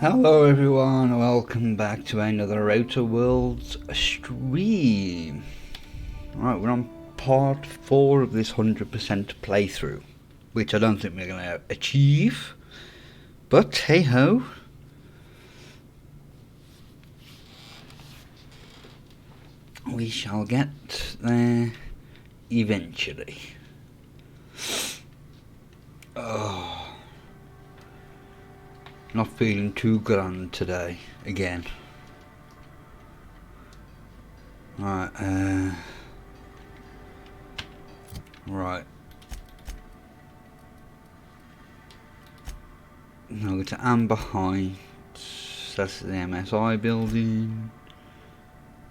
Hello everyone, welcome back to another Outer Worlds stream. Right, we're on part 4 of this 100% playthrough, which I don't think we're going to achieve, but hey ho. We shall get there eventually. Oh. Not feeling too grand today, again. Right, right. Now go to Amber Heights. That's the MSI building.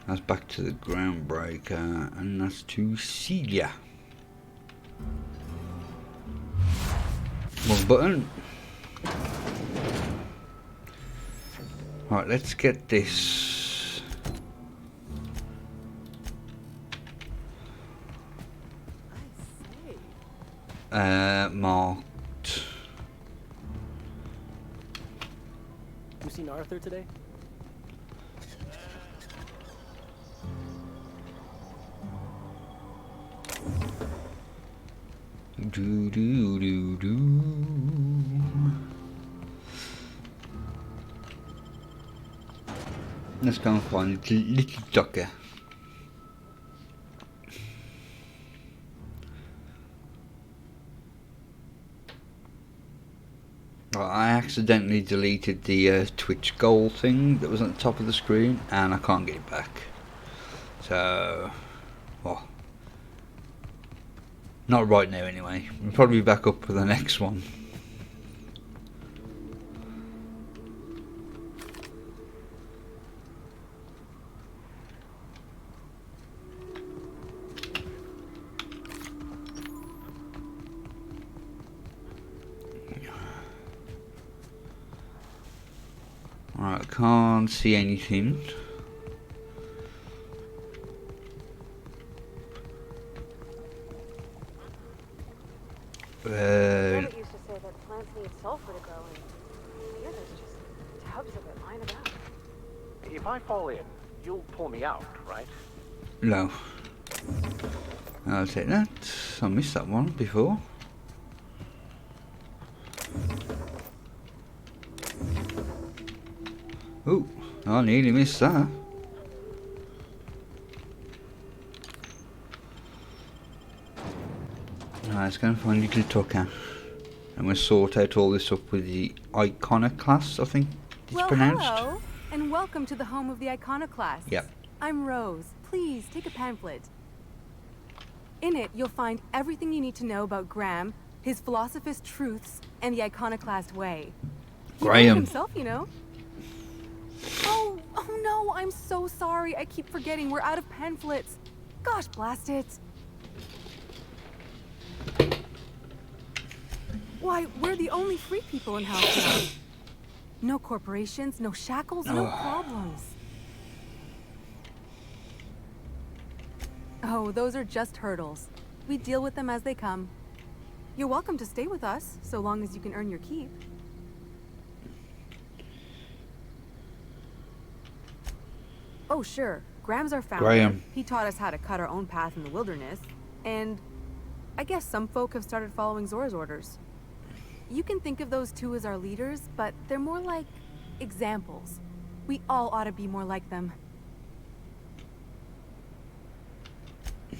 That's back to the Groundbreaker, and that's to Celia. One button. Right, let's get this. Marked. You seen Arthur today? Do do do do. Let's go and find little Ducker. I accidentally deleted the Twitch goal thing that was on the top of the screen, and I can't get it back. So, well, not right now anyway. We'll probably be back up for the next one. Alright, I can't see anything. Rabbit used to say that plants need sulfur to grow, and here there's just tubs of it lying about. If I fall in, you'll pull me out, right? No. I'll take that. I missed that one before. Oh, I nearly missed that. Let's go and find little Tucker. And we'll sort out all this up with the Iconoclast, I think it's pronounced. Hello, and welcome to the home of the Iconoclast. Yep. I'm Rose. Please take a pamphlet. In it, you'll find everything you need to know about Graham, his Philosophist truths, and the Iconoclast way. He wrote it Graham. himself, you know. Oh no, I'm so sorry. I keep forgetting. We're out of pamphlets. Gosh, blast it. Why, we're the only free people in House now. No corporations, no shackles, no problems. Oh, those are just hurdles. We deal with them as they come. You're welcome to stay with us, so long as you can earn your keep. Oh, sure. Graham's our founder. Graham. He taught us how to cut our own path in the wilderness. And I guess some folk have started following Zora's orders. You can think of those two as our leaders, but they're more like examples. We all ought to be more like them.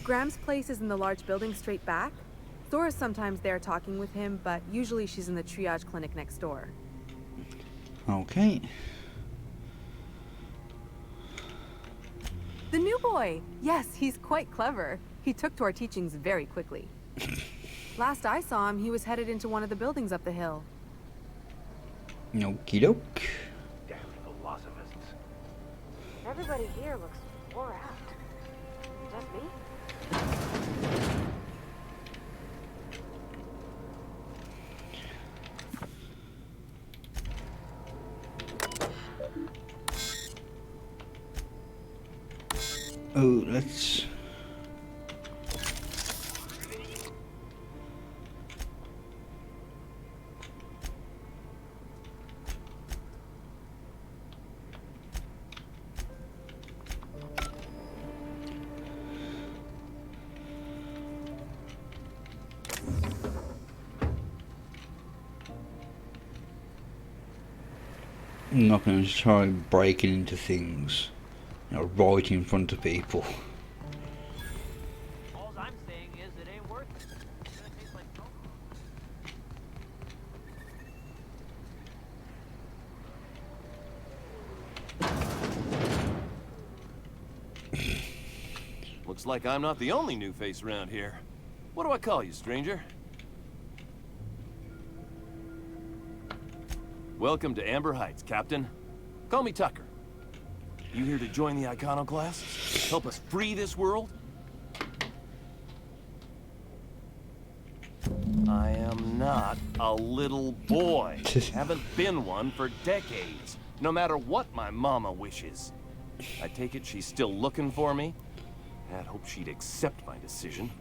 Graham's place is in the large building straight back. Zora's sometimes there talking with him, but usually she's in the triage clinic next door. Okay. The new boy! Yes, he's quite clever. He took to our teachings very quickly. Last I saw him, he was headed into one of the buildings up the hill. Okie doke. Damn philosophists. Everybody here looks wore out. Just me? Oh, let's... I'm not going to try breaking into things, you know, right in front of people. All I'm saying is it ain't worth it. It's gonna taste like salt. Looks like I'm not the only new face around here. What do I call you, stranger? Welcome to Amber Heights, Captain. Call me Tucker. You here to join the Iconoclasts? Help us free this world? I am not a little boy. Haven't been one for decades, no matter what my mama wishes. I take it she's still looking for me? I'd hope she'd accept my decision.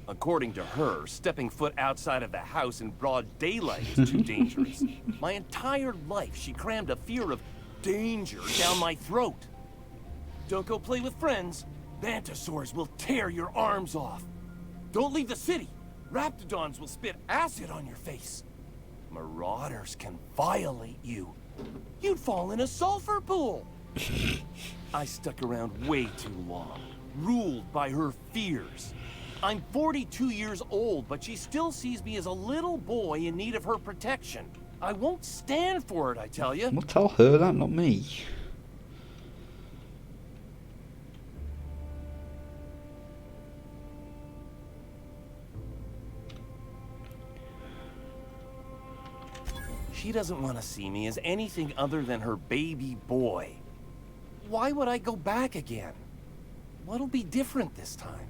According to her, stepping foot outside of the house in broad daylight is too dangerous. My entire life, she crammed a fear of danger down my throat. Don't go play with friends. Mantisaurs will tear your arms off. Don't leave the city. Raptidons will spit acid on your face. Marauders can violate you. You'd fall in a sulfur pool. I stuck around way too long, ruled by her fears. I'm 42 years old, but she still sees me as a little boy in need of her protection. I won't stand for it, I tell you. Well, tell her that, not me. She doesn't want to see me as anything other than her baby boy. Why would I go back again? What'll be different this time?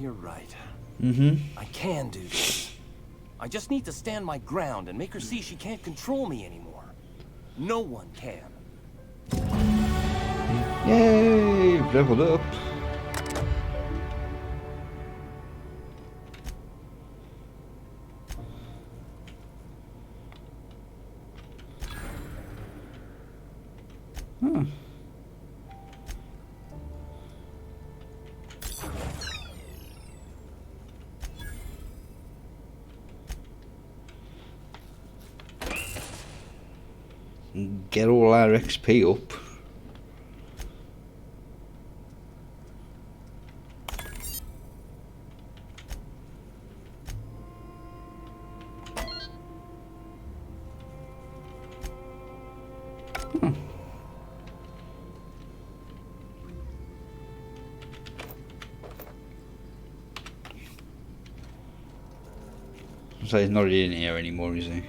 You're right. I can do this. I just need to stand my ground and make her see she can't control me anymore. No one can. Yay! Leveled up. Huh. Get all our XP up. So he's not in here anymore, is he?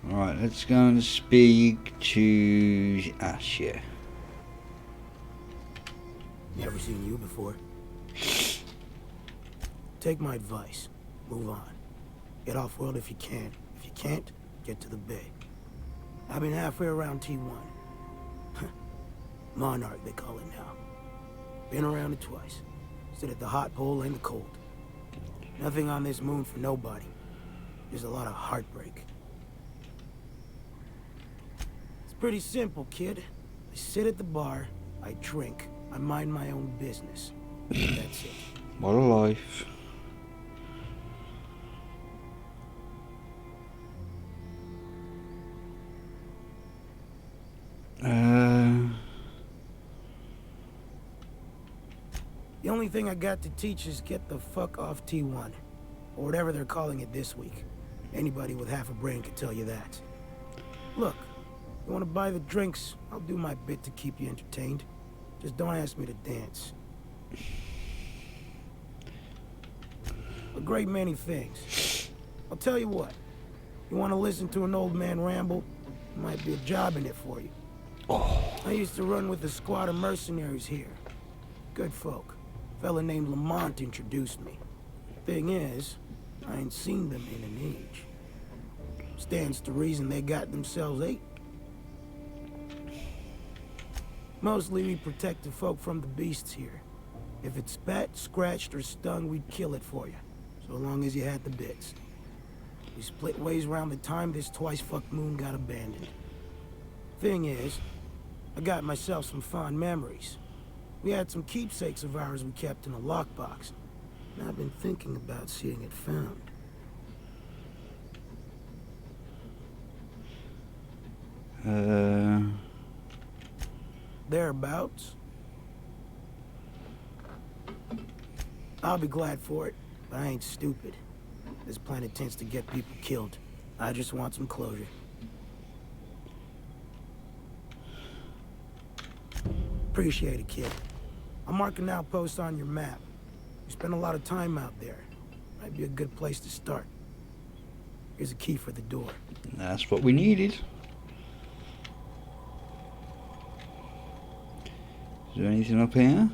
Alright, let's go and speak to Ash, yeah. Never seen you before. Take my advice. Move on. Get off-world if you can. If you can't, get to the bay. I've been halfway around T1. Monarch, they call it now. Been around it twice. Stood at the hot pole and the cold. Nothing on this moon for nobody. There's a lot of heartbreak. It's pretty simple, kid. I sit at the bar, I drink, I mind my own business. That's it. What a life. The only thing I got to teach is get the fuck off T1. Or whatever they're calling it this week. Anybody with half a brain could tell you that. Look, you want to buy the drinks, I'll do my bit to keep you entertained. Just don't ask me to dance. A great many things. I'll tell you what. You want to listen to an old man ramble? There might be a job in it for you. I used to run with a squad of mercenaries here. Good folk. A fella named Lamont introduced me. Thing is, I ain't seen them in an age. Stands to reason they got themselves ate. Mostly we protect the folk from the beasts here. If it spat, scratched, or stung, we'd kill it for you. So long as you had the bits. We split ways around the time this twice-fucked moon got abandoned. Thing is, I got myself some fond memories. We had some keepsakes of ours we kept in a lockbox. And I've been thinking about seeing it found. Thereabouts. I'll be glad for it, but I ain't stupid. This planet tends to get people killed. I just want some closure. Appreciate it, kid. I'm marking outposts on your map. You spend a lot of time out there. Might be a good place to start. Here's a key for the door. That's what we needed. Is there anything up here?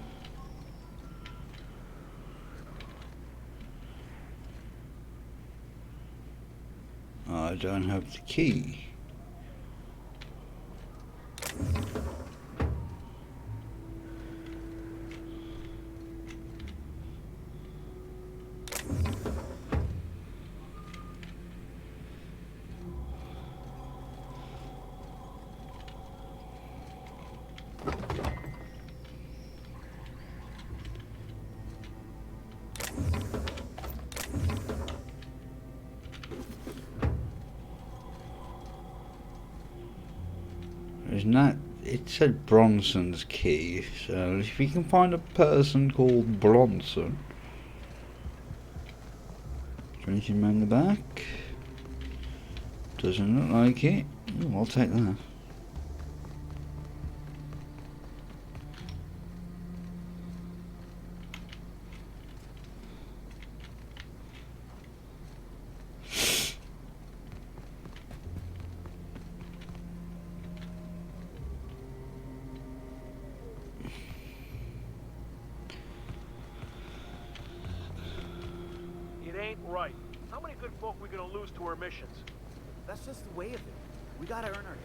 I don't have the key. There's not. It said Bronson's key, so if we can find a person called Bronson. Is there anything around the back? Doesn't look like it. Ooh, I'll take that. It ain't right. How many good folk we gonna lose to our missions? That's just the way of it. We gotta earn our...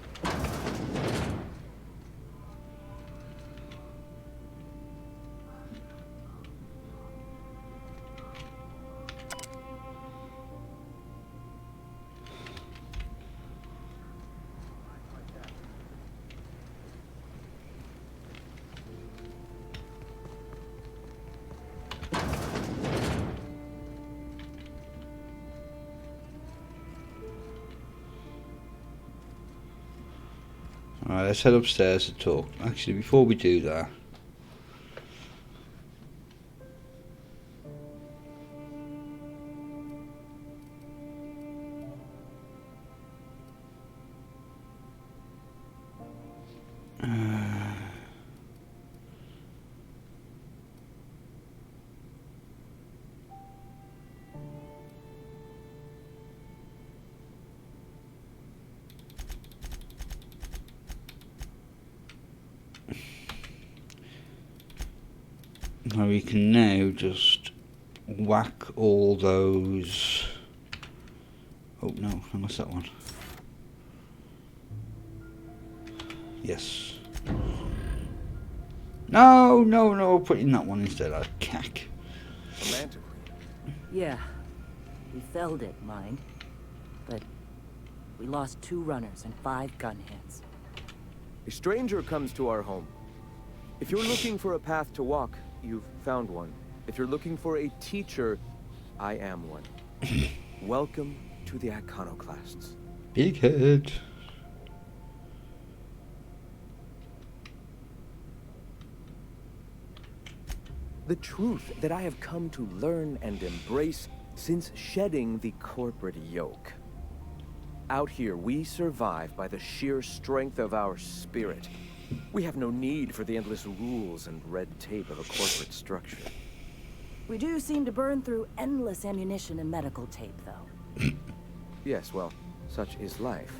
Alright, let's head upstairs to talk. Actually, before we do that, we can now just whack all those. Oh no, I missed that one. Yes. No, no, no, put in that one instead. I cack. Romantically. Yeah, we felled it, mind. But we lost 2 runners and 5 gun hands. A stranger comes to our home. If you're looking for a path to walk, you've found one. If you're looking for a teacher, I am one. Welcome to the Iconoclasts. Big head. The truth that I have come to learn and embrace since shedding the corporate yoke. Out here, we survive by the sheer strength of our spirit. We have no need for the endless rules and red tape of a corporate structure. We do seem to burn through endless ammunition and medical tape, though. Yes, well, such is life.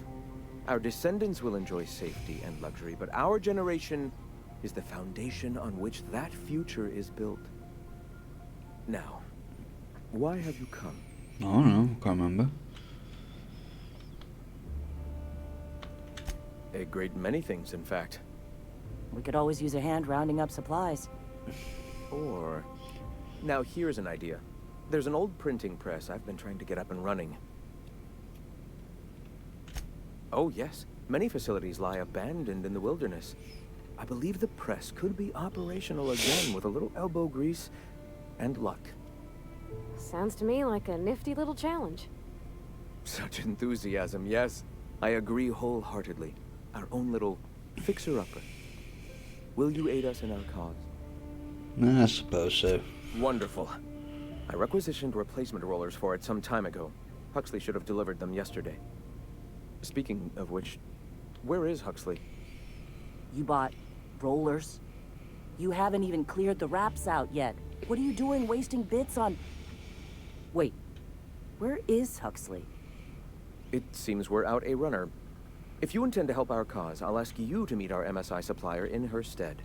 Our descendants will enjoy safety and luxury, but our generation is the foundation on which that future is built. Now, why have you come? I don't know, can't remember. A great many things, in fact. We could always use a hand rounding up supplies. Or... Now here's an idea. There's an old printing press I've been trying to get up and running. Oh yes, Many facilities lie abandoned in the wilderness. I believe the press could be operational again with a little elbow grease and luck. Sounds to me like a nifty little challenge. Such enthusiasm, yes. I agree wholeheartedly. Our own little fixer-upper. Will you aid us in our cause? I suppose so. Wonderful. I requisitioned replacement rollers for it some time ago. Huxley should have delivered them yesterday. Speaking of which, where is Huxley? You bought rollers? You haven't even cleared the wraps out yet. What are you doing wasting bits on... Wait, where is Huxley? It seems we're out a runner. If you intend to help our cause, I'll ask you to meet our MSI supplier in her stead.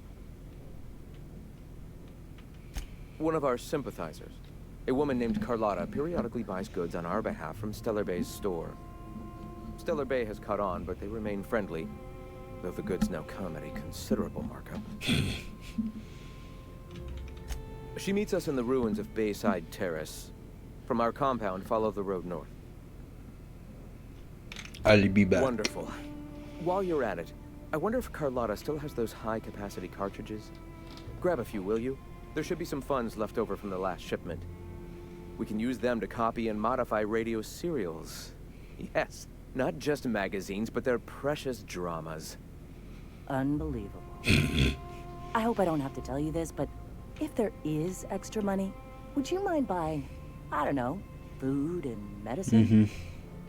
One of our sympathizers, a woman named Carlotta, periodically buys goods on our behalf from Stellar Bay's store. Stellar Bay has caught on, but they remain friendly, though the goods now come at a considerable markup. She meets us in the ruins of Bayside Terrace. From our compound, follow the road north. I'll be back. Wonderful. While you're at it, I wonder if Carlotta still has those high-capacity cartridges? Grab a few, will you? There should be some funds left over from the last shipment. We can use them to copy and modify radio serials. Yes, not just magazines, but their precious dramas. Unbelievable. I hope I don't have to tell you this, but if there is extra money, would you mind buying, I don't know, food and medicine?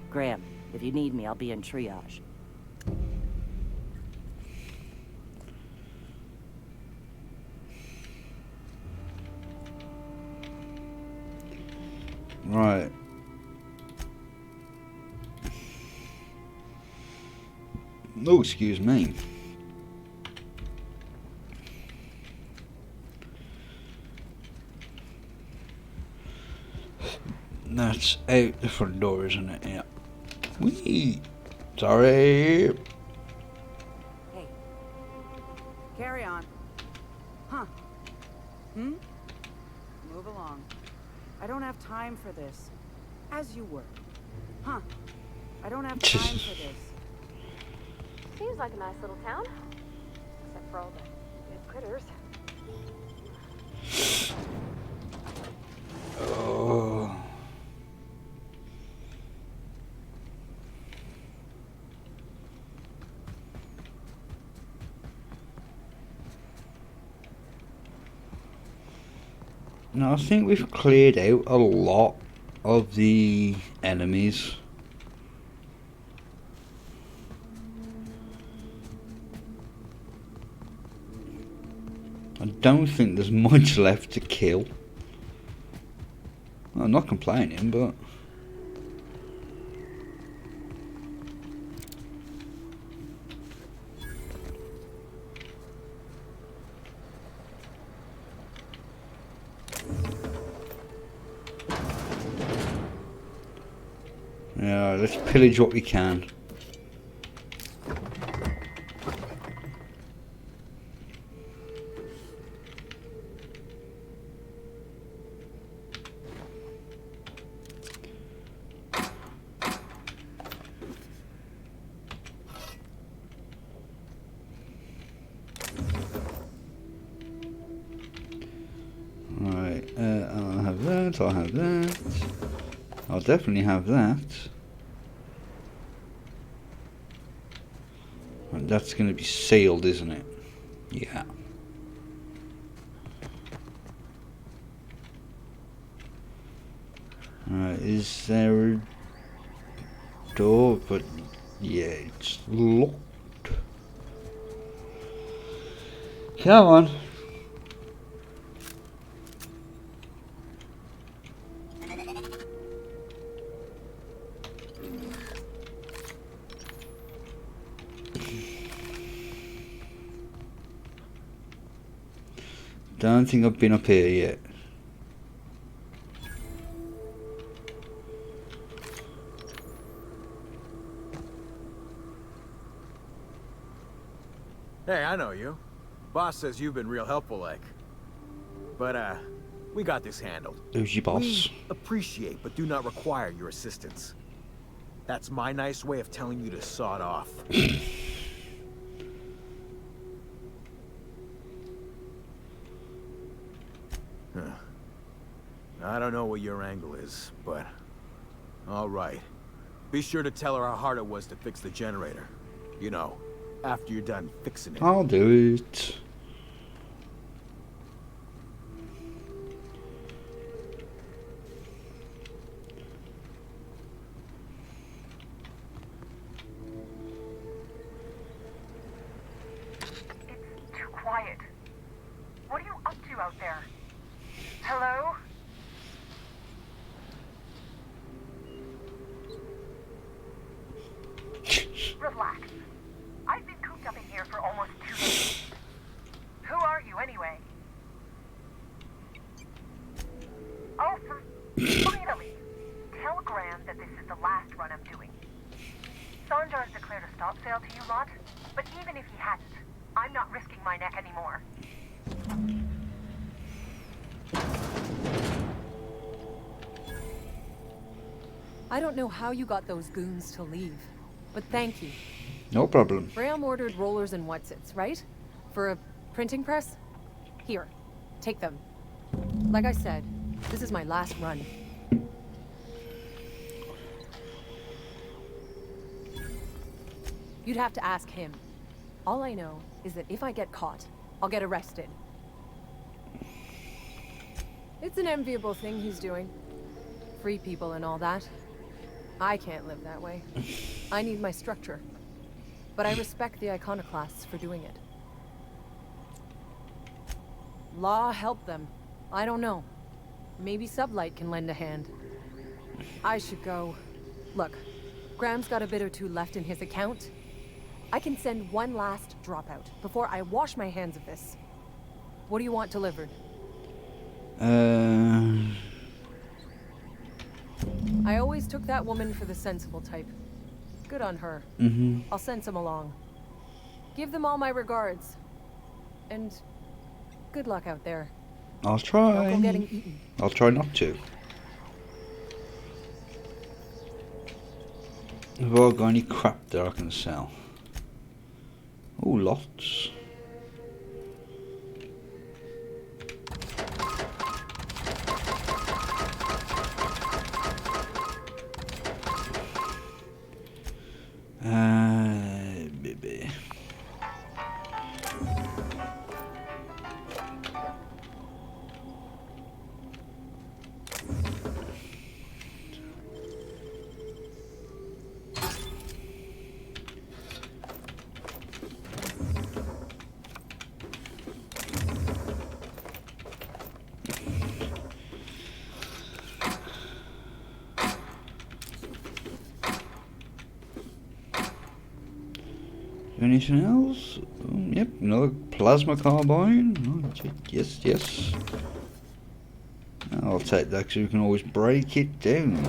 Graham, if you need me, I'll be in triage. Right. Oh, excuse me. That's out the front door, isn't it? Yeah. Whee! Sorry. Hey. Carry on. Huh. Move along. I don't have time for this. As you were. Huh. I don't have time for this. Seems like a nice little town. Except for all the dead critters. Oh. Now I think we've cleared out a lot of the enemies. I don't think there's much left to kill. I'm not complaining, but... yeah, let's pillage what we can. Right, I'll have that, I'll have that. I'll definitely have that. And that's going to be sealed, isn't it? Yeah. Right, is there a door? But yeah, it's locked. Come on. Don't think I've been up here yet. Hey, I know you. Boss says you've been real helpful, like. But, we got this handled. Who's your boss? We appreciate, but do not require your assistance. That's my nice way of telling you to sod off. Huh. I don't know what your angle is, but... all right. Be sure to tell her how hard it was to fix the generator. You know, after you're done fixing it. I'll do it. It's too quiet. What are you up to out there? Hello? Relax. I've been cooped up in here for almost 2 days. Who are you, anyway? Oh, finally! Tell Graham that this is the last run I'm doing. Sanjar's declared a stop sale to you lot, but even if he hadn't, I'm not risking my neck anymore. I don't know how you got those goons to leave, but thank you. No problem. Graham ordered rollers and whatsits, right? For a printing press? Here, take them. Like I said, this is my last run. You'd have to ask him. All I know is that if I get caught, I'll get arrested. It's an enviable thing he's doing. Free people and all that. I can't live that way. I need my structure. But I respect the iconoclasts for doing it. Law help them. I don't know. Maybe Sublight can lend a hand. I should go. Look, Graham's got a bit or two left in his account. I can send one last dropout before I wash my hands of this. What do you want delivered? I always took that woman for the sensible type. Good on her. I'll send some along. Give them all my regards. And good luck out there. I'll try. Don't go getting eaten. I'll try not to. Have I got any crap that I can sell? Oh, lots. Baby. Anything else? Yep, another plasma carbine. Oh, yes, yes. I'll take that because we can always break it down.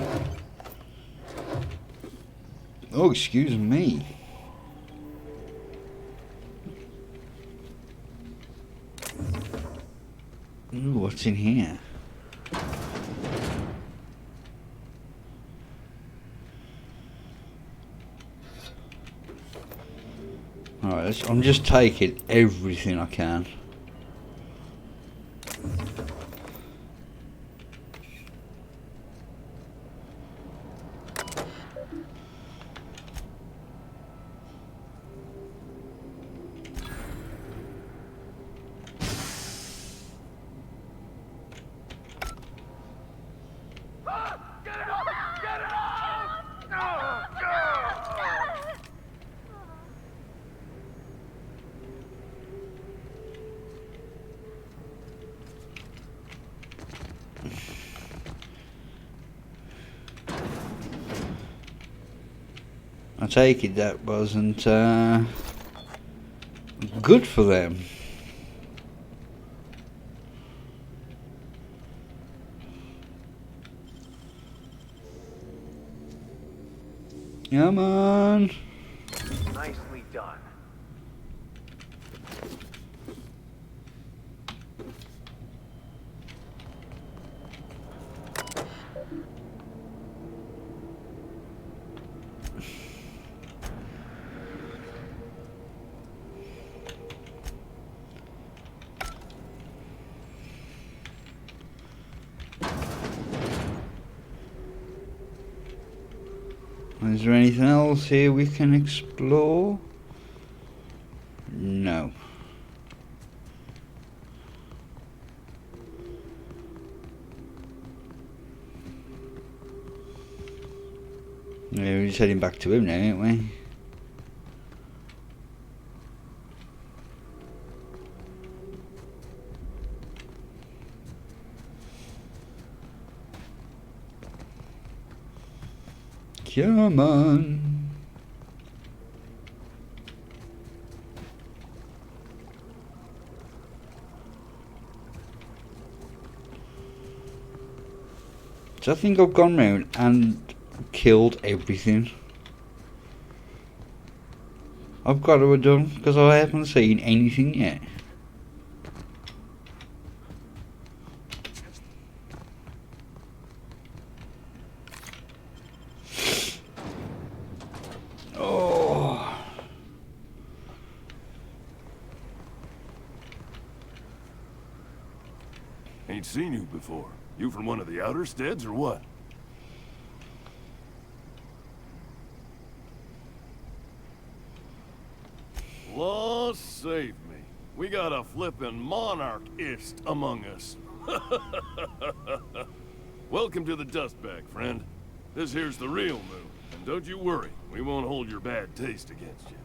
Oh, excuse me. Ooh, what's in here? Alright, I'm just taking everything I can. I take it that wasn't good for them. Come on. Nicely done. Is there anything else here we can explore? No. Yeah, we're just heading back to him now, aren't we? Come on. So I think I've gone round and killed everything. I've got to have done, because I haven't seen anything yet. Oh. Ain't seen you before. You from one of the outer steads or what? Law save me. We got a flippin' monarchist among us. Welcome to the dust bag, friend. This here's the real move. And don't you worry, we won't hold your bad taste against you.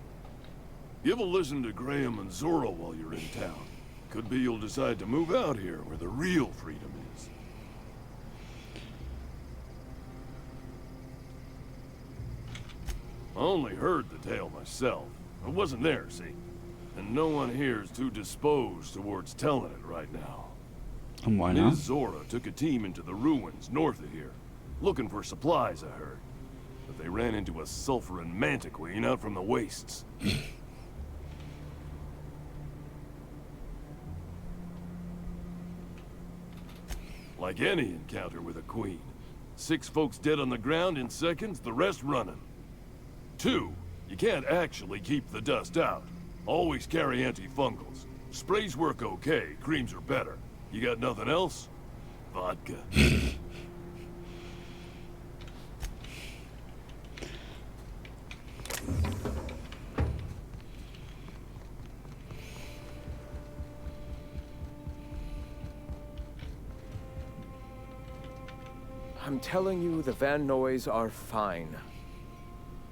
Give a listen to Graham and Zora while you're in town. Could be you'll decide to move out here where the real freedom is. I only heard the tale myself. I wasn't there, see? And no one here is too disposed towards telling it right now. And why not? Ms. Zora took a team into the ruins north of here, looking for supplies, I heard. But they ran into a sulfurin mantiqueen out from the wastes. Like any encounter with a queen. 6 folks dead on the ground in seconds, the rest running. 2, you can't actually keep the dust out. Always carry antifungals. Sprays work okay, creams are better. You got nothing else? Vodka. I'm telling you, the Van Noys are fine.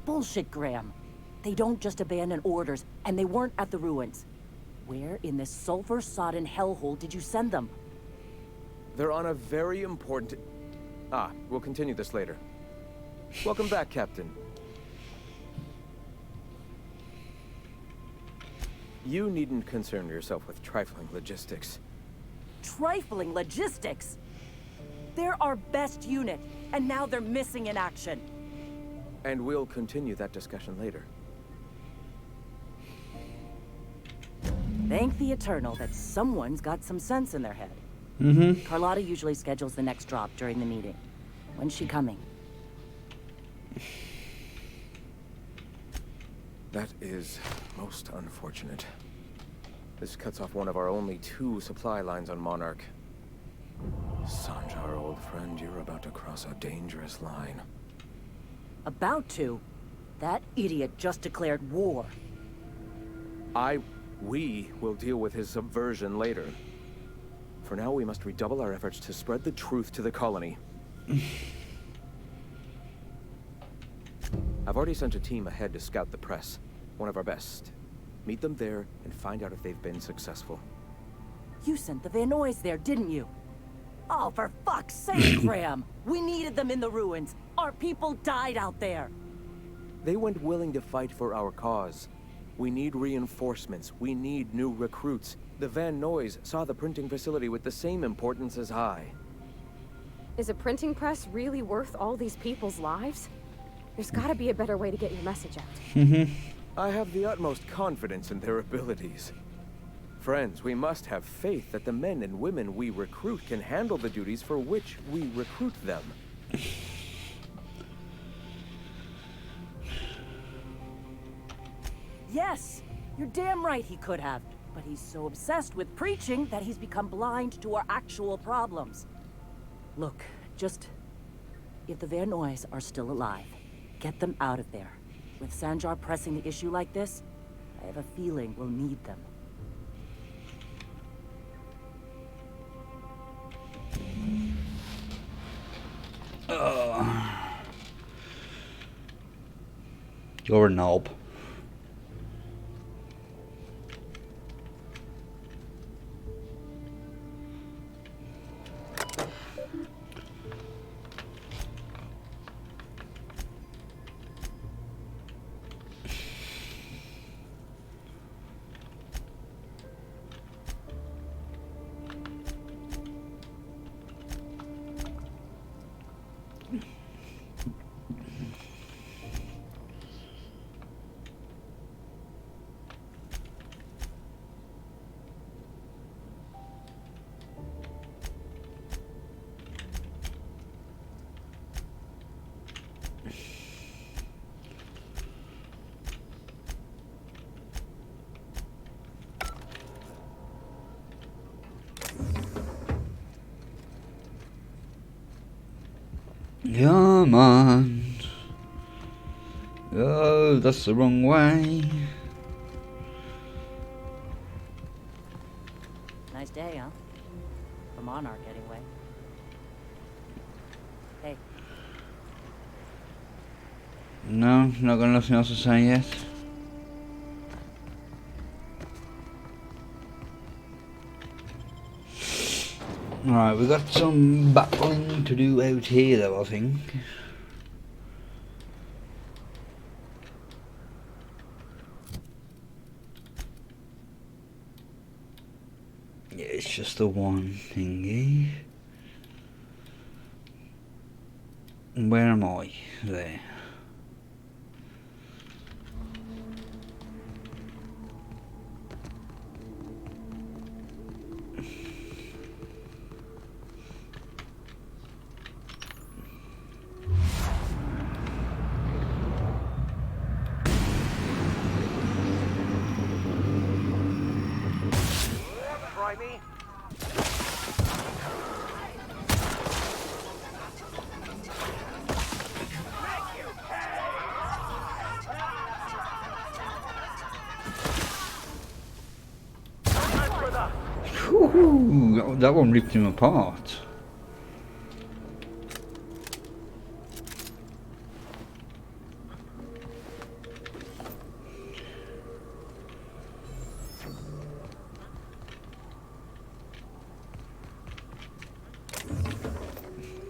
Bullshit, Graham. They don't just abandon orders, and they weren't at the ruins. Where in this sulfur-sodden hellhole did you send them? They're on a very important... Ah, we'll continue this later. Welcome back, Captain. You needn't concern yourself with trifling logistics. Trifling logistics? They're our best unit, and now they're missing in action. And we'll continue that discussion later. Thank the Eternal that someone's got some sense in their head. Carlotta usually schedules the next drop during the meeting. When's she coming? That is most unfortunate. This cuts off one of our only 2 supply lines on Monarch. Sanjar, old friend, you're about to cross a dangerous line. About to? That idiot just declared war. We will deal with his subversion later. For now, we must redouble our efforts to spread the truth to the colony. I've already sent a team ahead to scout the press. One of our best. Meet them there and find out if they've been successful. You sent the Van Noys there, didn't you? Oh, for fuck's sake, Graham! We needed them in the ruins. Our people died out there. They went willing to fight for our cause. We need reinforcements. We need new recruits. The Van Noys saw the printing facility with the same importance as I. Is a printing press really worth all these people's lives? There's gotta be a better way to get your message out. I have the utmost confidence in their abilities. Friends, we must have faith that the men and women we recruit can handle the duties for which we recruit them. Yes, you're damn right he could have. But he's so obsessed with preaching that he's become blind to our actual problems. Look, if the Van Noys are still alive, Get them out of there. With Sanjar pressing the issue like this, I have a feeling we'll need them. You're a knob. Come on. Oh, that's the wrong way. Nice day, huh? For Monarch, anyway. Hey. No, not got nothing else to say yet. Right, we got some battling to do out here though, I think. Yeah, it's just the one thingy. Where am I? There. Try me. Ooh, that one ripped him apart.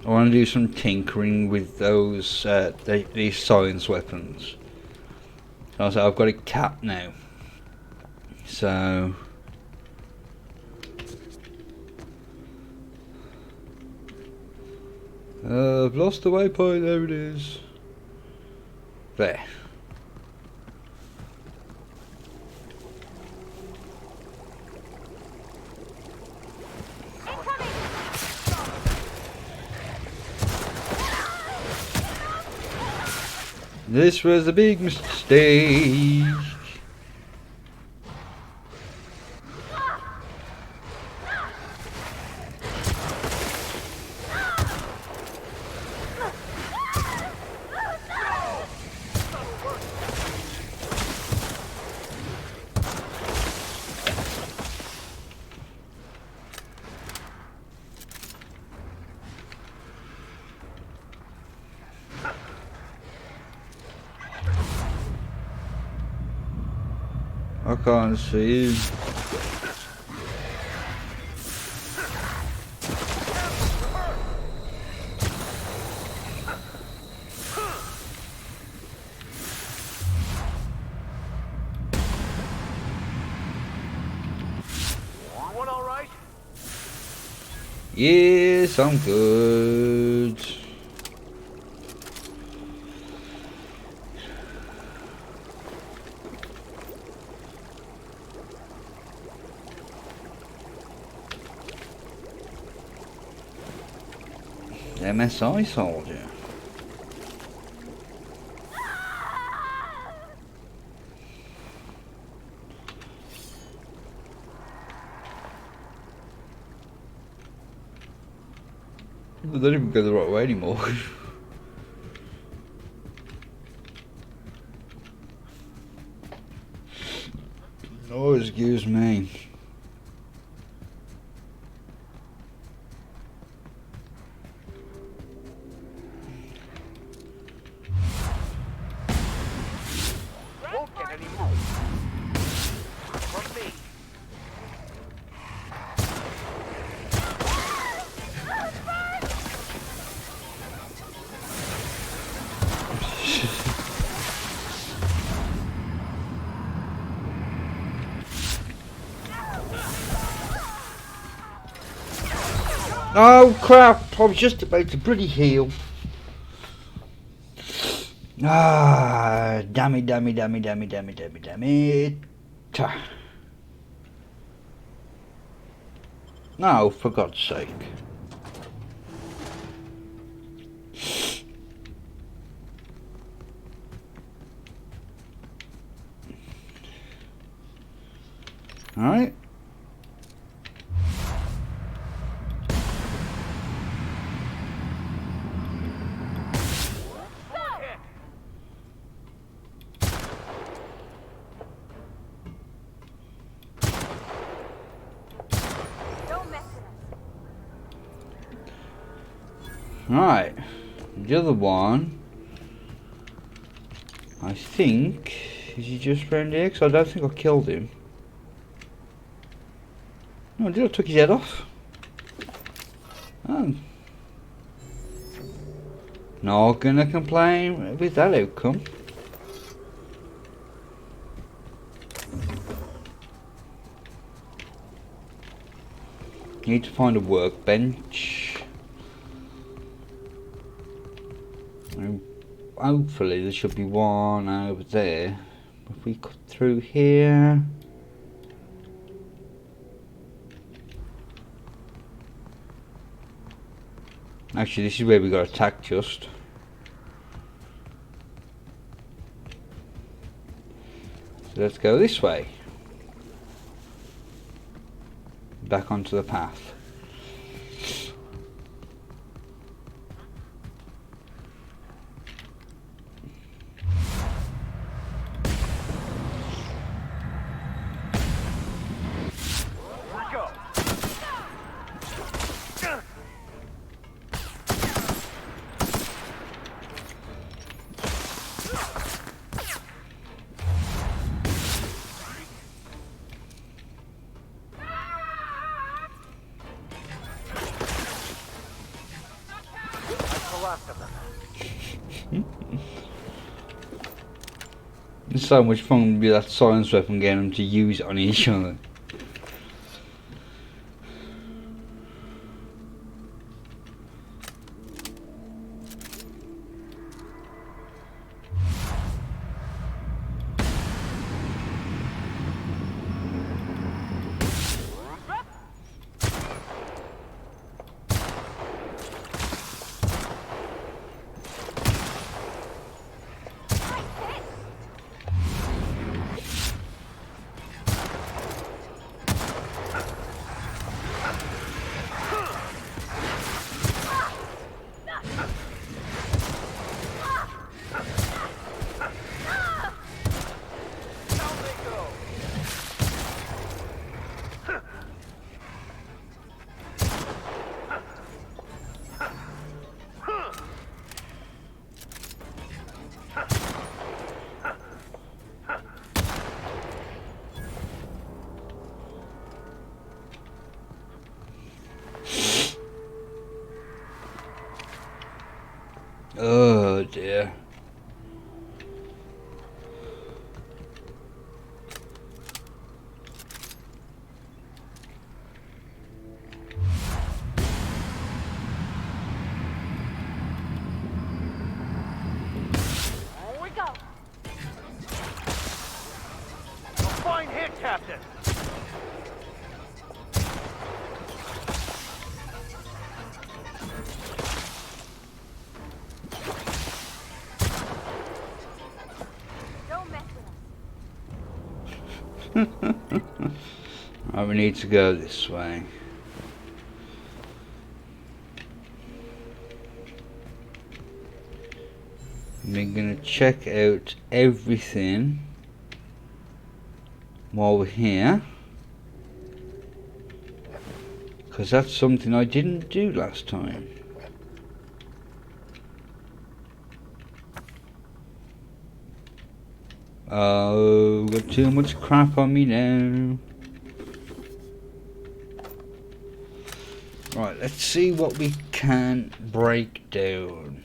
I want to do some tinkering with those these science weapons. Also, I've got a cat now, so I've lost the waypoint. There it is. There. This was a big mistake. I can't see you. Everyone all right? Yes, I'm good. MSI soldier. They don't even go the right way anymore. Oh, excuse me. Won't get any more. From me. Oh crap! I was just about to bloody heal. Ah, damn it, damn it, damn it, damn it, damn it, damn it, damn it. No, for God's sake. Alright. Right, the other one, I think, is he just around here? Because I don't think I killed him. No, did I took his head off? Oh. Not gonna complain with that outcome. Need to find a workbench. Hopefully there should be one over there. If we cut through here. Actually, this is where we got attacked just. So let's go this way. Back onto the path. It's so much fun with that silence weapon, getting them to use it on each other. Oh dear. Here we go. A fine hit, Captain. Don't mess with us. Right, we need to go this way. We're gonna check out everything while we're here, because that's something I didn't do last time. Oh, got too much crap on me now. Right, let's see what we can break down.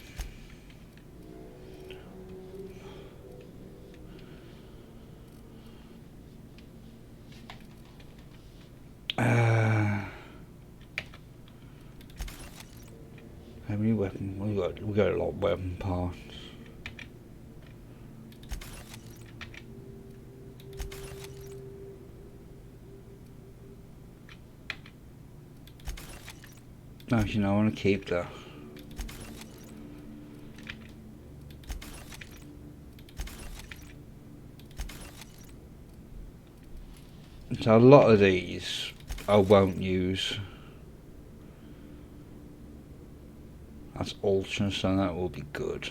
How many weapons? We got a lot of weapon parts. Actually, no, I want to keep that. So a lot of these I won't use. That's ultra, so that will be good.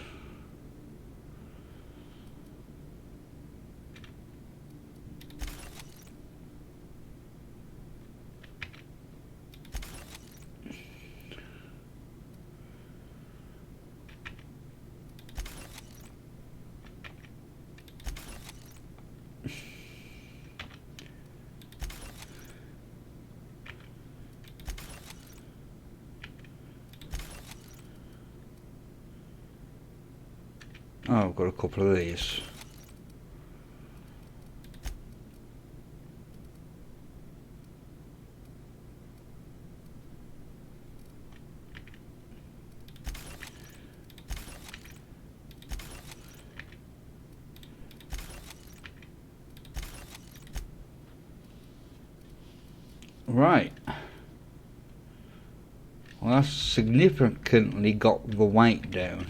Oh, I've got a couple of these. Right. Well, that's significantly got the weight down.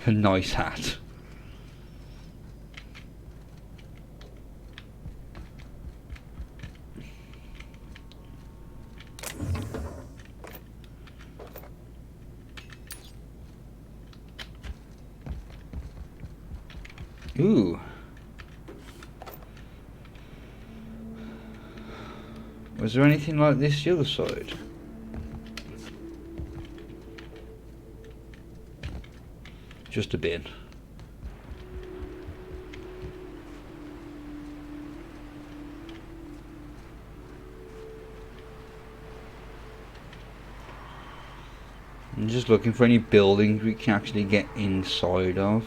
A nice hat. Ooh. Was there anything like this the other side? Just a bit. I'm just looking for any buildings we can actually get inside of.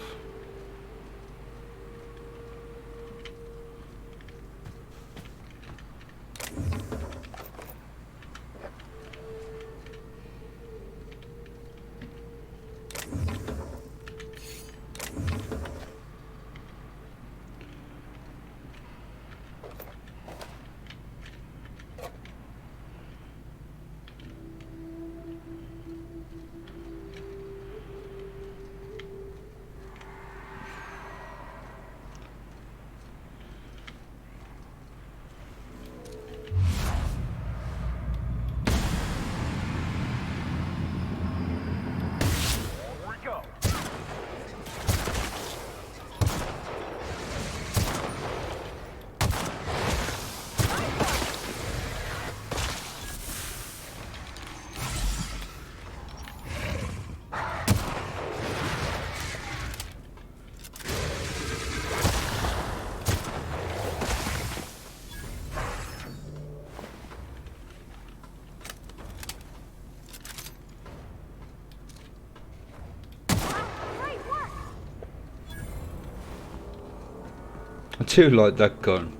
I do like that gun.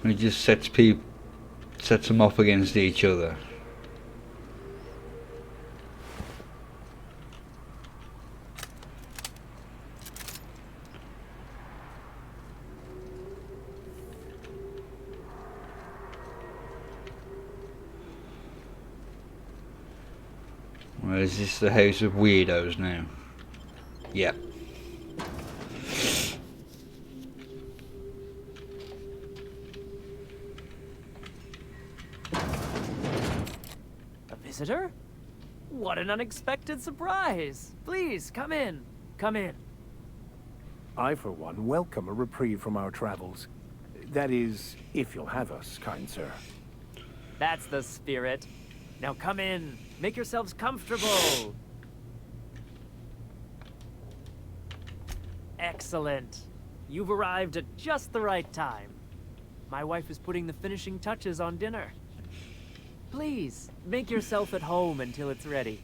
It just sets them off against each other. Well, is this the house of weirdos now? Yep. Visitor? What an unexpected surprise! Please, come in. Come in. I, for one, welcome a reprieve from our travels. That is, if you'll have us, kind sir. That's the spirit. Now come in. Make yourselves comfortable. Excellent. You've arrived at just the right time. My wife is putting the finishing touches on dinner. Please, make yourself at home until it's ready.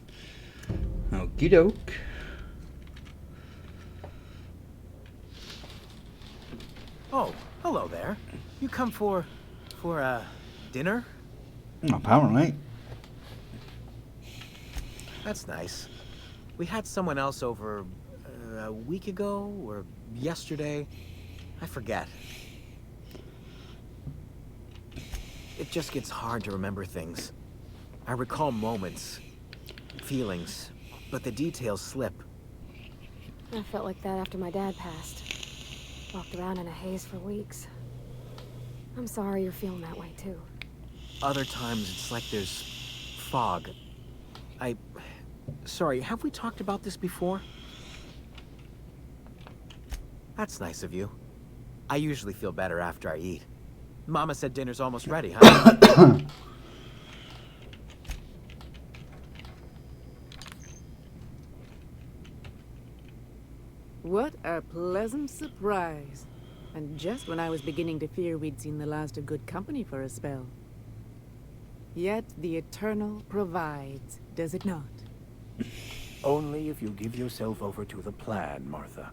Okie doke. Oh, hello there. You come for dinner? Apparently. That's nice. We had someone else over a week ago or yesterday. I forget. It just gets hard to remember things. I recall moments, feelings, but the details slip. I felt like that after my dad passed. Walked around in a haze for weeks. I'm sorry you're feeling that way too. Other times it's like there's fog. Sorry, have we talked about this before? That's nice of you. I usually feel better after I eat. Mama said dinner's almost ready, huh? What a pleasant surprise. And just when I was beginning to fear we'd seen the last of good company for a spell. Yet the Eternal provides, does it not? Only if you give yourself over to the plan, Martha.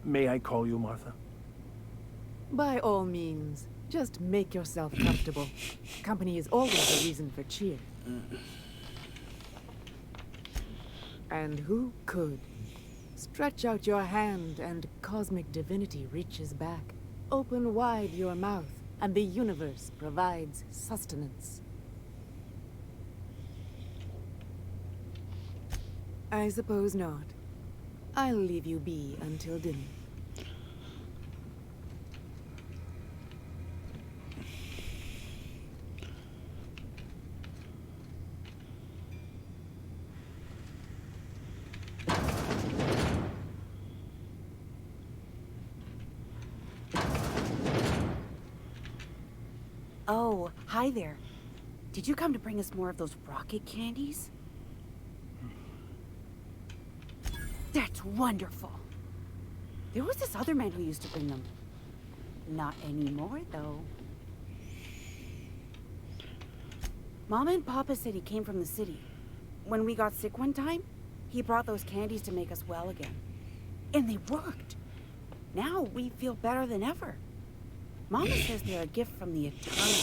May I call you Martha? By all means, just make yourself comfortable. Company is always a reason for cheer. And who could? Stretch out your hand and cosmic divinity reaches back. Open wide your mouth and the universe provides sustenance. I suppose not. I'll leave you be until dinner. Oh, hi there. Did you come to bring us more of those rocket candies? That's wonderful. There was this other man who used to bring them. Not anymore, though. Mama and Papa said he came from the city. When we got sick one time, he brought those candies to make us well again. And they worked. Now we feel better than ever. Mama says they're a gift from the Eternal.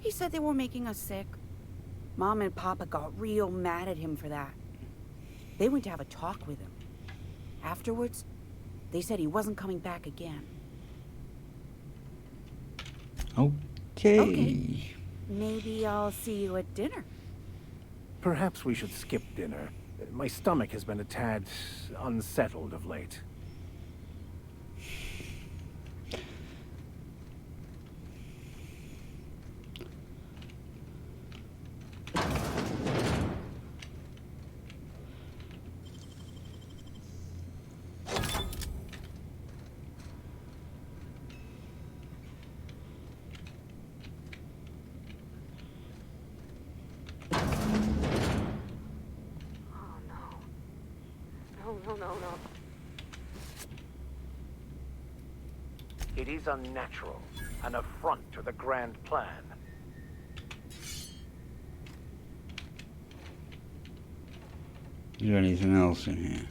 He said they were making us sick. Mom and Papa got real mad at him for that. They went to have a talk with him. Afterwards, they said he wasn't coming back again. Okay. Maybe I'll see you at dinner. Perhaps we should skip dinner. My stomach has been a tad unsettled of late. No. It is unnatural, an affront to the grand plan. Is there anything else in here?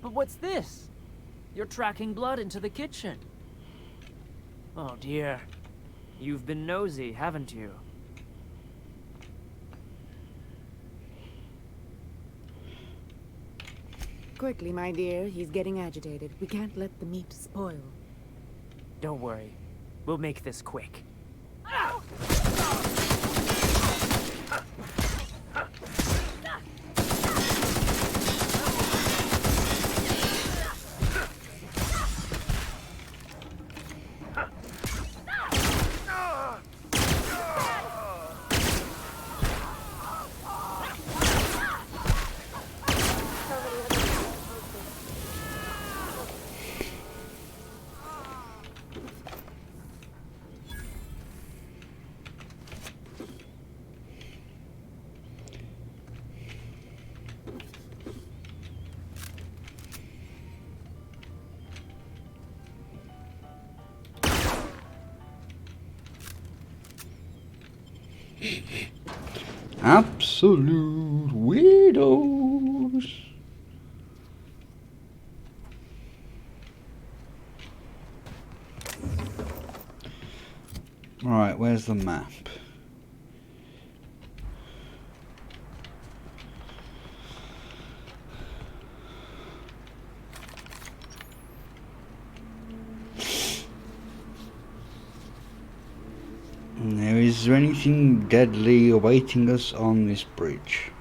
But what's this? You're tracking blood into the kitchen. Oh dear. You've been nosy, haven't you? Quickly, my dear. He's getting agitated. We can't let the meat spoil. Don't worry. We'll make this quick. Absolute weirdos. Right, where's the map? Now, is there anything deadly awaiting us on this bridge?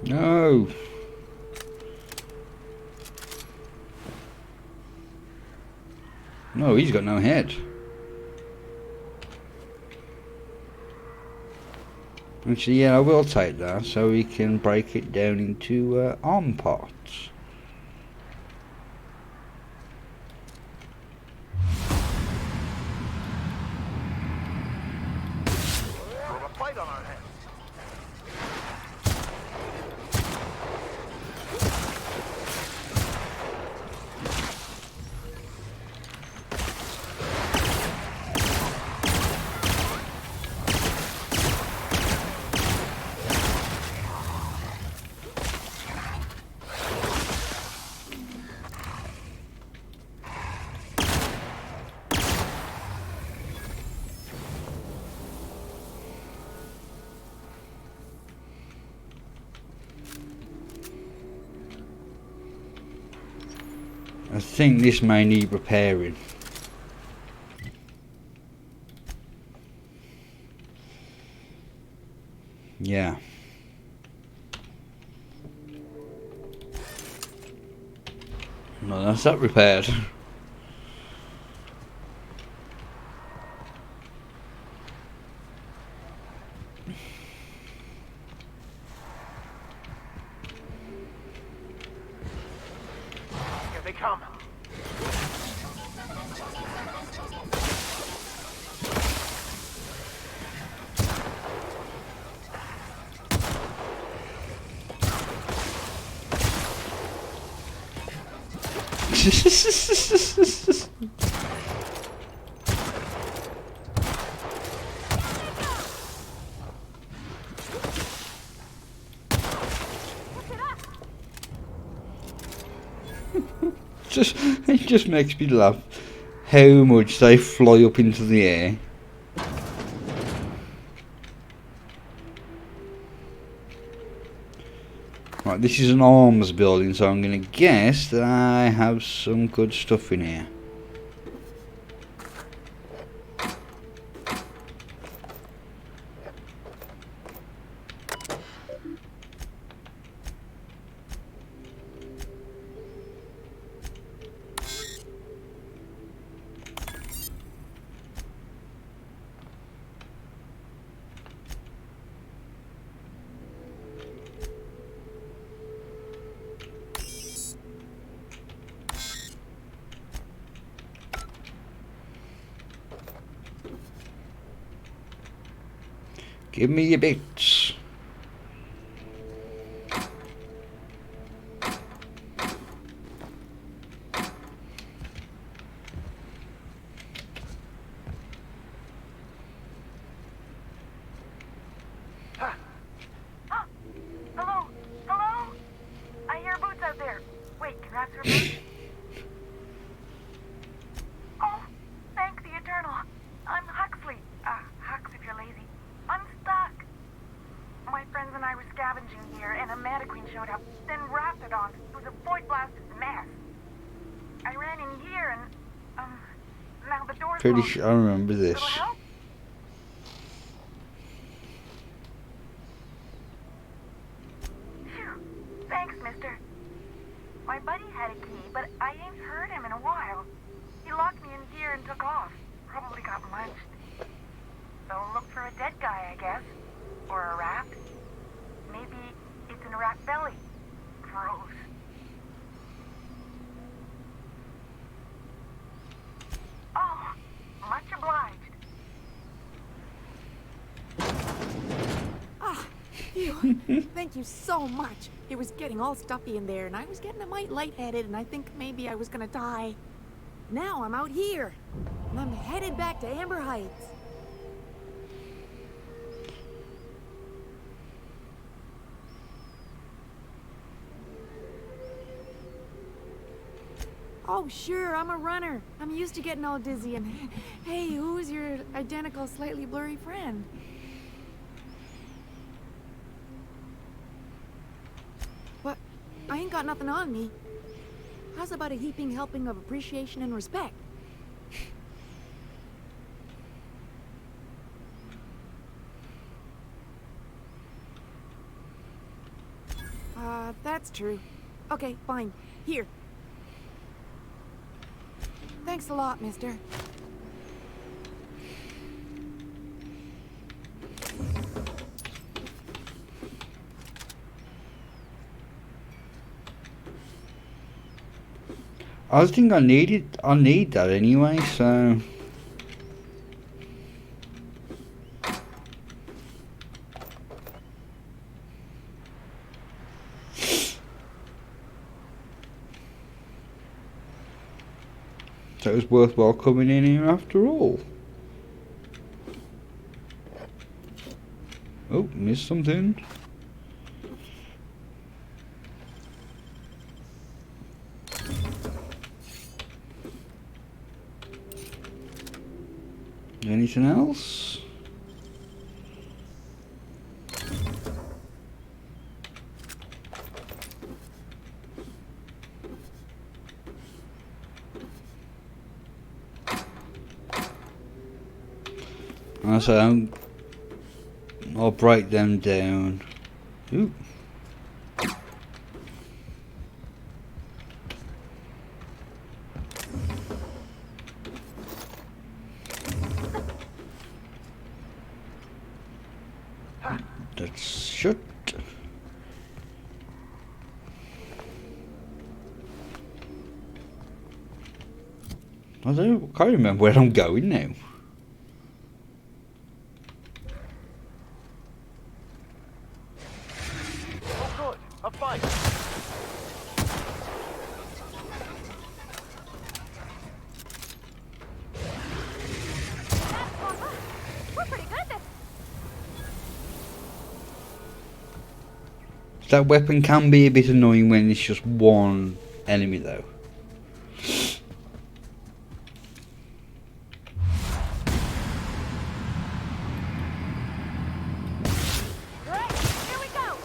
No. No, he's got no head. Actually, yeah, I will take that so we can break it down into arm parts. I think this may need repairing. Yeah. No, that's not repaired. Here they come. It just makes me laugh how much they fly up into the air. Right, Right, this is an arms building, so I'm going to guess that I have some good stuff in here. Give me your bits. Hello? Hello? I hear boots out there. Wait, can that survive? Oh, thank the Eternal. I'm Huxley. Hux if you're lazy. I'm stuck. My friends and I were scavenging here, and a Mantiqueen showed up. Then Raptidons. It was a void-blasted mess. I ran in here, and, now the door's Pretty locked. sure I remember this. Little help? Phew. Thanks, mister. My buddy had a key, but I ain't heard him in a while. He locked me in here and took off. Probably got munched. So look for a dead guy, I guess. Or a rat. Maybe it's in a rat belly. Gross. Oh, much obliged. Ah, phew. Thank you so much. It was getting all stuffy in there, and I was getting a mite lightheaded, and I think maybe I was gonna die. Now I'm out here, and I'm headed back to Amber Heights. Oh, sure, I'm a runner. I'm used to getting all dizzy, and hey, who's your identical, slightly blurry friend? What? I ain't got nothing on me. How's about a heaping helping of appreciation and respect? That's true. Okay, fine. Here. Thanks a lot, mister. I think I need that anyway, so it was worthwhile coming in here after all. Oh, missed something. Anything else? So I'll break them down. Ooh. That's shut. I can't remember where I'm going now. Oh, good. A fight. We're pretty good at this. That weapon can be a bit annoying when it's just one enemy though. Right, here we go.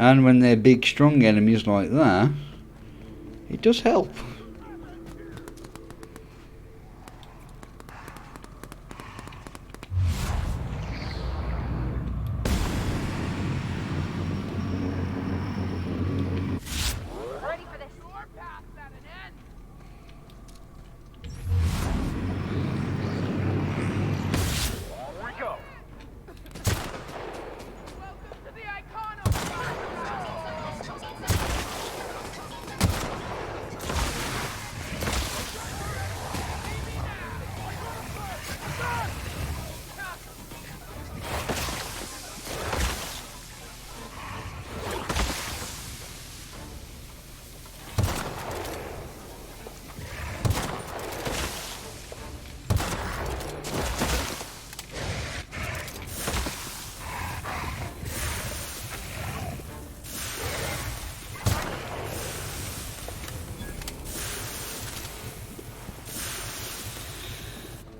And when they're big, strong enemies like that, it does help.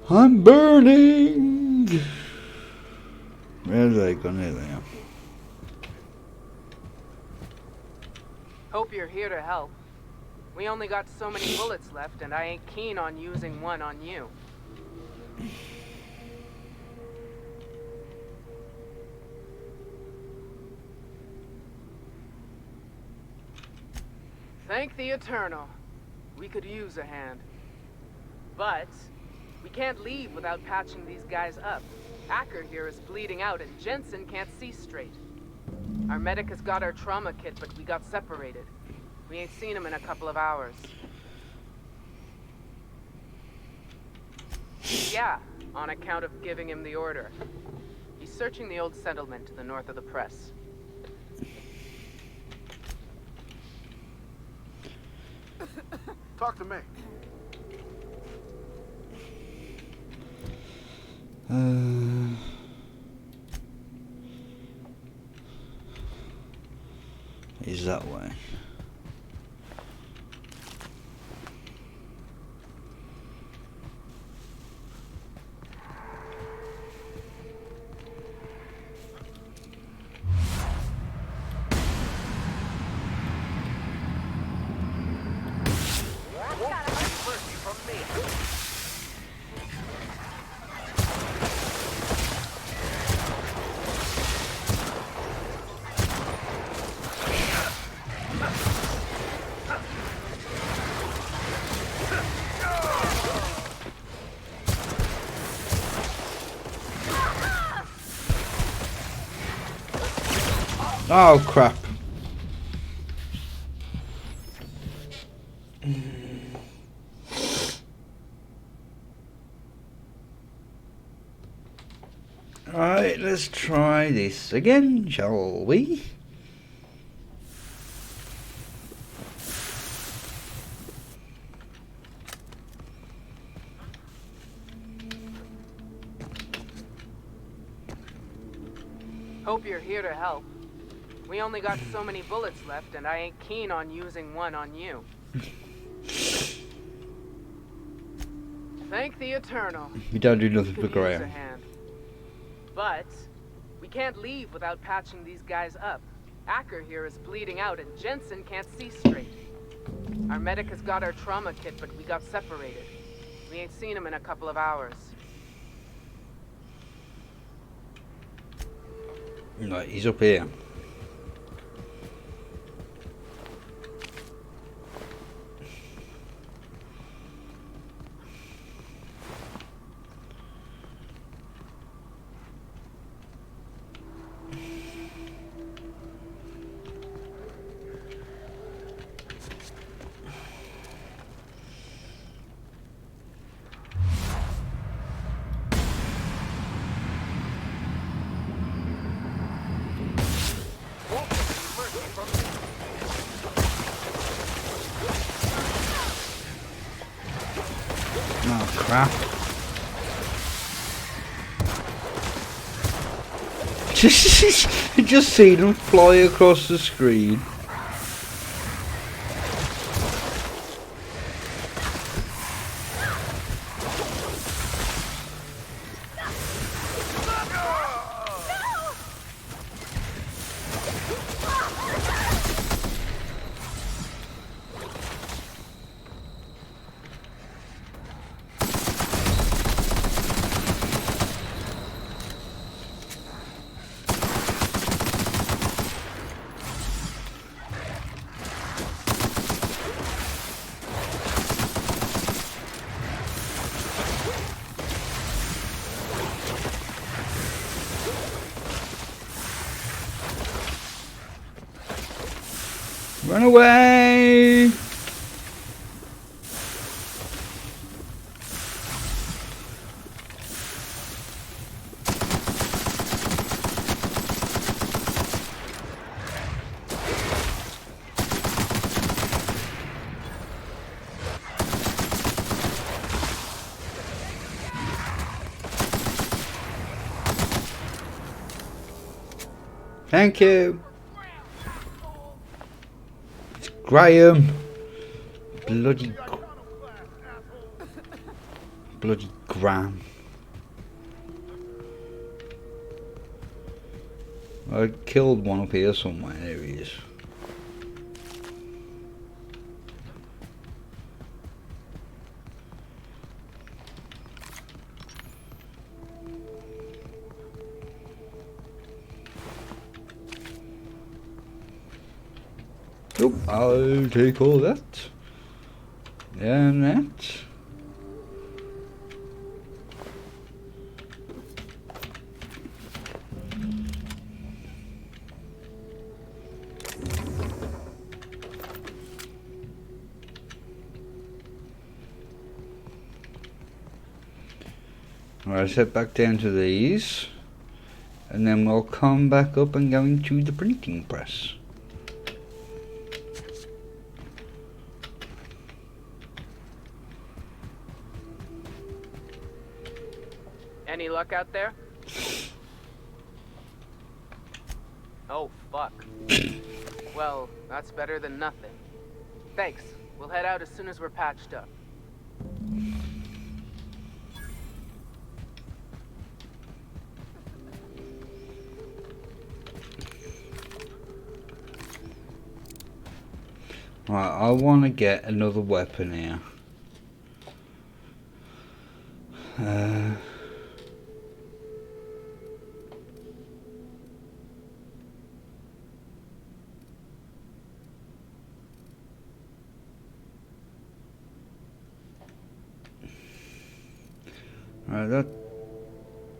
I'm burning! Where's they gone? There they are. Hope you're here to help. We only got so many bullets left, and I ain't keen on using one on you. Thank the Eternal. We could use a hand. But we can't leave without patching these guys up. Acker here is bleeding out and Jensen can't see straight. Our medic has got our trauma kit, but we got separated. We ain't seen him in a couple of hours. Yeah, on account of giving him the order. He's searching the old settlement to the north of the press. Talk to me. Is that way? Oh crap. Alright, let's try this again, shall we? Hope you're here to help. We only got so many bullets left, and I ain't keen on using one on you. Thank the Eternal. We don't do nothing We for could use a Graham. hand. But we can't leave without patching these guys up. Acker here is bleeding out, and Jensen can't see straight. Our medic has got our trauma kit, but we got separated. We ain't seen him in a couple of hours. Right, he's up here. Oh crap. Just see them fly across the screen. Run away! Thank you. It's Graham. Bloody Graham. I killed one up here somewhere. There he is. Oh, I'll take all that. And that. Alright, set back down to these. And then we'll come back up and go into the printing press. Any luck out there? Oh, fuck. Well, that's better than nothing. Thanks. We'll head out as soon as we're patched up. Right, I want to get another weapon here. Right, that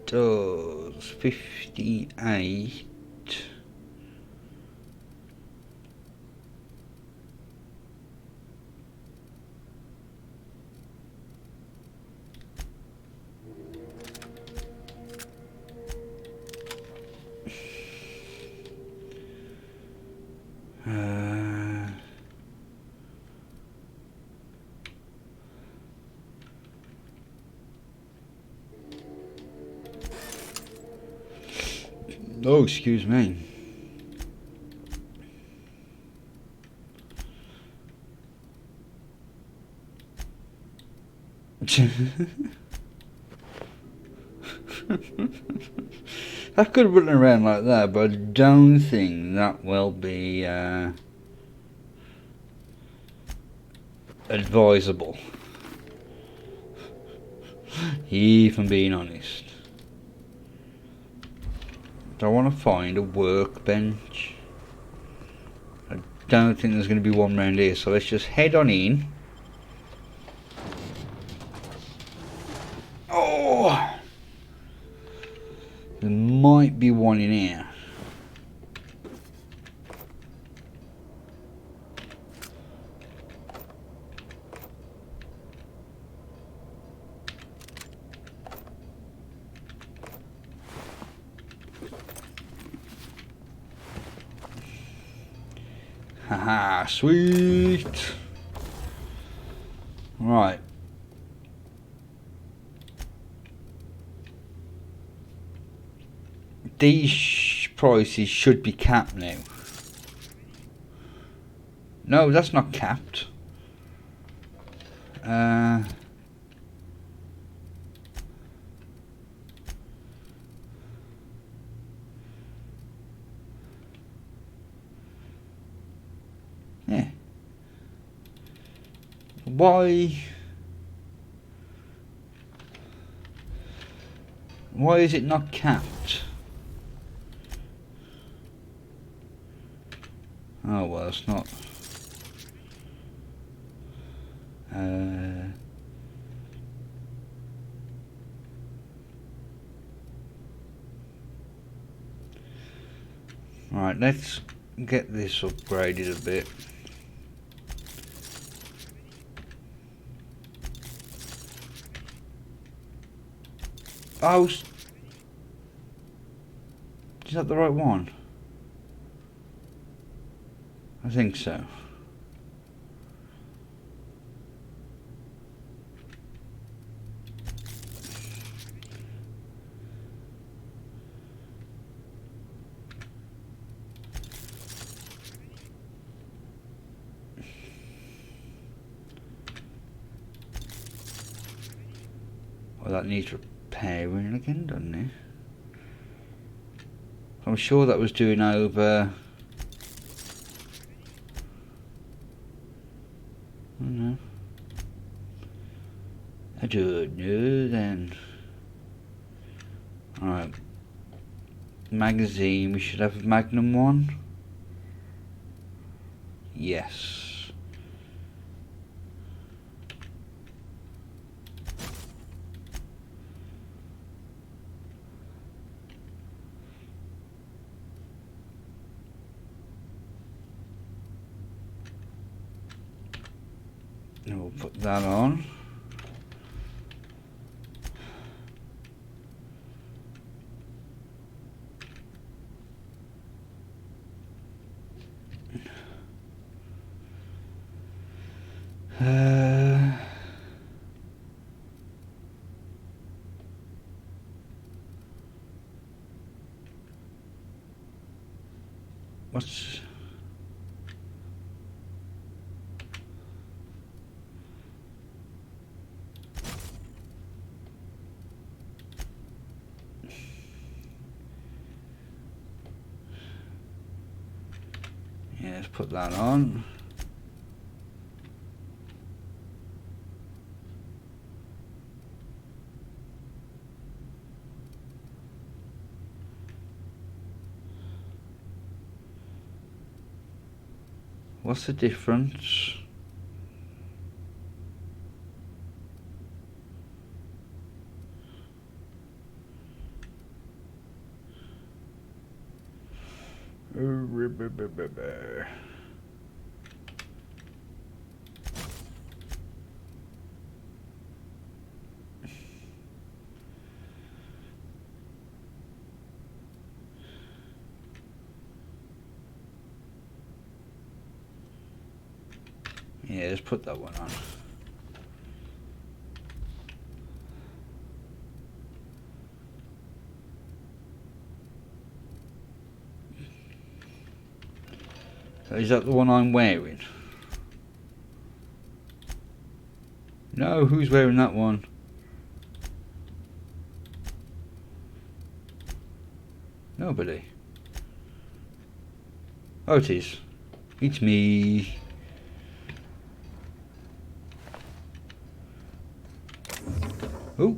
does 58. Oh, excuse me. I could run around like that, but I don't think that will be advisable. If I'm being honest. I want to find a workbench. I don't think there's going to be one around here, so let's just head on in. Oh! There might be one in here. Haha, sweet. Right. These prices should be capped now. No, that's not capped. Yeah. Why is it not capped? Oh well, it's not. Right, let's get this upgraded a bit. Oh, is that the right one? I think so. Well, that needs repairing again, doesn't it? I'm sure that was doing over. I don't know. I don't know then. Alright. Magazine, we should have a Magnum one. Yes. And we'll put that on. What's yeah, let's put that on. What's the difference? Yeah, let's put that one on. So is that the one I'm wearing? No, who's wearing that one? Nobody. Oh, it is. It's me. Oh.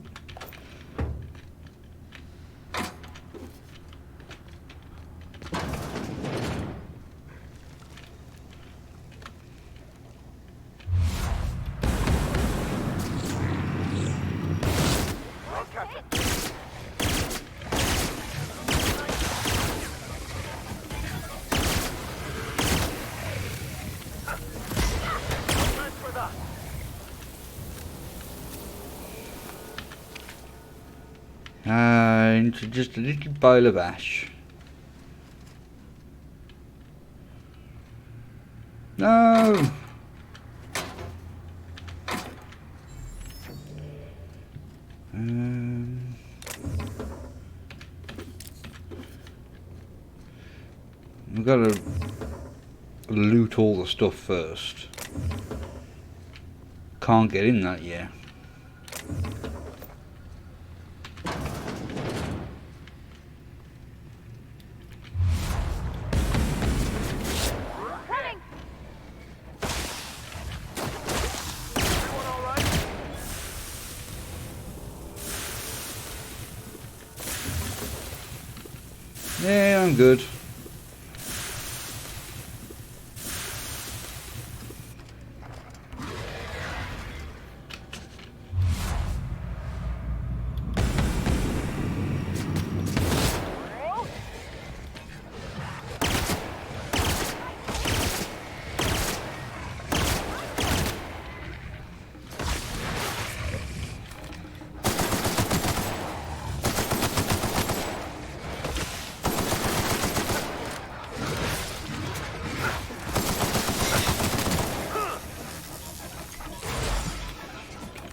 Into just a little bowl of ash. No! We've got to loot all the stuff first. Can't get in that yet. Yeah, I'm good.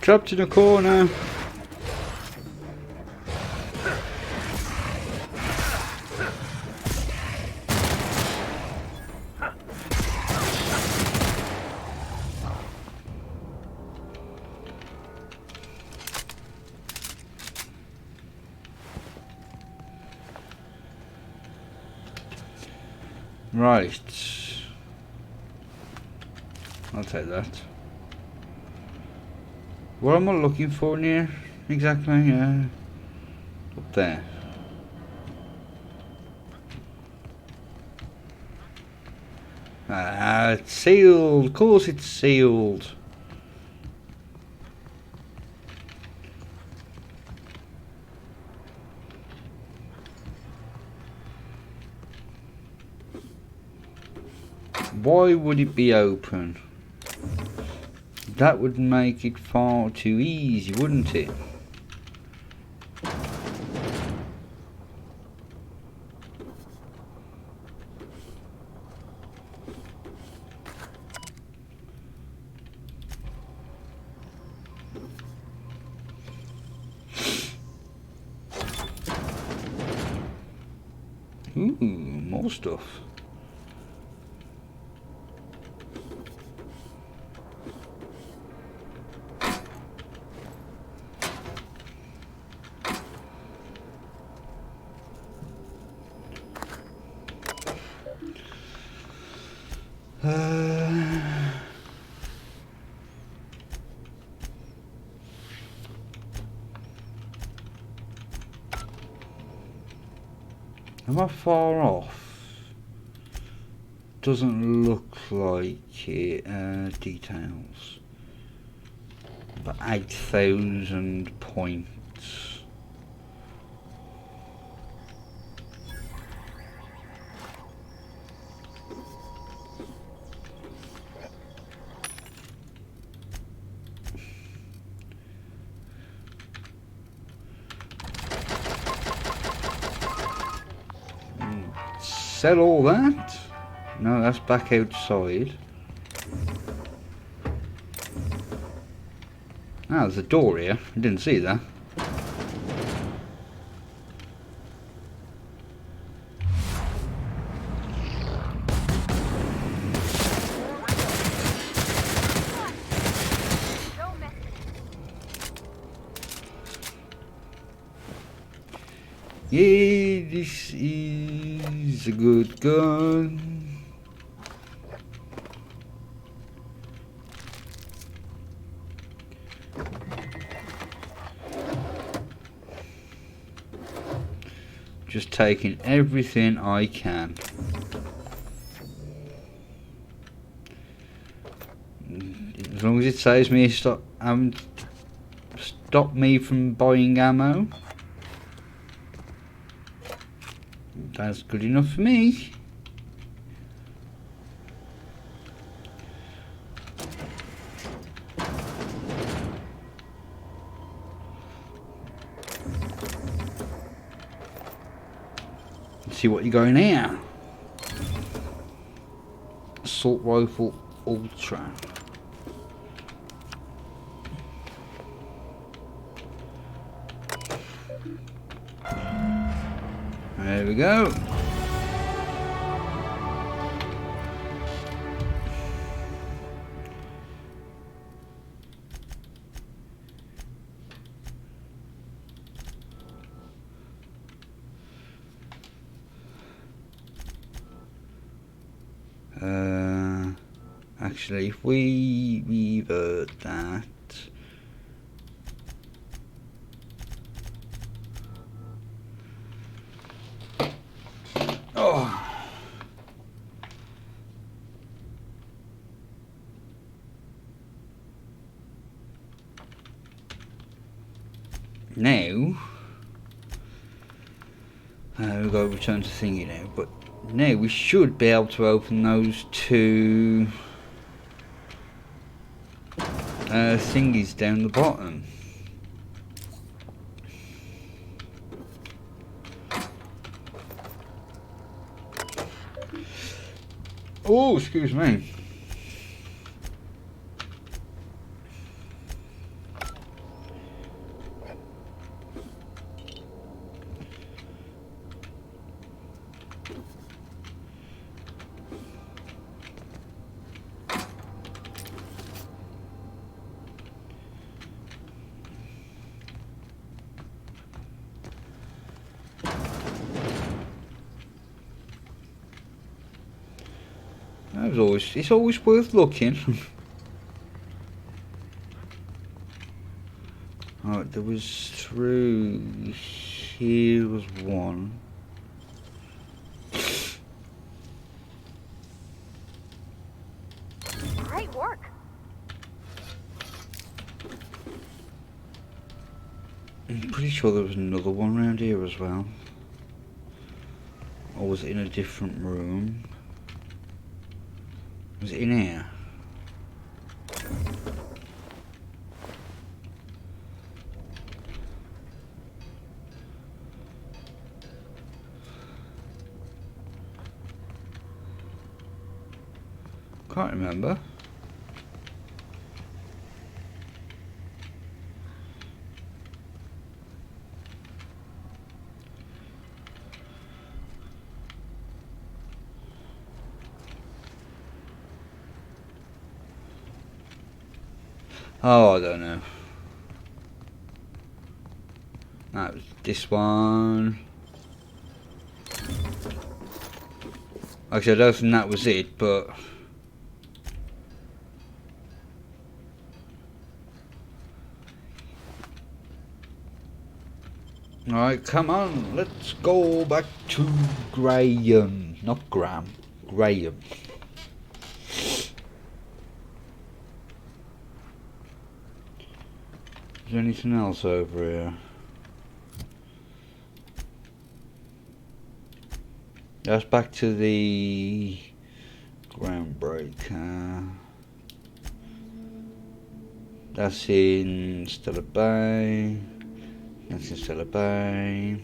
Trapped in a corner. Right. I'll take that. What am I looking for near exactly? Up there. Ah, it's sealed. Of course it's sealed. Why would it be open? That would make it far too easy, wouldn't it? Ooh, more stuff. Am I far off? Doesn't look like it. Details. About 8,000 points. Sell all that? No, that's back outside. Ah, there's a door here. I didn't see that. Yeah, this is a good gun. Just taking everything I can. As long as it saves me stop me from buying ammo. That's good enough for me. Let's see what you're going here. Assault Rifle Ultra. There we go. Actually, if we revert that. Now, we've got to return to thingy now, but now we should be able to open those two thingies down the bottom. Oh, excuse me. it's always worth looking. Alright, there was through here was one. Great work. I'm pretty sure there was another one around here as well. Or was it in a different room? Was it in here? Can't remember. Oh, I don't know. That was this one. Actually, I don't think that was it, but... Alright, come on, let's go back to Graham. Not Graham, Graham. Is there anything else over here? That's back to the Groundbreaker. That's in Stellar Bay. That's in Stellar Bay.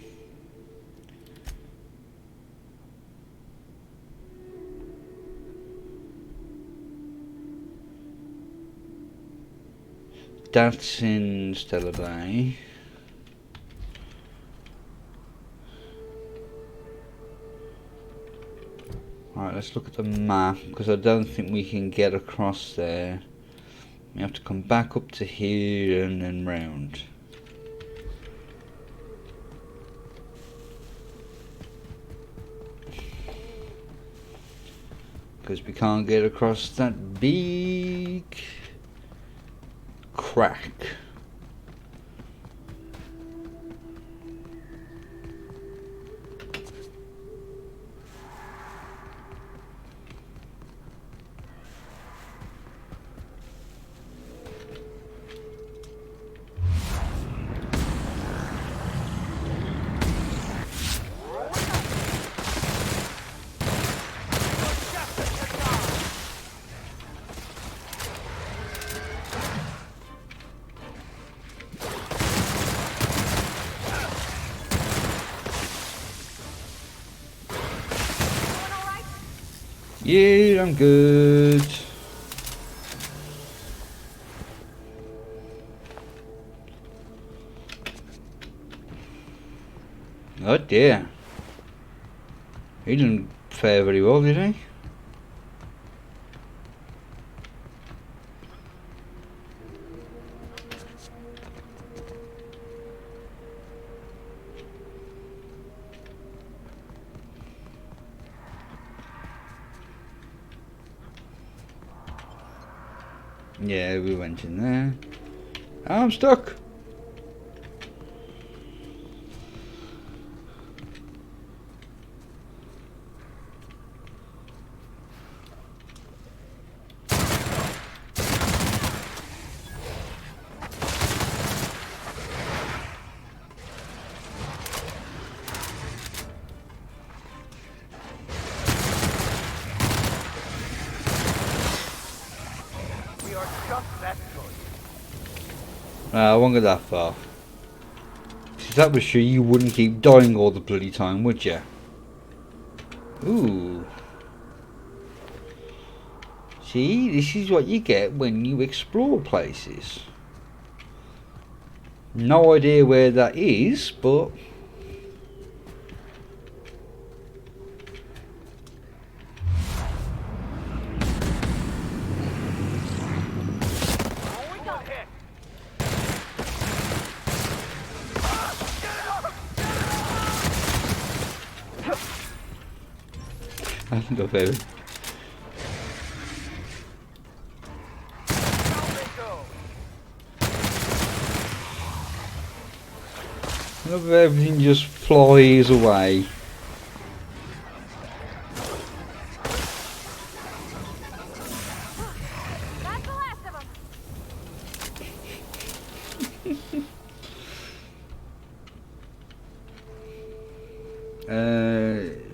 That's in Stellar Bay. Alright, let's look at the map, because I don't think we can get across there. We have to come back up to here and then round. Because we can't get across that big crack. Yeah, I'm good. Oh dear. He didn't fare very well, did he? Yeah, we went in there. Oh, I'm stuck. I won't go that far. If that was true, you wouldn't keep dying all the bloody time, would you? Ooh. See, this is what you get when you explore places. No idea where that is, but... I think I've ever... love how everything just flies away. That's the last of them.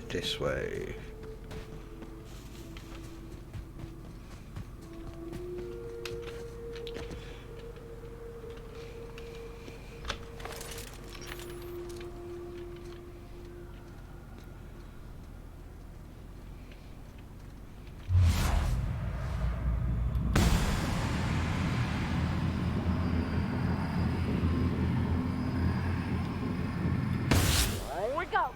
This way. We go.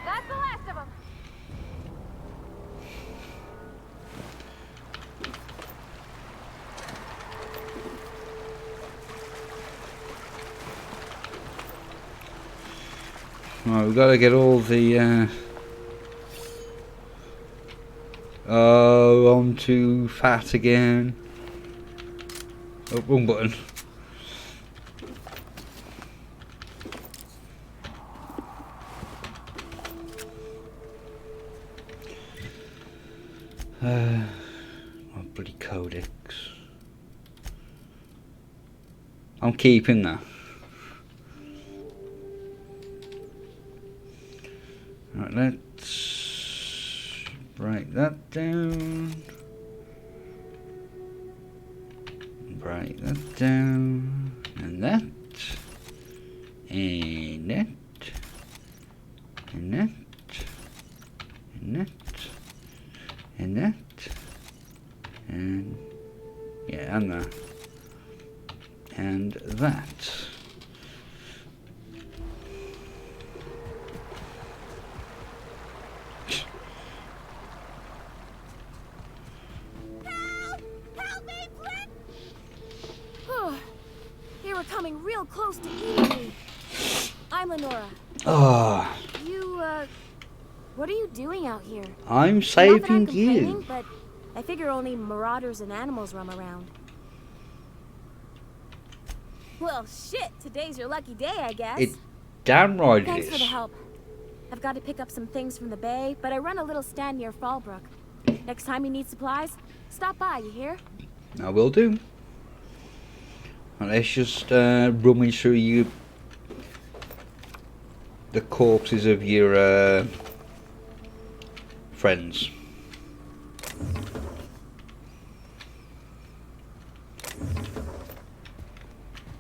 That's the last of them. Right, we've got to get all the. Oh, I'm too fat again. Oh, wrong button. Oh, bloody codex. I'm keeping that. Right, let's break that down. Break that down. And that. And that. And that. And that. And that. And yeah, and that. And that. They were coming real close to eating me. I'm Lenora. Ah, You, what are you doing out here? I'm Not that saving I'm complaining, you. but I figure only marauders and animals roam around. Well, shit, today's your lucky day, I guess. It damn right it Thanks for the is. help. I've got to pick up some things from the bay, but I run a little stand near Fallbrook. Next time you need supplies, stop by, you hear? I will do. And let's just rummage through the corpses of your friends.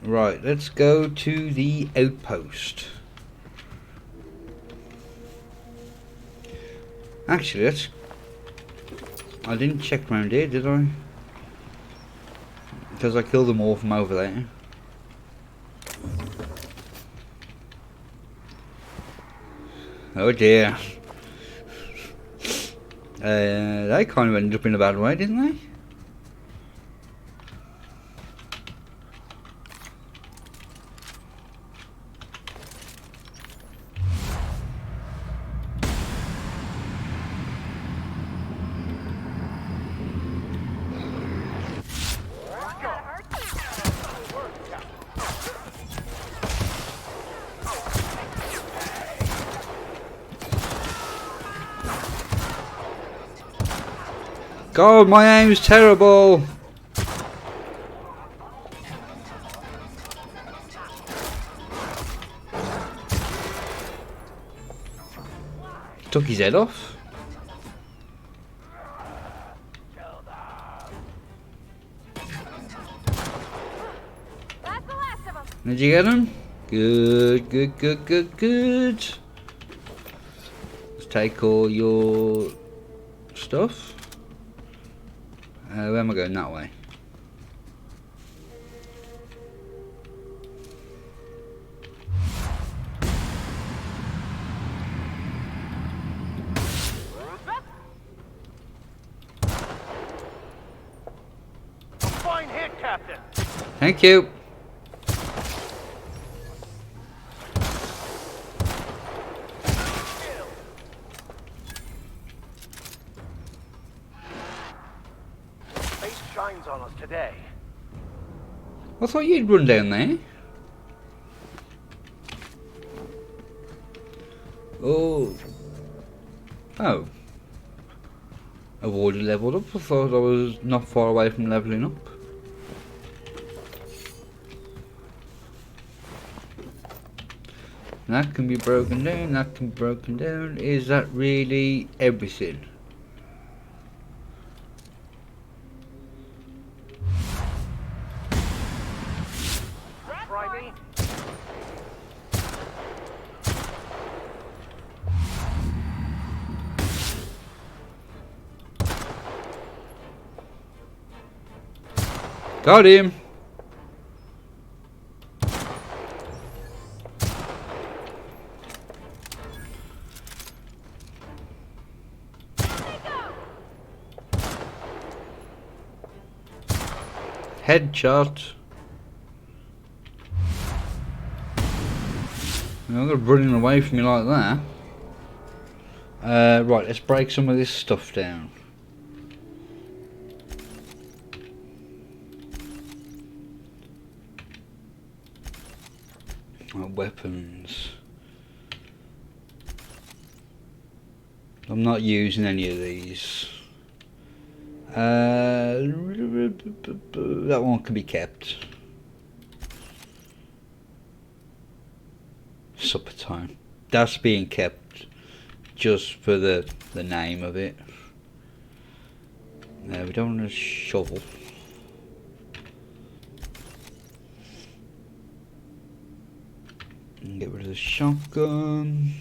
Right, let's go to the outpost. Actually, I didn't check around here, did I? Because I killed them all from over there. Oh dear. They kind of ended up in a bad way, didn't they? God, my aim's terrible. Took his head off. Did you get them? Good, good, good, good, good. Let's take all your stuff. Where am I going? That way. Fine hit, Captain. Thank you. Fate shines on us today. I thought you'd run down there. Oh. Oh. I've already leveled up. I thought I was not far away from leveling up. That can be broken down, that can be broken down. Is that really everything? Try me. Got him! Headshot. I'm not running away from me like that. Right, let's break some of this stuff down. Weapons. I'm not using any of these. That one can be kept. Supper time. That's being kept just for the name of it. We don't want a shovel. And get rid of the shotgun.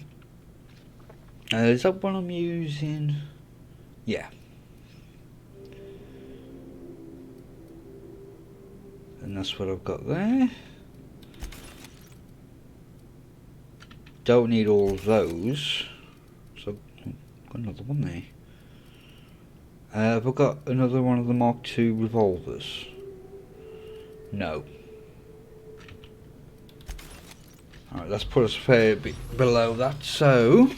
Is that what I'm using? Yeah. And that's what I've got there. Don't need all of those. So, got another one there. Have I got another one of the Mark II revolvers? No. Alright, let's put us a fair bit below that. So,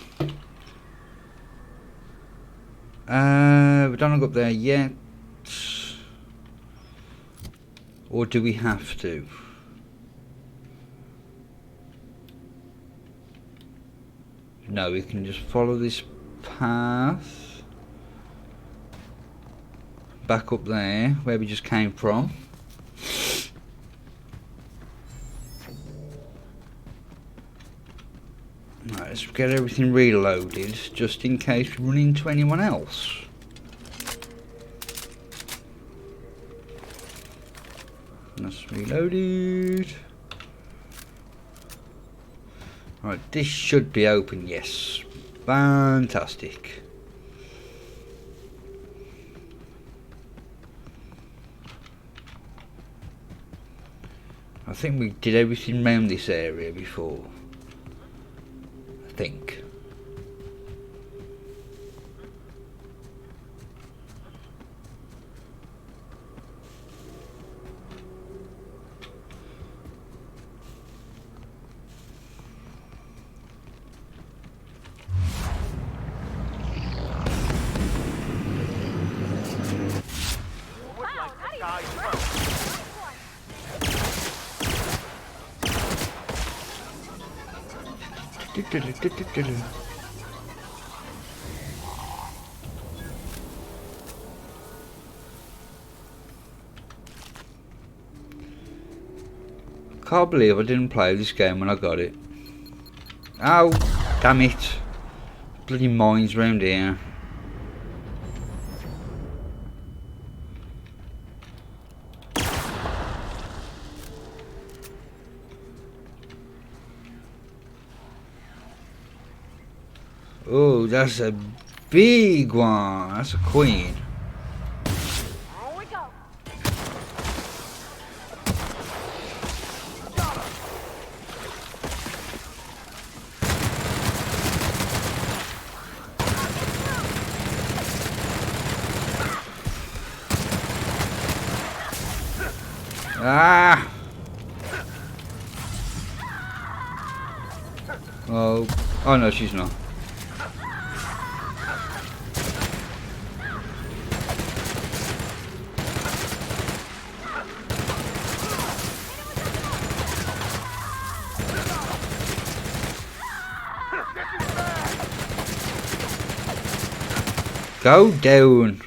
we don't go up there yet. Or do we have to? No, we can just follow this path back up there where we just came from. Right, let's get everything reloaded just in case we run into anyone else. That's reloaded. Right, this should be open, yes. Fantastic. I think we did everything around this area before. I think. Can't believe I didn't play this game when I got it. Oh, damn it. Bloody mines round here. Oh, that's a big one. That's a queen. Here we go. Ah! Oh, oh no, she's not. Go down.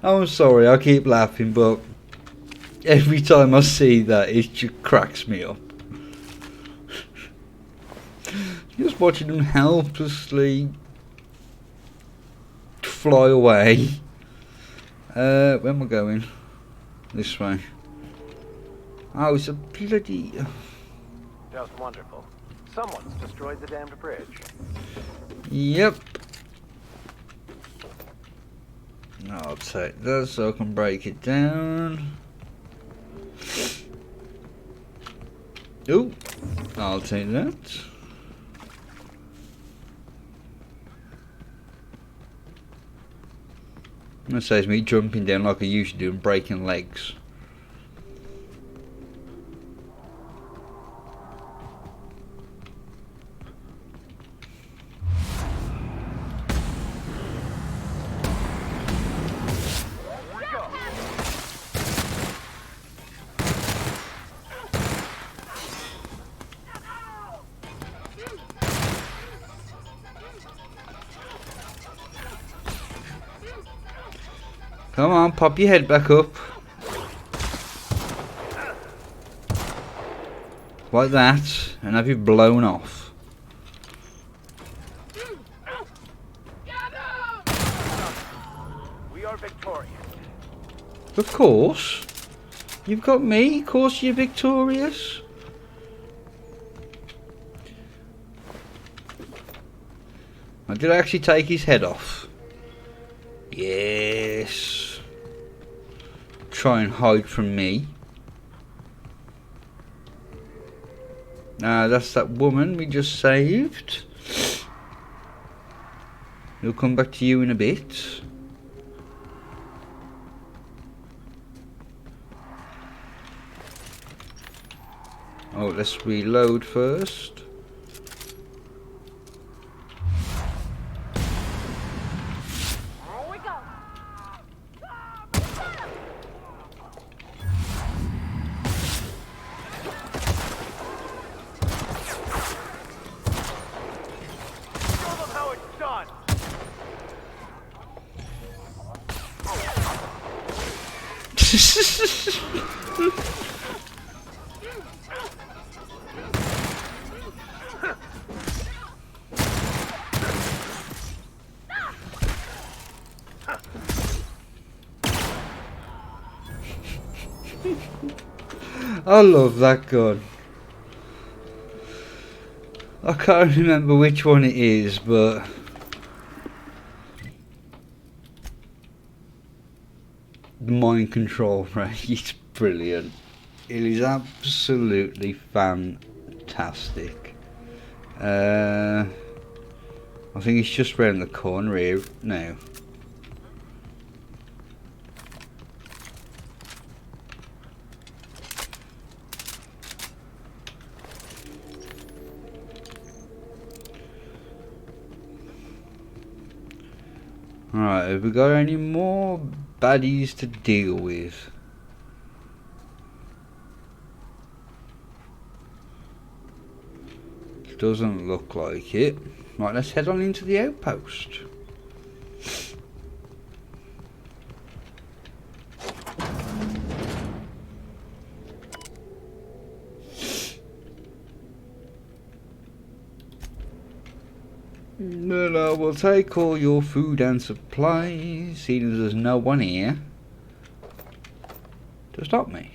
I'm sorry, I keep laughing, but every time I see that, it just cracks me up. Just watching them helplessly fly away. Where am I going? This way. Oh, it's a bloody... Just wonderful. Someone's destroyed the damned bridge. Yep. I'll take that so I can break it down. Ooh, I'll take that. That saves me jumping down like I used to do and breaking legs. Come on, pop your head back up. Like that, and have you blown off. We are victorious. Of course. You've got me, of course you're victorious. Now, did I actually take his head off? Yes. Try and hide from me. That's that woman we just saved. We'll come back to you in a bit. Oh, let's reload first. I love that gun. I can't remember which one it is, but the mind control, right? It's brilliant. It is absolutely fantastic. I think it's just round the corner here now. Alright, have we got any more baddies to deal with? Doesn't look like it. Right, let's head on into the outpost. Well, we'll take all your food and supplies, seeing as there's no one here. to stop me.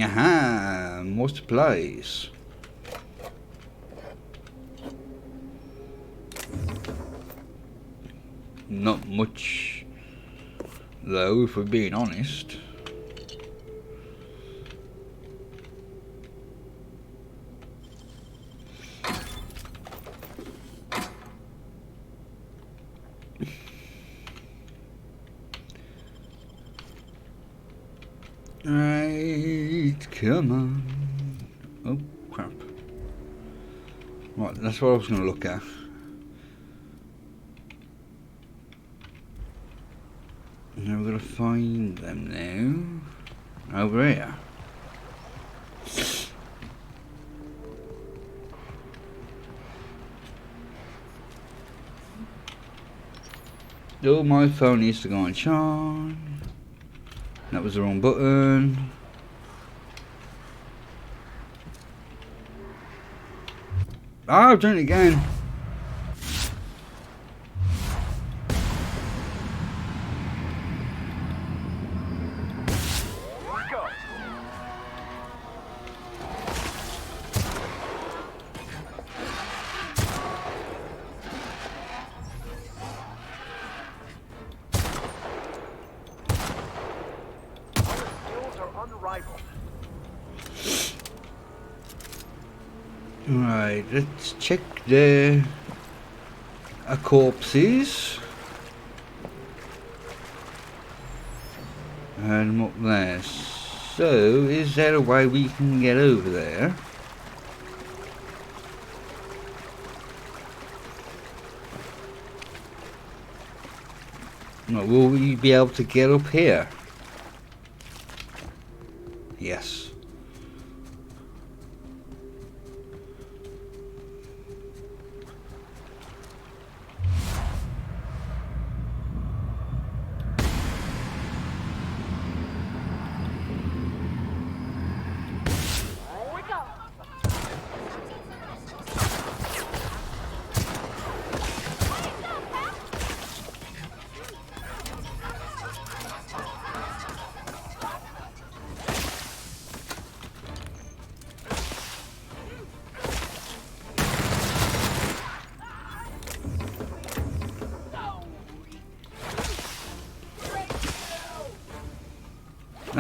Aha, more supplies. Not much, though, if we're being honest. Right, come on. Oh, crap. Right, that's what I was going to look at. Now we're going to find them now. Over here. Oh, my phone needs to go on charge. That was the wrong button. Ah, I've done it again. Right, let's check the corpses. And up there. So, is there a way we can get over there? No, will we be able to get up here? Yes.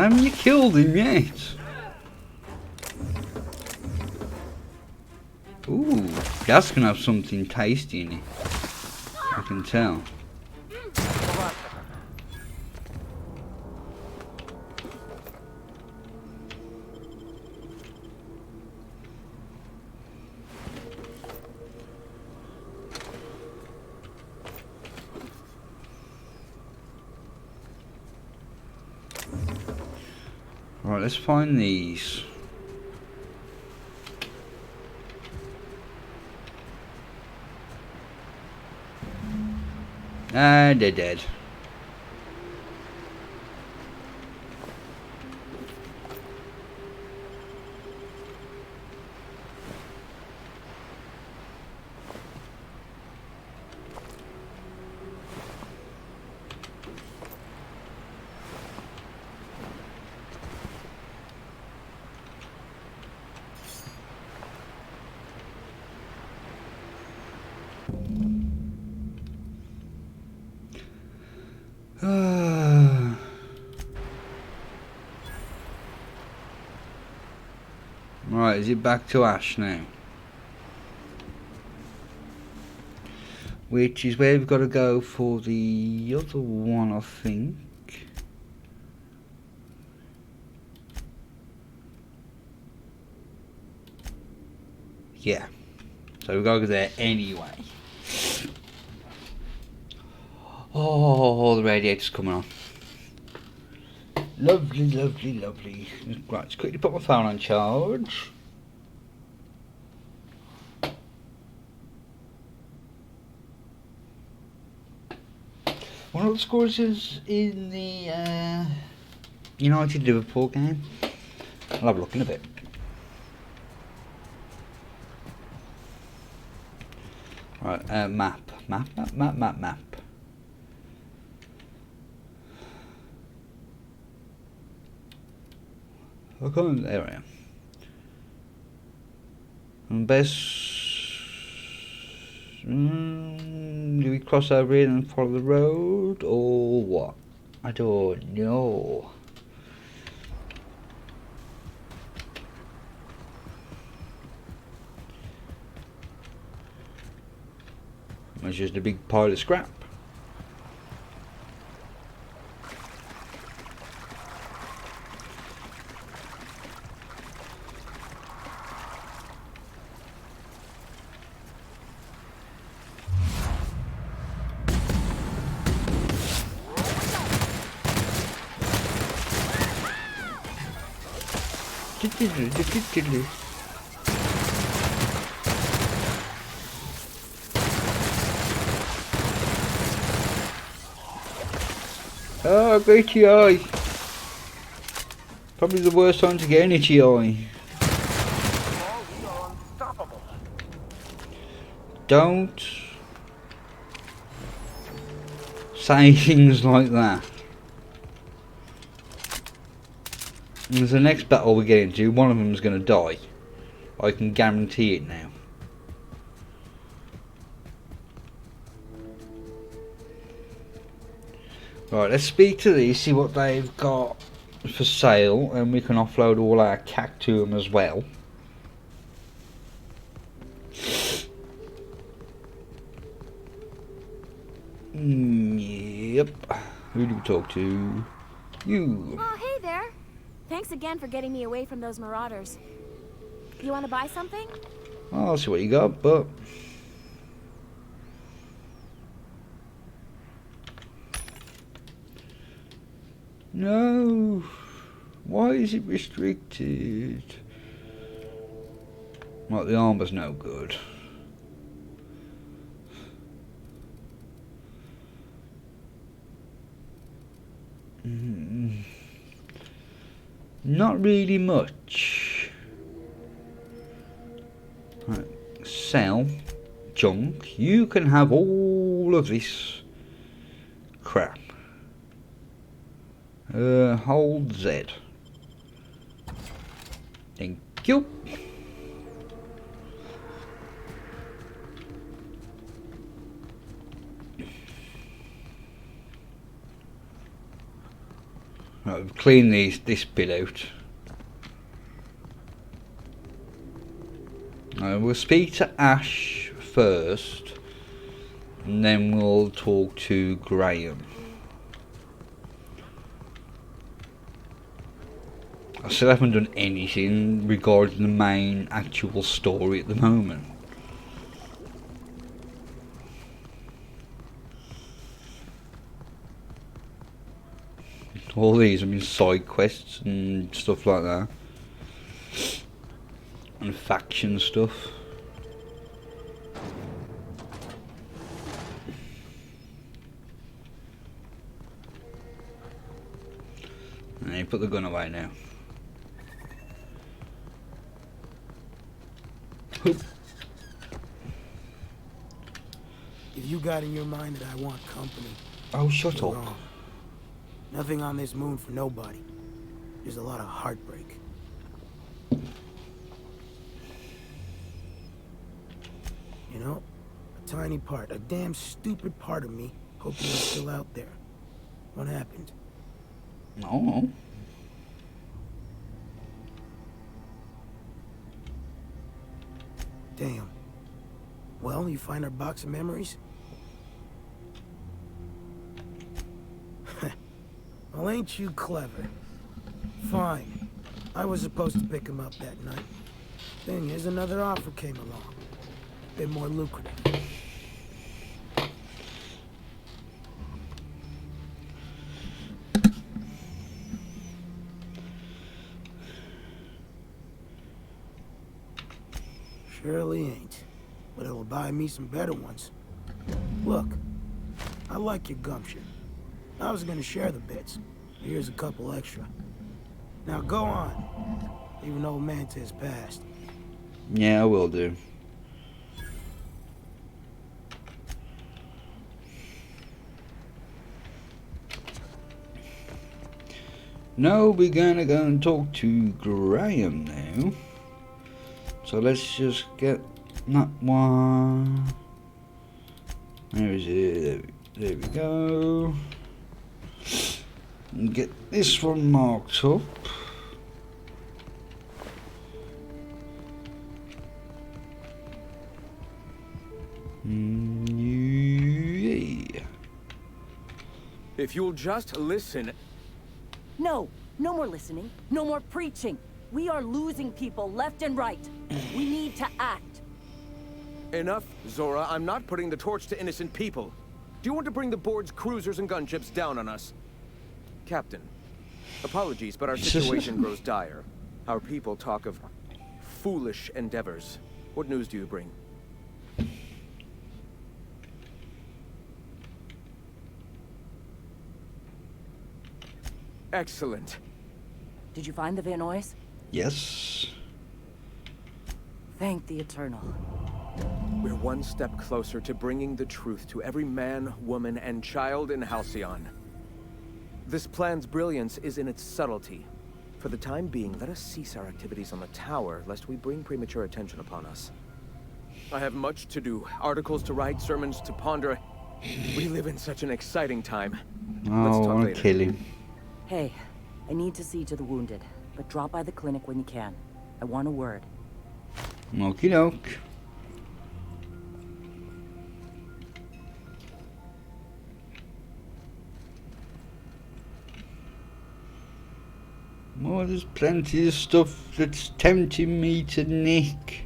You killed him yet? Ooh, that's gonna have something tasty in it. I can tell. Right, let's find these. Ah, they're dead. Right, is it back to Ash now? Which is where we've got to go for the other one, I think. Yeah. So we've got to go there anyway. Oh, the radiator's coming on. Lovely, lovely, lovely. Right, let's quickly put my phone on charge. What are the scores is in the United Liverpool game? I'll have a look in a bit. Right, map. I can't, there I am. And best, do we cross over here and follow the road, or what? I don't know. It's just a big pile of scrap. Oh, great GI. Probably the worst time to get any GI. Don't say things like that. Because the next battle we get into, one of them is going to die. I can guarantee it now. Right, let's speak to these, see what they've got for sale, and we can offload all our cack to them as well. Yep. Who do we talk to? You. Oh, hey there. Thanks again for getting me away from those marauders. You want to buy something? I'll see what you got, but... No. Why is it restricted? Well, the armor's no good. Not really much. Right. Sell junk. You can have all of this crap. Hold Z. Thank you. Right, we've cleaned this bit out. We'll speak to Ash first, and then we'll talk to Graham. I still haven't done anything regarding the main actual story at the moment. All these, I mean, side quests and stuff like that. And faction stuff. And you put the gun away now. If you got in your mind that I want company... Oh, shut up. Wrong. Nothing on this moon for nobody. There's a lot of heartbreak. You know, a tiny part, a damn stupid part of me, hoping you're still out there. What happened? No. Damn. Well, you find our box of memories? Well, ain't you clever? Fine. I was supposed to pick him up that night. Thing is, another offer came along. A bit more lucrative. Surely ain't. But it'll buy me some better ones. Look, I like your gumption. I was gonna share the bits. Here's a couple extra. Now go on. Even though Mantis passed. Yeah, I will do. Now we're gonna go and talk to Graham now. So let's just get that one. There is it. There we go. And get this one marked up. Yeah. If you'll just listen. No, no more listening, no more preaching. We are losing people left and right. We need to act. Enough, Zora. I'm not putting the torch to innocent people. Do you want to bring the board's cruisers and gunships down on us? Captain, apologies, but our situation grows dire. Our people talk of foolish endeavors. What news do you bring? Excellent. Did you find the Vanois? Yes. Thank the Eternal. We're one step closer to bringing the truth to every man, woman, and child in Halcyon. This plan's brilliance is in its subtlety. For the time being, let us cease our activities on the tower, lest we bring premature attention upon us. I have much to do, articles to write, sermons to ponder. We live in such an exciting time. Oh, I want to kill him. Hey, I need to see to the wounded, but drop by the clinic when you can. I want a word. Okie doke. Well, there's plenty of stuff that's tempting me to nick.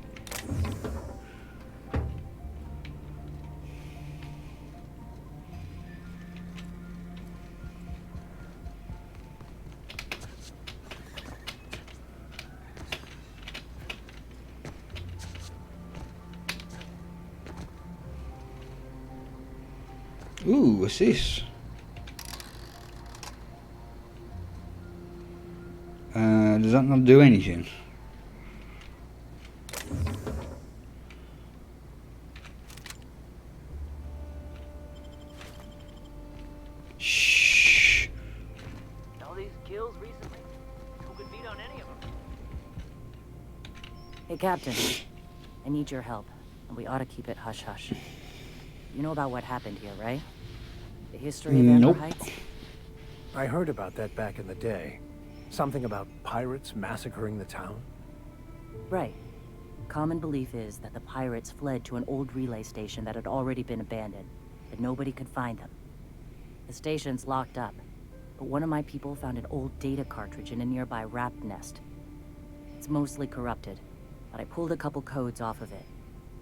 Ooh, what's this? Does that not do anything? Shh. All these kills recently, who could beat on any of them? Hey, Captain. I need your help, and we ought to keep it hush-hush. You know about what happened here, right? The history of Amber Heights? I heard about that back in the day. Something about pirates massacring the town? Right. Common belief is that the pirates fled to an old relay station that had already been abandoned, but nobody could find them. The station's locked up, but one of my people found an old data cartridge in a nearby rat nest. It's mostly corrupted, but I pulled a couple codes off of it.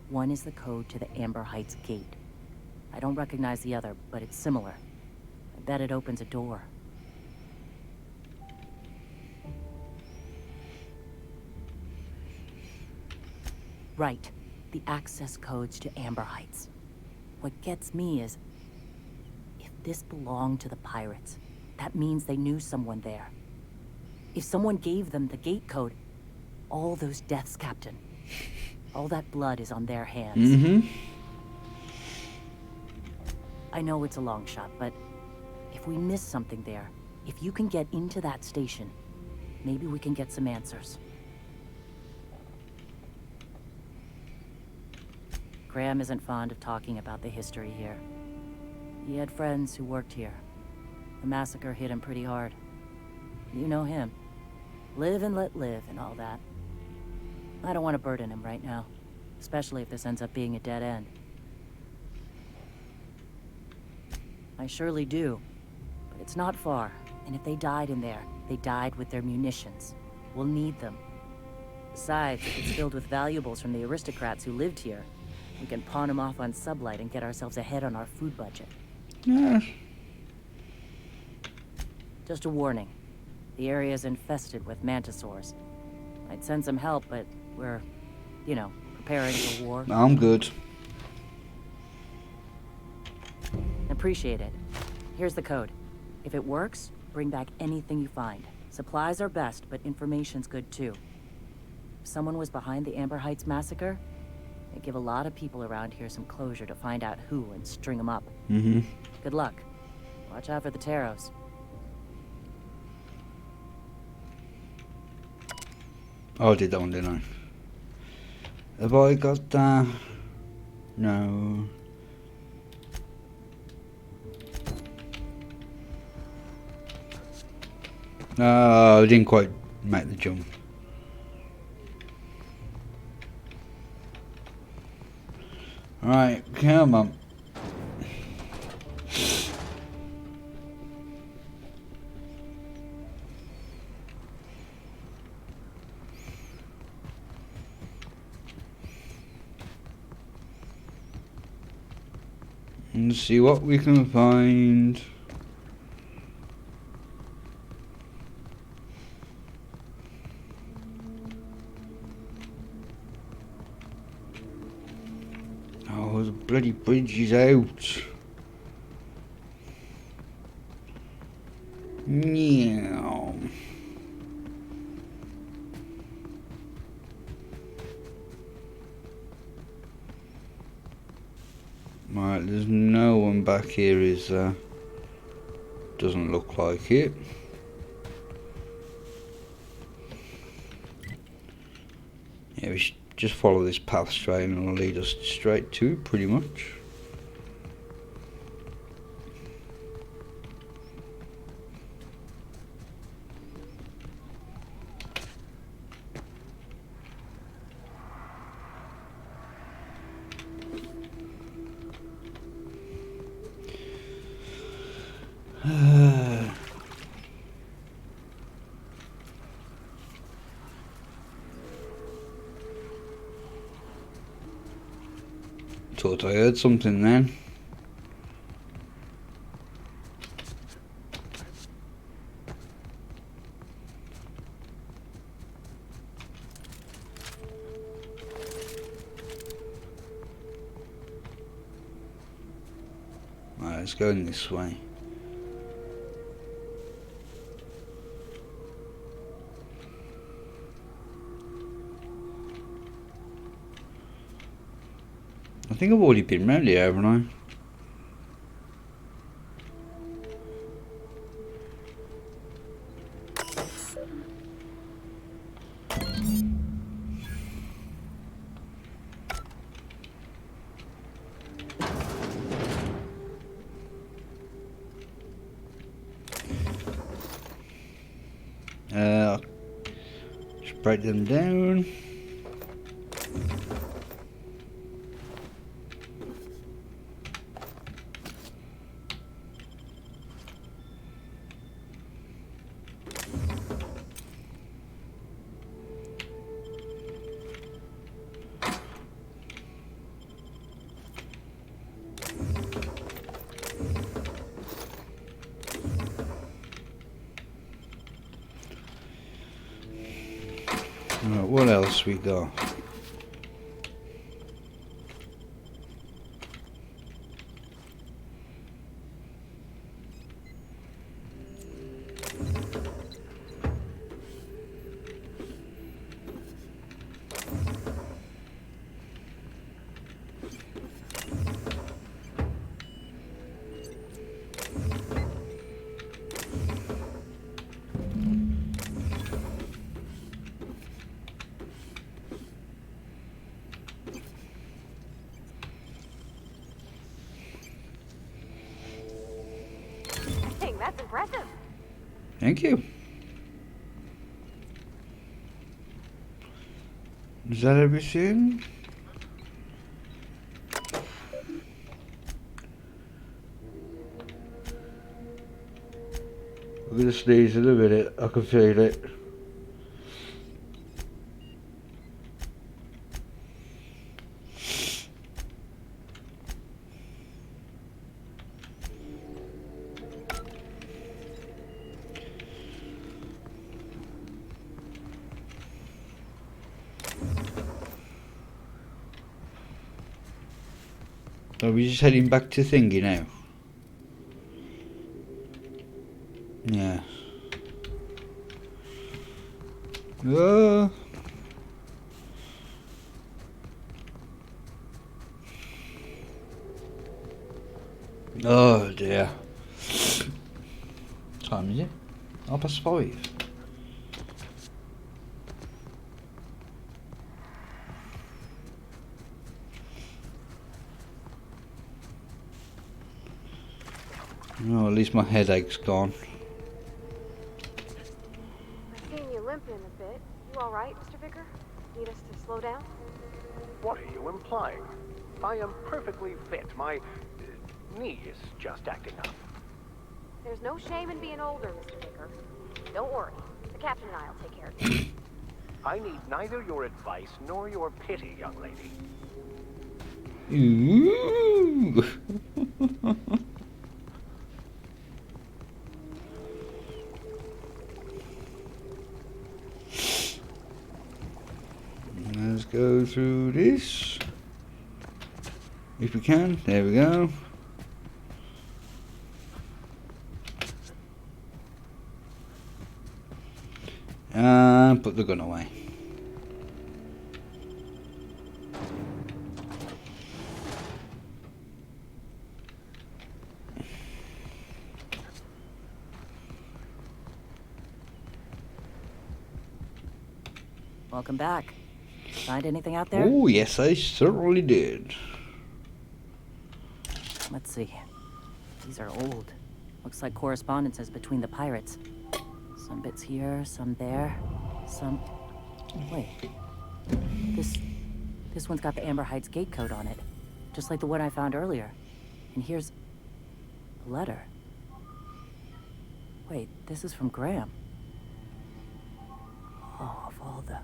One is the code to the Amber Heights gate. I don't recognize the other, but it's similar. I bet it opens a door. Right. The access codes to Amber Heights. What gets me is, if this belonged to the pirates, that means they knew someone there. If someone gave them the gate code, all those deaths, Captain, all that blood is on their hands. Mm-hmm. I know it's a long shot, but if we miss something there, if you can get into that station, maybe we can get some answers. Graham isn't fond of talking about the history here. He had friends who worked here. The massacre hit him pretty hard. You know him. Live and let live and all that. I don't want to burden him right now, especially if this ends up being a dead end. I surely do, but it's not far, and if they died in there, they died with their munitions. We'll need them. Besides, if it's filled with valuables from the aristocrats who lived here, we can pawn them off on Sublight and get ourselves ahead on our food budget. Yeah. Just a warning. The area is infested with mantisaurs. I'd send some help, but we're, you know, preparing for war. I'm good. Appreciate it. Here's the code. If it works, bring back anything you find. Supplies are best, but information's good too. If someone was behind the Amber Heights massacre, it'd give a lot of people around here some closure to find out who and string them up. Good luck. Watch out for the Taros. Oh, I did that one, didn't I? Have I got that? No. No, I didn't quite make the jump. Alright, come on. Let's see what we can find. Oh, the bloody bridge is out. Meow. Right, there's no one back here, is there? Doesn't look like it. Yeah, we should just follow this path straight and it'll lead us straight to it, pretty much. Thought I heard something then. Right, let's go in this way. I think I've already been round here, haven't I? Just break them down. Right, what else we got? That's impressive. Thank you. Is that everything? I'm gonna sneeze in a minute, I can feel it. Are we just heading back to Thingy now? Yeah. Oh dear. What time is it? 5:30. Oh, at least my headache's gone. I've seen you limping a bit. You all right, Mr. Vicker? Need us to slow down? What are you implying? I am perfectly fit. My knee is just acting up. There's no shame in being older, Mr. Vicker. Don't worry. The captain and I'll take care of you. I need neither your advice nor your pity, young lady. Ooh. Let's go through this. If we can. There we go. And put the gun away. Welcome back. Find anything out there? Oh, yes, I certainly did. Let's see. These are old. Looks like correspondences between the pirates. Some bits here, some there, some... Wait. This one's got the Amber Heights gate code on it. Just like the one I found earlier. And here's... a letter. Wait, this is from Graham. Oh, of all the...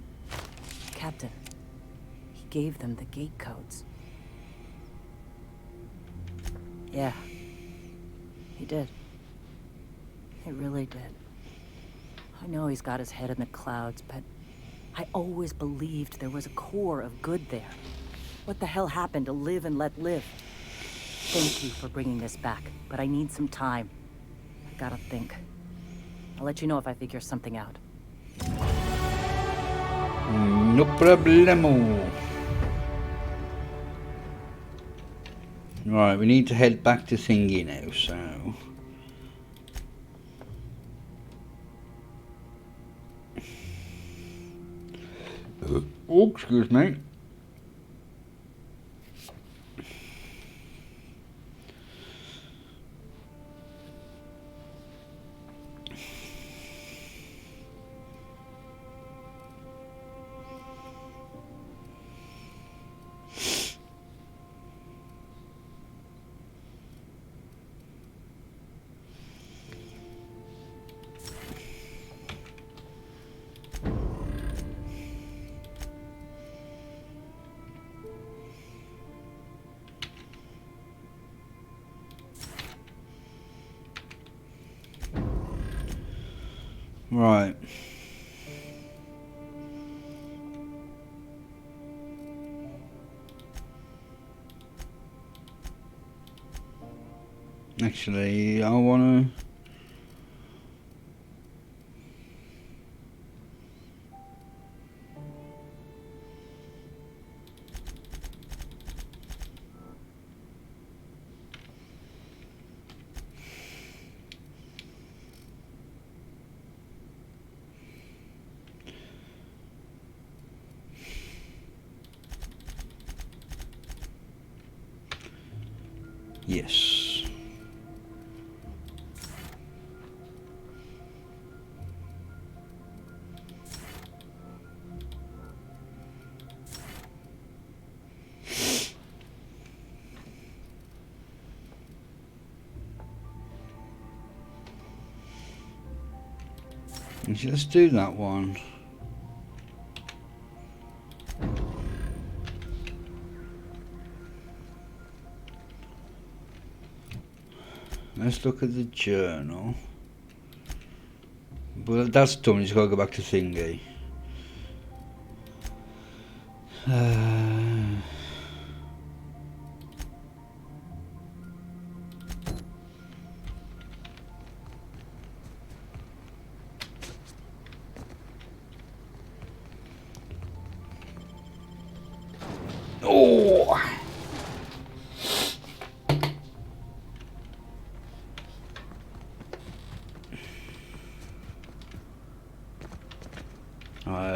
Captain. He gave them the gate codes. Yeah. He did. He really did. I know he's got his head in the clouds, but I always believed there was a core of good there. What the hell happened to live and let live? Thank you for bringing this back, but I need some time. I gotta think. I'll let you know if I figure something out. No problemo. Right, we need to head back to Thingy now, so... Oh, excuse me. Right. Actually, I wanna... Yes. Let's do that one. Let's look at the journal. But that's done, just gotta go back to Thingy.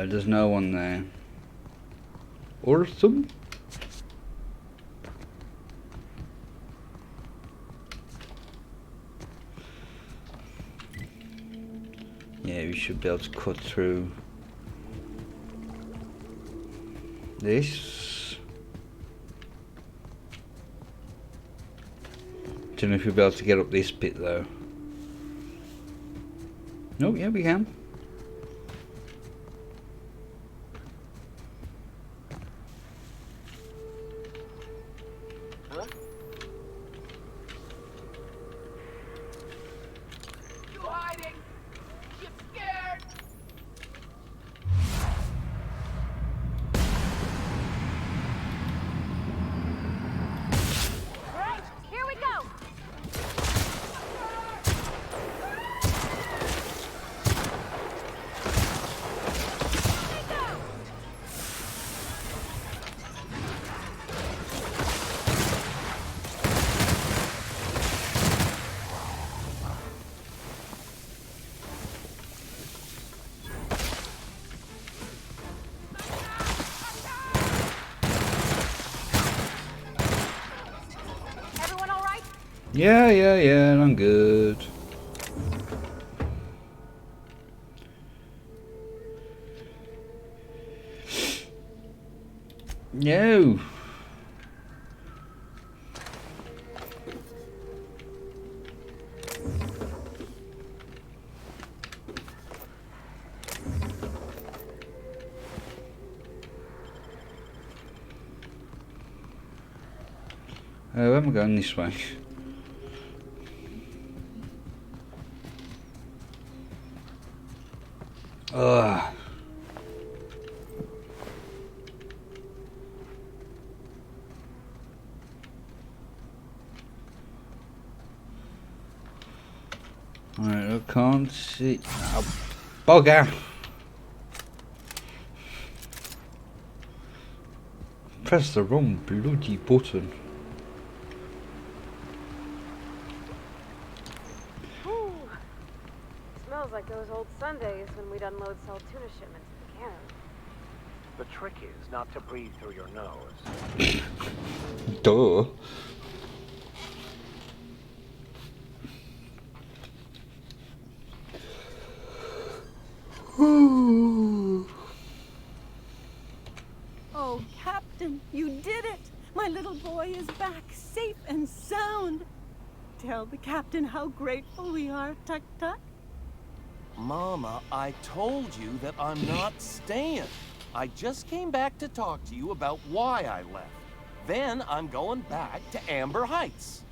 There's no one there. Awesome. Yeah, we should be able to cut through this. Don't know if we'll be able to get up this bit though. Oh, yeah, we can. Huh? You hiding? You scared? Right, here we go. Everyone all right? Yeah, I'm good. No. Where am I going? This way? Ugh. Alright, I can't see. Oh, bugger! Press the wrong bloody button. Whew. Smells like those old Sundays when we'd unload salt tuna shipments at the cannery. The trick is not to breathe through your nose. Duh. Oh, Captain, you did it! My little boy is back, safe and sound. Tell the captain how grateful we are, Tuk Tuk. Mama, I told you that I'm not staying. I just came back to talk to you about why I left. Then I'm going back to Amber Heights.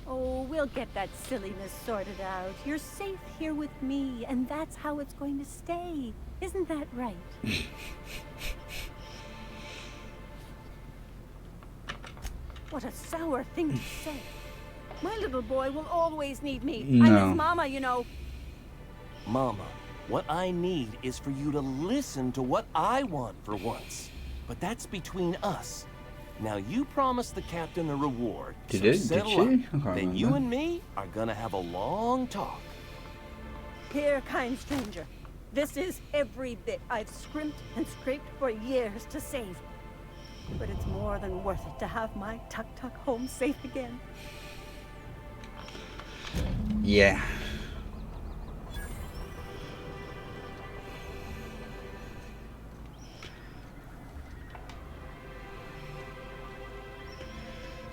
Oh, we'll get that silliness sorted out. You're safe here with me, and that's how it's going to stay. Isn't that right? What a sour thing to say. My little boy will always need me. I'm No. his mama, you know. Mama, what I need is for you to listen to what I want for once. But that's between us. Now you promised the captain a reward. Did so it? Did settle she? up. I can't Then you remember. and me are gonna have a long talk. Here, kind stranger. This is every bit I've scrimped and scraped for years to save. But it's more than worth it to have my Tuk Tuk home safe again. Yeah.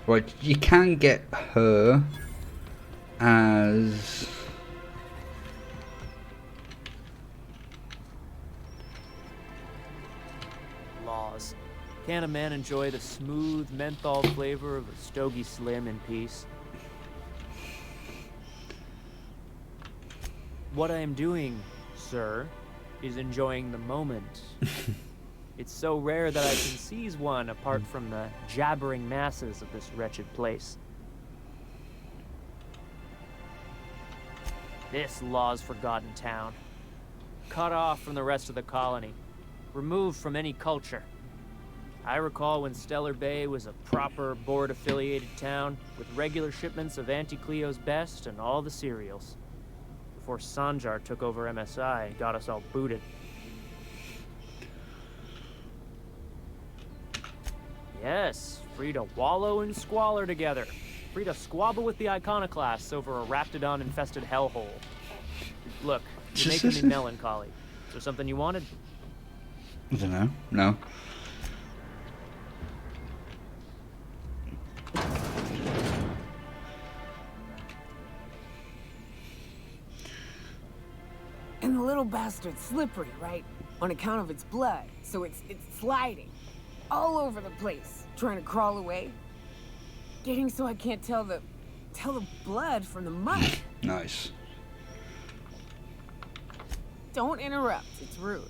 Right, you can get her as Laws. Can a man enjoy the smooth menthol flavor of a Stogie Slim in peace? What I am doing, sir, is enjoying the moment. It's so rare that I can seize one apart from the jabbering masses of this wretched place. This Law's Forgotten town. Cut off from the rest of the colony. Removed from any culture. I recall when Stellar Bay was a proper board-affiliated town with regular shipments of Auntie Cleo's best and all the cereals. Before Sanjar took over MSI and got us all booted. Yes, free to wallow in squalor together. Free to squabble with the iconoclasts over a raptidon-infested hellhole. Look, you're making me melancholy. Is there something you wanted? I don't know. No. And the little bastard's slippery, right? On account of its blood. So it's sliding all over the place, trying to crawl away. Getting so I can't tell the blood from the mud. Nice. Don't interrupt, it's rude.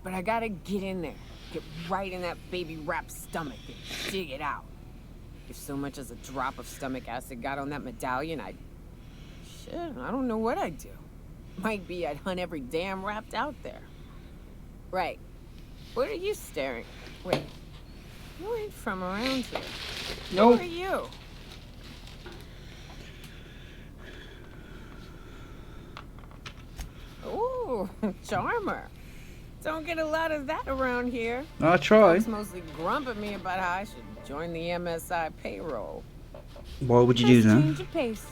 But I gotta get in there, get right in that baby rap's stomach and dig it out. If so much as a drop of stomach acid got on that medallion, I don't know what I'd do. Might be I'd hunt every damn wrapped out there. Right. What are you staring? Wait. You ain't from around here. Nope. Who are you? Ooh, charmer. Don't get a lot of that around here. I try. Folks mostly grump at me about how I should join the MSI payroll. Why would you do that? Change of pace.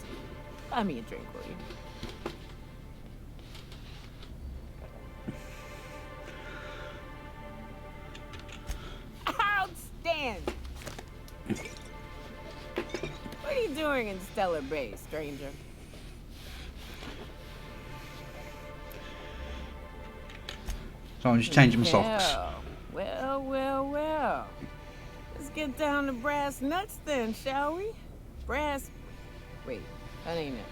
Buy me a drink, will you? Outstanding. What are you doing in Stellar Bay, stranger? So I'm just changing my socks. Well. Let's get down to brass nuts then, shall we? Wait, that ain't it.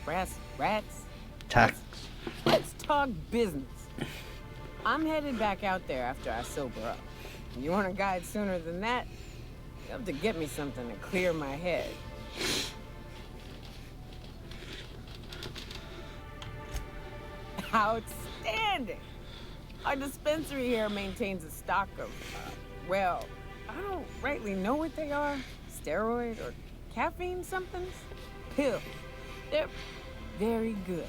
Brass rats? Tax. Let's talk business. I'm headed back out there after I sober up. You want a guide sooner than that? You have to get me something to clear my head. Outstanding! Our dispensary here maintains a stock of, well, I don't rightly know what they are. Steroid or caffeine somethings? Pills. They're very good.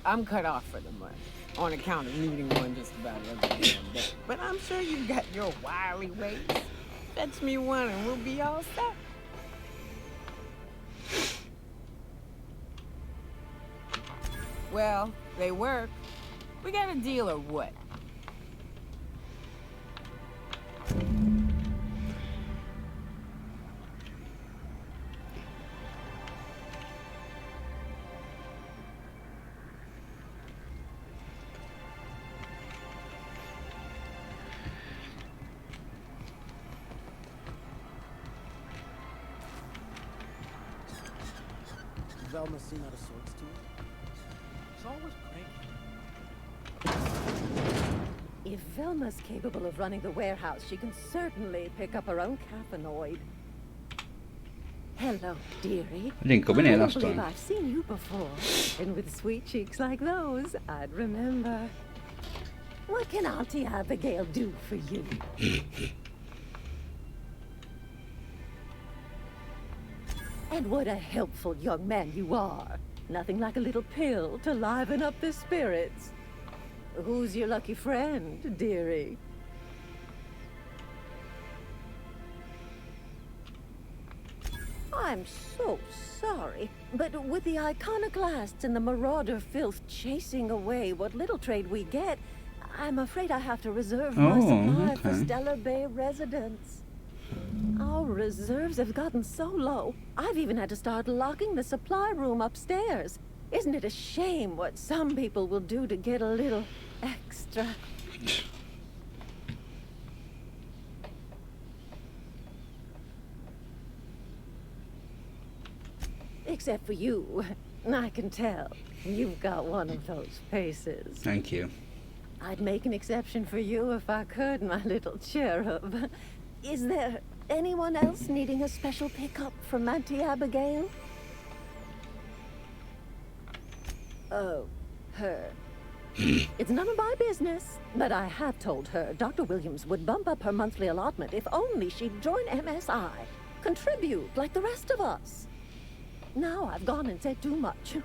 I'm cut off for the month, on account of needing one just about every damn day. But I'm sure you got your wily ways. Fetch me one and we'll be all set. Well, they work. We got a deal or what? Velma seen out of sorts to you? She's always cranky. If Velma's capable of running the warehouse, she can certainly pick up her own caffeinoid. Hello, dearie. I didn't come in here I last don't believe time. I've seen you before, and with sweet cheeks like those, I'd remember. What can Auntie Abigail do for you? And what a helpful young man you are. Nothing like a little pill to liven up the spirits. Who's your lucky friend, dearie? I'm so sorry, but with the iconoclasts and the marauder filth chasing away what little trade we get, I'm afraid I have to reserve my supply for Stellar Bay residents. Our reserves have gotten so low, I've even had to start locking the supply room upstairs. Isn't it a shame what some people will do to get a little extra? Except for you. I can tell. You've got one of those faces. Thank you. I'd make an exception for you if I could, my little cherub. Is there anyone else needing a special pickup from Auntie Abigail? Oh, her. It's none of my business, but I have told her Dr. Williams would bump up her monthly allotment if only she'd join MSI. Contribute like the rest of us. Now I've gone and said too much.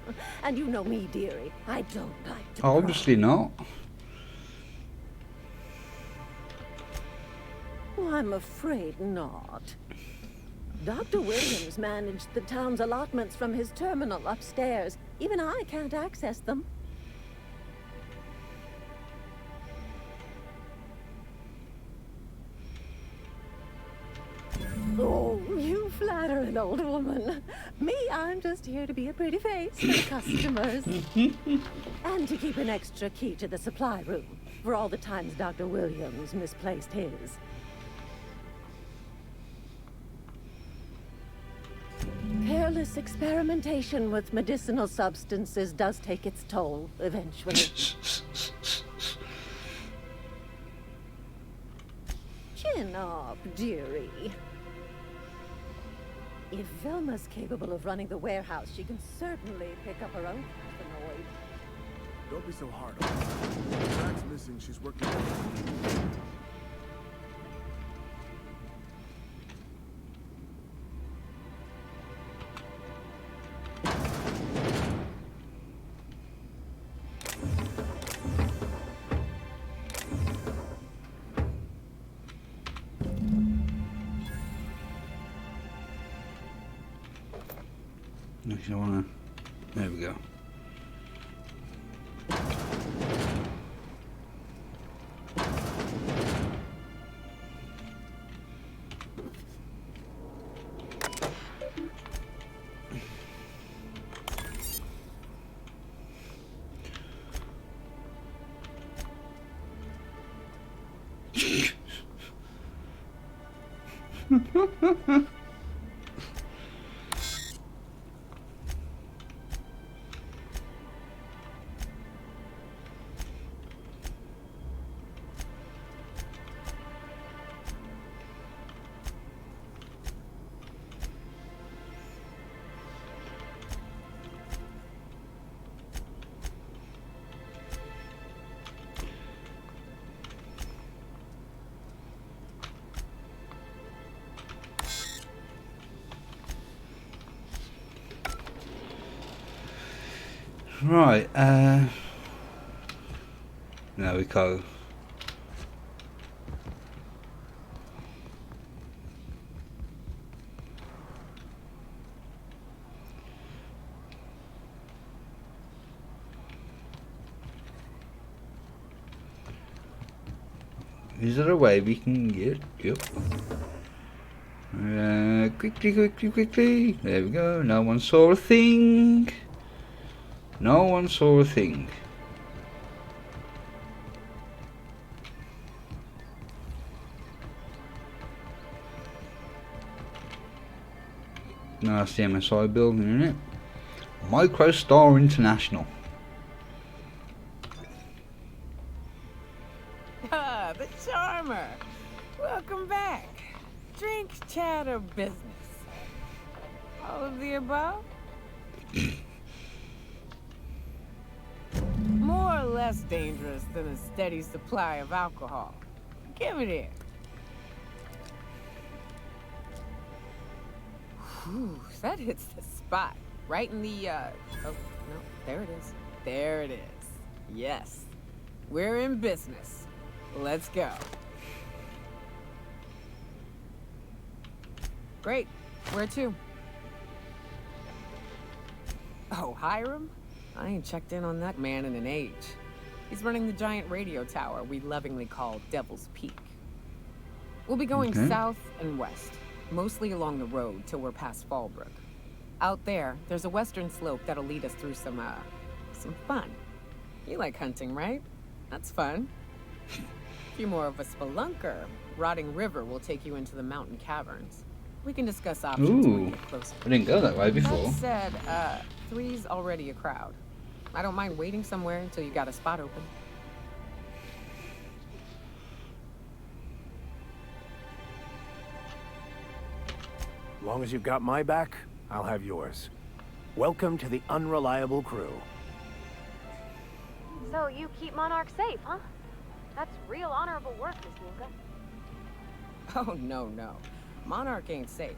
And you know me, dearie. I don't like to Obviously not. Oh, I'm afraid not. Dr. Williams managed the town's allotments from his terminal upstairs. Even I can't access them. Oh, you flatter an old woman. Me, I'm just here to be a pretty face for the customers. And to keep an extra key to the supply room for all the times Dr. Williams misplaced his. Careless experimentation with medicinal substances does take its toll, eventually. Chin up, dearie. If Velma's capable of running the warehouse, she can certainly pick up her own paranoid. Don't be so hard on her. If Jack's missing, she's working on it. Actually, I wanna. There we go. Right, there we go. Is there a way we can get? Yep. Quickly. There we go. No one saw a thing. No one saw a thing. No, that's the MSI building, isn't it? Microstar International. Ah, the Charmer. Welcome back. Drink, chat, or business? All of the above? More or less dangerous than a steady supply of alcohol. Give it here. Whew, that hits the spot. Right in the, oh, no, there it is. There it is. Yes. We're in business. Let's go. Great. Where to? Oh, Hiram? I ain't checked in on that man in an age. He's running the giant radio tower we lovingly call Devil's Peak. We'll be going south and west, mostly along the road till we're past Fallbrook. Out there's a western slope that'll lead us through some fun. You like hunting, right? That's fun. If you're more of a spelunker, Rotting River will take you into the mountain caverns. We can discuss options when we get closer. I didn't go that way before. That said, 3's already a crowd. I don't mind waiting somewhere until you got a spot open. As long as you've got my back, I'll have yours. Welcome to the Unreliable Crew. So you keep Monarch safe, huh? That's real honorable work, Miss Nunca. Oh, no. Monarch ain't safe.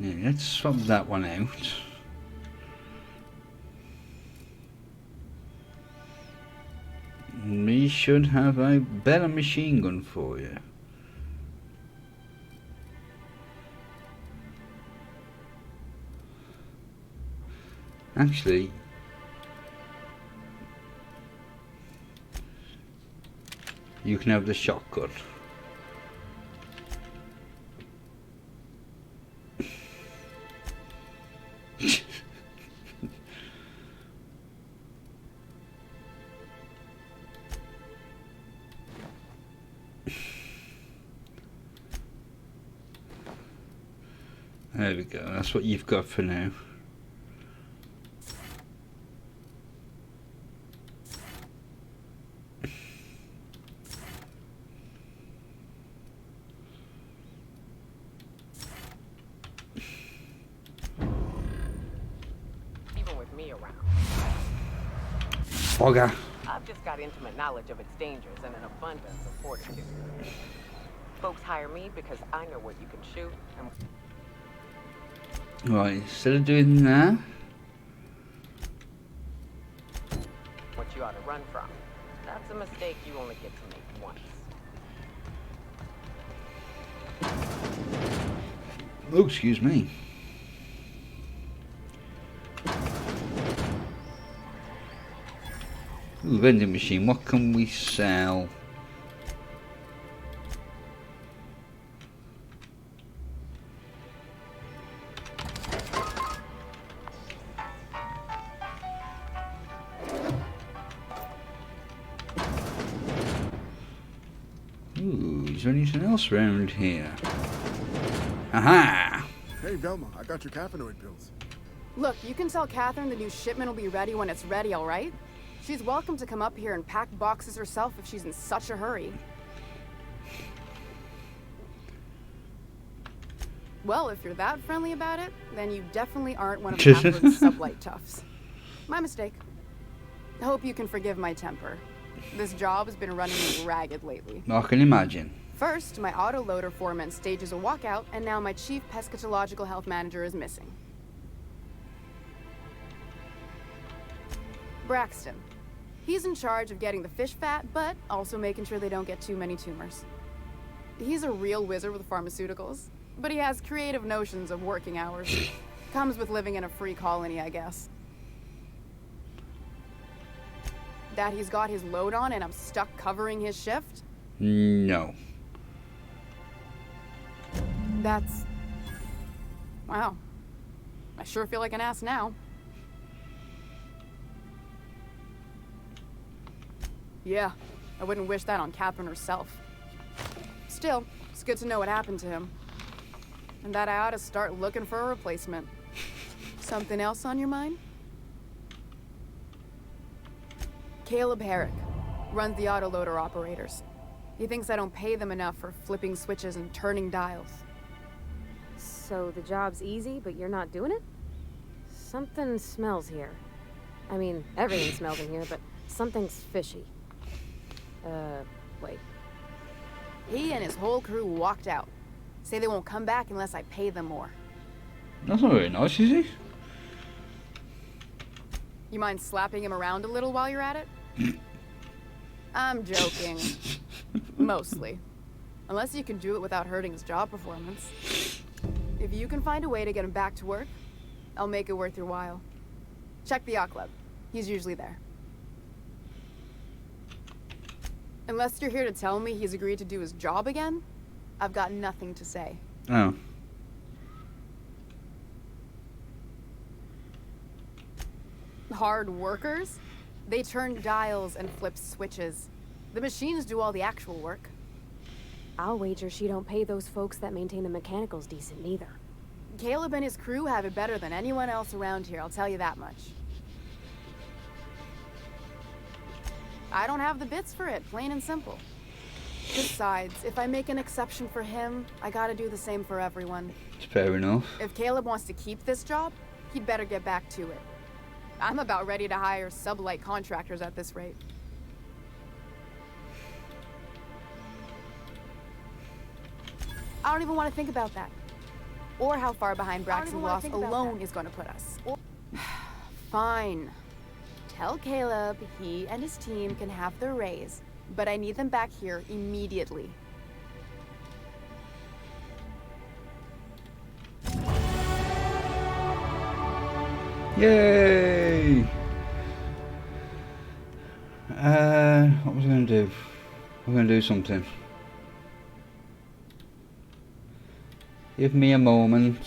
Yeah, let's swap that one out. We should have a better machine gun for you. Actually, you can have the shotgun. There we go, that's what you've got for now. Even with me around. Bugger. I've just got intimate knowledge of its dangers and an abundance of fortitude. Folks hire me because I know what you can shoot and Right, instead of doing that, what you ought to run from. That's a mistake you only get to make once. oh, excuse me. Ooh, vending machine, what can we sell? Ooh, is there anything else around here? Aha! Hey, Velma, I got your caffeinoid pills. Look, you can tell Catherine the new shipment will be ready when it's ready, all right? She's welcome to come up here and pack boxes herself if she's in such a hurry. Well, if you're that friendly about it, then you definitely aren't one of Catherine's sublight toughs. My mistake. I hope you can forgive my temper. This job has been running me ragged lately. I can imagine. First, my autoloader foreman stages a walkout, and now my chief pescatological health manager is missing. Braxton. He's in charge of getting the fish fat, but also making sure they don't get too many tumors. He's a real wizard with pharmaceuticals, but he has creative notions of working hours. Comes with living in a free colony, I guess. That he's got his load on and I'm stuck covering his shift? No. That's... wow. I sure feel like an ass now. Yeah, I wouldn't wish that on Catherine herself. Still, it's good to know what happened to him. And that I ought to start looking for a replacement. Something else on your mind? Caleb Herrick runs the autoloader operators. He thinks I don't pay them enough for flipping switches and turning dials. So the job's easy, but you're not doing it? Something smells here. I mean, everything smells in here, but something's fishy. Wait. He and his whole crew walked out. Say they won't come back unless I pay them more. That's not very nice, is it? You mind slapping him around a little while you're at it? I'm joking. Mostly. Unless you can do it without hurting his job performance. If you can find a way to get him back to work, I'll make it worth your while. Check the yacht club. He's usually there. Unless you're here to tell me he's agreed to do his job again, I've got nothing to say. Oh. Hard workers? They turn dials and flip switches. The machines do all the actual work. I'll wager she don't pay those folks that maintain the mechanicals decent neither. Caleb and his crew have it better than anyone else around here, I'll tell you that much. I don't have the bits for it, plain and simple. Besides, if I make an exception for him, I gotta do the same for everyone. It's fair enough. If Caleb wants to keep this job, he'd better get back to it. I'm about ready to hire sublight contractors at this rate. I don't even want to think about that. or how far behind I don't Braxton even wanna Loss think about alone that. is going to put us. Fine. Tell Caleb he and his team can have their raise, but I need them back here immediately. Yay! What was I going to do? I'm going to do something. Give me a moment.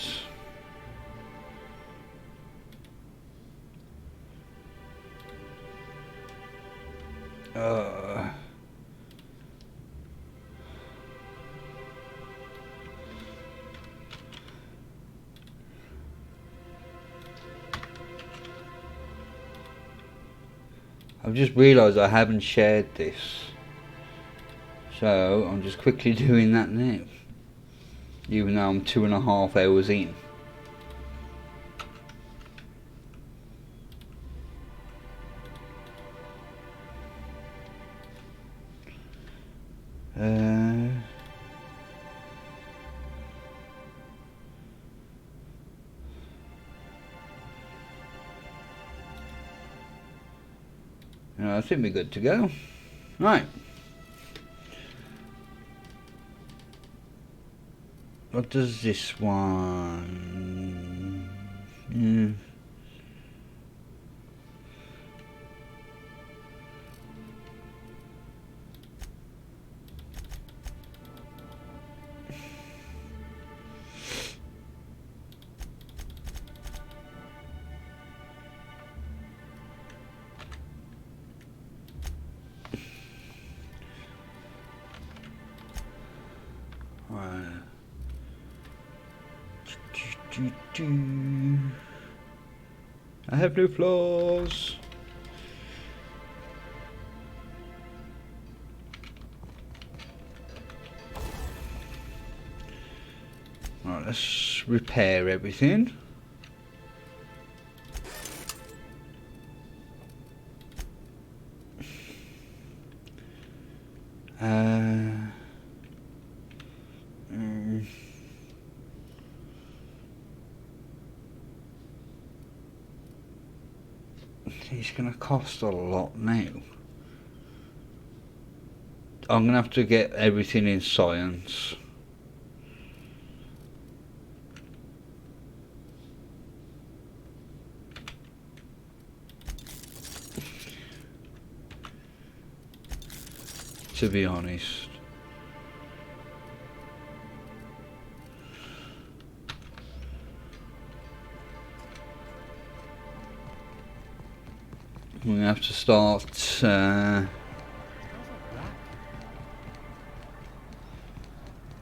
I've just realised I haven't shared this, so I'm just quickly doing that now, even though I'm 2.5 hours in. I think we're good to go. Right. What does this one? I have no flaws. Right, let's repair everything. It's going to cost a lot now. I'm going to have to get everything in science. To be honest. We have to start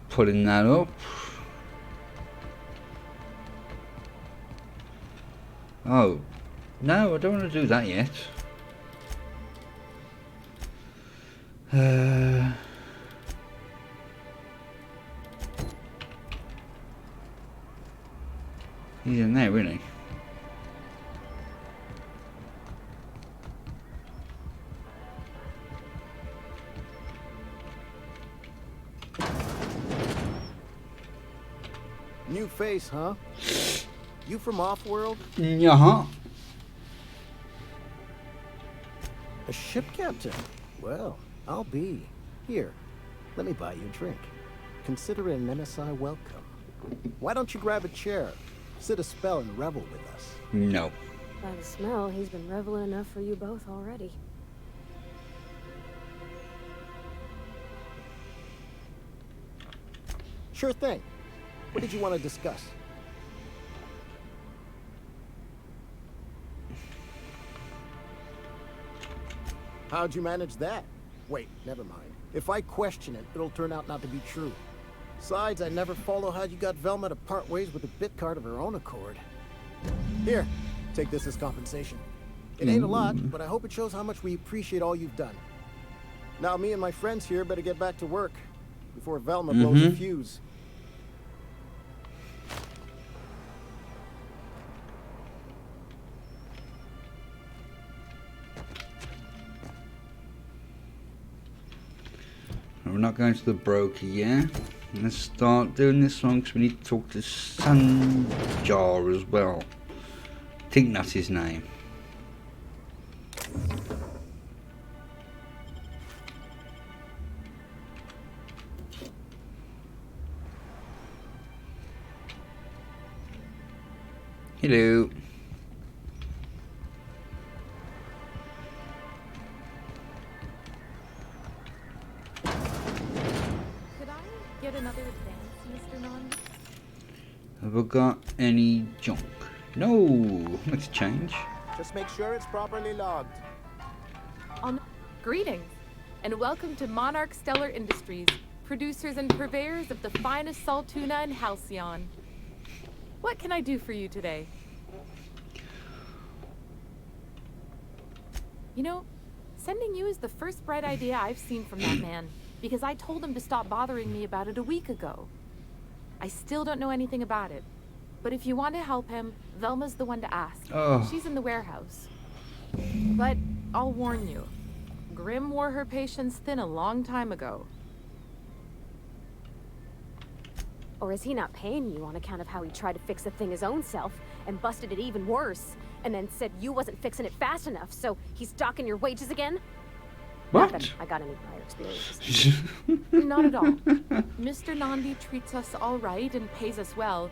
putting that up. Oh, no, I don't want to do that yet. He's in there, isn't he? New face, huh? You from Offworld? Uh-huh. A ship captain? Well, I'll be. Here, let me buy you a drink. Consider it an MSI welcome. Why don't you grab a chair, sit a spell and revel with us? No. By the smell, he's been reveling enough for you both already. Sure thing. What did you want to discuss? How'd you manage that? Wait, never mind. If I question it, it'll turn out not to be true. Besides, I never follow how you got Velma to part ways with a bit card of her own accord. Here, take this as compensation. It ain't a lot, but I hope it shows how much we appreciate all you've done. Now me and my friends here better get back to work before Velma blows a fuse. We're not going to the broker yet. Let's start doing this one because we need to talk to Sanjar as well. I think that's his name. Hello. Could I get another advance, Mr. Nandi? Have I got any junk? No. Let's change. Just make sure it's properly logged. Greetings, and welcome to Monarch Stellar Industries, producers and purveyors of the finest salt tuna in Halcyon. What can I do for you today? You know, sending you is the first bright idea I've seen from that man, because I told him to stop bothering me about it a week ago. I still don't know anything about it, but if you want to help him, Velma's the one to ask. Oh. She's in the warehouse. But I'll warn you, Grim wore her patience thin a long time ago. Or is he not paying you on account of how he tried to fix the thing his own self and busted it even worse, and then said you wasn't fixing it fast enough, so he's docking your wages again? What? Not that I got any prior experiences. Not at all. Mr. Nandi treats us all right and pays us well.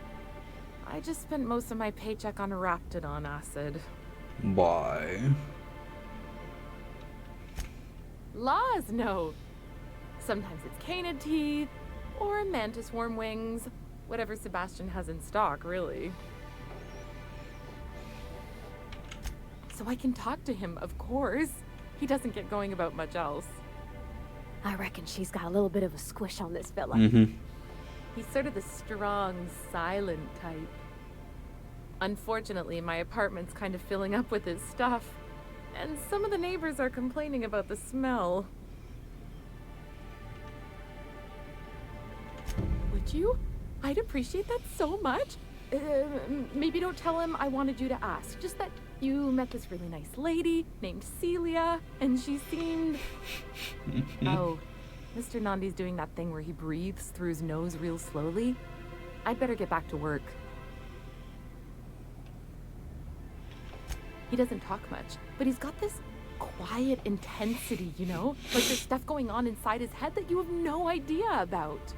I just spent most of my paycheck on Raptidon acid. Why? Laws, no. Sometimes it's canid teeth, or mantis worm wings. Whatever Sebastian has in stock, really. So I can talk to him, of course. He doesn't get going about much else. I reckon she's got a little bit of a squish on this fella. He's sort of the strong, silent type. Unfortunately, my apartment's kind of filling up with his stuff, and some of the neighbors are complaining about the smell. Would you? I'd appreciate that so much. Maybe don't tell him I wanted you to ask. Just that you met this really nice lady named Celia, and she seemed... Oh, Mr. Nandi's doing that thing where he breathes through his nose real slowly. I'd better get back to work. He doesn't talk much, but he's got this quiet intensity, you know? Like there's stuff going on inside his head that you have no idea about.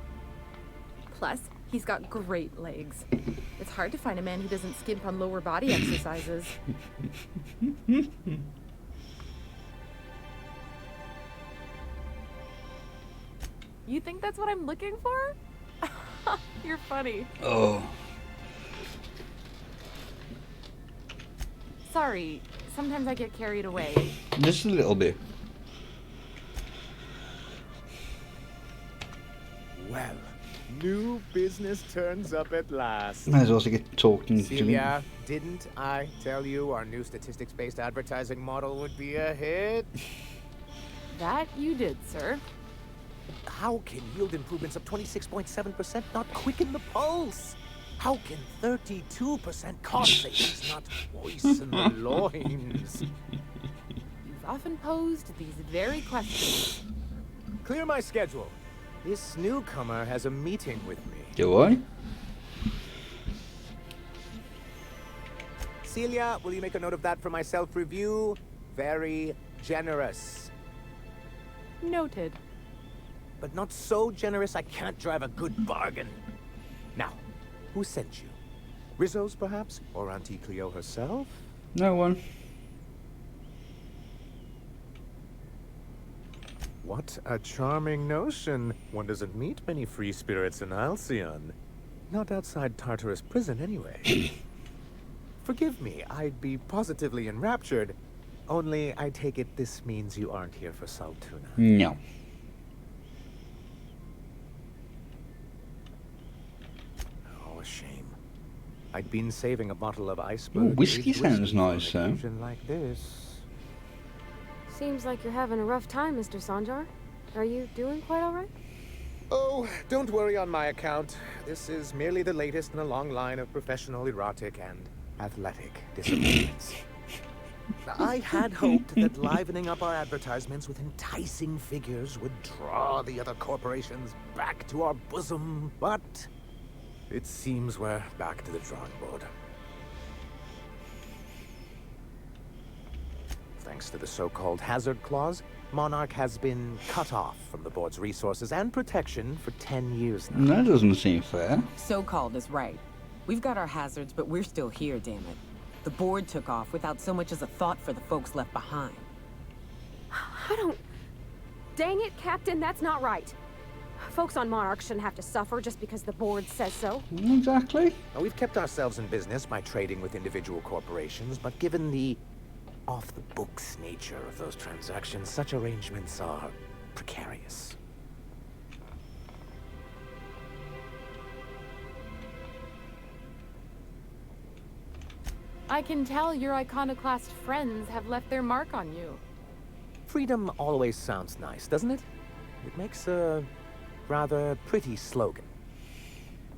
Plus, he's got great legs. It's hard to find a man who doesn't skimp on lower body exercises. You think that's what I'm looking for? You're funny. Oh. Sorry, sometimes I get carried away. Just a little bit. Well, new business turns up at last. Might as well get talking to Celia, him. didn't I tell you our new statistics-based advertising model would be a hit? That you did, sir. How can yield improvements of 26.7% not quicken the pulse? How can 32% cost savings not moisten the loins? You've often posed these very questions. Clear my schedule. This newcomer has a meeting with me. Do I? Celia, will you make a note of that for my self-review? Very generous. Noted. But not so generous I can't drive a good bargain. Now, who sent you? Rizzo's, perhaps? Or Auntie Cleo herself? No one. What a charming notion. One doesn't meet many free spirits in Halcyon. Not outside Tartarus prison, anyway. Forgive me, I'd be positively enraptured. Only, I take it this means you aren't here for salt tuna. No. Oh, a shame. I'd been saving a bottle of iceberg. Ooh, whiskey aged sounds whiskey for an nice, though. occasion like this. Seems like you're having a rough time, Mr. Sanjar. Are you doing quite all right? Oh, don't worry on my account. This is merely the latest in a long line of professional erotic and athletic disappointments. I had hoped that livening up our advertisements with enticing figures would draw the other corporations back to our bosom, but it seems we're back to the drawing board. Thanks to the so-called hazard clause, Monarch has been cut off from the board's resources and protection for 10 years now. That doesn't seem fair. So-called is right. We've got our hazards, but we're still here, damn it. The board took off without so much as a thought for the folks left behind. I don't... Dang it, Captain, that's not right. Folks on Monarch shouldn't have to suffer just because the board says so. Exactly. Now, we've kept ourselves in business by trading with individual corporations, but given the off-the-books nature of those transactions, such arrangements are precarious. I can tell your iconoclast friends have left their mark on you. Freedom always sounds nice, doesn't it? It makes a rather pretty slogan.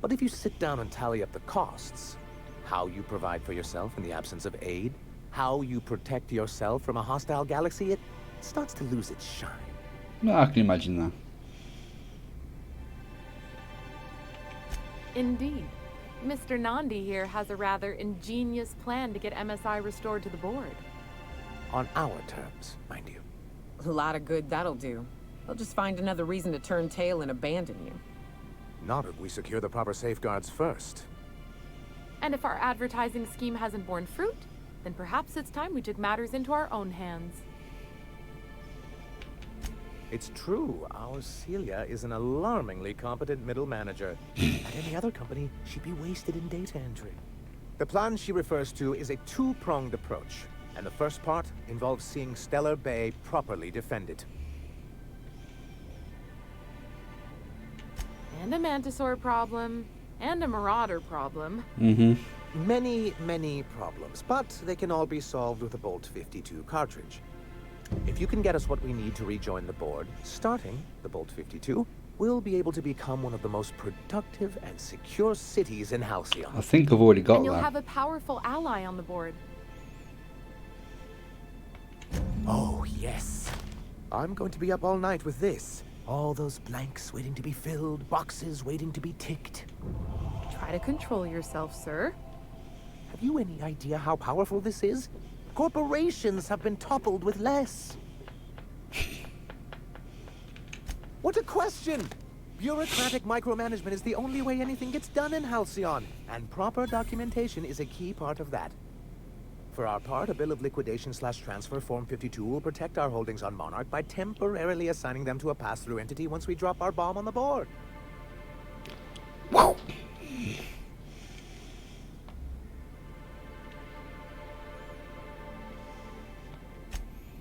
But if you sit down and tally up the costs, how you provide for yourself in the absence of aid, how you protect yourself from a hostile galaxy, it starts to lose its shine. No, I can imagine that. Indeed. Mr. Nandi here has a rather ingenious plan to get MSI restored to the board. On our terms, mind you. A lot of good that'll do. They'll just find another reason to turn tail and abandon you. Not if we secure the proper safeguards first. And if our advertising scheme hasn't borne fruit, then perhaps it's time we took matters into our own hands. It's true, our Celia is an alarmingly competent middle manager. At any other company, she'd be wasted in data entry. The plan she refers to is a two-pronged approach, and the first part involves seeing Stellar Bay properly defended. And a Mantisaur problem, and a Marauder problem. Many, many problems, but they can all be solved with a Bolt 52 cartridge. If you can get us what we need to rejoin the board, starting the Bolt 52, we'll be able to become one of the most productive and secure cities in Halcyon. I think I've already got And you'll that. have a powerful ally on the board. Oh, yes. I'm going to be up all night with this. All those blanks waiting to be filled, boxes waiting to be ticked. Try to control yourself, sir. Have you any idea how powerful this is? Corporations have been toppled with less. What a question! Bureaucratic micromanagement is the only way anything gets done in Halcyon, and proper documentation is a key part of that. For our part, a bill of liquidation/transfer Form 52 will protect our holdings on Monarch by temporarily assigning them to a pass-through entity once we drop our bomb on the board. Wow!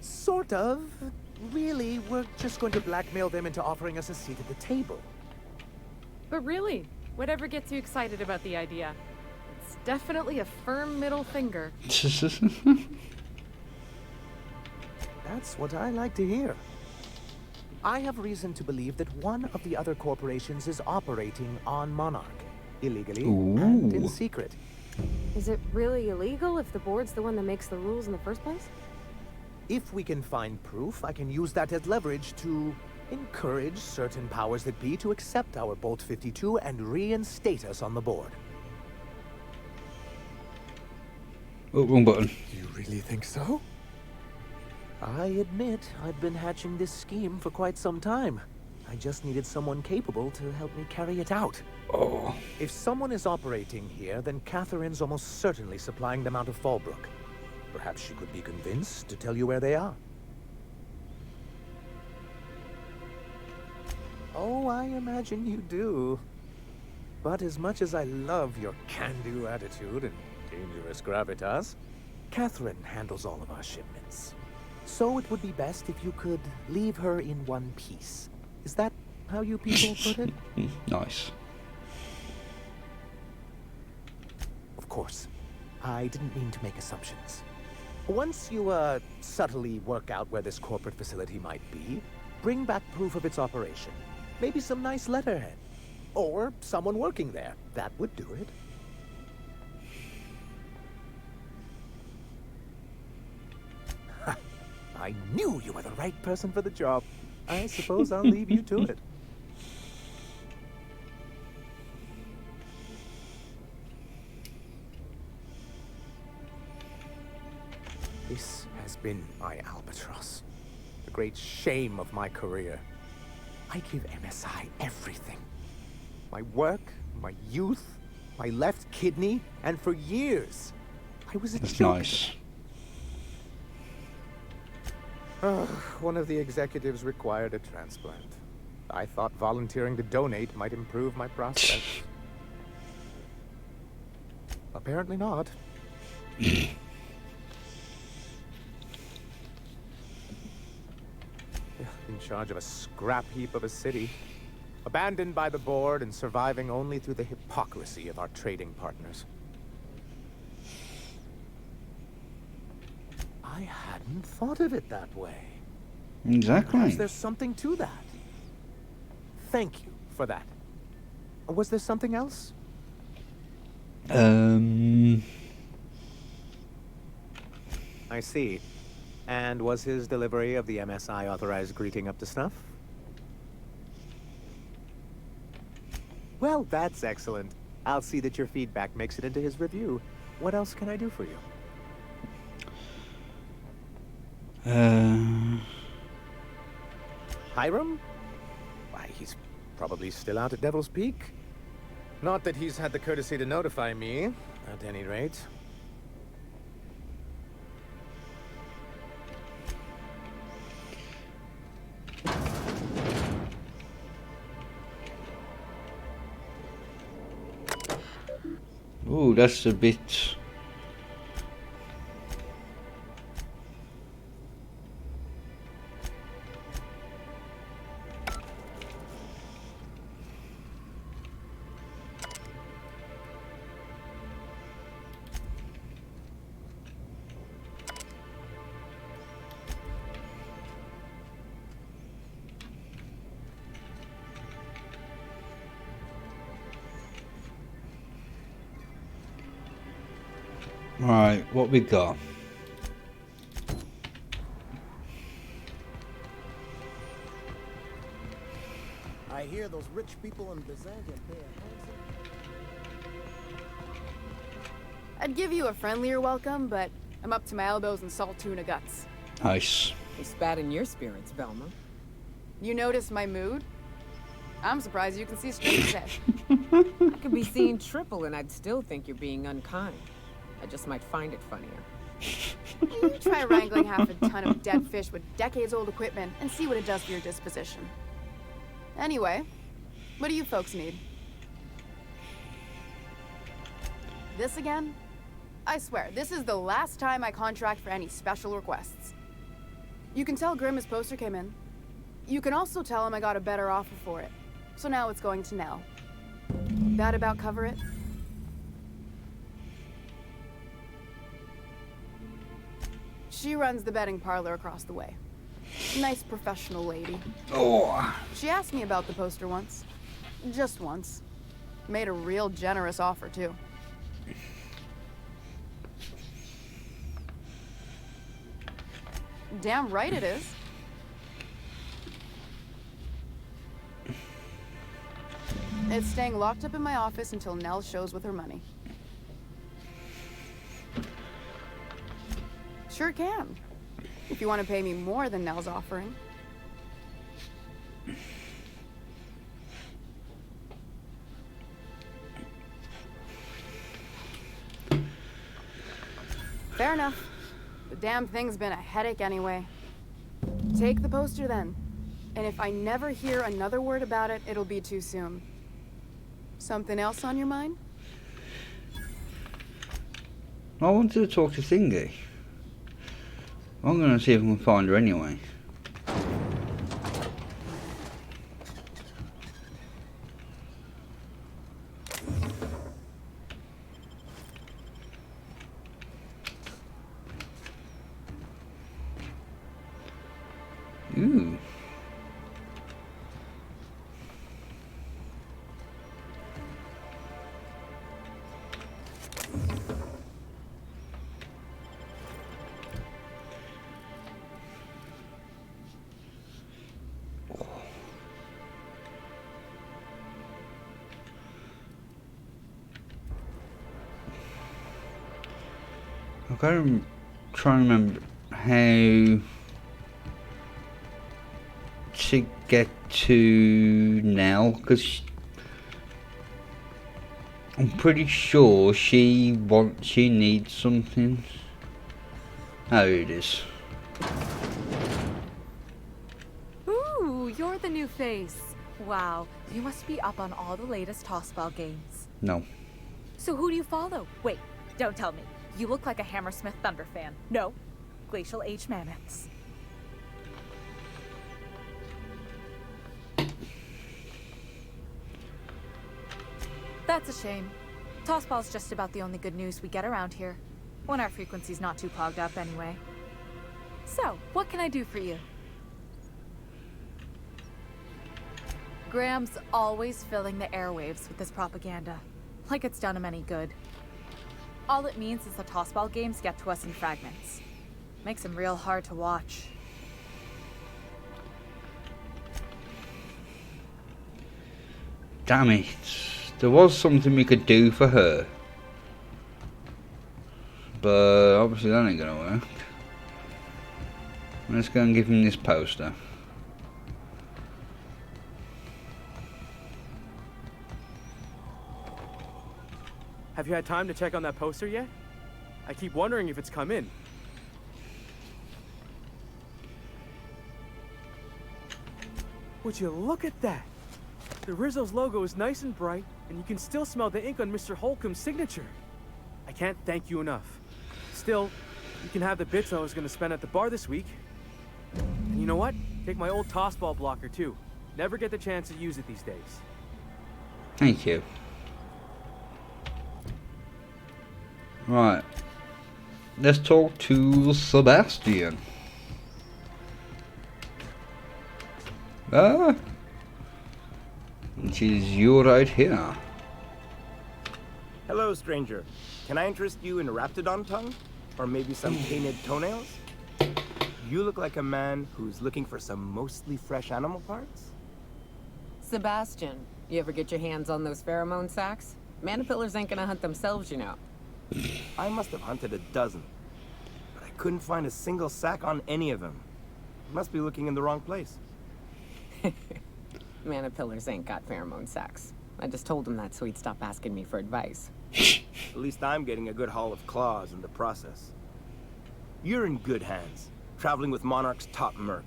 Sort of. Really, we're just going to blackmail them into offering us a seat at the table. But really, whatever gets you excited about the idea, it's definitely a firm middle finger. That's what I like to hear. I have reason to believe that one of the other corporations is operating on Monarch, illegally and in secret. Is it really illegal if the board's the one that makes the rules in the first place? If we can find proof, I can use that as leverage to encourage certain powers that be to accept our Bolt 52 and reinstate us on the board. Oh, wrong button. Do you really think so? I admit I've been hatching this scheme for quite some time. I just needed someone capable to help me carry it out. Oh. If someone is operating here, then Catherine's almost certainly supplying them out of Fallbrook. Perhaps she could be convinced to tell you where they are. Oh, I imagine you do. But as much as I love your can-do attitude and dangerous gravitas, Catherine handles all of our shipments. So it would be best if you could leave her in one piece. Is that how you people put it? Nice. Of course. I didn't mean to make assumptions. Once you, subtly work out where this corporate facility might be, bring back proof of its operation. Maybe some nice letterhead. Or someone working there. That would do it. I knew you were the right person for the job. I suppose I'll leave you to it. This has been my albatross. The great shame of my career. I give MSI everything. My work, my youth, my left kidney, and for years, I was a That's joke. nice. One of the executives required a transplant. I thought volunteering to donate might improve my prospects. Apparently not. In charge of a scrap heap of a city, abandoned by the board and surviving only through the hypocrisy of our trading partners. I hadn't thought of it that way. Exactly. Perhaps there's something to that. Thank you for that. Was there something else? I see. And was his delivery of the MSI authorized greeting up to snuff? Well, that's excellent. I'll see that your feedback makes it into his review. What else can I do for you? Hiram? Why, he's probably still out at Devil's Peak. Not that he's had the courtesy to notify me, at any rate. Ooh, that's a bit... Right, what we got? I hear those rich people in Byzantium pay a handsome... I'd give you a friendlier welcome, but I'm up to my elbows in salt tuna guts. Nice. They spat in your spirits, Velma. You notice my mood? I'm surprised you can see straight ahead. I could be seeing triple and I'd still think you're being unkind. I just might find it funnier. You try wrangling half a ton of dead fish with decades-old equipment and see what it does for your disposition. Anyway, what do you folks need? This again? I swear, this is the last time I contract for any special requests. You can tell Grimm his poster came in. You can also tell him I got a better offer for it. So now it's going to Nell. That about cover it? She runs the betting parlor across the way. Nice professional lady. Oh. She asked me about the poster once. Just once. Made a real generous offer, too. Damn right it is. It's staying locked up in my office until Nell shows with her money. Sure can. If you want to pay me more than Nell's offering. Fair enough. The damn thing's been a headache anyway. Take the poster then. And if I never hear another word about it, it'll be too soon. Something else on your mind? I wanted to talk to Thingy. I'm gonna see if I can find her anyway. Ooh. I've got to try and remember how to get to Nell, because I'm pretty sure she needs something. Oh, it is. Ooh, you're the new face. Wow, you must be up on all the latest tossball games. No. So who do you follow? Wait, don't tell me. You look like a Hammersmith Thunder fan. No, Glacial Age Mammoths. That's a shame. Tossball's just about the only good news we get around here. When our frequency's not too clogged up anyway. So, what can I do for you? Graham's always filling the airwaves with this propaganda. Like it's done him any good. All it means is the tossball games get to us in fragments. Makes them real hard to watch. Damn it. There was something we could do for her. But obviously that ain't gonna work. Let's go and give him this poster. Have you had time to check on that poster yet? I keep wondering if it's come in. Would you look at that? The Rizzo's logo is nice and bright, and you can still smell the ink on Mr. Holcomb's signature. I can't thank you enough. Still, you can have the bits I was going to spend at the bar this week. And you know what? Take my old tossball blocker too. Never get the chance to use it these days. Thank you. Right. Let's talk to Sebastian. Which is you right here. Hello, stranger. Can I interest you in Raptidon tongue? Or maybe some painted toenails? You look like a man who's looking for some mostly fresh animal parts? Sebastian, you ever get your hands on those pheromone sacs? Manipillars ain't gonna hunt themselves, you know. I must have hunted a dozen, but I couldn't find a single sack on any of them. Must be looking in the wrong place. Manipillars ain't got pheromone sacs. I just told him that so he'd stop asking me for advice. At least I'm getting a good haul of claws in the process. You're in good hands, traveling with Monarch's top merc.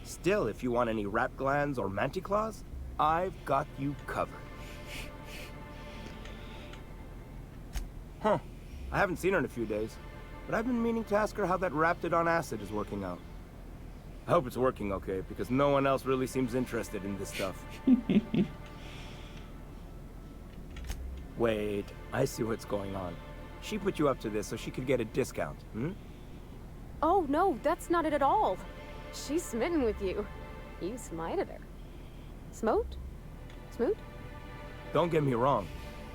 Still, if you want any rat glands or manticlaws, I've got you covered. Huh. I haven't seen her in a few days, but I've been meaning to ask her how that Raptidon acid is working out. I hope it's working okay, because no one else really seems interested in this stuff. Wait, I see what's going on. She put you up to this so she could get a discount, hmm? Oh, no, that's not it at all. She's smitten with you. You smited her. Smote? Smoot? Don't get me wrong.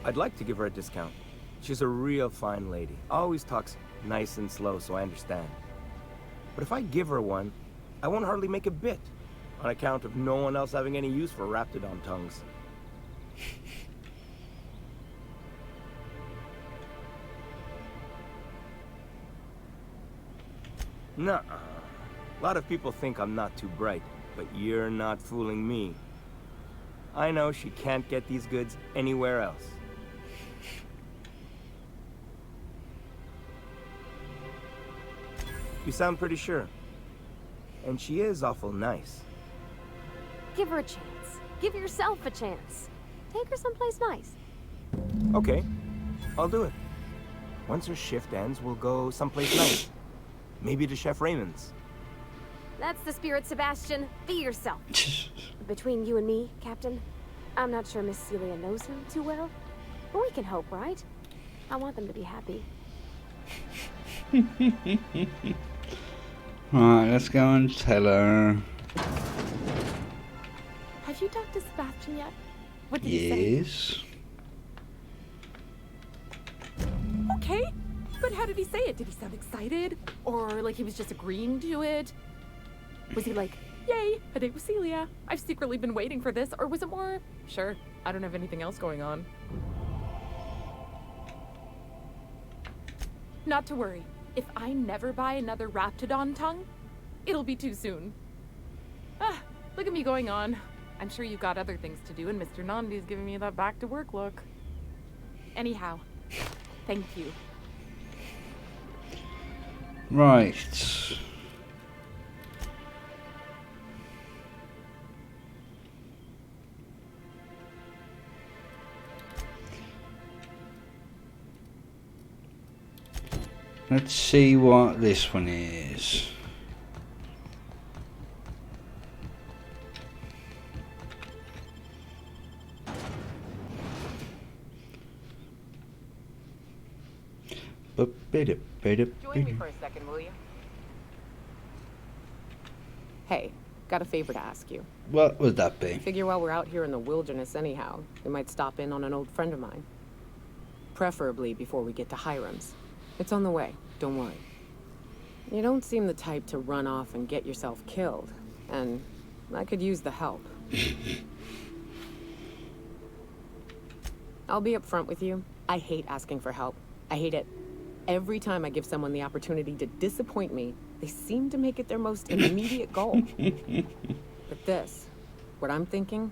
I'd like to give her a discount. She's a real fine lady. Always talks nice and slow, so I understand. But if I give her one, I won't hardly make a bit, on account of no one else having any use for Raptidon tongues. Nuh-uh. A lot of people think I'm not too bright, but you're not fooling me. I know she can't get these goods anywhere else. You sound pretty sure. And she is awful nice. Give her a chance. Give yourself a chance. Take her someplace nice. Okay, I'll do it. Once her shift ends, we'll go someplace nice. Maybe to Chef Raymond's. That's the spirit, Sebastian. Be yourself. Between you and me, Captain, I'm not sure Miss Celia knows him too well. But we can hope, right? I want them to be happy. Right, let's go and tell her. Have you talked to Sebastian yet? What did he say? Yes. Okay, but how did he say it? Did he sound excited? Or like he was just agreeing to it? Was he like, yay, a date with Celia? I've secretly been waiting for this. Or was it more, sure, I don't have anything else going on? not to worry. If I never buy another Raptidon tongue, it'll be too soon. Ah, look at me going on. I'm sure you've got other things to do, and Mr. Nandi's giving me that back-to-work look. Anyhow, thank you. Right. Let's see what this one is. Join me for a second, will you? Hey, got a favor to ask you. What would that be? Figure while we're out here in the wilderness anyhow, we might stop in on an old friend of mine. Preferably before we get to Hiram's. It's on the way, don't worry. You don't seem the type to run off and get yourself killed, and I could use the help. I'll be upfront with you. I hate asking for help. I hate it. Every time I give someone the opportunity to disappoint me, they seem to make it their most immediate goal. But this, what I'm thinking,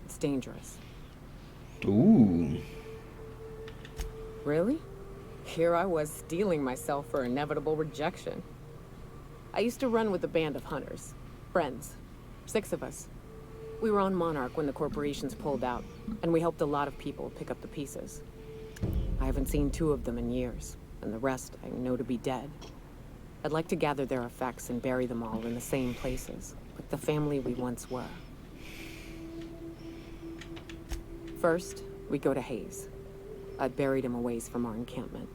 it's dangerous. Ooh. Really? Here I was steeling myself for inevitable rejection. I used to run with a band of hunters. Friends. 6 of us. We were on Monarch when the corporations pulled out, and we helped a lot of people pick up the pieces. I haven't seen 2 of them in years, and the rest I know to be dead. I'd like to gather their effects and bury them all in the same places, like the family we once were. First, we go to Hayes. I buried him a ways from our encampment.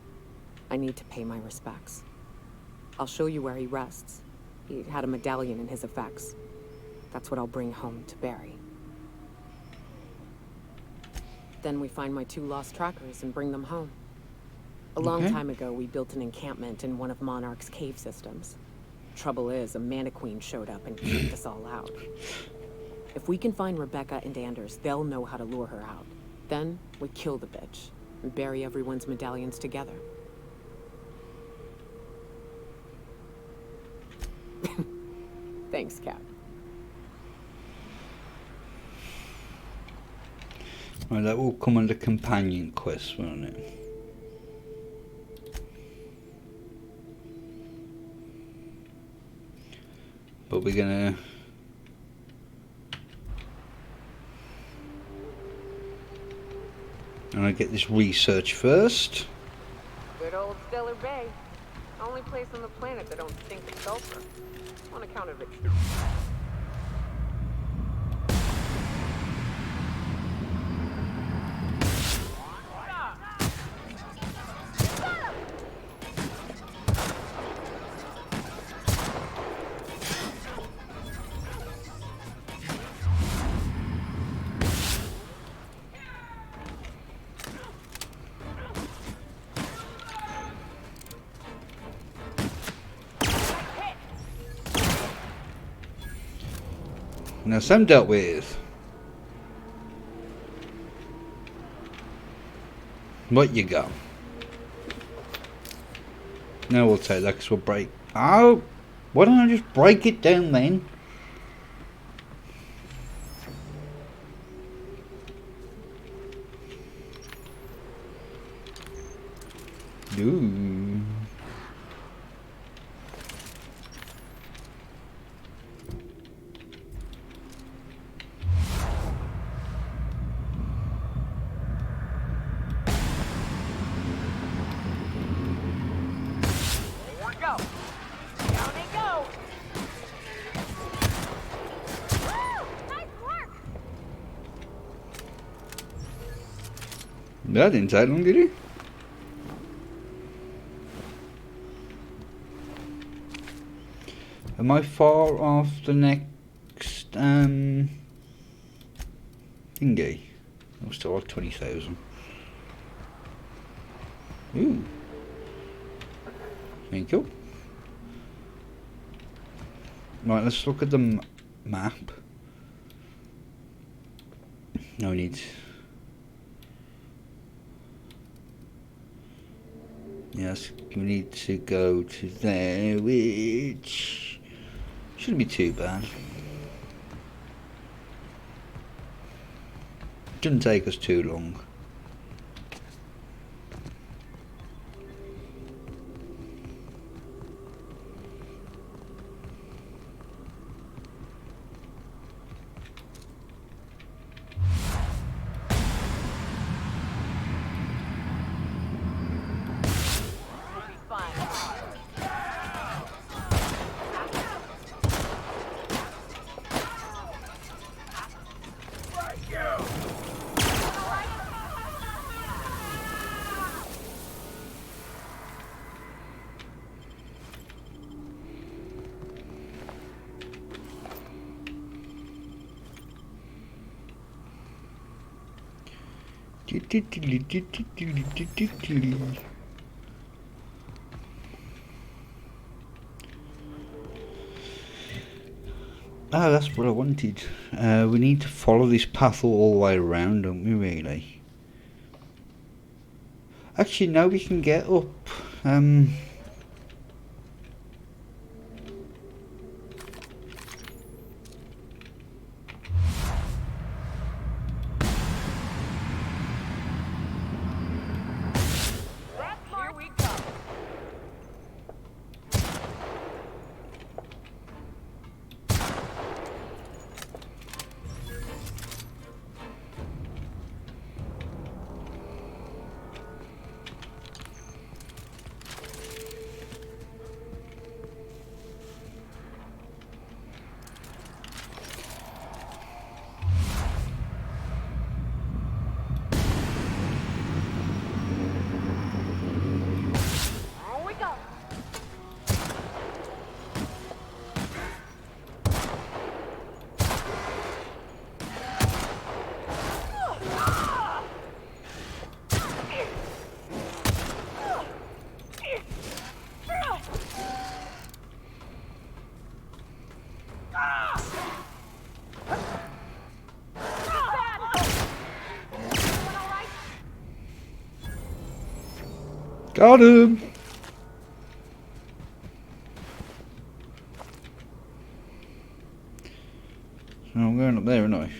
I need to pay my respects. I'll show you where he rests. He had a medallion in his effects. That's what I'll bring home to Barry. Then we find my 2 lost trackers and bring them home. A long time ago, we built an encampment in one of Monarch's cave systems. Trouble is, a Mantiqueen showed up and kicked us all out. If we can find Rebecca and Anders, they'll know how to lure her out. Then, we kill the bitch and bury everyone's medallions together. Thanks, Cap. Well, that will come under companion quest, won't it? But we're gonna... I'm gonna get this research first. Good old Stellar Bay. Only place on the planet that don't stink of sulfur. On account of its... Now some dealt with. What you got? Now we'll take that because we'll break. Oh! Why don't I just break it down then? Ooh. That didn't take long, did it? Am I far off the next thingy? I'm still at 20,000. Ooh. Thank you. Right, let's look at the map. No need. Yes, we need to go to there, which shouldn't be too bad. Shouldn't take us too long. Ah, that's what I wanted. We need to follow this path all the way around, don't we, really? Actually, no, we can get up. Got him! So I'm going up there, aren't I?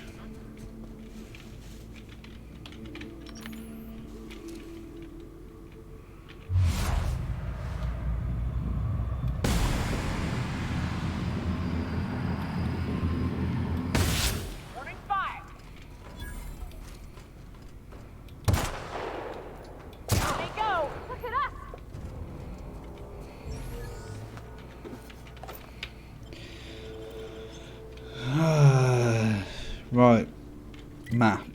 Right, map.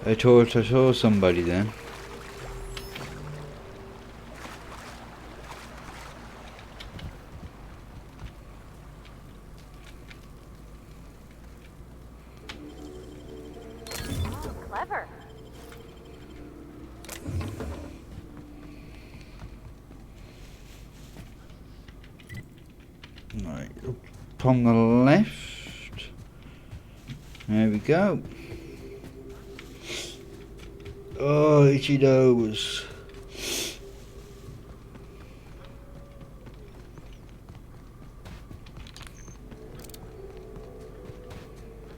I saw somebody then. Clever. Right, up on the left. There we go. Oh, itchy nose.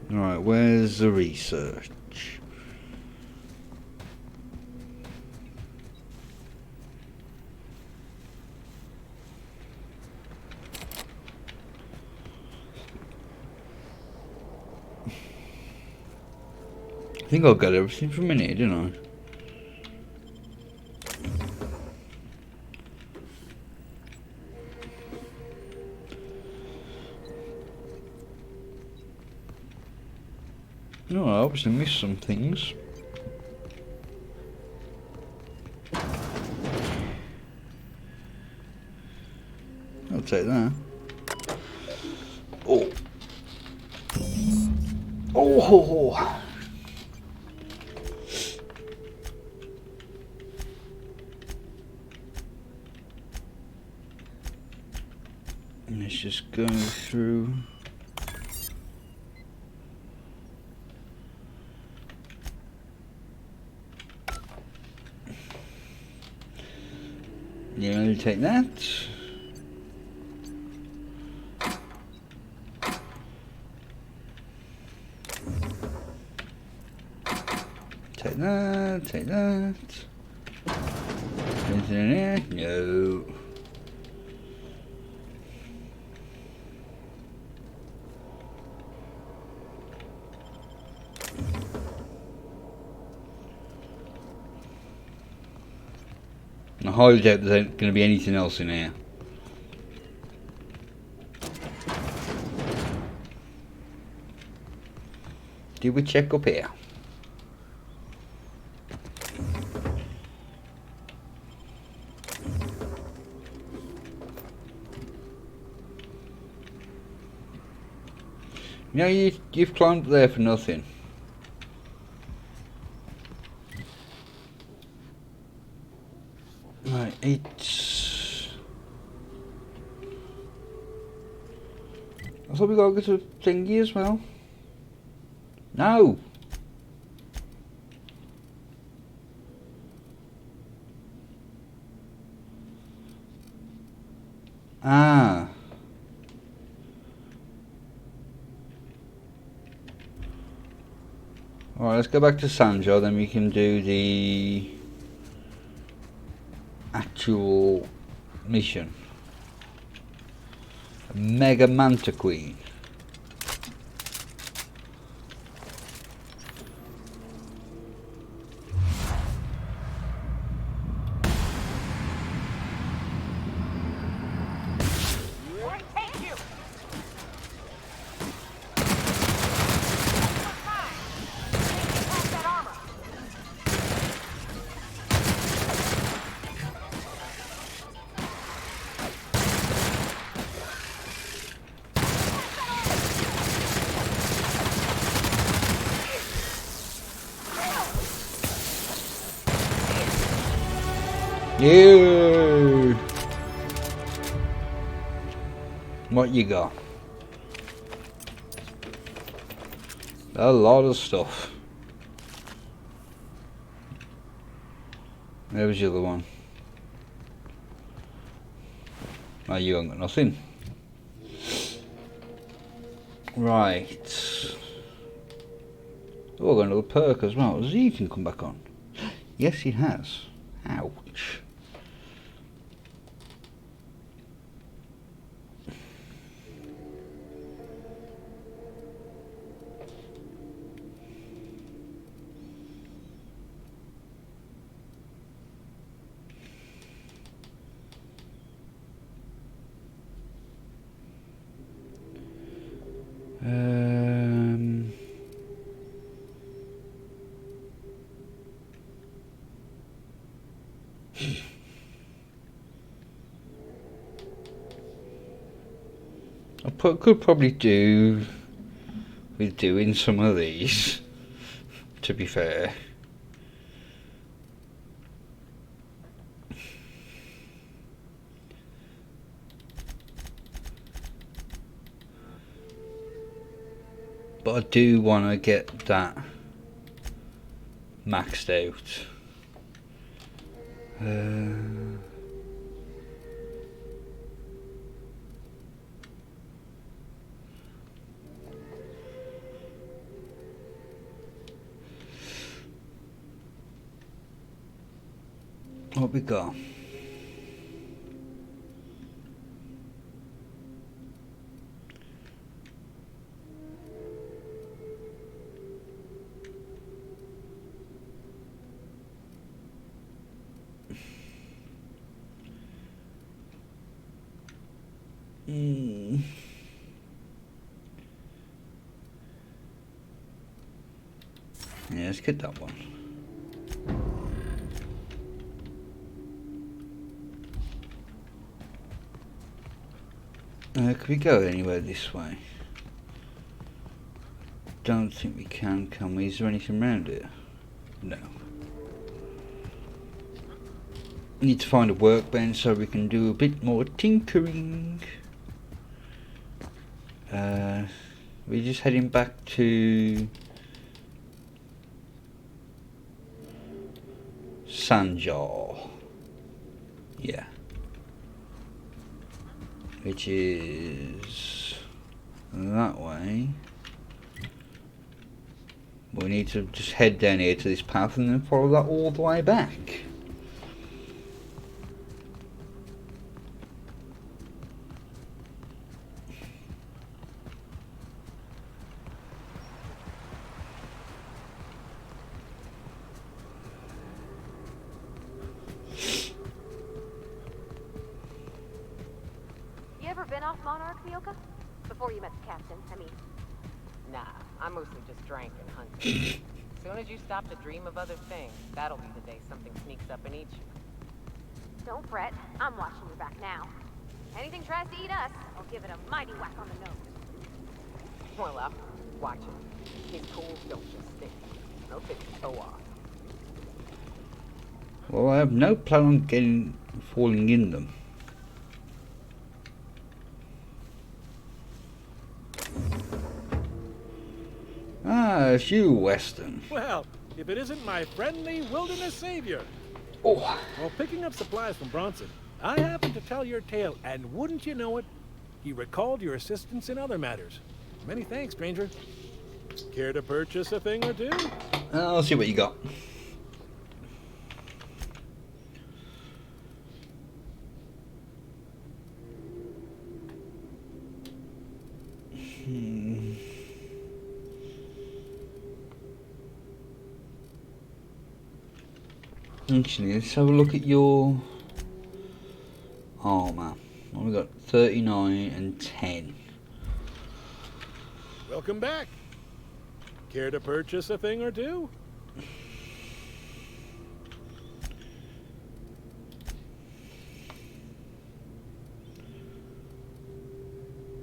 Right, where's the research? I think I got everything from in here, didn't I? No, I obviously missed some things. I'll take that. Oh. Oh. just go through. Yeah, I'll take that. Take that, take that. Anything in here? No. I highly doubt there's going to be anything else in here. Did we check up here? You know, you've climbed there for nothing. Right, it's... I thought we got to go to thingy as well. No! Ah. Alright, let's go back to Sanjo, then we can do the actual mission. Mega Manta Queen. Yeah. What you got? A lot of stuff. There was the other one. Oh, you ain't got nothing. Right. Oh, I got another perk as well. Z can come back on. Yes, he has. Ouch. Could probably do with doing some of these, to be fair. But I do want to get that maxed out. What we got? Yeah, let's get that one. Could we go anywhere this way? Don't think we can we? Is there anything around it? No. Need to find a workbench so we can do a bit more tinkering. We're just heading back to Sanjar. Yeah. Which is that way. We need to just head down here to this path and then follow that all the way back. You ever been off Monarch, Mioka? Before you met the captain, I mean. Nah, I mostly just drank and hunted. As soon as you stop to dream of other things, that'll be the day something sneaks up and eats you. Don't fret, I'm watching your back now. Anything tries to eat us, I'll give it a mighty whack on the nose. Well, watch it. His tools don't just stick. They'll take your toe off. Well, I have no plan on falling in them. Ah, it's you, Weston. Well, if it isn't my friendly wilderness savior. Oh. While picking up supplies from Bronson, I happened to tell your tale, and wouldn't you know it, he recalled your assistance in other matters. Many thanks, stranger. Care to purchase a thing or two? I'll see what you got. Actually, let's have a look at your armor. Well, we got 39 and 10. Welcome back. Care to purchase a thing or two?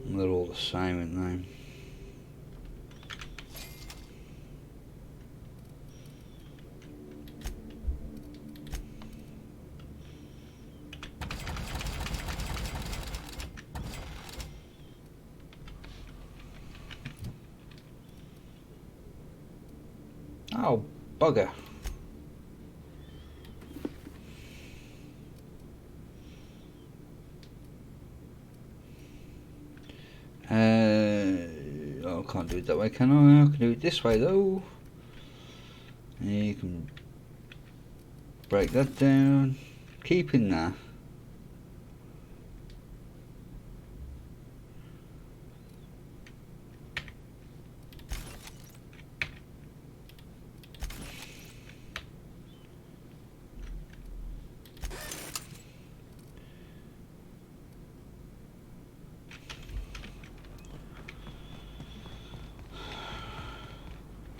They're all the same, aren't they? Oh, bugger. I can't do it that way, can I? I can do it this way though. And you can break that down. Keep in there.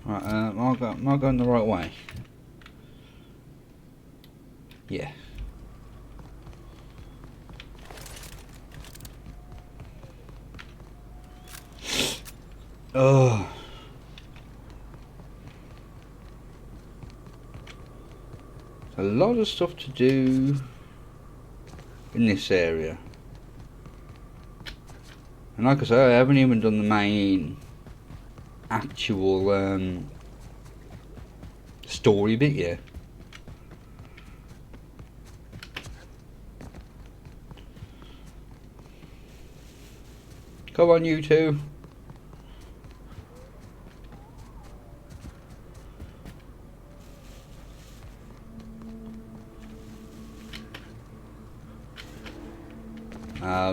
Right, am I going the right way? Yeah. Oh. A lot of stuff to do in this area. And like I say, I haven't even done the main actual story bit yet. Come on, you two.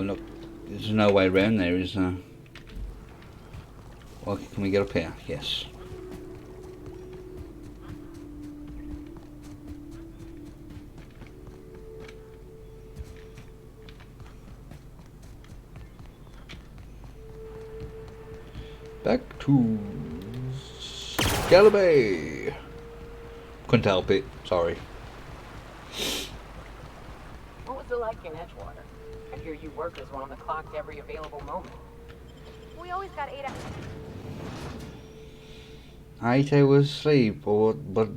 Look, there's no way around there, is there? Well, can we get up here? Yes. Back to Stellar. Couldn't help it, sorry. What was it like in Edgewater? I hear you workers were on the clock every available moment. We always got 8 hours. 8 hours sleep, or but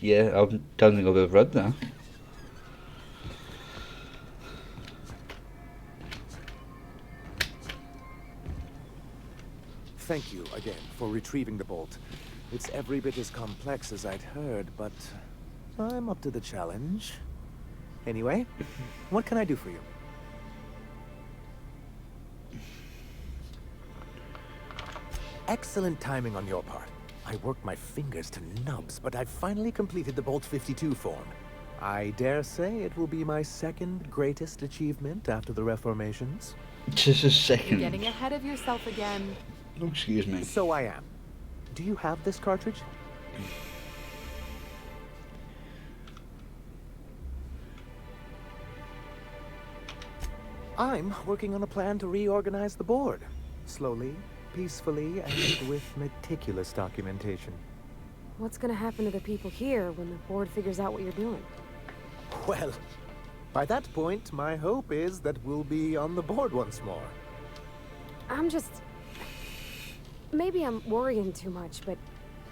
yeah, I don't think I've ever read that. thank you again for retrieving the bolt. It's every bit as complex as I'd heard, but I'm up to the challenge. Anyway, what can I do for you? Excellent timing on your part. I worked my fingers to nubs, but I've finally completed the Bolt 52 form. I dare say it will be my second greatest achievement after the Reformations. Just a second. You're getting ahead of yourself again. Oh, excuse me. So I am. Do you have this cartridge? I'm working on a plan to reorganize the board. Slowly, peacefully, and with meticulous documentation. What's gonna happen to the people here when the board figures out what you're doing? Well, by that point, my hope is that we'll be on the board once more. Maybe I'm worrying too much, but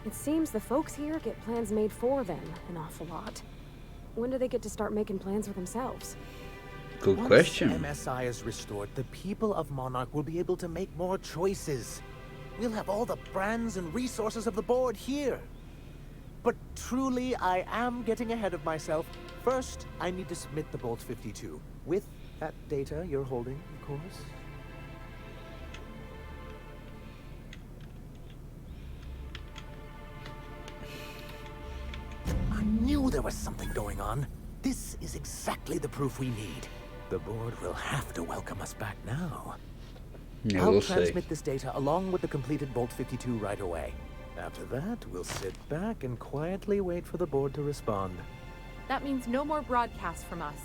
it seems the folks here get plans made for them an awful lot. When do they get to start making plans for themselves? Good question. Once MSI is restored, the people of Monarch will be able to make more choices. We'll have all the brands and resources of the board here. But truly, I am getting ahead of myself. First, I need to submit the Bolt 52. With that data you're holding, of course. I knew there was something going on. This is exactly the proof we need. The board will have to welcome us back now. Yeah, I'll we'll transmit see. this data along with the completed Bolt 52 right away. After that, we'll sit back and quietly wait for the board to respond. That means no more broadcasts from us.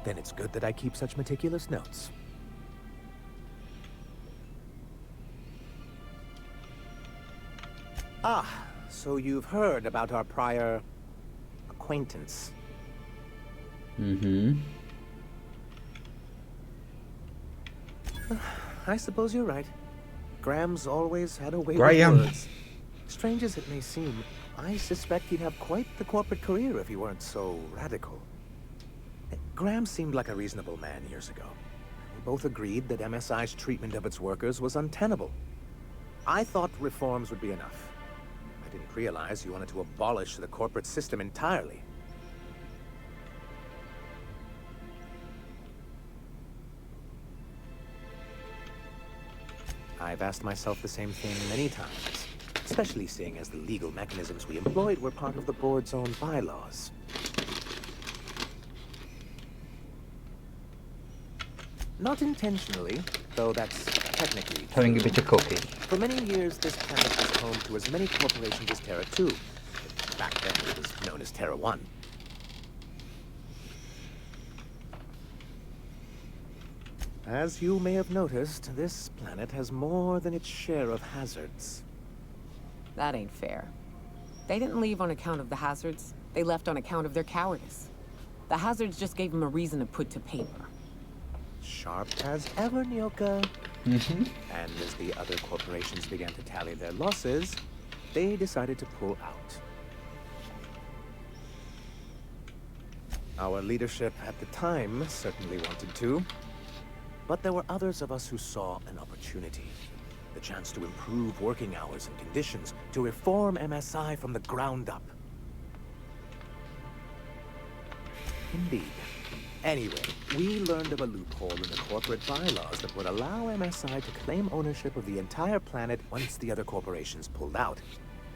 Then it's good that I keep such meticulous notes. Ah, so you've heard about our prior acquaintance. Mm-hmm. I suppose you're right. Graham's always had a way Graham. with words. Strange as it may seem, I suspect he'd have quite the corporate career if he weren't so radical. Graham seemed like a reasonable man years ago. We both agreed that MSI's treatment of its workers was untenable. I thought reforms would be enough. I didn't realize you wanted to abolish the corporate system entirely. I've asked myself the same thing many times, especially seeing as the legal mechanisms we employed were part of the board's own bylaws. Not intentionally, though that's technically Having a bit of cookie. For many years, this planet was home to as many corporations as Terra 2. Back then, it was known as Terra 1. As you may have noticed, this planet has more than its share of hazards. That ain't fair. They didn't leave on account of the hazards. They left on account of their cowardice. The hazards just gave them a reason to put to paper. Sharp as ever, Nyoka. Mm-hmm. And as the other corporations began to tally their losses, they decided to pull out. Our leadership at the time certainly wanted to. But there were others of us who saw an opportunity. The chance to improve working hours and conditions, to reform MSI from the ground up. Indeed. Anyway, we learned of a loophole in the corporate bylaws that would allow MSI to claim ownership of the entire planet once the other corporations pulled out,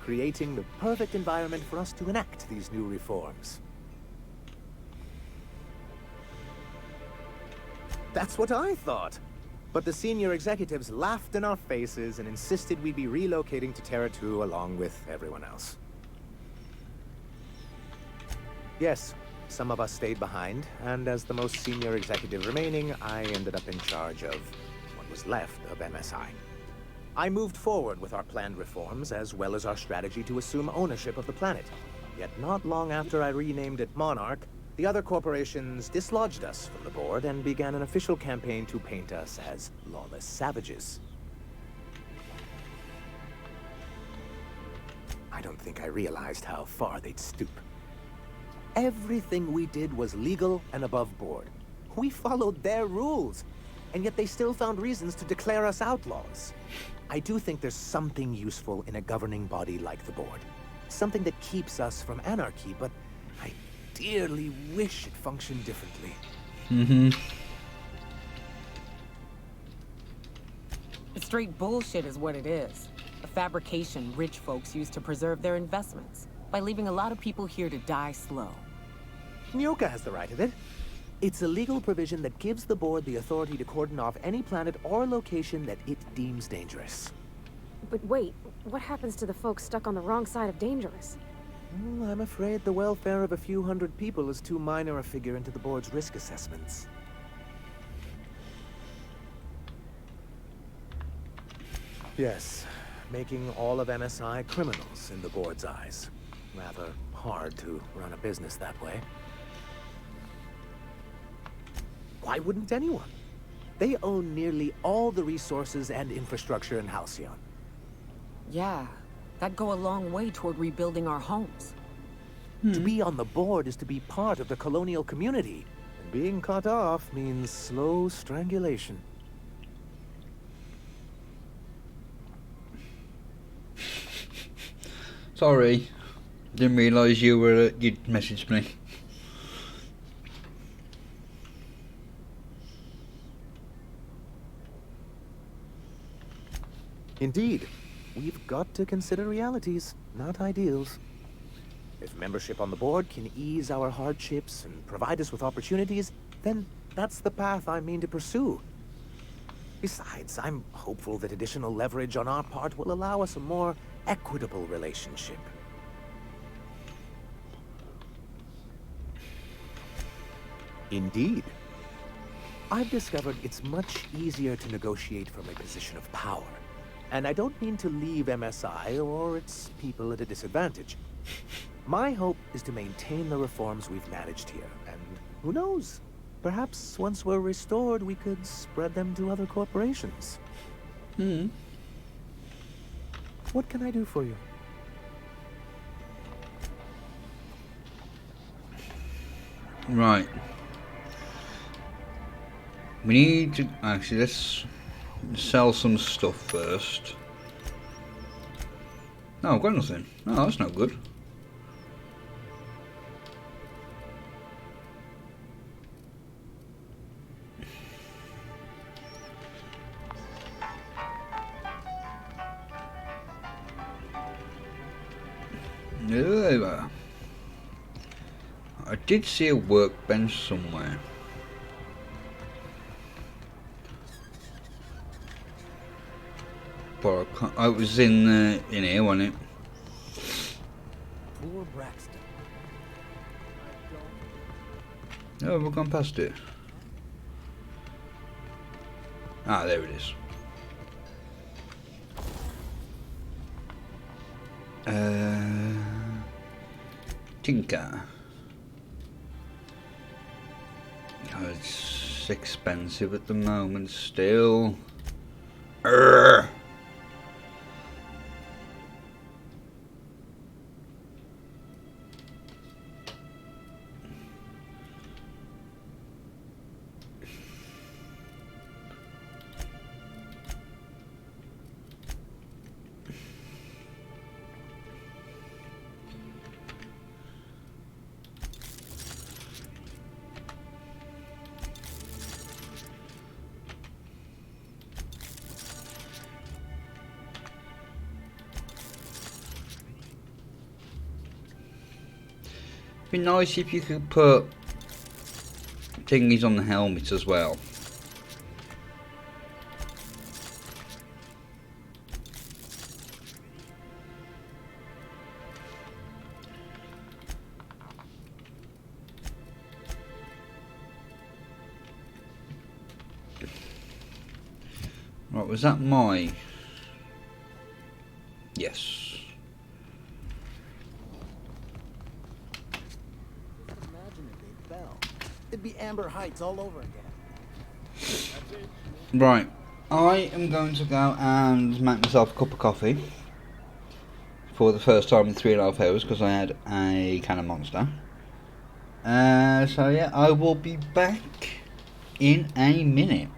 creating the perfect environment for us to enact these new reforms. That's what I thought. But the senior executives laughed in our faces and insisted we'd be relocating to Terra 2 along with everyone else. Yes, some of us stayed behind, and as the most senior executive remaining, I ended up in charge of what was left of MSI. I moved forward with our planned reforms, as well as our strategy to assume ownership of the planet. Yet not long after I renamed it Monarch, the other corporations dislodged us from the board and began an official campaign to paint us as lawless savages. I don't think I realized how far they'd stoop. Everything we did was legal and above board. We followed their rules. and yet they still found reasons to declare us outlaws. I do think there's something useful in a governing body like the board. Something that keeps us from anarchy, but I dearly wish it functioned differently. It's straight bullshit is what it is. A fabrication rich folks use to preserve their investments by leaving a lot of people here to die slow. Nyoka has the right of it. It's a legal provision that gives the board the authority to cordon off any planet or location that it deems dangerous. But wait, what happens to the folks stuck on the wrong side of dangerous? I'm afraid the welfare of a few hundred people is too minor a figure into the board's risk assessments. Yes, making all of MSI criminals in the board's eyes. Rather hard to run a business that way. Why wouldn't anyone? They own nearly all the resources and infrastructure in Halcyon. Yeah, that'd go a long way toward rebuilding our homes. To be on the board is to be part of the colonial community. And being cut off means slow strangulation. Sorry, didn't realise you'd messaged me. Indeed. We've got to consider realities, not ideals. If membership on the board can ease our hardships and provide us with opportunities, then that's the path I mean to pursue. Besides, I'm hopeful that additional leverage on our part will allow us a more equitable relationship. Indeed. I've discovered it's much easier to negotiate from a position of power. And I don't mean to leave MSI or its people at a disadvantage. My hope is to maintain the reforms we've managed here, and who knows? Perhaps once we're restored, we could spread them to other corporations. What can I do for you? Right. We need to... Actually, let's sell some stuff first. No, I've got nothing. No, that's not good. Yeah, I did see a workbench somewhere. But I was in here, wasn't it? Poor Braxton. Oh, we've gone past it. Ah, there it is. Tinker. Oh, it's expensive at the moment still. Urgh. Be nice if you could put thingies on the helmets as well. Right, was that my... Yes. It'd be Amber Heights all over again. Right, I am going to go and make myself a cup of coffee for the first time in 3.5 hours because I had a can of Monster. So yeah, I will be back in a minute.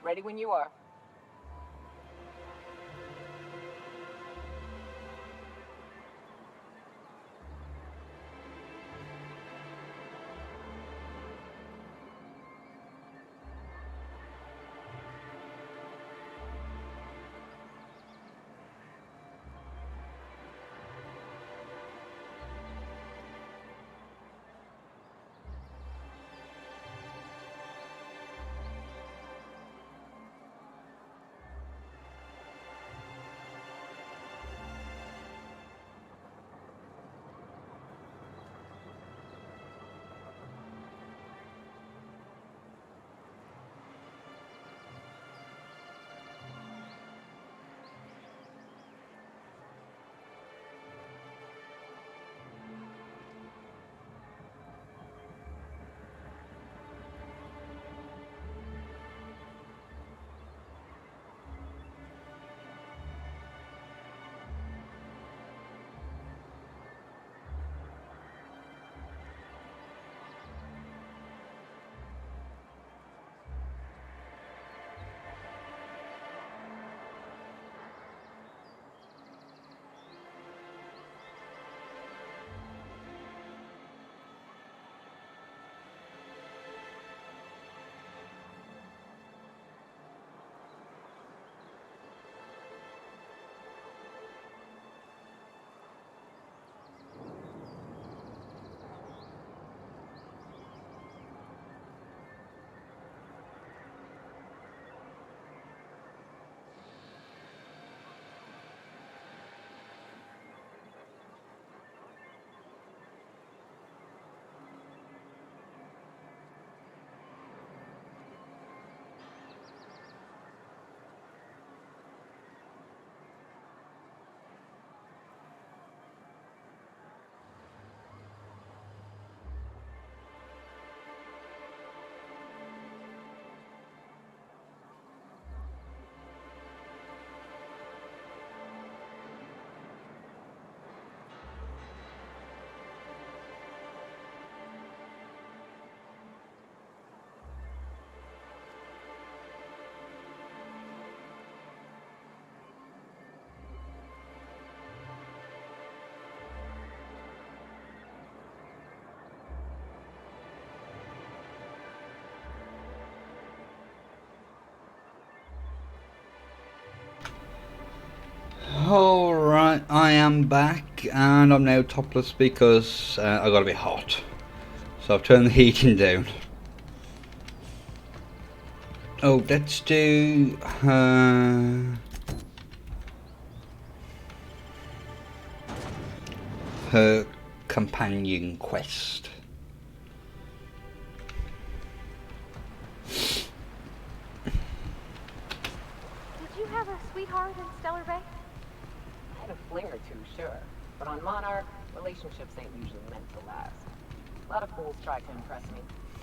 Ready when you are. Alright, I am back and I'm now topless because I got a bit hot. So I've turned the heating down. Oh, let's do her companion quest. Did you have a sweetheart in Stellar Bay? I had a fling or two, sure. But on Monarch, relationships ain't usually meant to last. A lot of fools try to impress me.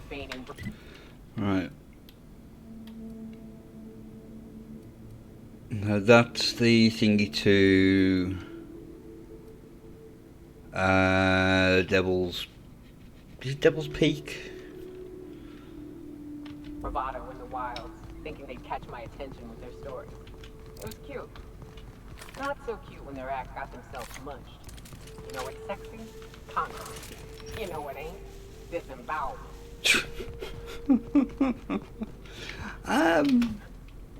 Feigning. Right. Now that's the thingy to Devil's... Is it Devil's Peak? Bravado in the wilds, thinking they'd catch my attention with their stories. It was cute. Not so cute when their act got themselves munched. You know what's sexy? Conquering. You know what ain't? Disembowelment.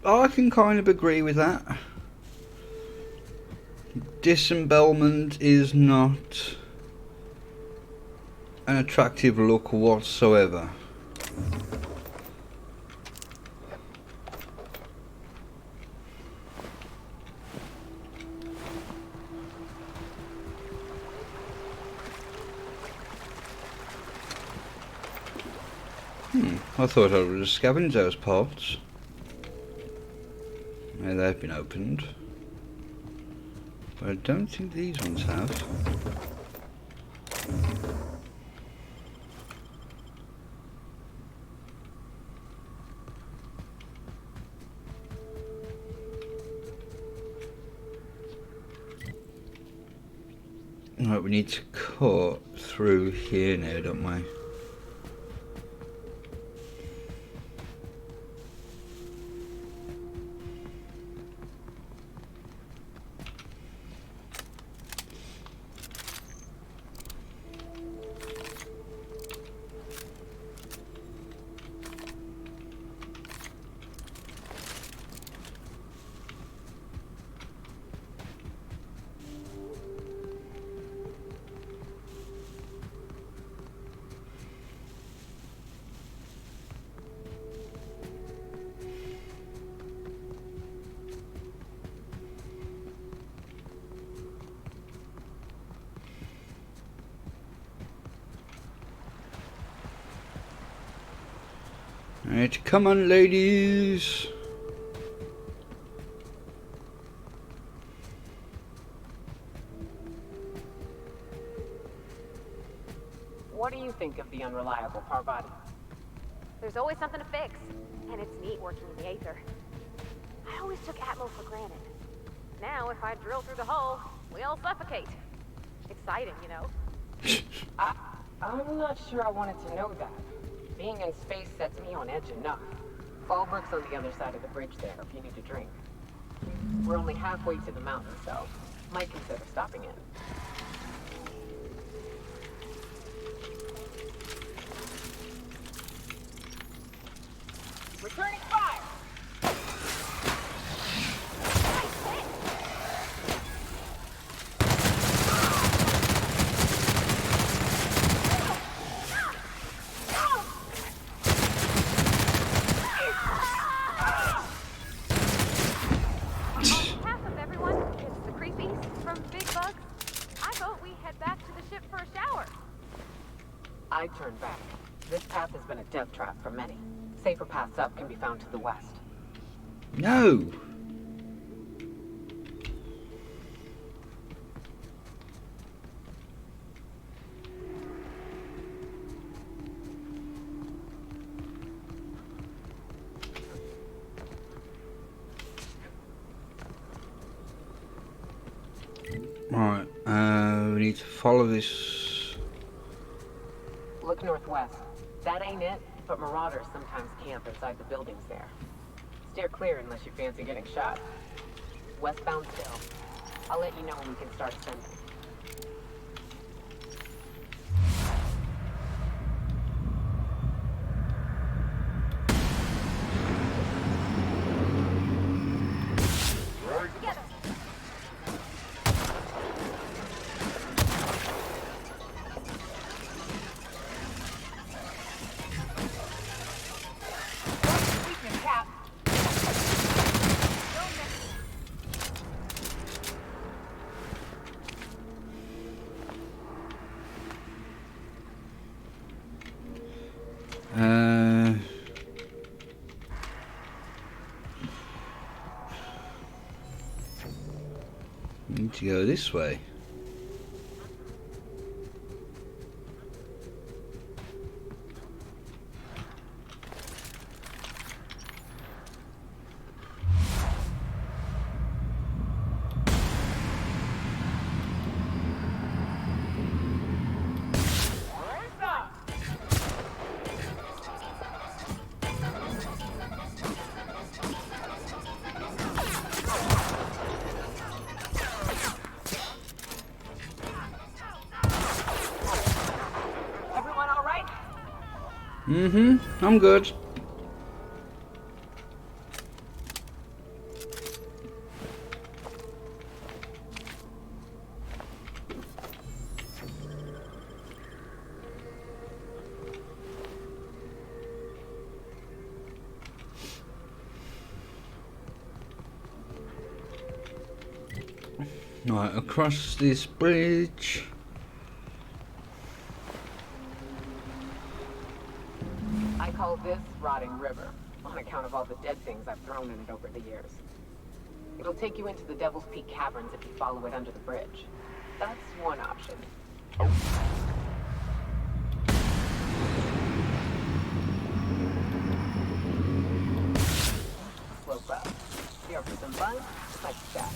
I can kind of agree with that. Disembowelment is not an attractive look whatsoever. I thought I would scavenge those parts. Now they've been opened. But I don't think these ones have. Right, we need to cut through here now, don't we? Alright, come on, ladies. What do you think of the unreliable Parvati? There's always something to fix, and it's neat working in the Aether. I always took Atmo for granted. Now, if I drill through the hole, we all suffocate. Exciting, you know? I'm not sure I wanted to know that. Being in space sets me on edge enough. Fallbrook's on the other side of the bridge there, if you need a drink. We're only halfway to the mountain, so might consider stopping in. Returning fire! I turn back. This path has been a death trap for many. Safer paths up can be found to the west. No! Right, we need to follow this. Look northwest. That ain't it, but marauders sometimes camp inside the buildings there. Steer clear unless you fancy getting shot. Westbound still. I'll let you know when we can start ascending. Need to go this way. I'm good. Right, across this bridge. I call this Rotting River, on account of all the dead things I've thrown in it over the years. It'll take you into the Devil's Peak Caverns if you follow it under the bridge. That's one option. Slope up. Here for some fun, like that.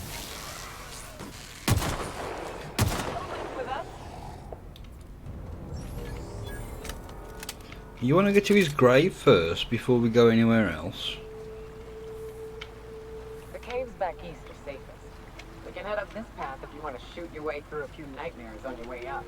With us? You want to get to his grave first before we go anywhere else? The caves back east are safest. We can head up this path if you want to shoot your way through a few nightmares on your way up.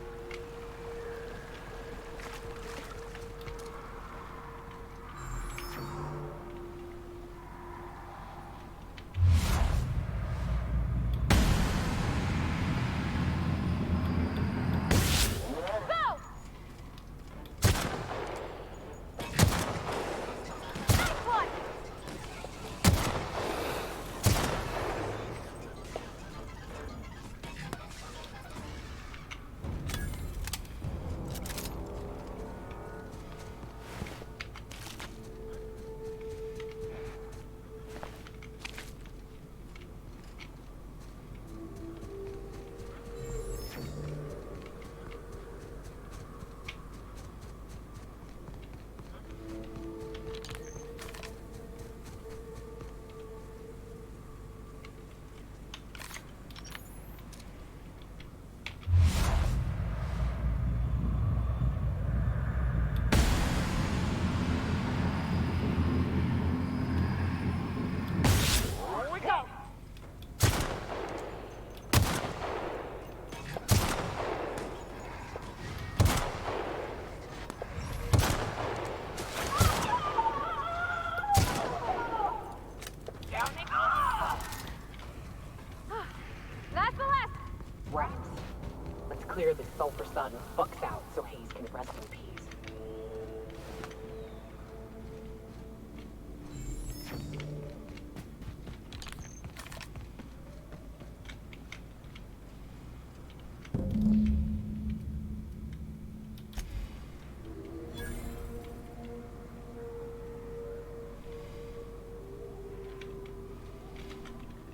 clear this sulfur sun fucks out so Hayes can rest in peace.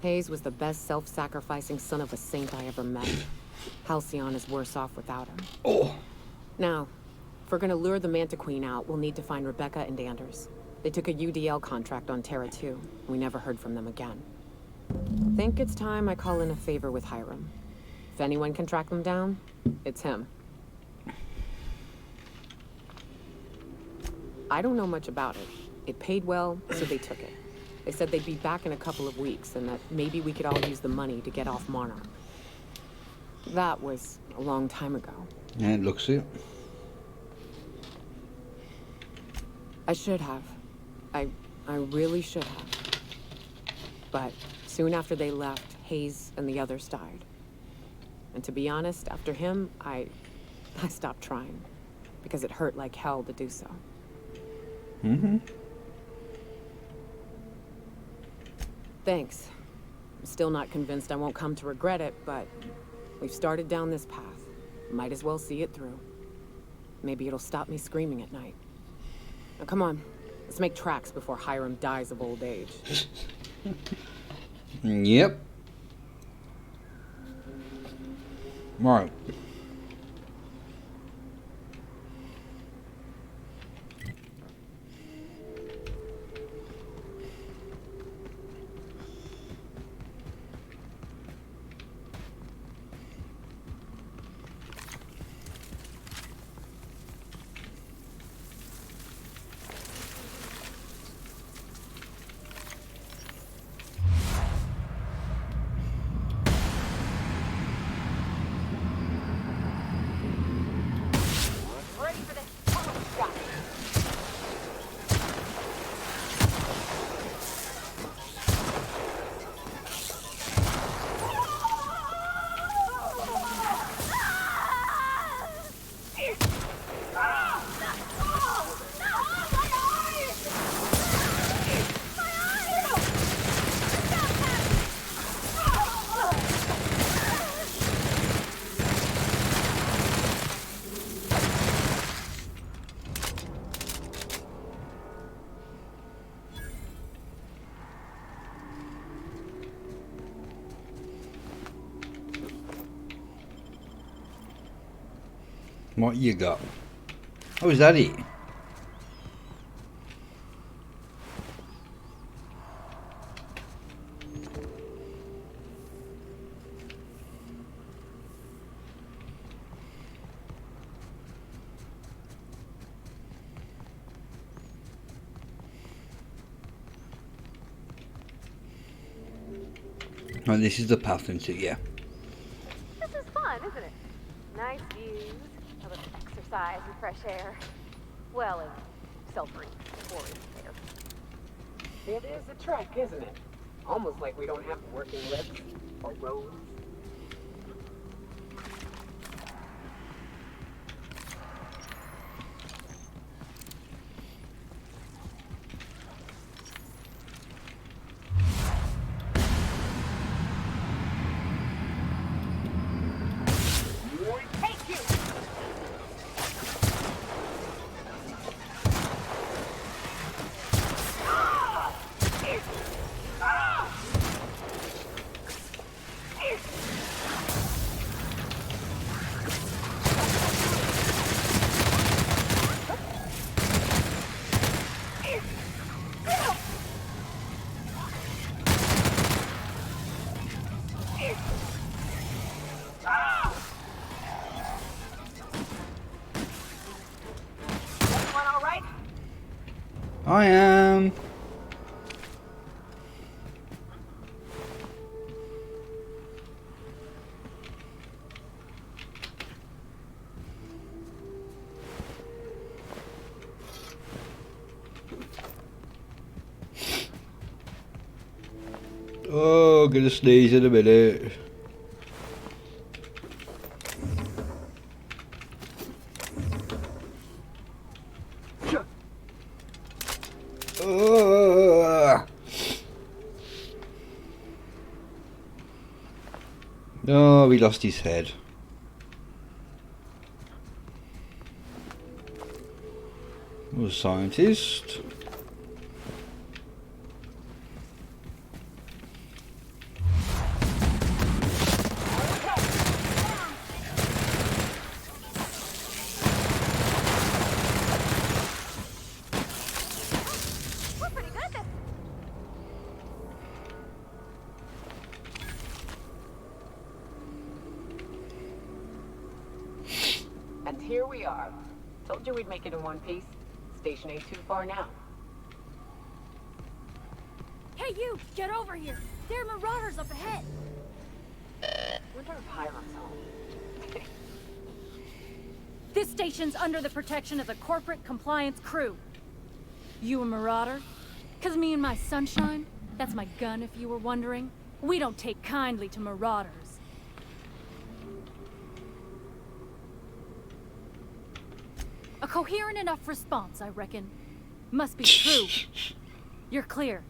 Hayes was the best self-sacrificing son of a saint I ever met. Halcyon is worse off without him. Oh. Now, if we're gonna lure the Manta Queen out, we'll need to find Rebecca and Anders. They took a UDL contract on Terra 2. We never heard from them again. I think it's time I call in a favor with Hiram. If anyone can track them down, it's him. I don't know much about it. It paid well, so they took it. They said they'd be back in a couple of weeks and that maybe we could all use the money to get off Monarch. That was a long time ago. Yeah, it looks it. I should have. I really should have. But soon after they left, Hayes and the others died. And to be honest, after him, I stopped trying. Because it hurt like hell to do so. Mm-hmm. Thanks. I'm still not convinced I won't come to regret it, but we've started down this path. Might as well see it through. Maybe it'll stop me screaming at night. Now come on, let's make tracks before Hiram dies of old age. Yep. Right. What you got? Oh, is that it? Oh, this is the path into, yeah. This is fun, isn't it? Nice views, a little exercise and fresh air. Well, if self-breathe before it's there. It is a trek, isn't it? Almost like we don't have working lips or roads. I am. Oh, gonna sneeze in a minute. Oh, he lost his head. Was a scientist. We're pretty good at this. And here we are. Told you we'd make it in one piece. Station ain't too far now. Hey, you! Get over here! There are marauders up ahead! Wonder if Hiram's home. This station's under the protection of the corporate compliance crew. You a marauder? 'Cause me and my sunshine, that's my gun if you were wondering, we don't take kindly to marauders. A coherent enough response, I reckon. Must be true. You're clear,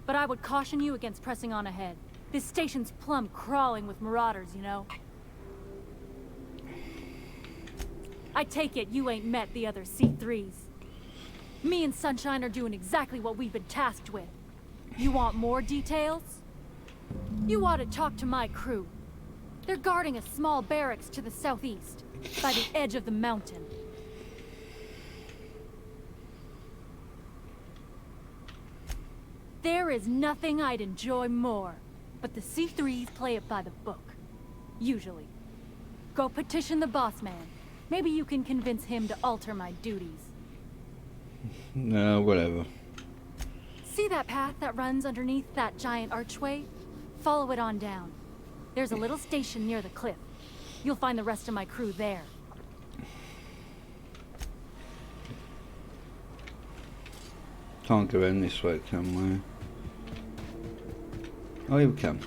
but I would caution you against pressing on ahead. This station's plumb crawling with marauders, you know. I take it you ain't met the other C3s. Me and Sunshine are doing exactly what we've been tasked with. You want more details? You ought to talk to my crew. They're guarding a small barracks to the southeast, by the edge of the mountain. There is nothing I'd enjoy more, but the C3s play it by the book. Usually. Go petition the boss man. Maybe you can convince him to alter my duties. No, whatever. See that path that runs underneath that giant archway? Follow it on down. There's a little station near the cliff. You'll find the rest of my crew there. Can't go in this way, can we? Oh, here we can.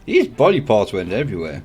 His body parts went everywhere.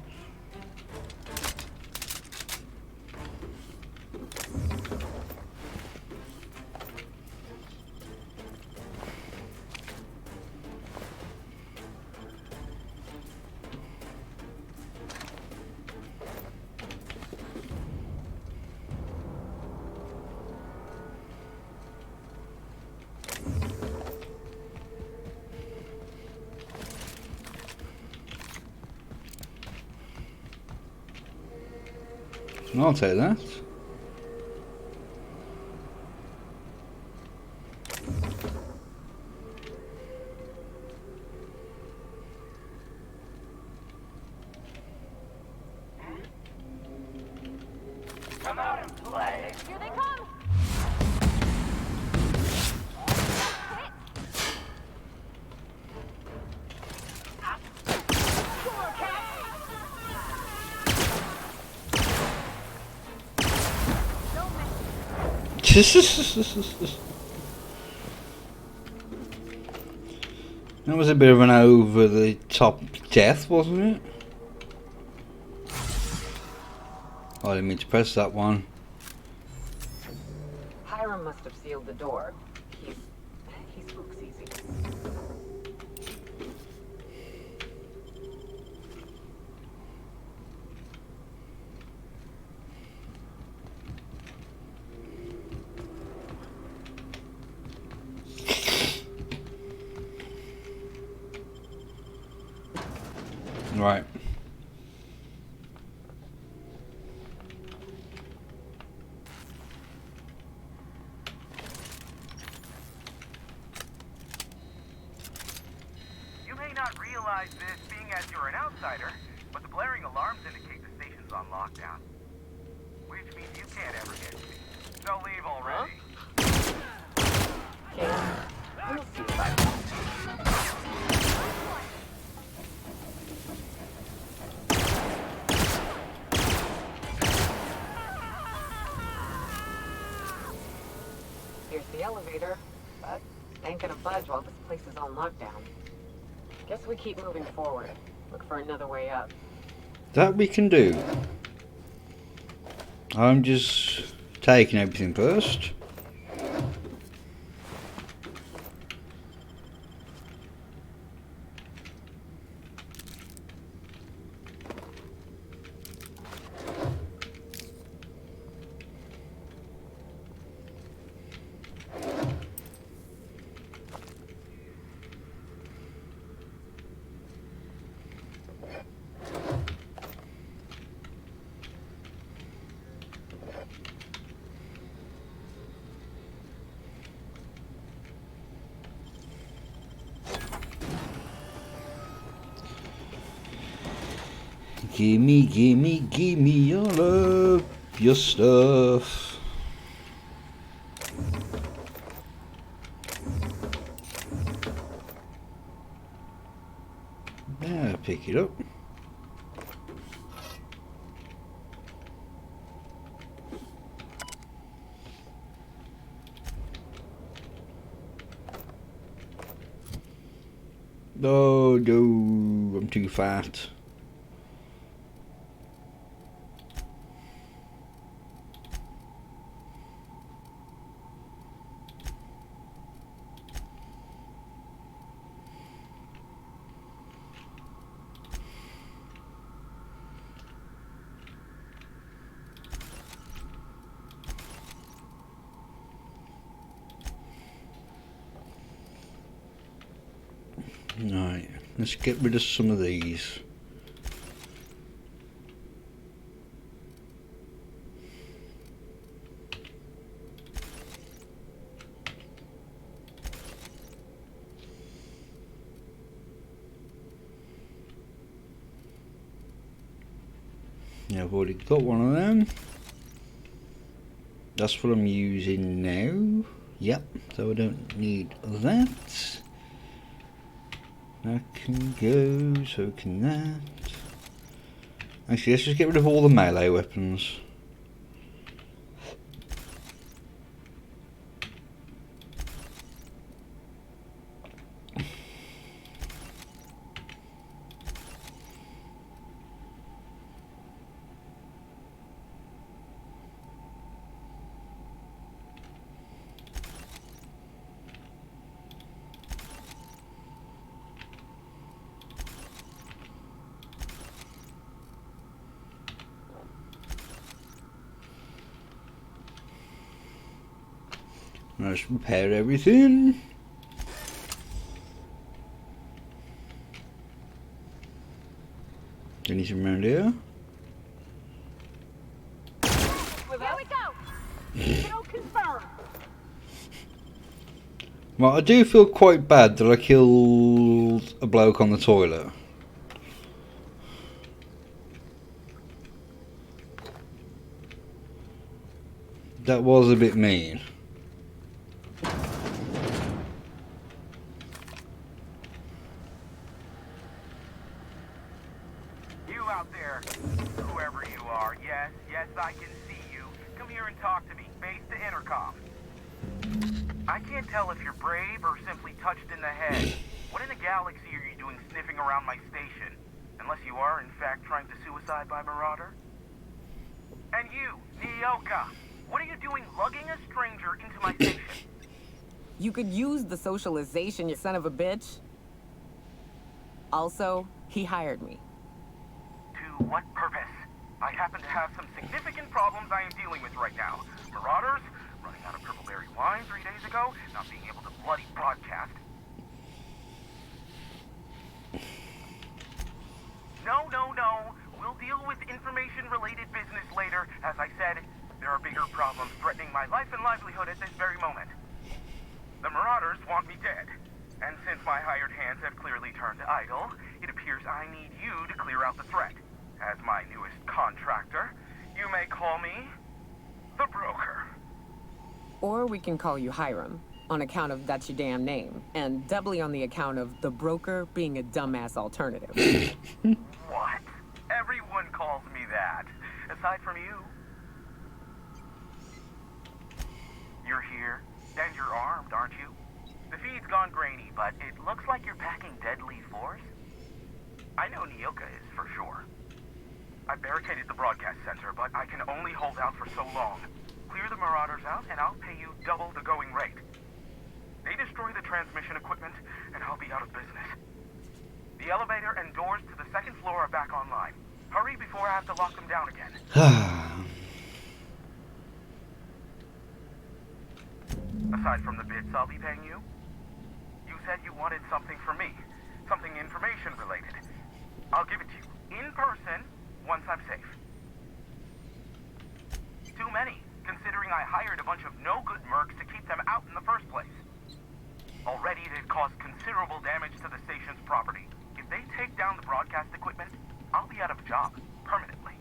I'll take that. Come out and play. Here they come. That was a bit of an over the top death, wasn't it? Oh, I didn't mean to press that one. Hiram must have sealed the door. He spooks easy. Right. realize this being as you're an outsider, but the blaring alarms indicate the station's on lockdown. Which means you can't ever get to me. So leave already. We'll see about that. Here's the elevator, but ain't gonna budge while this place is on lockdown. Guess we keep moving forward. Look for another way up. That we can do. I'm just taking everything first. Gimme all of your stuff. Yeah, pick it up. Oh no, I'm too fat. Right, let's get rid of some of these. Yeah, I've already got one of them. That's what I'm using now. Yep, so I don't need that. That can go, so can that. Actually, let's just get rid of all the melee weapons. Let's repair everything. Anything around here? Here we go! Kill confirmed! Well, I do feel quite bad that I killed a bloke on the toilet. That was a bit mean. I can't tell if you're brave or simply touched in the head. What in the galaxy are you doing sniffing around my station? Unless you are, in fact, trying to suicide by Marauder? And you, Nyoka, what are you doing lugging a stranger into my station? You could use the socialization, you son of a bitch. Also, he hired me. To what purpose? I happen to have some significant problems I am dealing with right now. Marauders, running out of purple berry wine 3 days ago, not being able to bloody broadcast. No. We'll deal with information-related business later. As I said, there are bigger problems threatening my life and livelihood at this very moment. The Marauders want me dead. And since my hired hand guards have clearly turned idle, it appears I need you to clear out the threat. As my newest contractor, you may call me the Broker. Or we can call you Hiram, on account of that's your damn name, and doubly on the account of the Broker being a dumbass alternative. What? Everyone calls me that, aside from you. You're here, and you're armed, aren't you? The feed's gone grainy, but it looks like you're packing deadly force. I know Nyoka is, for sure. I barricaded the broadcast center, but I can only hold out for so long. Clear the Marauders out, and I'll pay you double the going rate. They destroy the transmission equipment, and I'll be out of business. The elevator and doors to the second floor are back online. Hurry before I have to lock them down again. Aside from the bits I'll be paying you, you said you wanted something from me. Something information related. I'll give it to you, in person, once I'm safe. Too many, considering I hired a bunch of no-good mercs to keep them out in the first place. Already they've caused considerable damage to the station's property. If they take down the broadcast equipment, I'll be out of a job, permanently.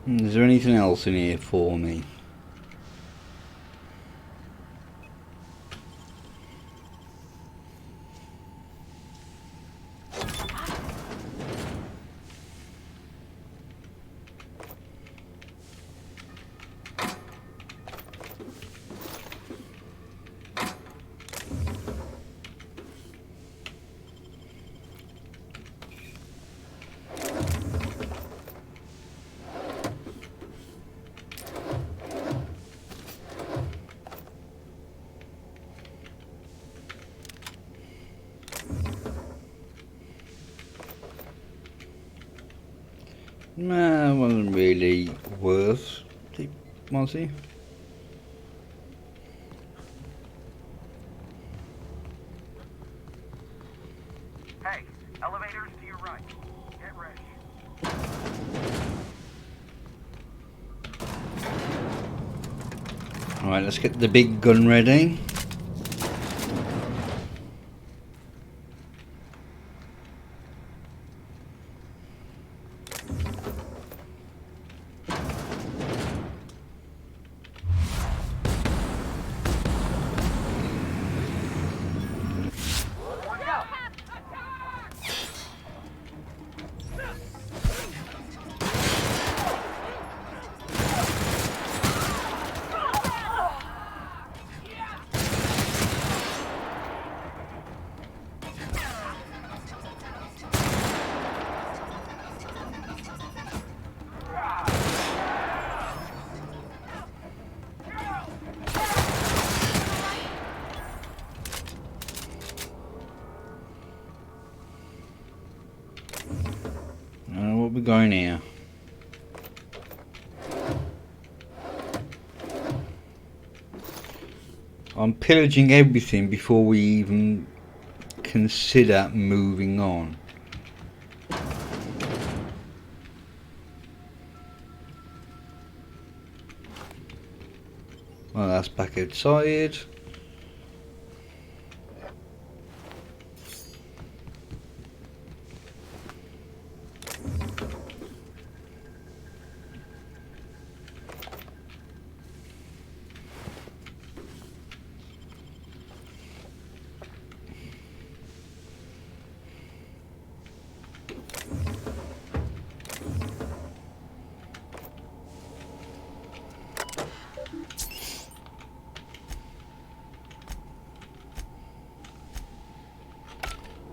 Is there anything else in here for me? Nah, wasn't really worth it, was he? Hey, elevators to your right. Get ready. Alright, let's get the big gun ready. What we going here? I'm pillaging everything before we even consider moving on. Well, that's back outside.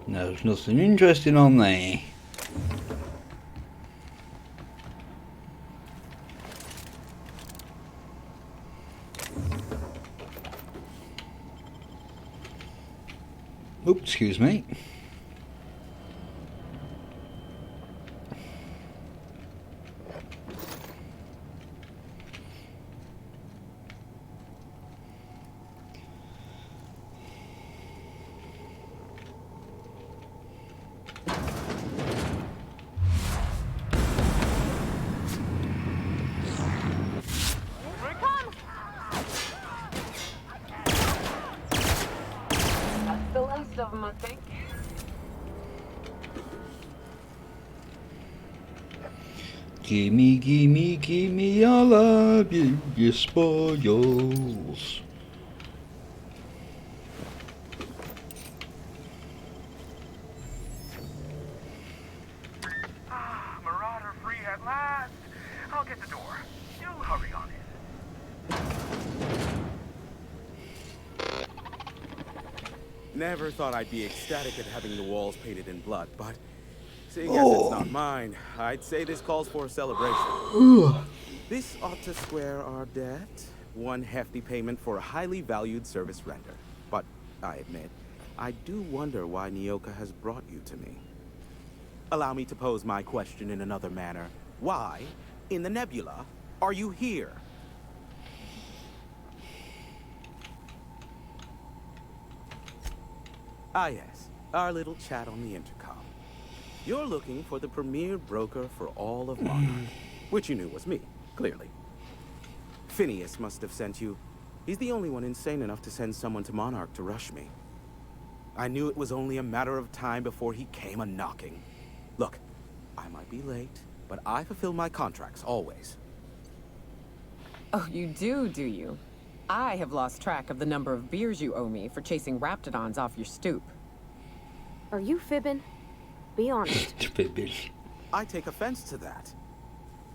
No, there's nothing interesting on there. Oops, excuse me. of them, I think. Gimme all of your spoils. Marauder free at last. I'll get the door. You hurry on in. Never thought I'd be ecstatic at having the walls painted in blood, but seeing as it's not mine, I'd say this calls for a celebration. This ought to square our debt. One hefty payment for a highly valued service rendered. But I admit, I do wonder why Nyoka has brought you to me. Allow me to pose my question in another manner. Why, in the nebula, are you here? Ah yes, our little chat on the intercom. You're looking for the premier broker for all of Monarch, which you knew was me, clearly. Phineas must have sent you. He's the only one insane enough to send someone to Monarch to rush me. I knew it was only a matter of time before he came a-knocking. Look, I might be late, but I fulfill my contracts, always. Oh, you do you? I have lost track of the number of beers you owe me for chasing Raptidons off your stoop. Are you fibbing? Be honest. I take offense to that.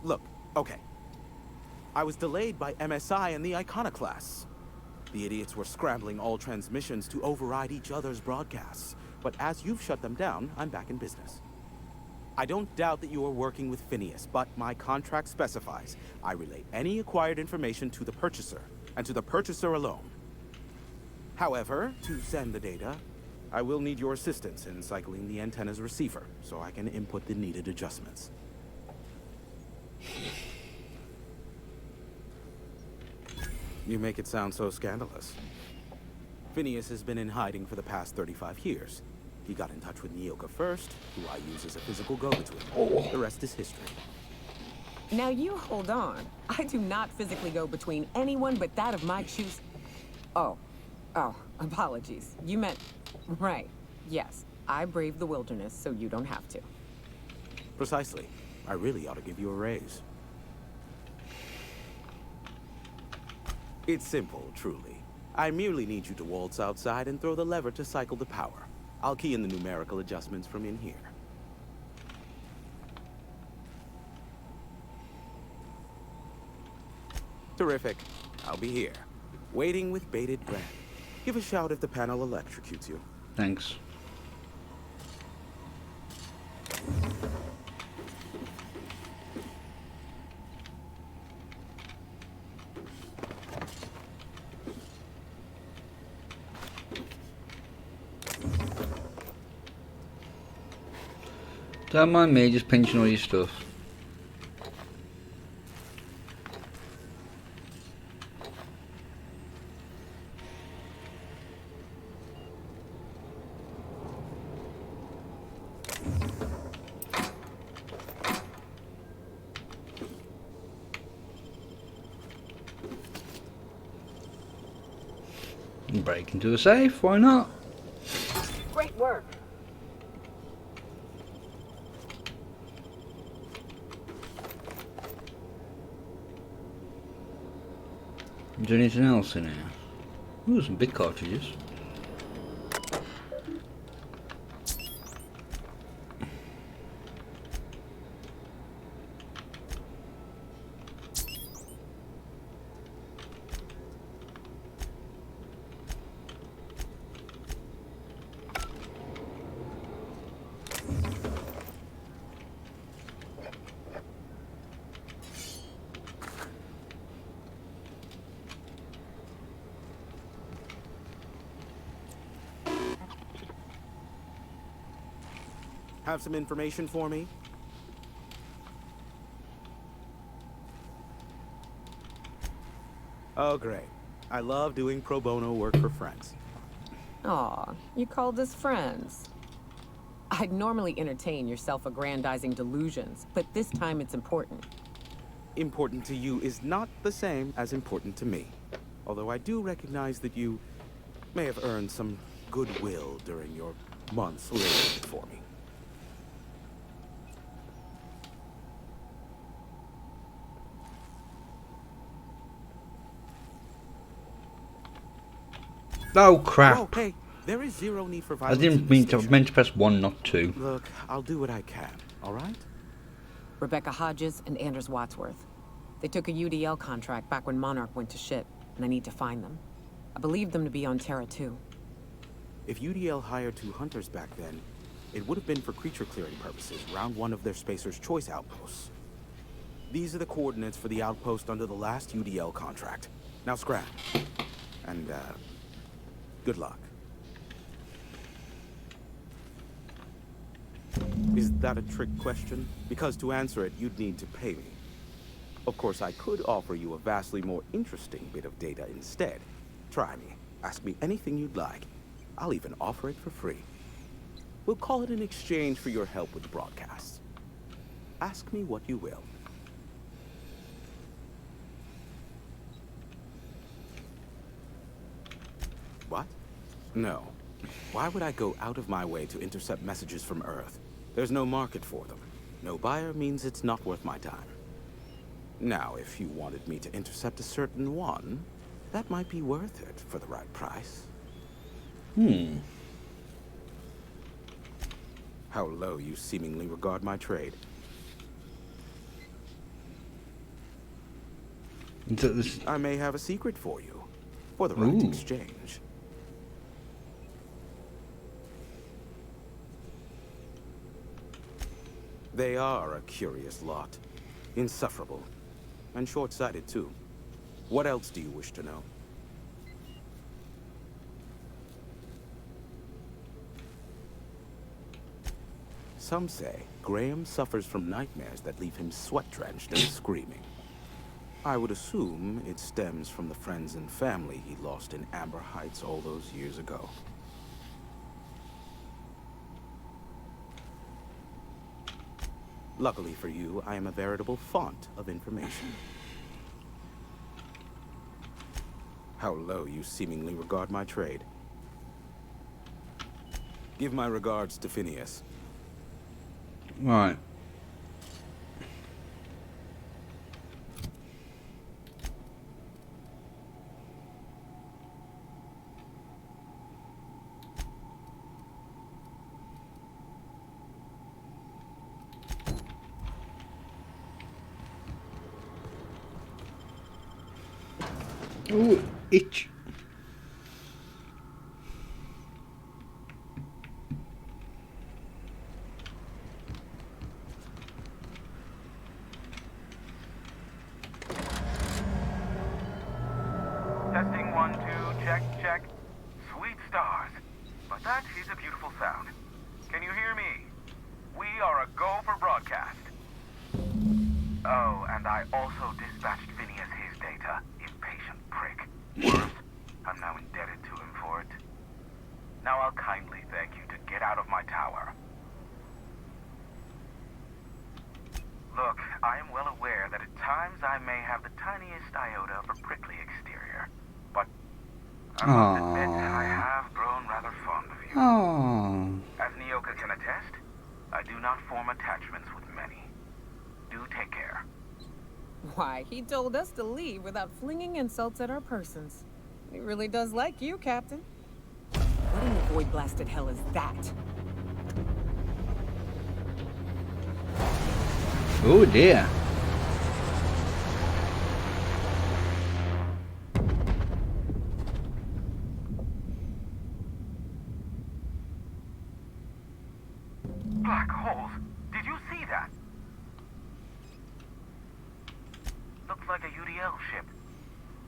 Look, okay. I was delayed by MSI and the Iconoclasts. The idiots were scrambling all transmissions to override each other's broadcasts. But as you've shut them down, I'm back in business. I don't doubt that you are working with Phineas, but my contract specifies I relay any acquired information to the purchaser, and to the purchaser alone. However, to send the data, I will need your assistance in cycling the antenna's receiver, so I can input the needed adjustments. You make it sound so scandalous. Phineas has been in hiding for the past 35 years. He got in touch with Nyoka first, who I use as a physical go-between. The rest is history. Now you hold on. I do not physically go between anyone but that of my choosing. Oh, apologies. You meant... Right. Yes, I braved the wilderness, so you don't have to. Precisely. I really ought to give you a raise. It's simple, truly. I merely need you to waltz outside and throw the lever to cycle the power. I'll key in the numerical adjustments from in here. Terrific. I'll be here, waiting with bated breath. Give a shout if the panel electrocutes you. Thanks. Don't mind me just pinching all your stuff. Break into a safe, why not? Great work. Is there anything else in here? Ooh, some big cartridges. Have some information for me? Oh, great. I love doing pro bono work for friends. Aw, you called us friends. I'd normally entertain your self-aggrandizing delusions, but this time it's important. Important to you is not the same as important to me. Although I do recognize that you may have earned some goodwill during your months living for me. Oh crap! Oh, hey, there is zero need for I violence. didn't mean to. I meant to press 1, not 2. Look, I'll do what I can. All right? Rebecca Hodges and Anders Wadsworth. They took a UDL contract back when Monarch went to shit, and I need to find them. I believe them to be on Terra 2. If UDL hired 2 hunters back then, it would have been for creature clearing purposes around one of their Spacer's Choice outposts. These are the coordinates for the outpost under the last UDL contract. Now scram. And, good luck. Is that a trick question? Because to answer it, you'd need to pay me. Of course, I could offer you a vastly more interesting bit of data instead. Try me. Ask me anything you'd like. I'll even offer it for free. We'll call it an exchange for your help with the broadcasts. Ask me what you will. What? No. Why would I go out of my way to intercept messages from Earth? There's no market for them. No buyer means it's not worth my time. Now, if you wanted me to intercept a certain one, that might be worth it for the right price. How low you seemingly regard my trade. I may have a secret for you, for the right exchange. They are a curious lot. Insufferable. And short-sighted, too. What else do you wish to know? Some say Graham suffers from nightmares that leave him sweat-drenched and screaming. I would assume it stems from the friends and family he lost in Amber Heights all those years ago. Luckily for you, I am a veritable font of information. How low you seemingly regard my trade. Give my regards to Phineas. Right. Ooh, itch. Testing 1, 2, check, check. Sweet stars. But that is a beautiful sound. Can you hear me? We are a go for broadcast. Oh, and I also dispatched Phineas his data. Impatient prick. Worse, I'm now indebted to him for it. Now I'll kindly thank you to get out of my tower. Look, I am well aware that at times I may have the tiniest iota of a prickly exterior, but I must admit I have grown rather fond of you. As Nyoka can attest, I do not form attachments with many. Do take care. Why, he told us to leave without flinging insults at our persons. He really does like you, Captain. What in the void-blasted hell is that? Oh dear. Black holes. Did you see that? Looks like a UDL ship.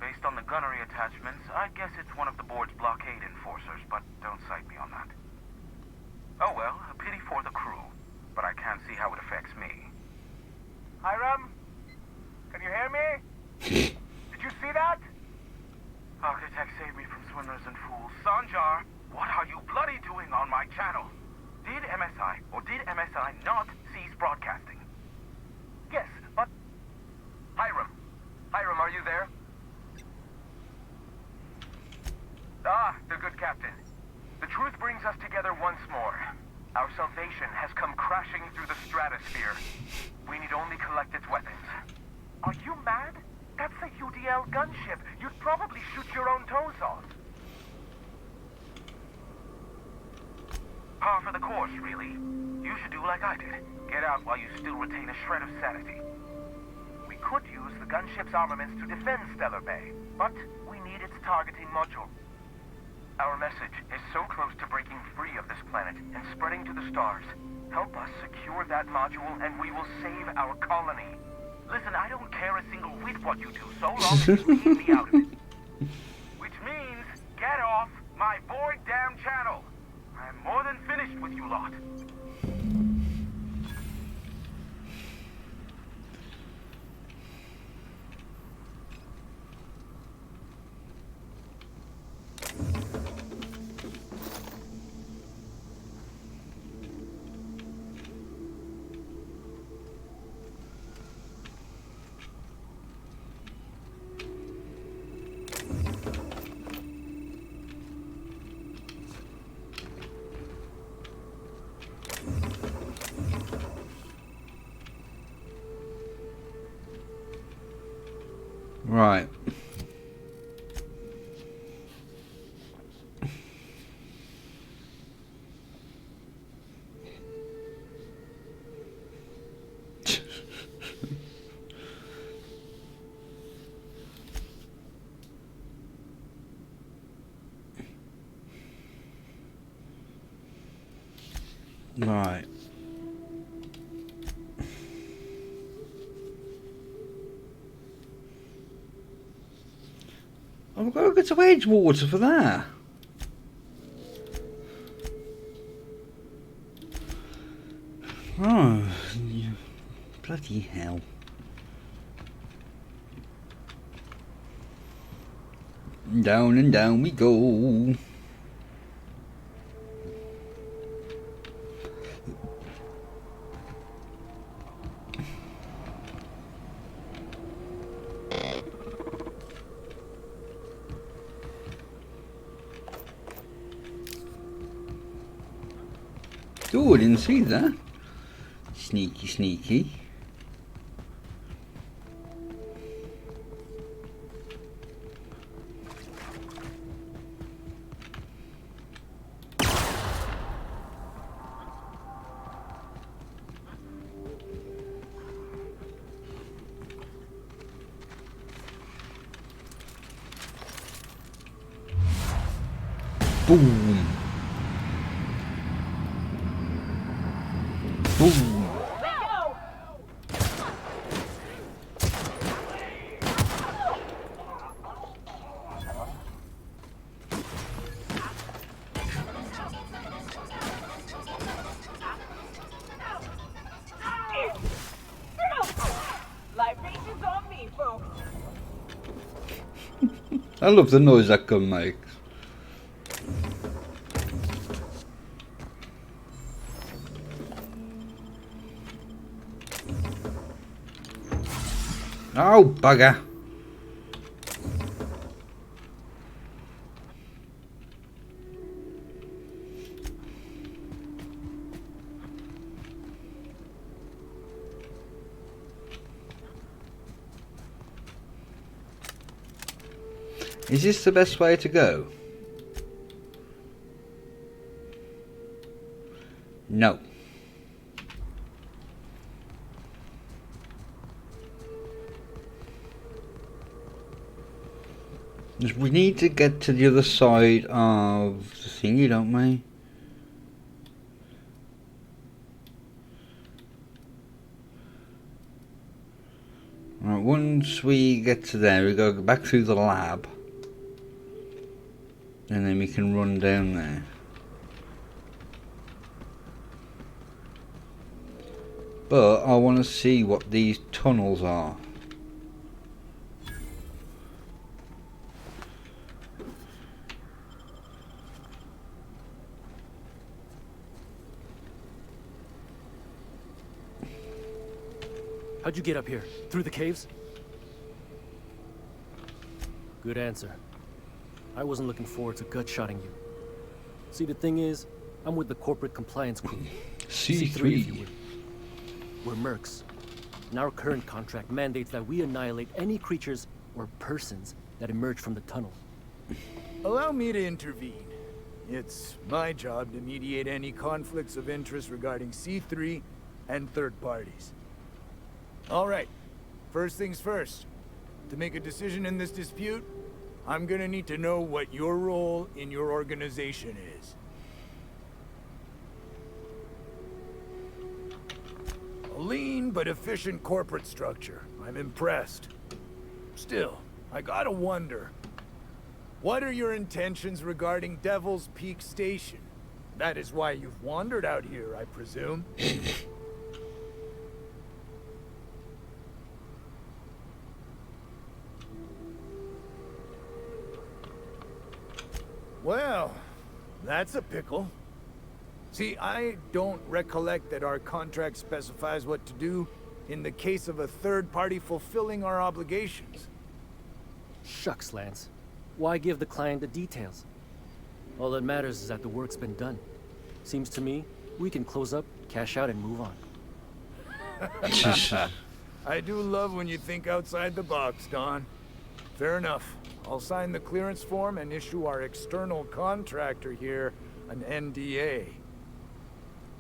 Based on the gunnery attachments, I guess it's one of the board's blockade enforcers, but don't cite me on that. Oh well, a pity for the crew, but I can't see how it affects me. Hiram? Can you hear me? Did you see that? Architect saved me from swimmers and fools. Sanjar, what are you bloody doing on my channel? Did MSI or did MSI not cease broadcasting? Yes, but... Hiram. Hiram, are you there? Ah, the good captain. The truth brings us together once more. Our salvation has come crashing through the stratosphere. We need only collect its weapons. Are you mad? That's a UDL gunship. You'd probably shoot your own toes off. Par for the course, really. You should do like I did. Get out while you still retain a shred of sanity. We could use the gunship's armaments to defend Stellar Bay, but we need its targeting module. Our message is so close to breaking free of this planet and spreading to the stars. Help us secure that module and we will save our colony. Listen, I don't care a single whit what you do, so long as you leave me out of it. Which means, get off my void damn channel. I'm more than finished with you lot. Right. Right. I've got to go to Edgewater for that. Oh, bloody hell. Down and down we go. Oh, I didn't see that. Sneaky, sneaky. Boom. Boom. Libations on me, folks. I love the noise that gun makes. Oh, bugger. Is this the best way to go? No. We need to get to the other side of the thingy, don't we? Right, once we get to there, we go back through the lab. And then we can run down there. But I want to see what these tunnels are. How'd you get up here? Through the caves? Good answer. I wasn't looking forward to gut-shotting you. See, the thing is, I'm with the corporate compliance crew. C3. if you would. We're mercs. And our current contract mandates that we annihilate any creatures or persons that emerge from the tunnel. Allow me to intervene. It's my job to mediate any conflicts of interest regarding C3 and third parties. All right, first things first. To make a decision in this dispute, I'm gonna need to know what your role in your organization is. A lean but efficient corporate structure. I'm impressed. Still, I gotta wonder, what are your intentions regarding Devil's Peak Station? That is why you've wandered out here, I presume. Well, that's a pickle. See, I don't recollect that our contract specifies what to do in the case of a third party fulfilling our obligations. Shucks, Lance. Why give the client the details? All that matters is that the work's been done. Seems to me, we can close up, cash out, and move on. I do love when you think outside the box, Don. Fair enough. I'll sign the clearance form and issue our external contractor here an NDA.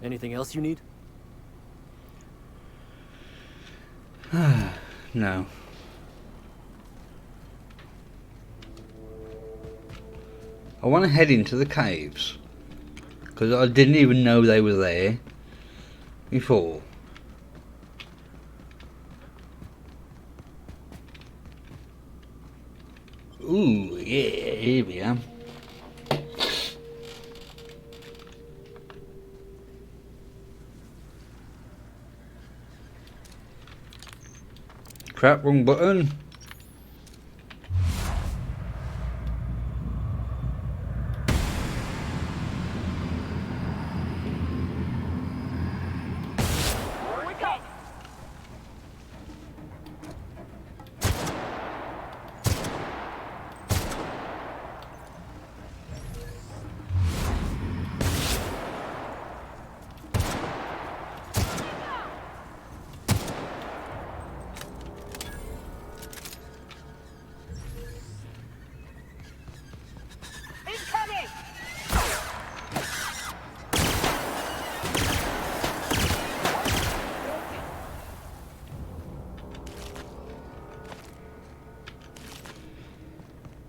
Anything else you need? No. I want to head into the caves, because I didn't even know they were there before. Ooh, yeah, here we are. Crap, wrong button.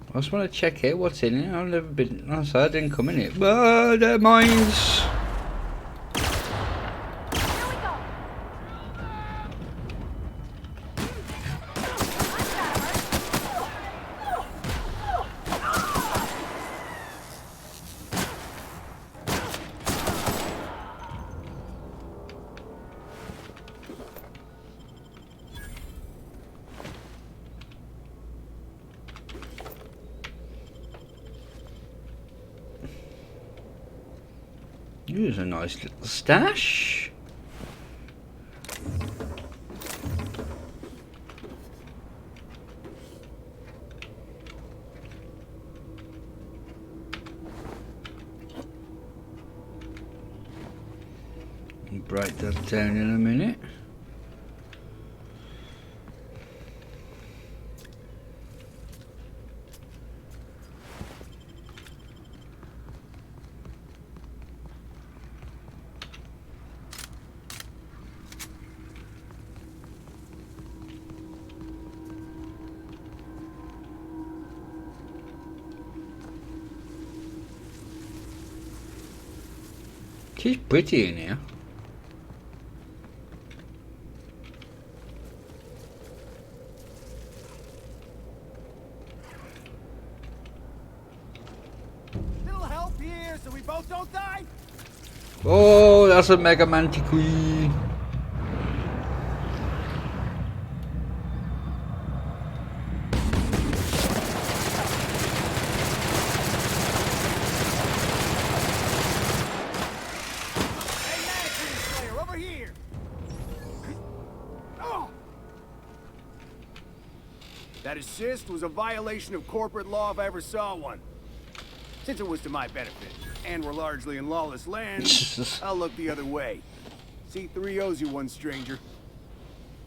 I just want to check out what's in it. I've never been. I didn't come in it. But they're mines. Here's a nice little stash. I'll break that down in a minute. She's pretty in here. Little help here so we both don't die. Oh, that's a Mega Manticore. That assist was a violation of corporate law if I ever saw one. Since it was to my benefit, and we're largely in lawless lands, I'll look the other way. C3 owes you one, stranger.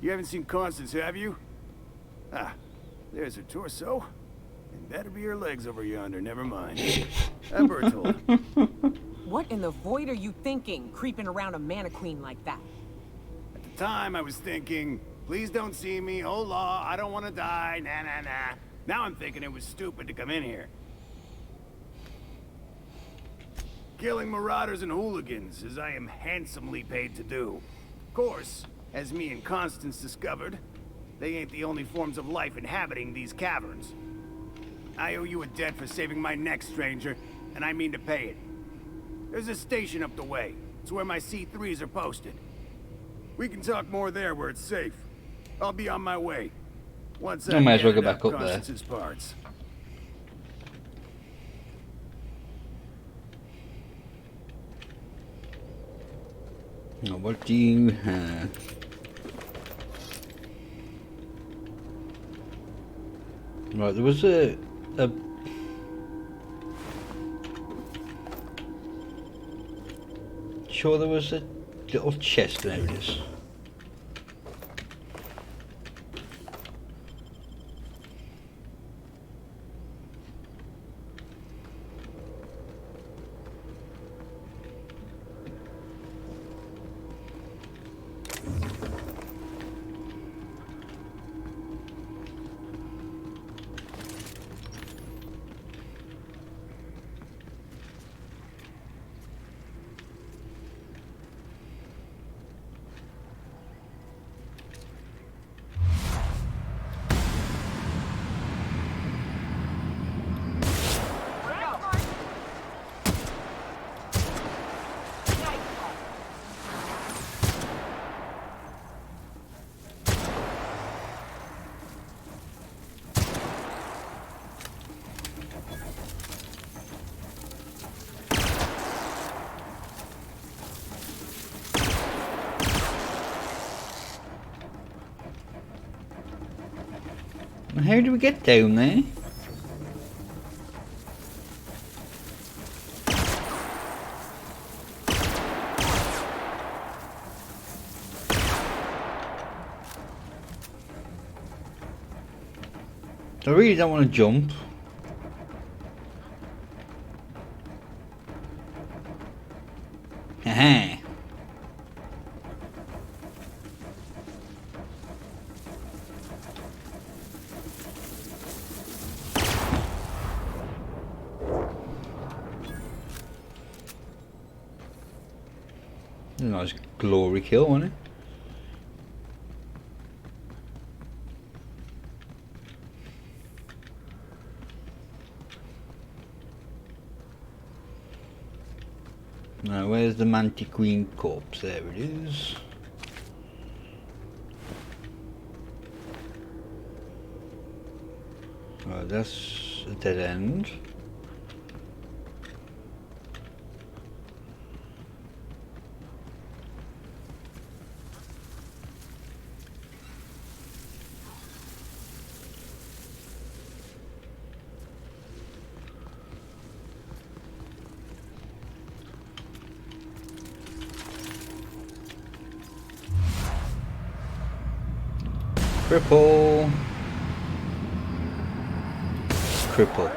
You haven't seen Constance, have you? Ah, there's her torso. And that'll be her legs over yonder, never mind. Bertold. What in the void are you thinking, creeping around a mannequin like that? At the time, I was thinking, please don't see me, oh law, I don't want to die, nah, nah, nah. Now I'm thinking it was stupid to come in here. Killing marauders and hooligans, as I am handsomely paid to do. Of course, as me and Constance discovered, they ain't the only forms of life inhabiting these caverns. I owe you a debt for saving my neck, stranger, and I mean to pay it. There's a station up the way. It's where my C3s are posted. We can talk more there where it's safe. I'll be on my way. Once I might as well go get back up there. Constance's parts. Now, what do you have? Right, there was a sure there was a little chest. There it is. How do we get down there? I really don't want to jump. Haha. Nice glory kill, wasn't it? Now, where's the Mantiqueen corpse? There it is. Right, that's a dead end. Cripple. Cripple.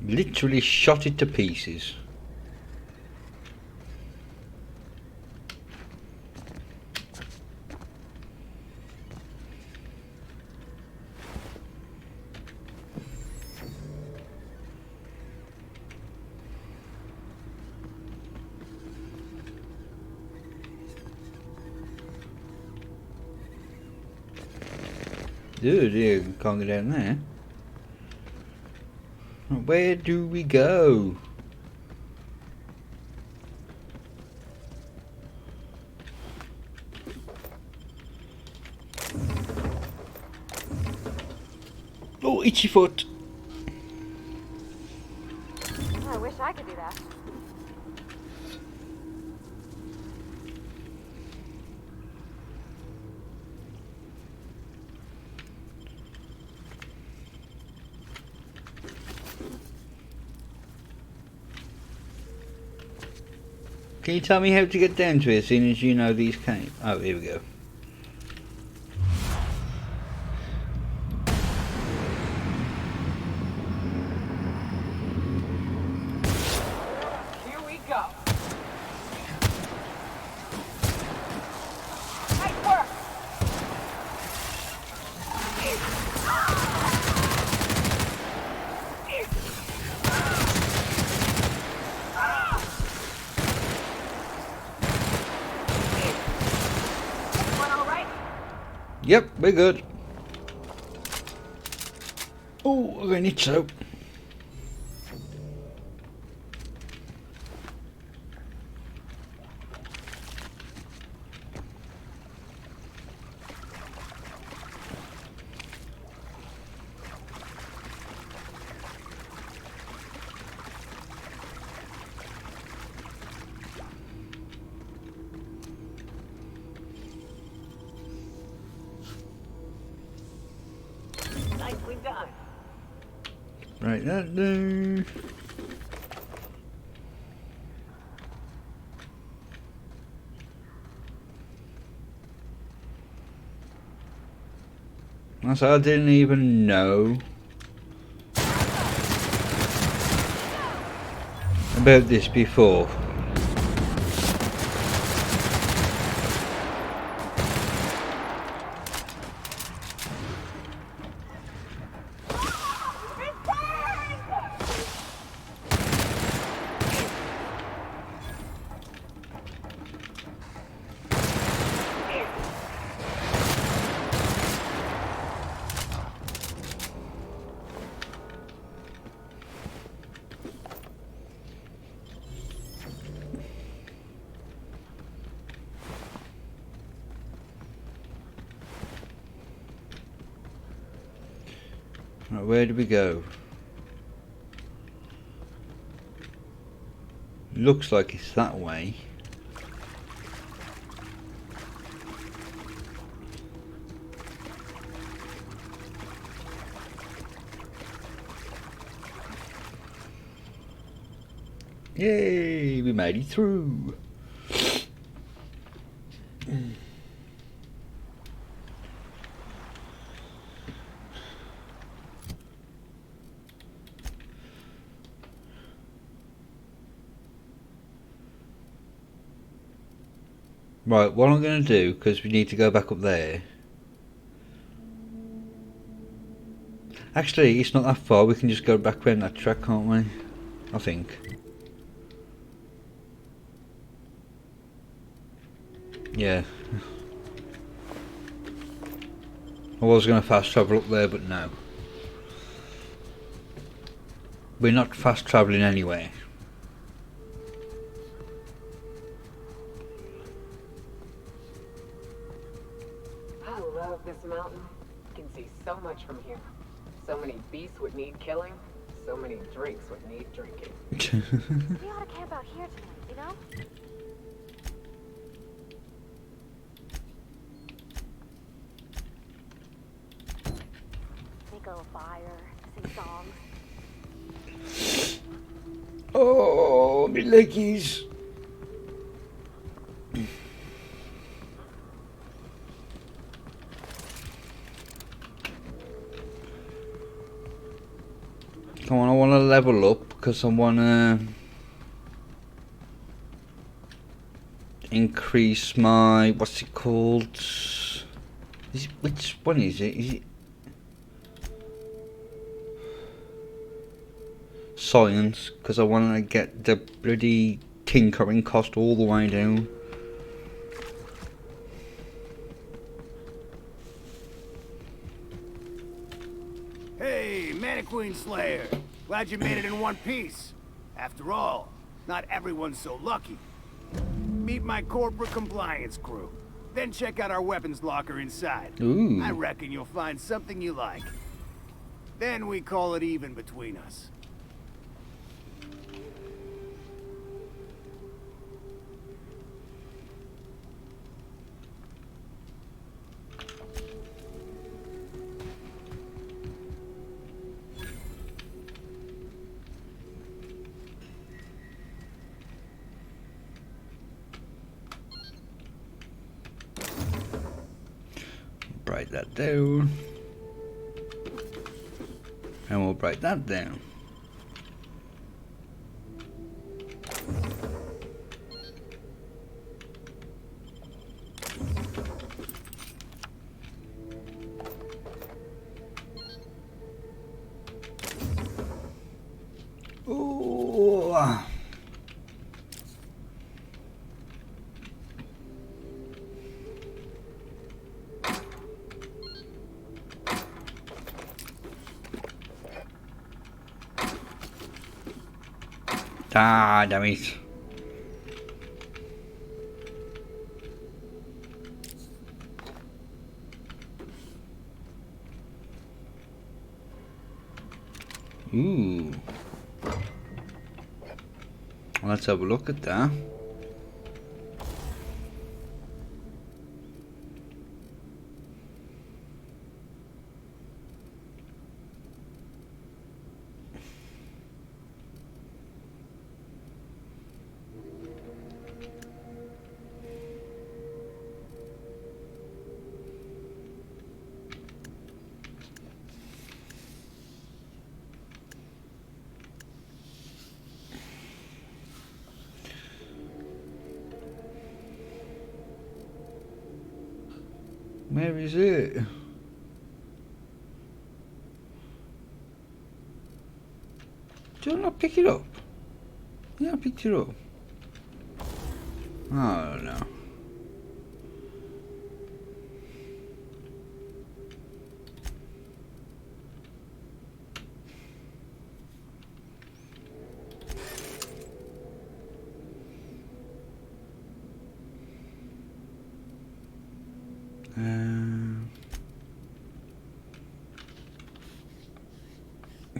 Literally shot it to pieces. Dude, you can't get down there. Where do we go? Oh, itchy foot. I wish I could do that. Can you tell me how to get down to it as soon as you know these came? Oh, here we go. Here we go. Nice work. Yep, we're good. Oh, I need soap. Nicely done. Right, that there. So I didn't even know about this before. Right, where do we go? Looks like it's that way. Yay, we made it through. Right, what I'm going to do, because we need to go back up there. Actually, it's not that far, we can just go back around that track, can't we? I think. Yeah. I was going to fast travel up there, but no. We're not fast travelling anywhere. I love this mountain. You can see so much from here. So many beasts would need killing. So many drinks would need drinking. We ought to camp out here tonight, you know? Make a fire, sing songs. Oh, my leggies. Come on, I want to level up because I want to increase my, what's it called? Which one is it? Is it science? Because I want to get the bloody tinkering cost all the way down. Hey, Mannequin Slayer. Glad you made it in one piece. After all, not everyone's so lucky. Meet my corporate compliance crew. Then check out our weapons locker inside. Ooh. I reckon you'll find something you like. Then we call it even between us. break that down. And we'll break that down. Ooh. Ah, damn it. Ooh. Let's have a look at that. Where is it? Did I not pick it up? Yeah, I picked it up. Oh no.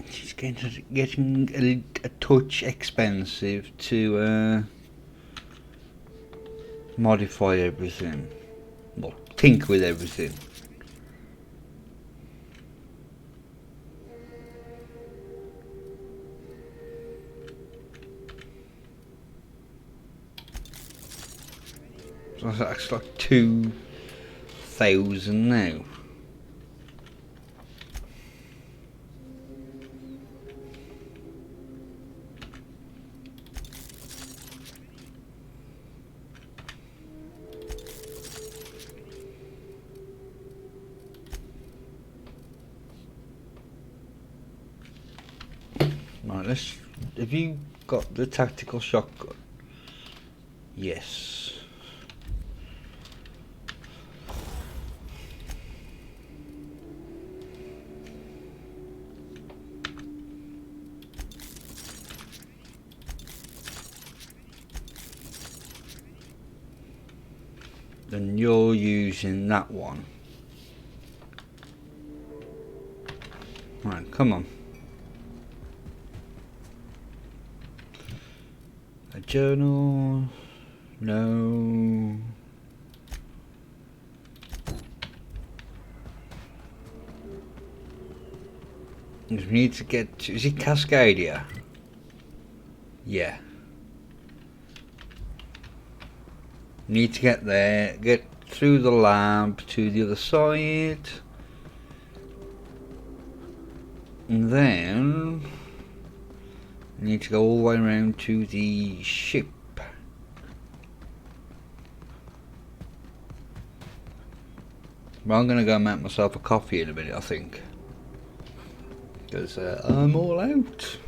It's getting a touch expensive to modify everything. Well, tinker with everything. So that's like 2,000 now. Right, let's. Have you got the tactical shotgun? Yes. Then you're using that one. Right, come on. A journal. No. We need to get to, is it Cascadia? Yeah. Need to get there, get through the lab to the other side. And then need to go all the way around to the ship. But I'm gonna go make myself a coffee in a minute, I think, because I'm all out.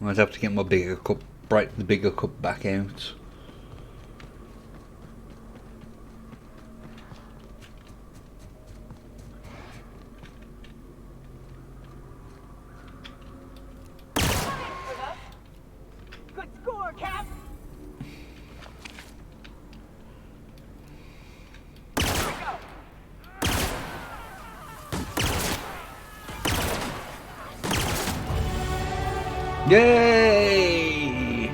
I might have to get my bigger cup, break the bigger cup back out. Good score, Cap! Yay!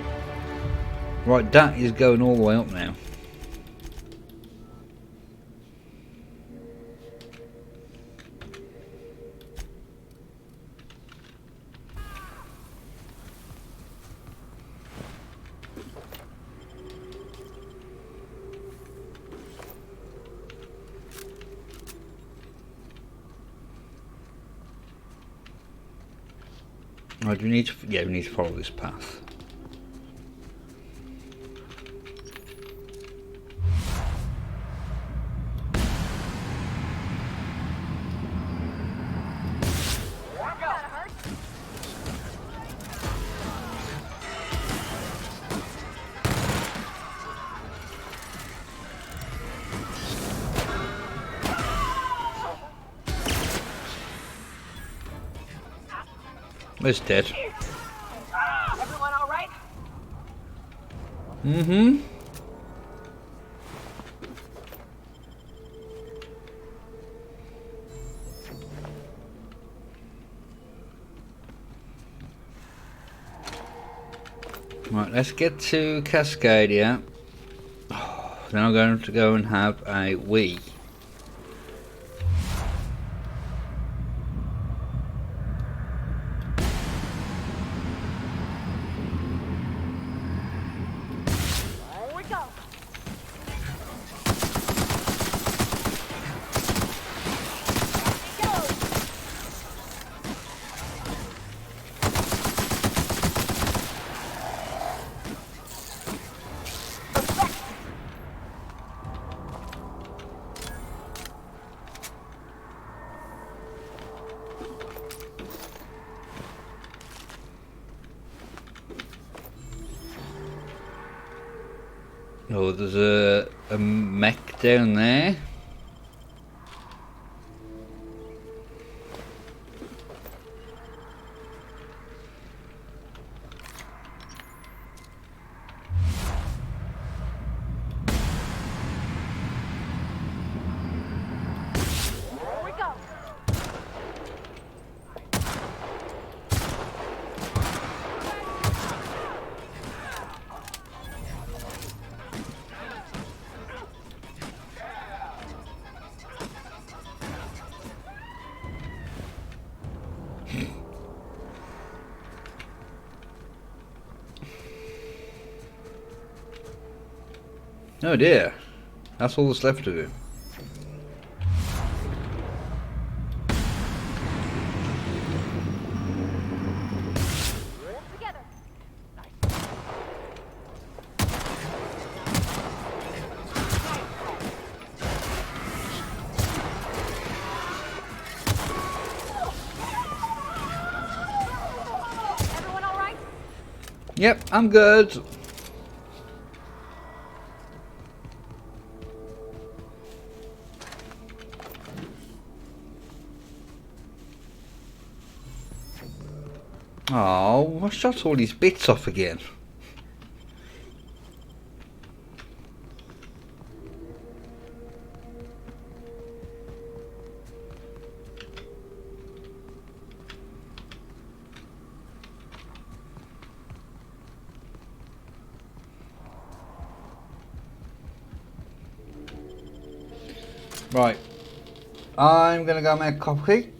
Right, that is going all the way up now. Oh, do we need to? Yeah, we need to follow this path. It's dead. Everyone all right? Mm-hmm. Right, let's get to Cascadia. Then I'm going to go and have a wee. Here we go. Oh, there's a mech down there. Here we go. Oh dear, that's all that's left of it. Everyone all right? Yep, I'm good. Oh, I shot all these bits off again. Right, I'm gonna go make a coffee.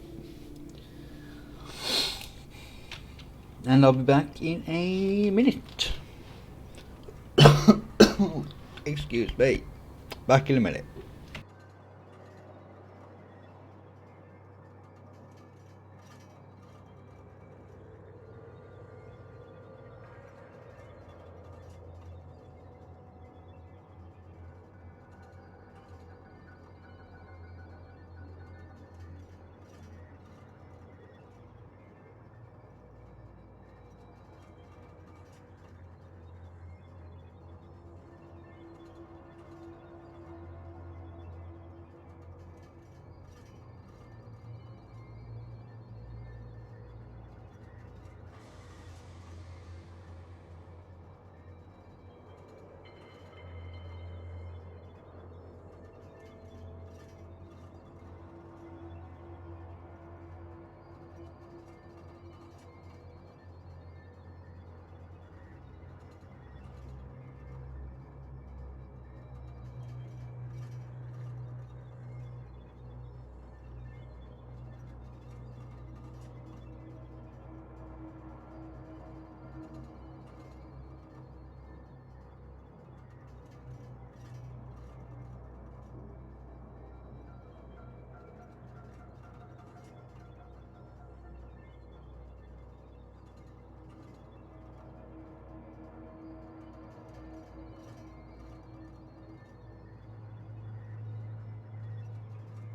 And I'll be back in a minute. Excuse me. Back in a minute.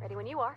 Ready when you are.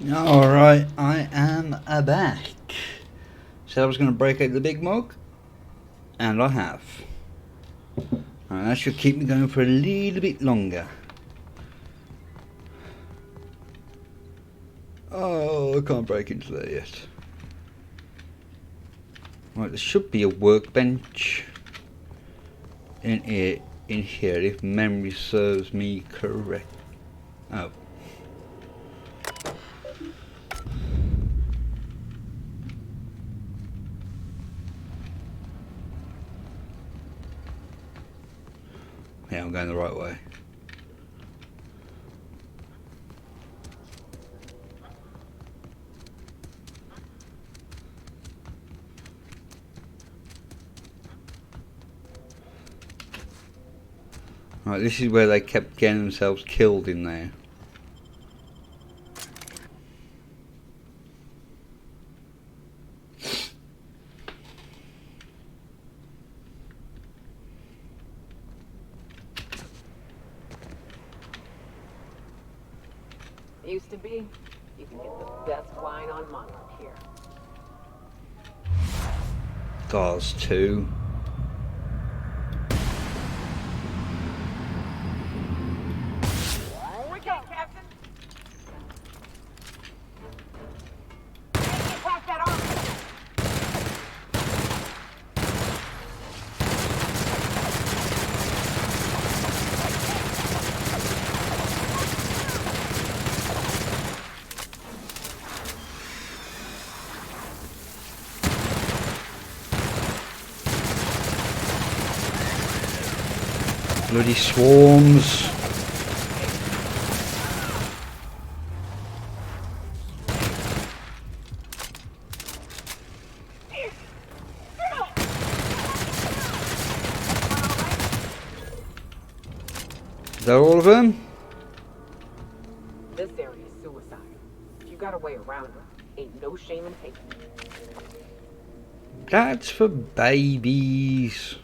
Alright, I am back. Said I was going to break out the big mug, and I have. And that should keep me going for a little bit longer. Oh, I can't break into there yet. Right, there should be a workbench in here if memory serves me correct. Oh. Yeah, I'm going the right way. Right, this is where they kept getting themselves killed in there. Used to be, you can get the best wine on Monarch here. Gauze 2. We go, Captain. Bloody swarms. Is that all of them? This area is suicide. If you got a way around it, ain't no shame in taking it. That's for babies.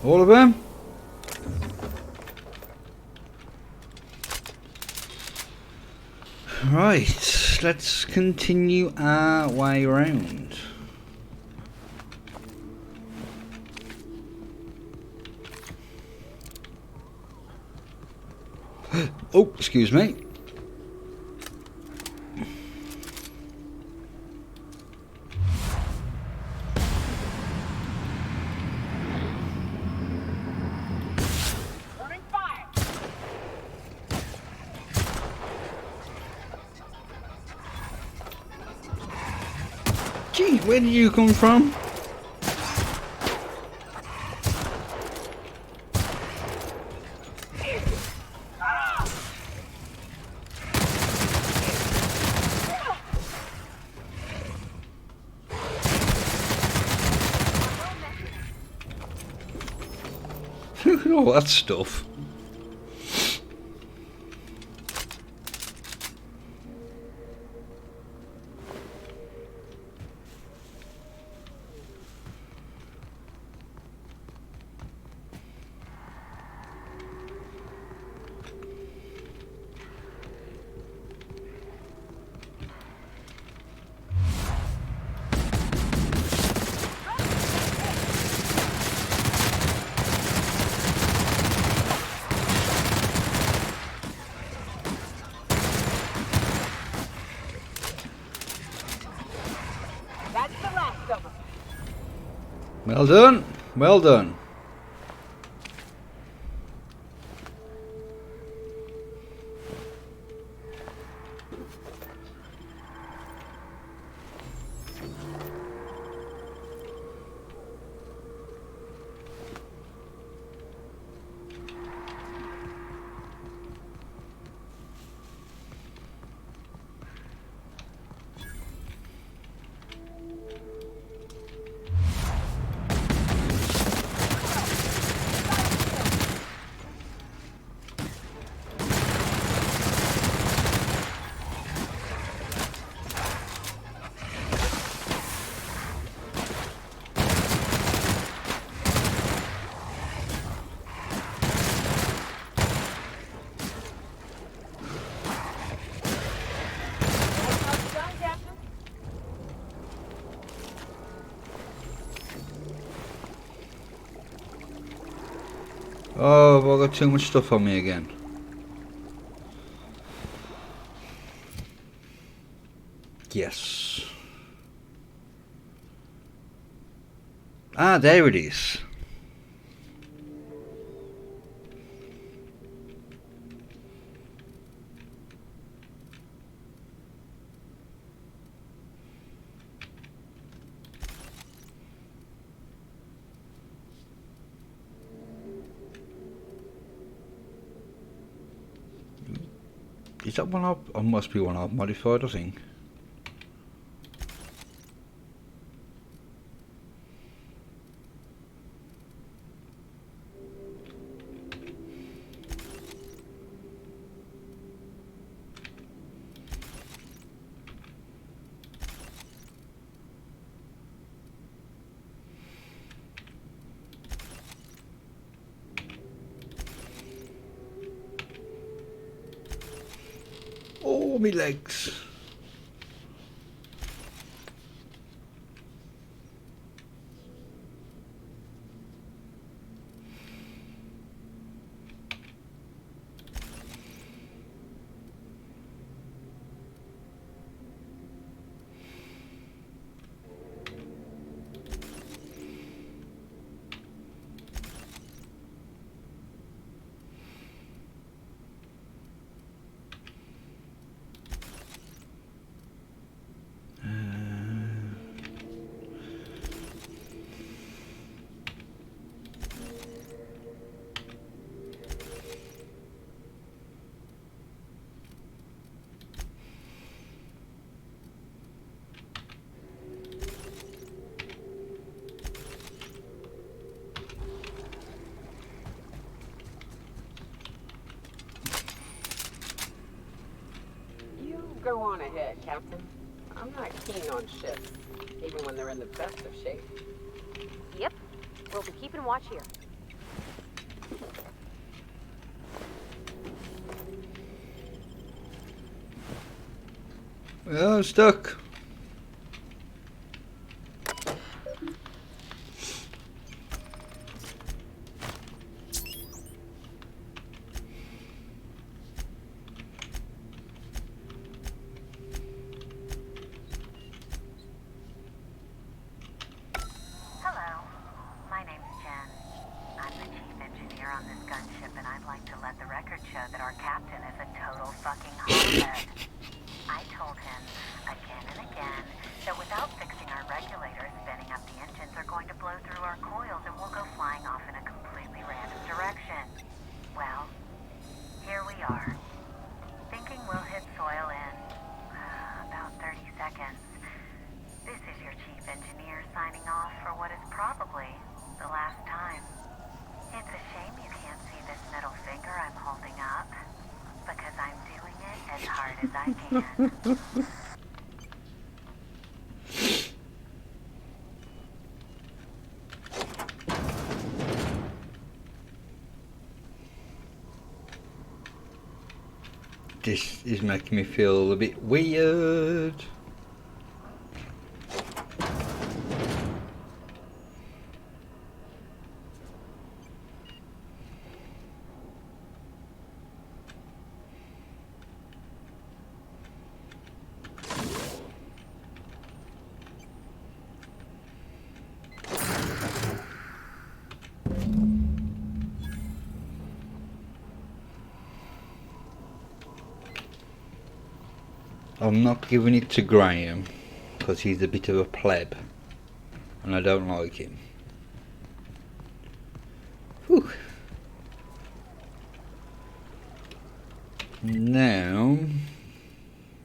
All of them? Right, let's continue our way around. Oh, excuse me. Gee, where did you come from? Look at all that stuff. Well done, well done. Oh, have I got too much stuff on me again? Yes. Ah, there it is. Is that one up? Or must be one up modified, I think. Oh, me legs. Go on ahead, Captain. I'm not keen on ships, even when they're in the best of shape. Yep. We'll be keeping watch here. Oh, I'm stuck. Hello, my name's Jen. I'm the chief engineer on this gunship, and I'd like to let the record show that our captain is a total fucking hothead. I told him again and again that without fixing our regulators, spinning up the engines are going to blow through our coils and we'll go flying off in a completely random direction. Well, here we are, thinking we'll hit soil in about 30 seconds. This is your chief engineer signing off for what is probably the last time. It's a shame you can't see this middle finger I'm holding up, because I'm doing it as hard as I can. This is making me feel a bit weird. I'm not giving it to Graham because he's a bit of a pleb and I don't like him. Whew. Now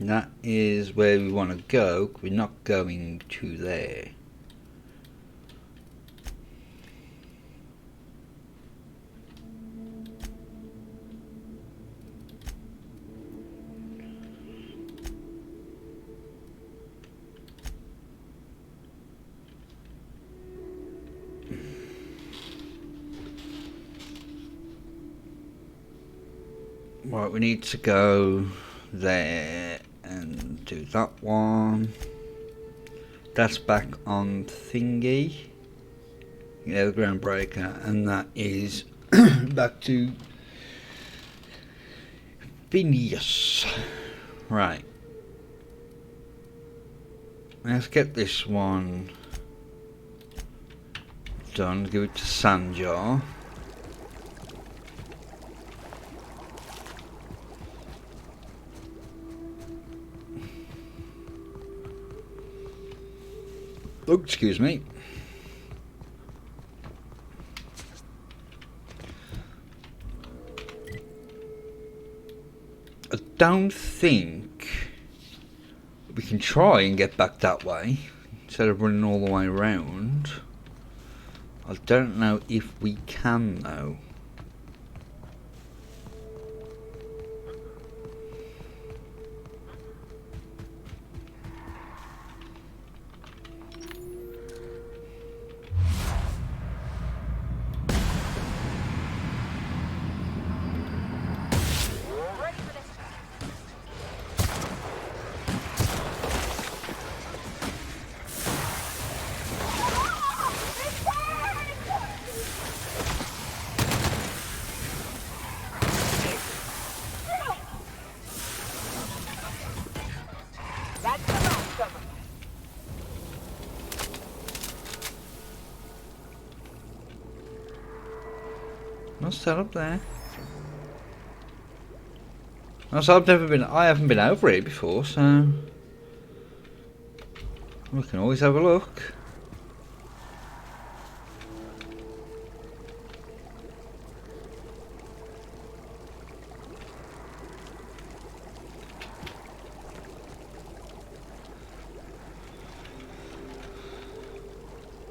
that is where we want to go. We're not going to there. Right, we need to go there and do that one. That's back on thingy. Yeah, the Groundbreaker, and that is back to Phineas. Right. Let's get this one done. Give it to Sanjar. Oh, excuse me. I don't think we can try and get back that way instead of running all the way around. I don't know if we can though. What's that up there? Also, I haven't been over here before, so we can always have a look.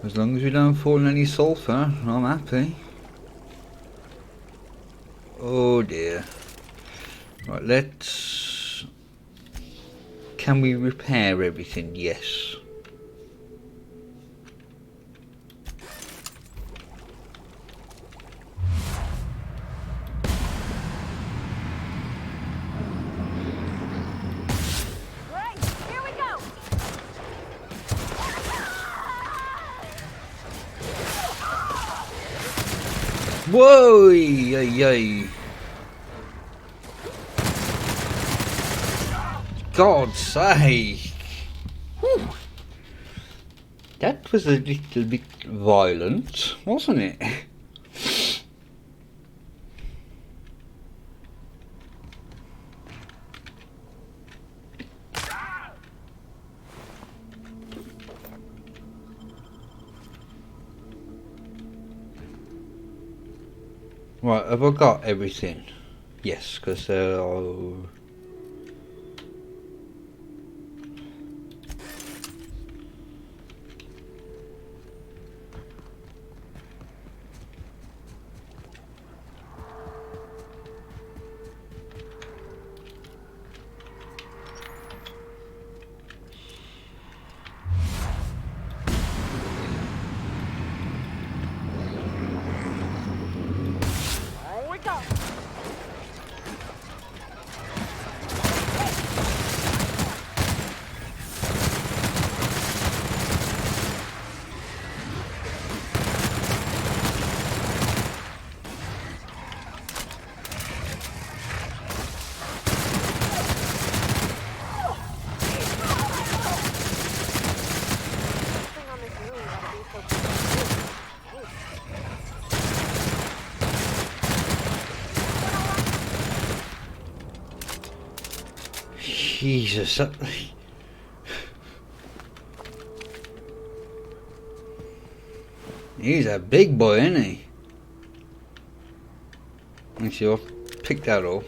As long as we don't fall in any sulphur, I'm happy. Oh dear. Right, let's... Can we repair everything? Yes. Whoa! Yay! God's sake! Whew. That was a little bit violent, wasn't it? Right, have I got everything? Yes, because there are... Jesus, that... He's a big boy, isn't he? Actually, I'll pick that up.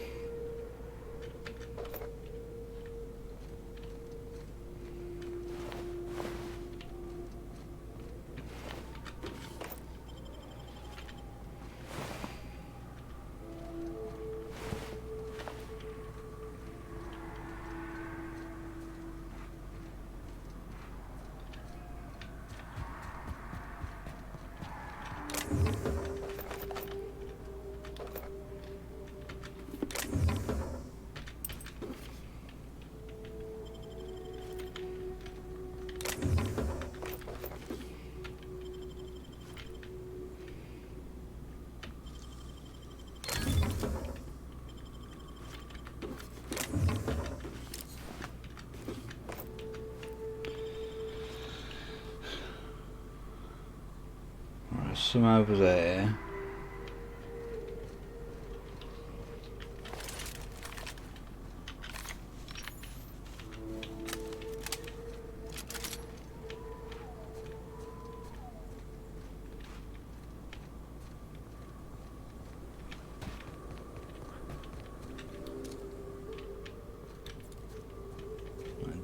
Some over there.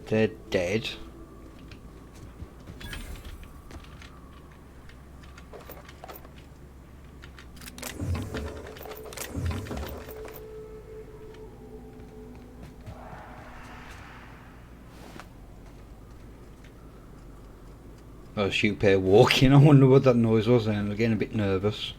They're dead. Oh, shoot pair walking. I wonder what that noise was then. I'm getting a bit nervous.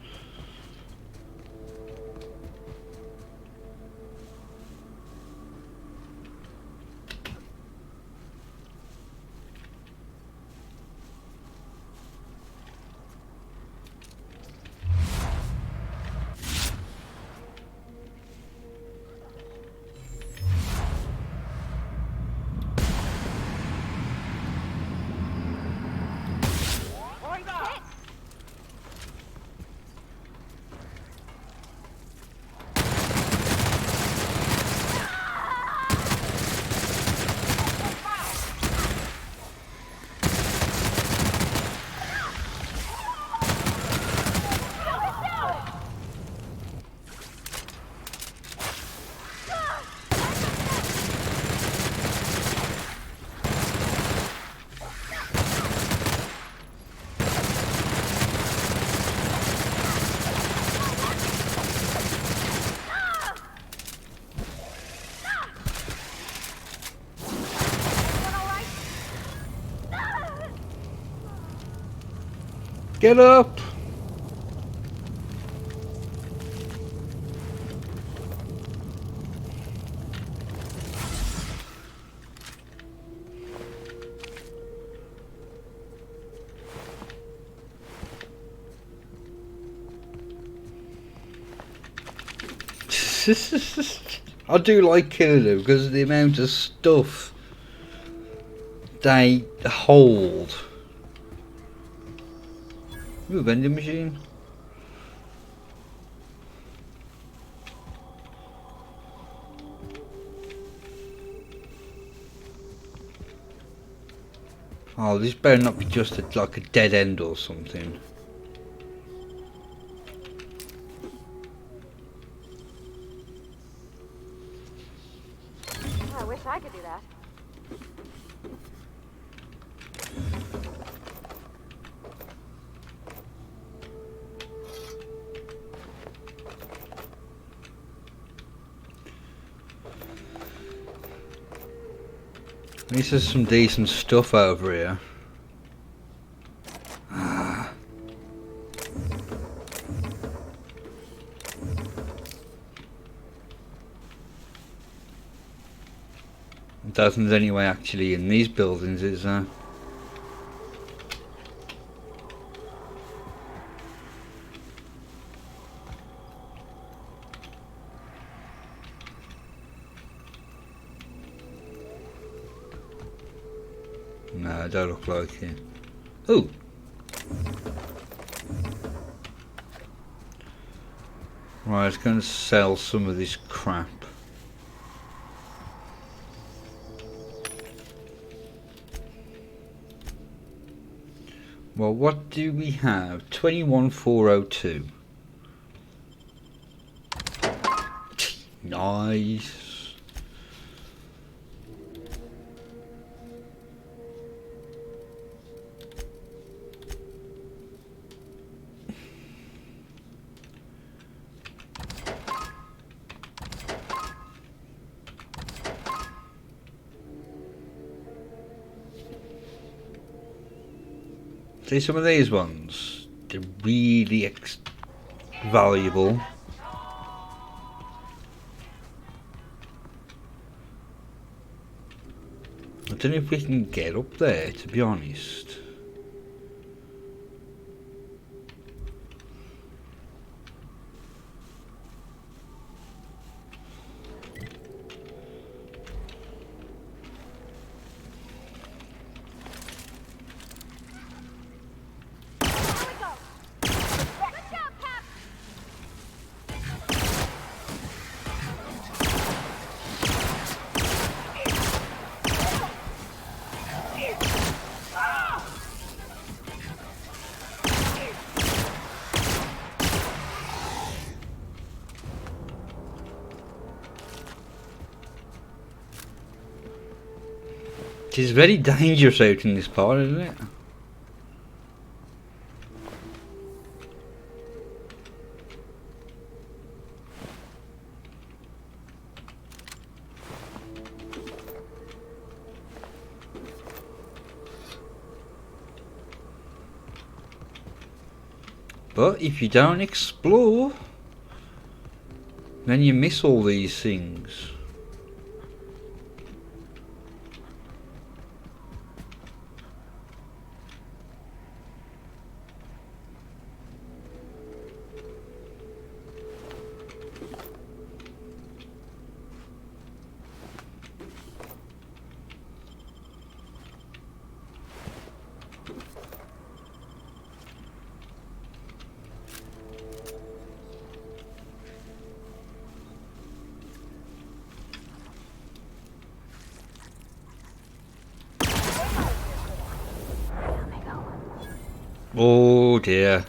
Get up! I do like killing them because of the amount of stuff they hold. Ooh, vending machine. Oh, this better not be just like a dead end or something. I wish I could do that. At least there's some decent stuff over here. Dozens anyway actually in these buildings, is there? No, don't look like it. Ooh! Right, it's going to sell some of this crap. Well, what do we have? 21402. Nice. See some of these ones? They're really valuable. I don't know if we can get up there, to be honest. It is very dangerous out in this part, isn't it? But if you don't explore, then you miss all these things. Oh dear.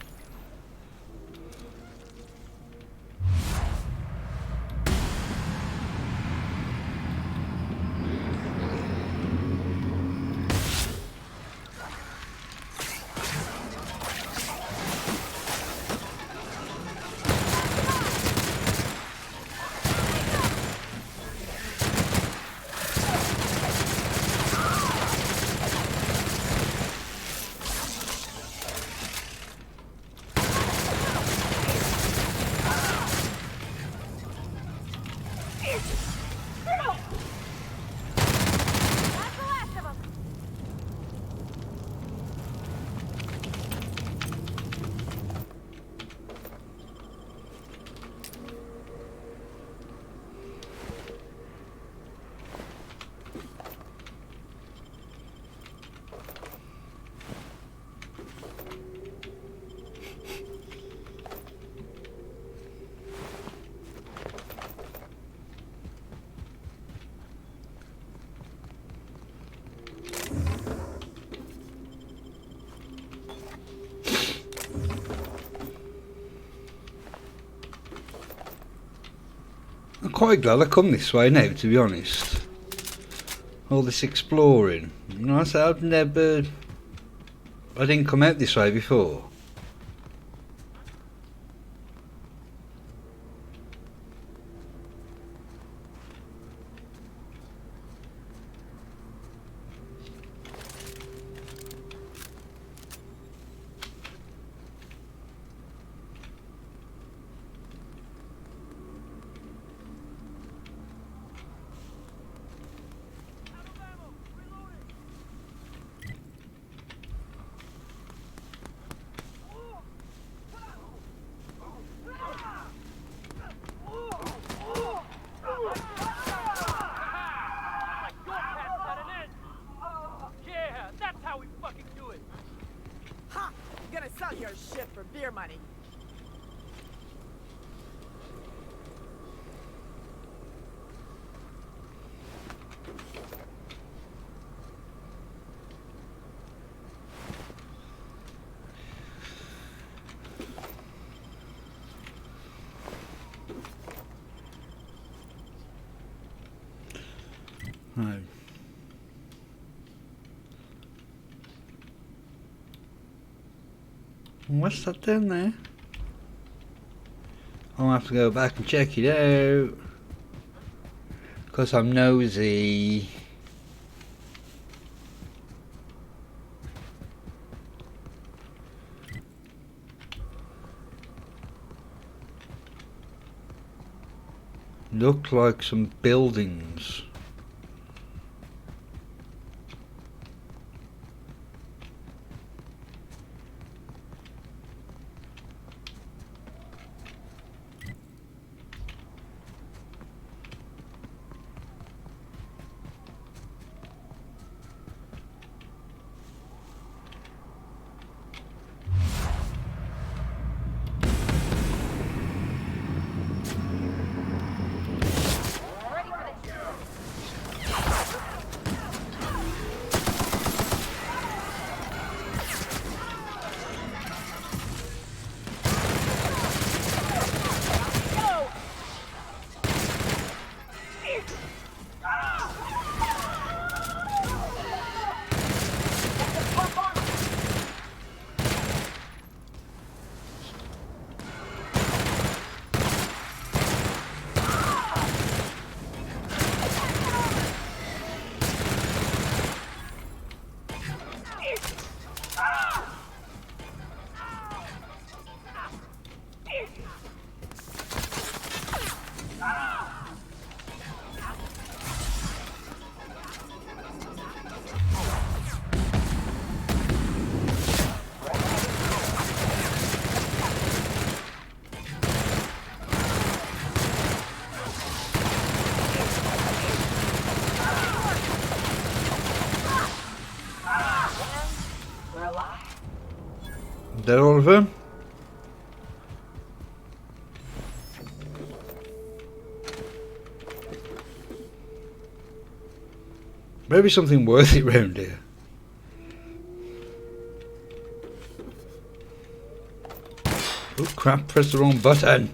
That's the last of them. I'm quite glad I come this way now, to be honest. All this exploring. You know, I said I didn't come out this way before. Yeah, that's how we fucking do it. Ha! I'm gonna sell your shit for beer money. No. What's that down there? I'll have to go back and check it out because I'm nosy. Look like some buildings. Is that all of them? Maybe something worth it round here. Oh crap, press the wrong button.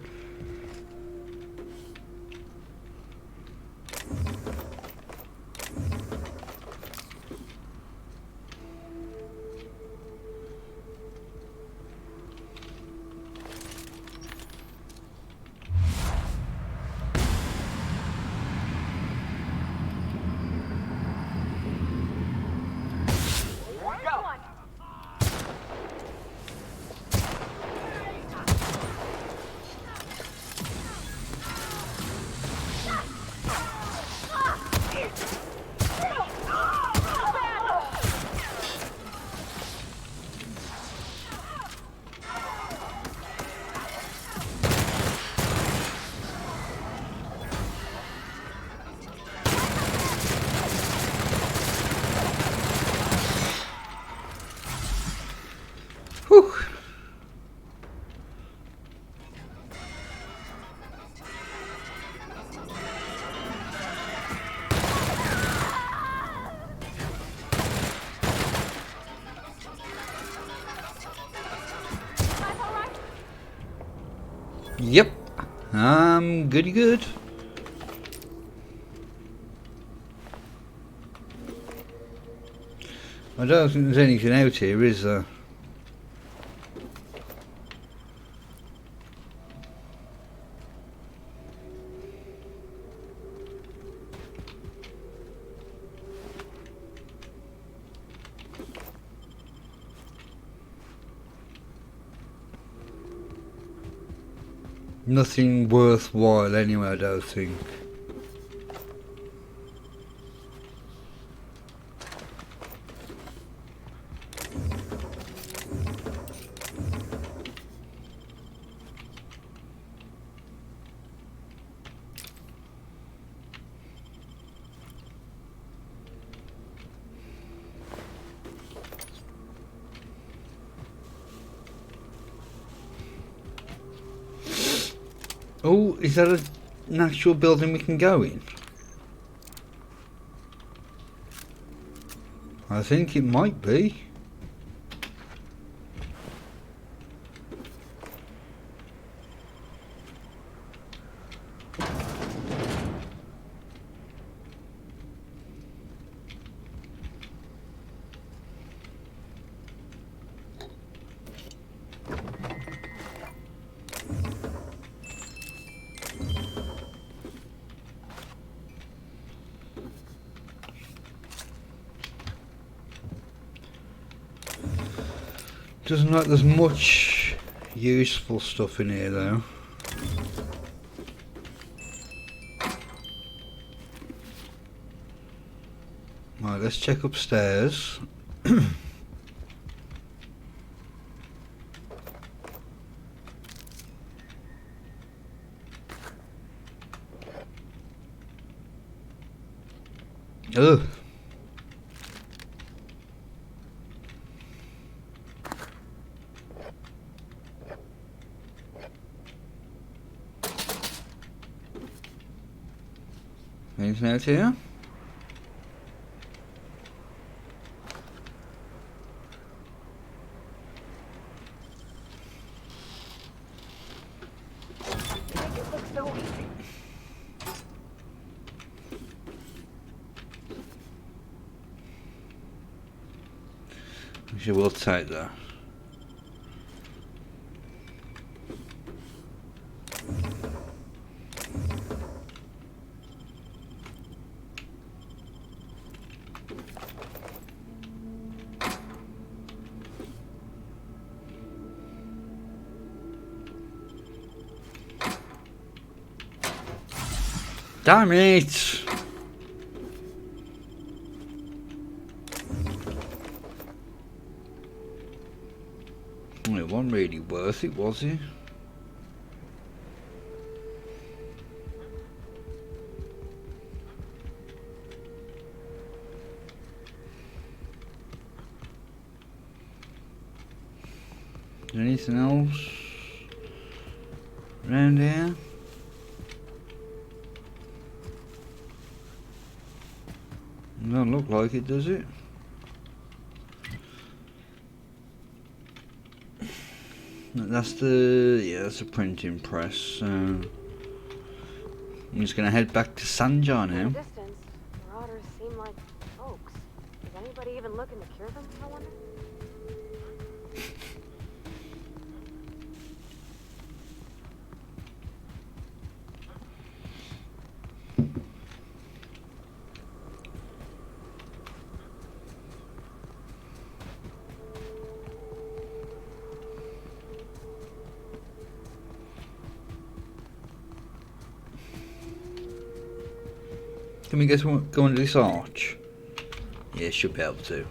I'm goody good. I don't think there's anything out here, is there? Nothing worthwhile anyway, I don't think. Oh, is that an actual building we can go in? I think it might be. Doesn't look like there's much useful stuff in here though. Right, let's check upstairs. Ugh. Anything else here? Make it look so easy. Actually, we'll take that. Damn it! Well, it wasn't really worth it, was it? Anything else around here? Doesn't look like it, does it? That's the printing press. I'm just gonna head back to Sanjar In the now. distance, marauders seem like folks. Is anybody even looking to cure them, I wonder? Can we go under this arch? Yeah, should be able to.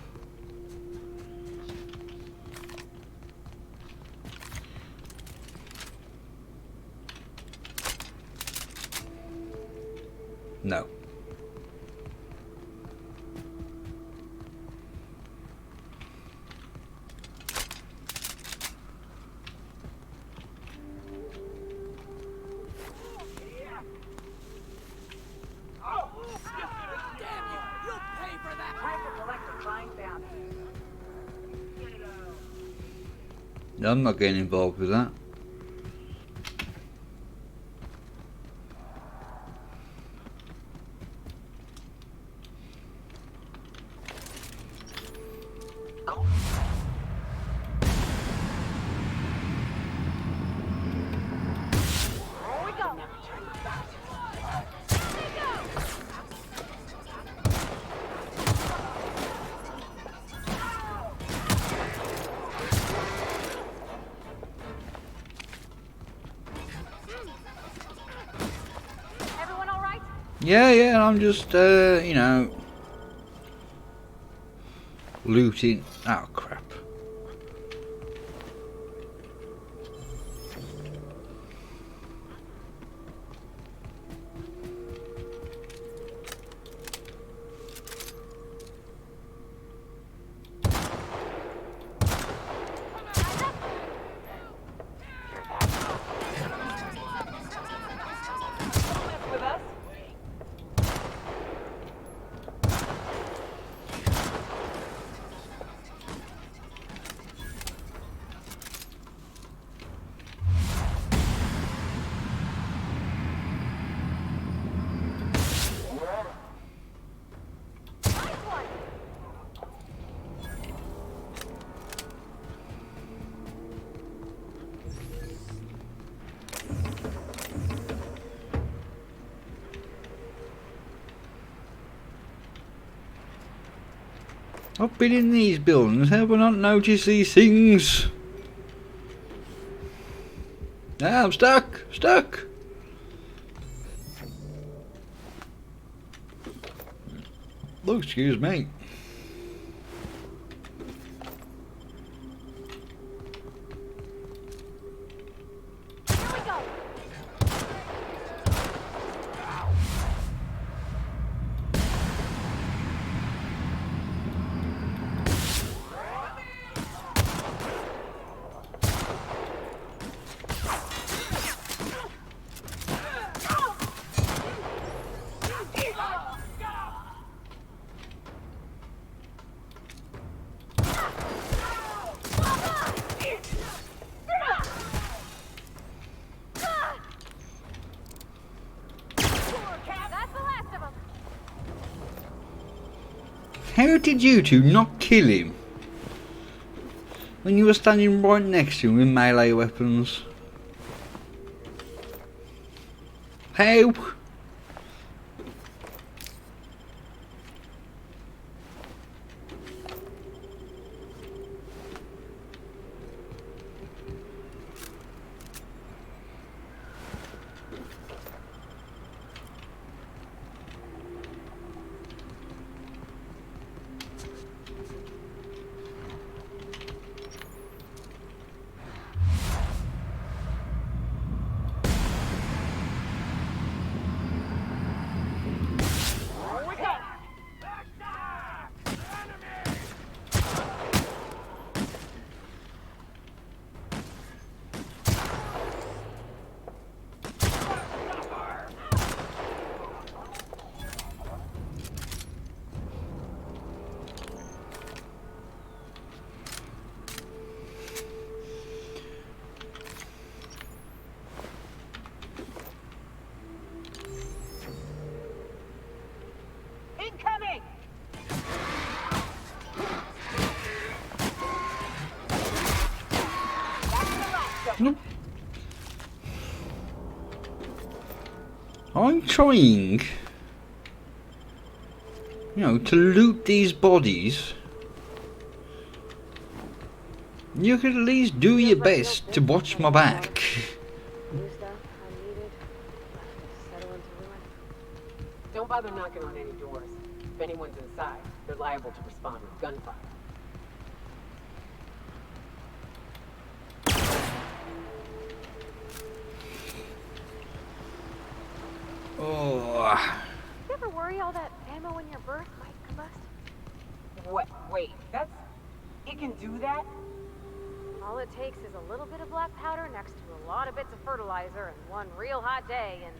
No. No, I'm not getting involved with that. Yeah, I'm just, you know, looting. Oh, crap. I've been in these buildings, have I not noticed these things? Ah, I'm stuck! Stuck! Oh, excuse me. How did you two not kill him when you were standing right next to him with melee weapons? How? Incoming! I'm trying, you know, to loot these bodies. You could at least do your best to watch my back. Don't bother knocking on any doors. If anyone's inside, they're liable to respond with gunfire. Oh. You ever worry all that ammo in your berth might combust? What? Wait, that's... It can do that? All it takes is a little bit of black powder next to a lot of bits of fertilizer and one real hot day and...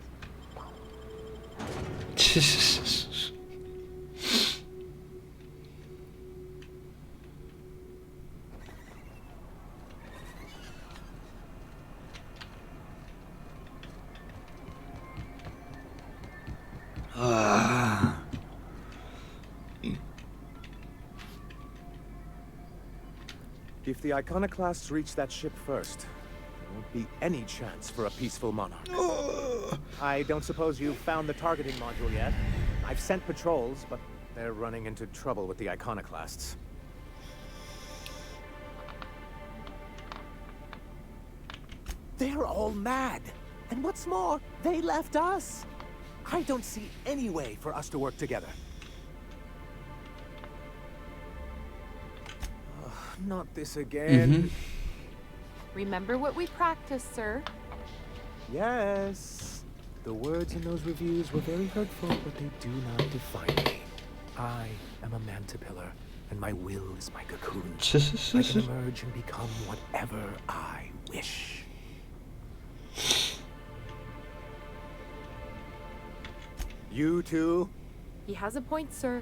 If the Iconoclasts reach that ship first, there won't be any chance for a peaceful monarch. I don't suppose you've found the targeting module yet? I've sent patrols, but they're running into trouble with the Iconoclasts. They're all mad. And what's more, they left us. I don't see any way for us to work together. Not this again. Remember what we practiced, sir. Yes. The words in those reviews were very hurtful, but they do not define me. I am a mantipillar, and my will is my cocoon. I can emerge and become whatever I wish. You too? He has a point, sir.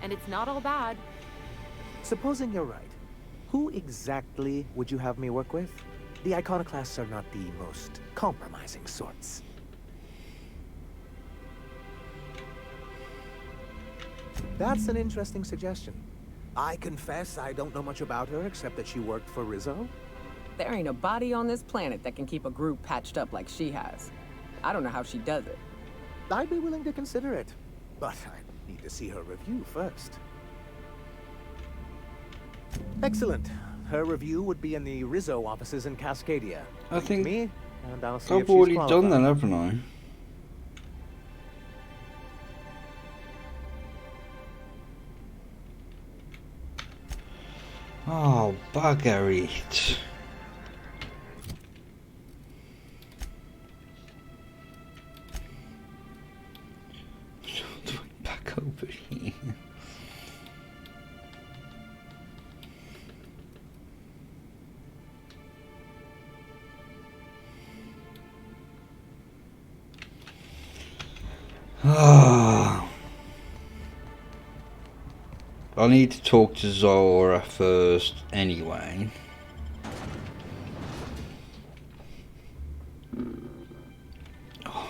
And it's not all bad. Supposing you're right, who exactly would you have me work with? The iconoclasts are not the most compromising sorts. That's an interesting suggestion. I confess I don't know much about her except that she worked for Rizzo. There ain't a body on this planet that can keep a group patched up like she has. I don't know how she does it. I'd be willing to consider it, but I need to see her review first. Excellent. Her review would be in the Rizzo offices in Cascadia. I think me, and I'll see I've if she's already done qualified. that, haven't I? Oh, bugger it. Back over here. Ah. I need to talk to Zora first anyway. I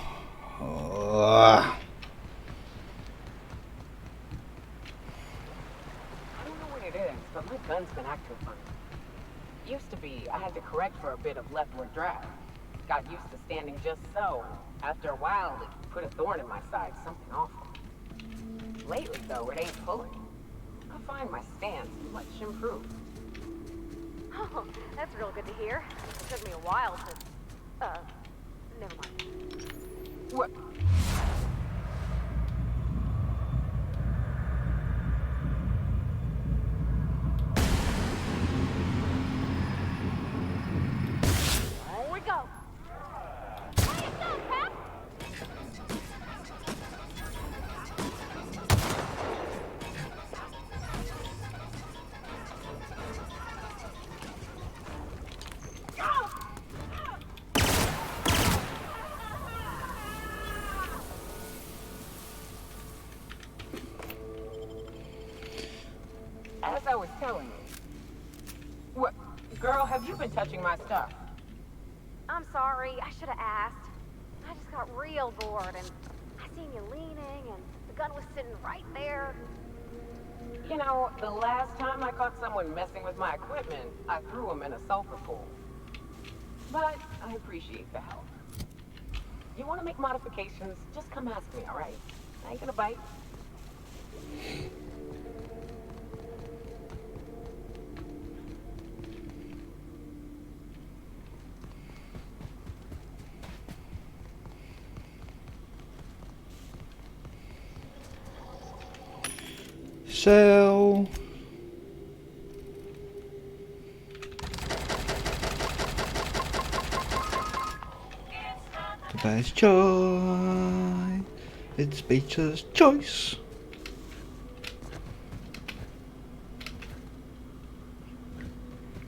don't know what it is, but my gun's been acting funny. Used to be, I had to correct for a bit of leftward drive. Got used to standing just so. After a while, it put a thorn in my side, something awful. Lately, though, it ain't pulling. I find my stance much improved. Oh, that's real good to hear. It took me a while to... never mind. What? Here we go. As I was telling you. What? Girl, have you been touching my stuff? I'm sorry. I should have asked. I just got real bored, and I seen you leaning, and the gun was sitting right there. You know, the last time I caught someone messing with my equipment, I threw him in a sulfur pool. But I appreciate the help. You want to make modifications, just come ask me, all right? I ain't gonna bite. So the best choice. It's Peter's choice.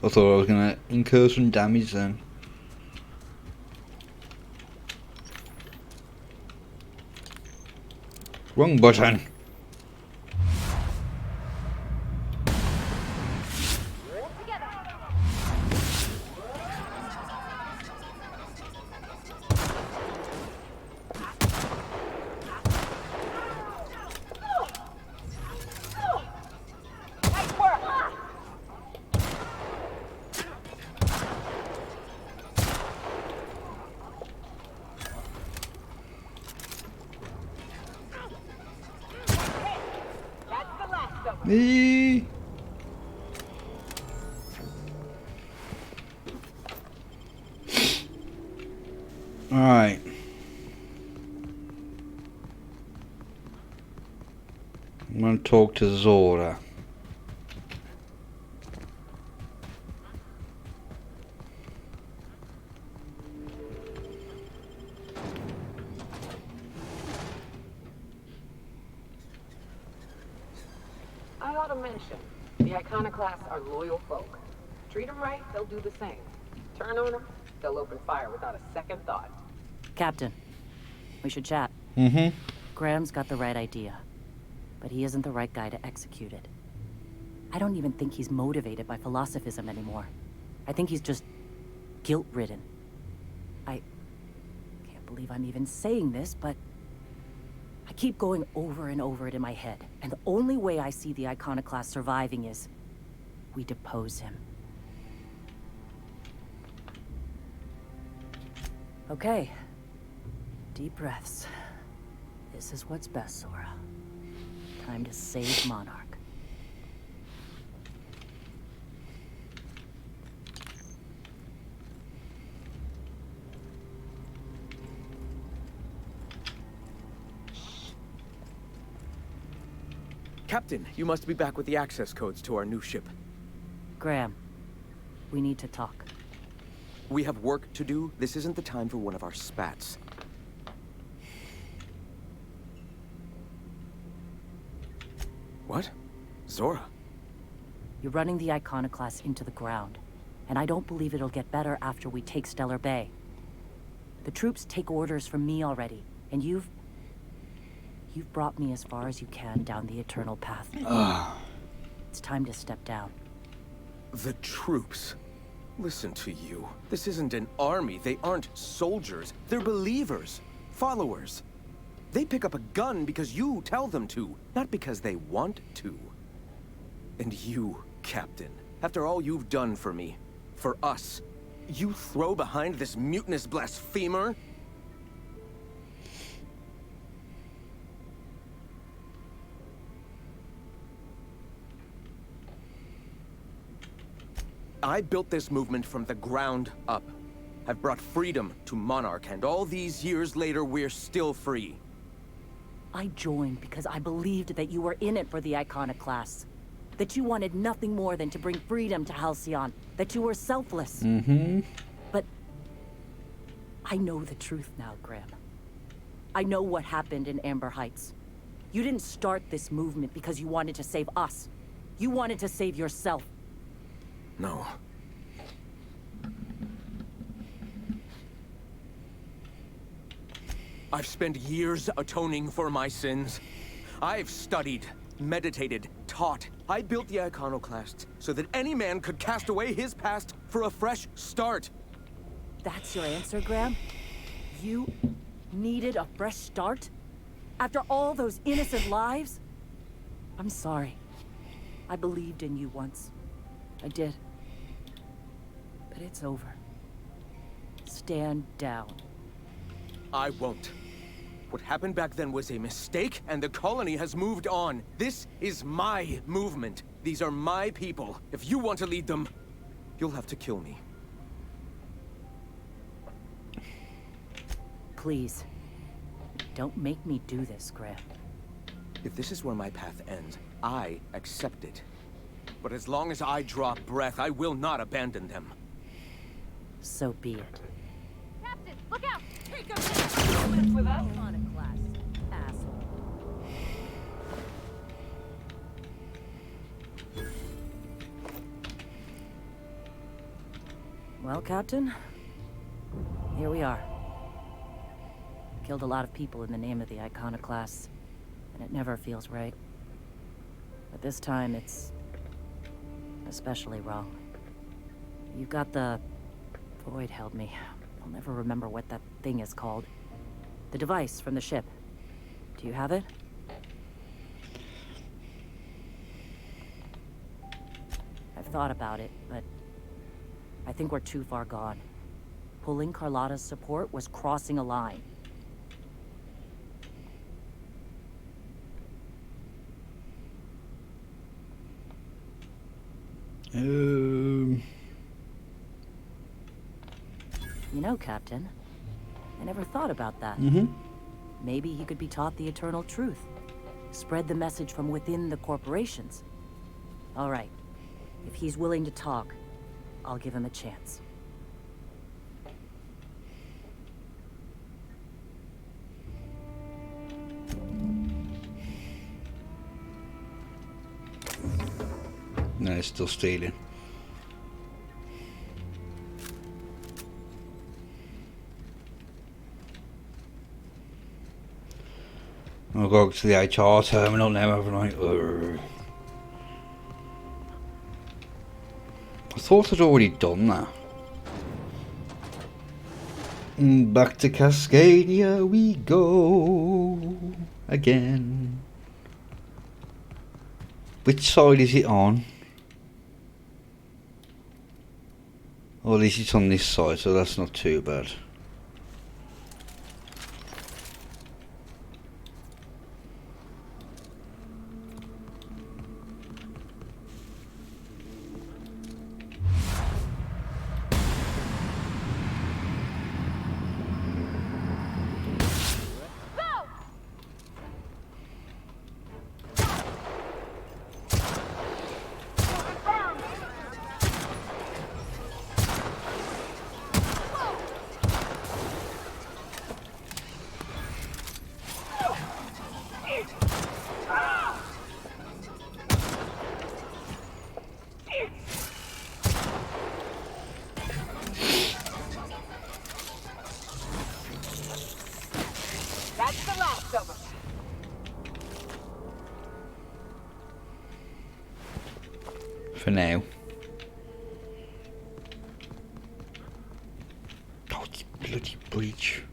I thought I was gonna incur some damage then. Wrong button. Me. All right. I'm going to talk to Zora. I ought to mention, the Iconoclasts are loyal folk. Treat them right, they'll do the same. Turn on them, they'll open fire without a second thought. Captain, we should chat. Mm-hmm. Graham's got the right idea, but he isn't the right guy to execute it. I don't even think he's motivated by philosophism anymore. I think he's just guilt-ridden. I can't believe I'm even saying this, but I keep going over and over it in my head, and the only way I see the Iconoclast surviving is we depose him. Okay. Deep breaths. This is what's best, Zora. Time to save Monarch. Captain, you must be back with the access codes to our new ship. Graham, we need to talk. We have work to do. This isn't the time for one of our spats. What? Zora? You're running the Iconoclast into the ground, and I don't believe it'll get better after we take Stellar Bay. The troops take orders from me already, and you've brought me as far as you can down the Eternal Path. It's time to step down. The troops? Listen to you. This isn't an army. They aren't soldiers. They're believers. Followers. They pick up a gun because you tell them to, not because they want to. And you, Captain, after all you've done for me, for us, you throw behind this mutinous blasphemer? I built this movement from the ground up. I've brought freedom to Monarch, and all these years later, we're still free. I joined because I believed that you were in it for the Iconoclasts. That you wanted nothing more than to bring freedom to Halcyon. That you were selfless. Mm-hmm. But I know the truth now, Graham. I know what happened in Amber Heights. You didn't start this movement because you wanted to save us. You wanted to save yourself. No. I've spent years atoning for my sins. I've studied, meditated, taught. I built the Iconoclasts so that any man could cast away his past for a fresh start. That's your answer, Graham? You needed a fresh start? After all those innocent lives? I'm sorry. I believed in you once. I did. But it's over. Stand down. I won't. What happened back then was a mistake, and the colony has moved on. This is my movement. These are my people. If you want to lead them, you'll have to kill me. Please. Don't make me do this, Graham. If this is where my path ends, I accept it. But as long as I draw breath, I will not abandon them. So be it. Captain, look out! Take him! With Iconoclast, asshole. Well, Captain, here we are. Killed a lot of people in the name of the Iconoclasts, and it never feels right. But this time, it's especially wrong. You got the... Void held me. I'll never remember what that thing is called. The device from the ship. Do you have it? I've thought about it, but I think we're too far gone. Pulling Carlotta's support was crossing a line. You know, Captain, I never thought about that. Mm-hmm. Maybe he could be taught the eternal truth. Spread the message from within the corporations. All right. If he's willing to talk, I'll give him a chance. No, it's still stealing. I'll go to the HR terminal now, haven't I? I thought I'd already done that. Back to Cascadia we go again. Which side is it on? Oh, at least it's on this side, so that's not too bad. That's the last of them. For now. Oh, it's bloody breach.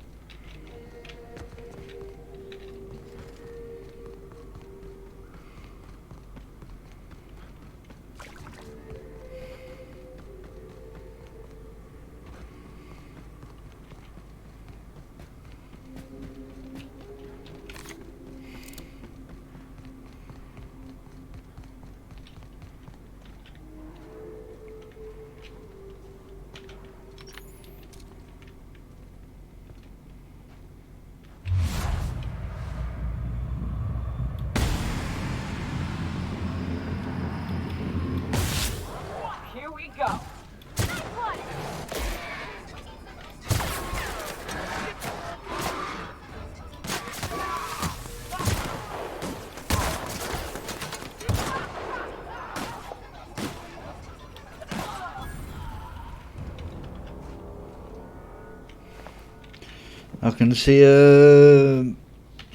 Here we go. I can see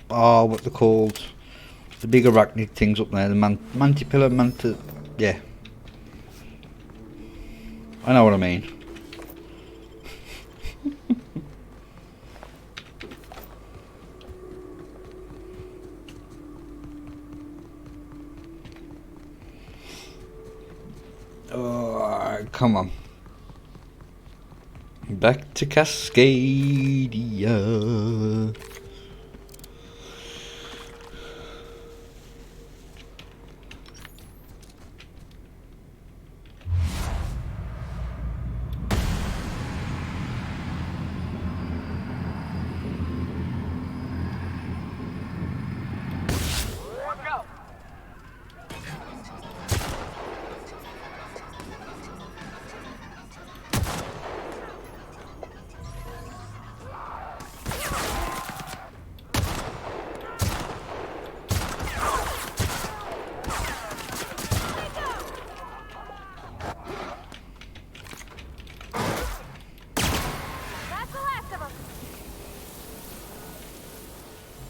what they're called, the big arachnid things up there, the mantipillar, yeah. I know what I mean. Oh, come on. Back to Cascadia.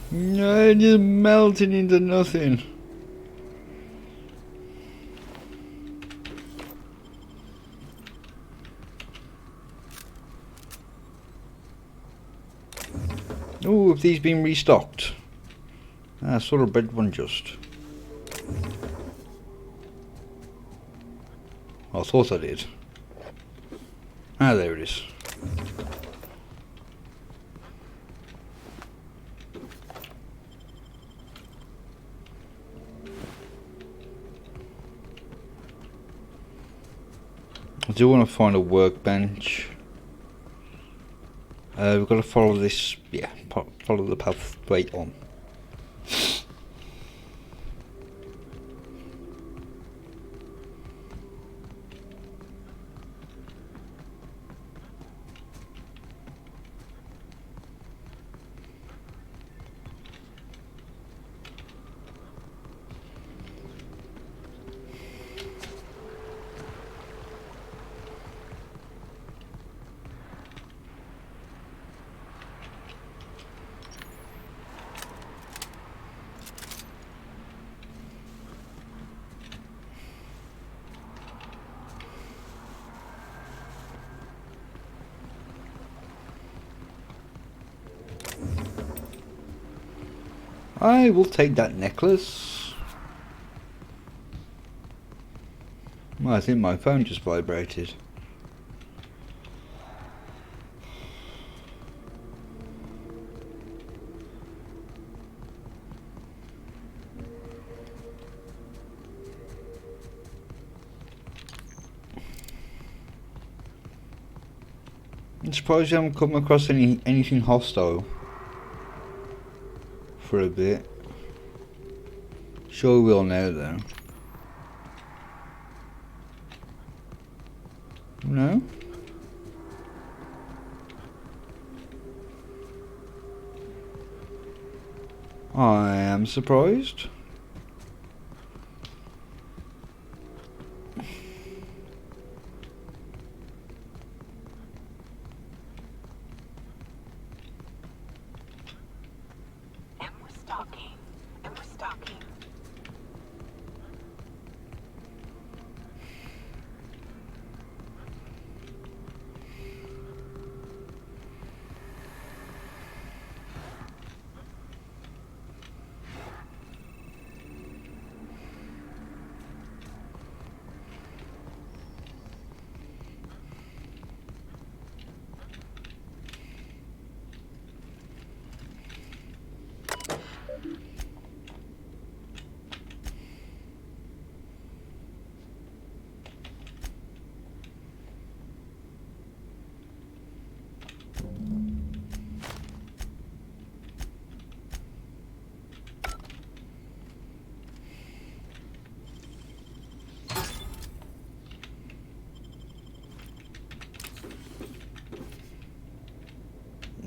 No, just melting into nothing. Oh, have these been restocked? I saw a red one just. I thought I did. Ah, there it is. I do want to find a workbench. We've got to follow this, yeah, follow the path straight on. I will take that necklace. Well, I think my phone just vibrated. I'm surprised you haven't come across anything hostile for a bit. Sure we will now though. No? I am surprised.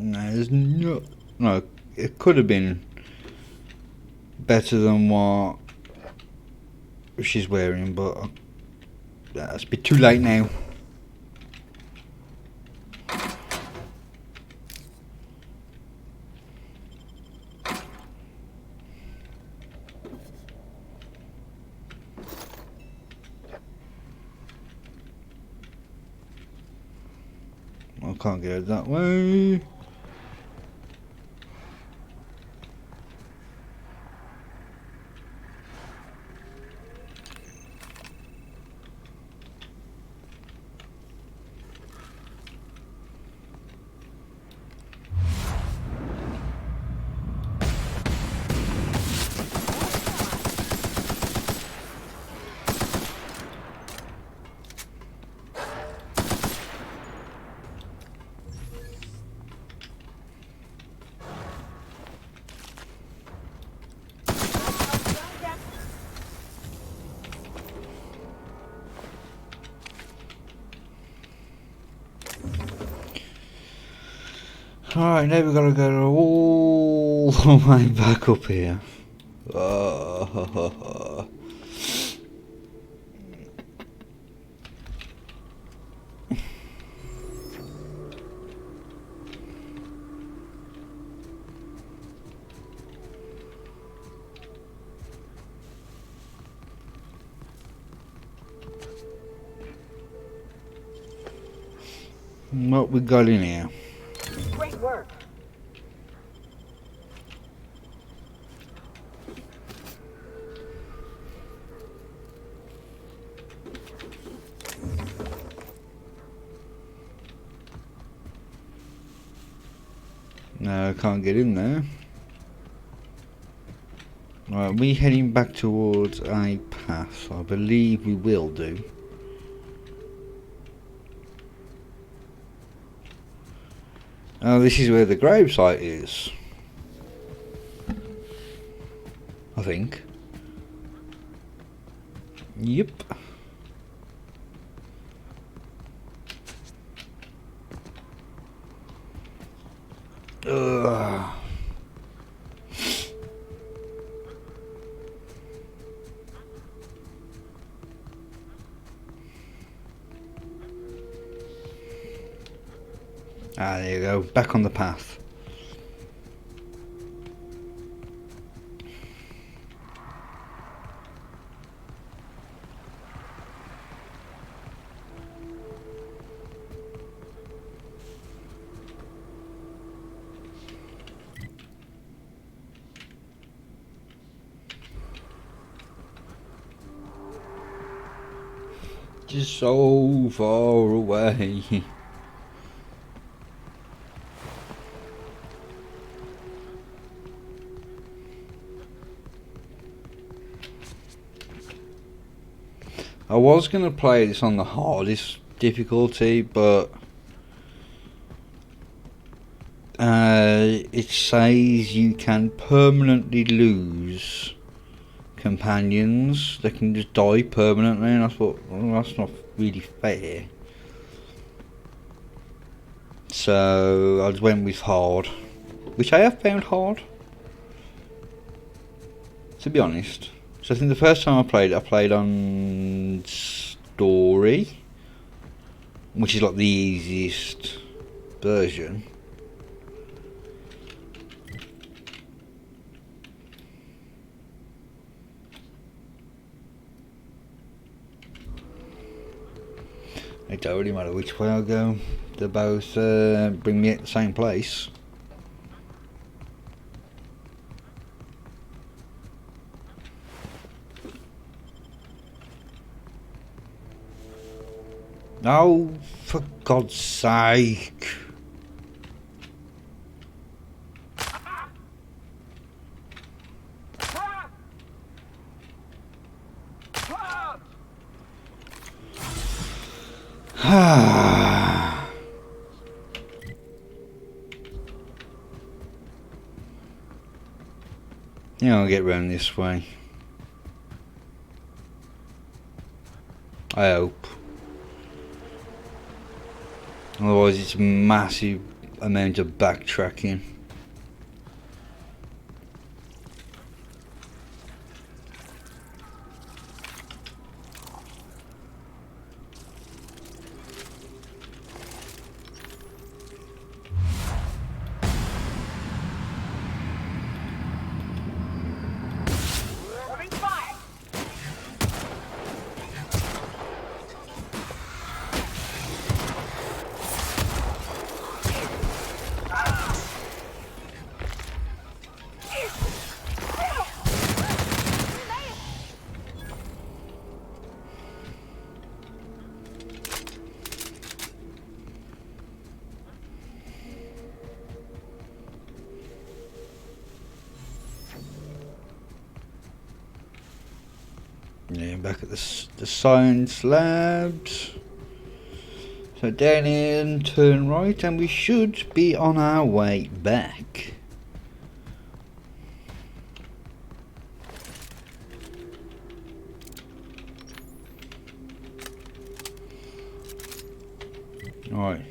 No, there's no, it could have been better than what she's wearing, but that's a bit too late now. I can't get it that way. Alright, now we've got to go all the way back up here. What we got in here? Great work. No, I can't get in there. Right, we heading back towards a path. I believe we will do. Oh, this is where the gravesite is. I think. Yep. Ugh. Ah, there you go. Back on the path. Just so far away. I was going to play this on the hardest difficulty, but it says you can permanently lose companions. They can just die permanently, and I thought, well, that's not really fair. So I just went with hard, which I have found hard, to be honest. So I think the first time I played on story, which is like the easiest version. It don't really matter which way I go, they both bring me at the same place. Oh, for God's sake. Yeah, I'll get round this way. I hope. Otherwise it's a massive amount of backtracking. Yeah, back at the science labs. So down here and turn right, and we should be on our way back. Right.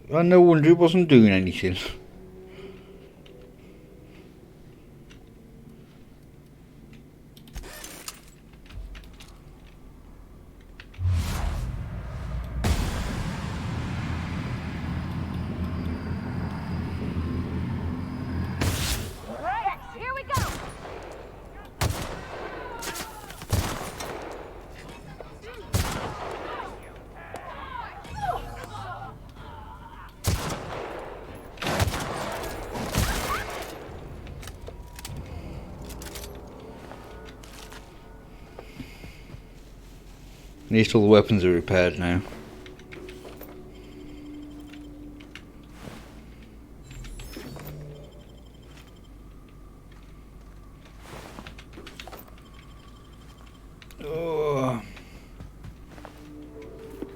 Well, no wonder it wasn't doing anything. At least all the weapons are repaired now. Oh.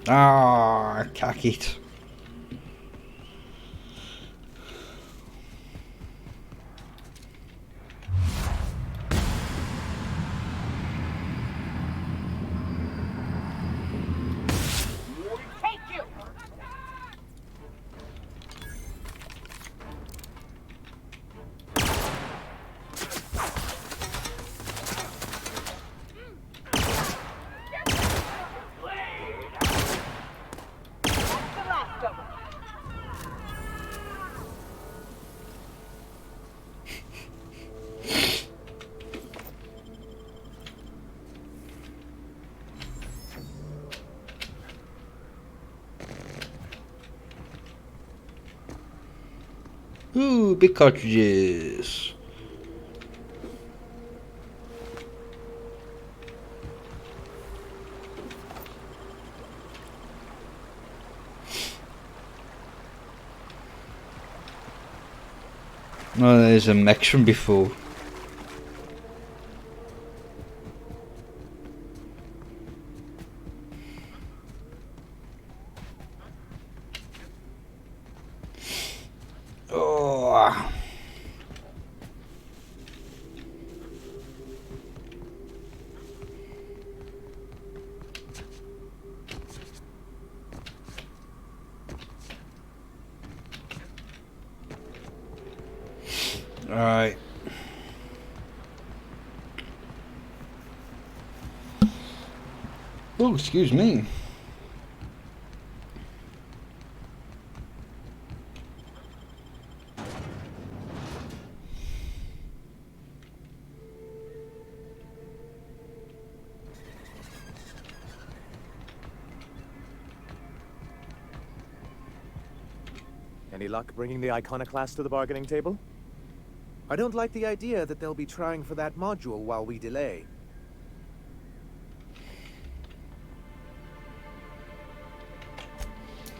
Ah, cack it. Ooh, big cartridges. No, there's a mech from before. Oh. All right. Oh, excuse me. Any luck bringing the Iconoclast to the bargaining table? I don't like the idea that they'll be trying for that module while we delay.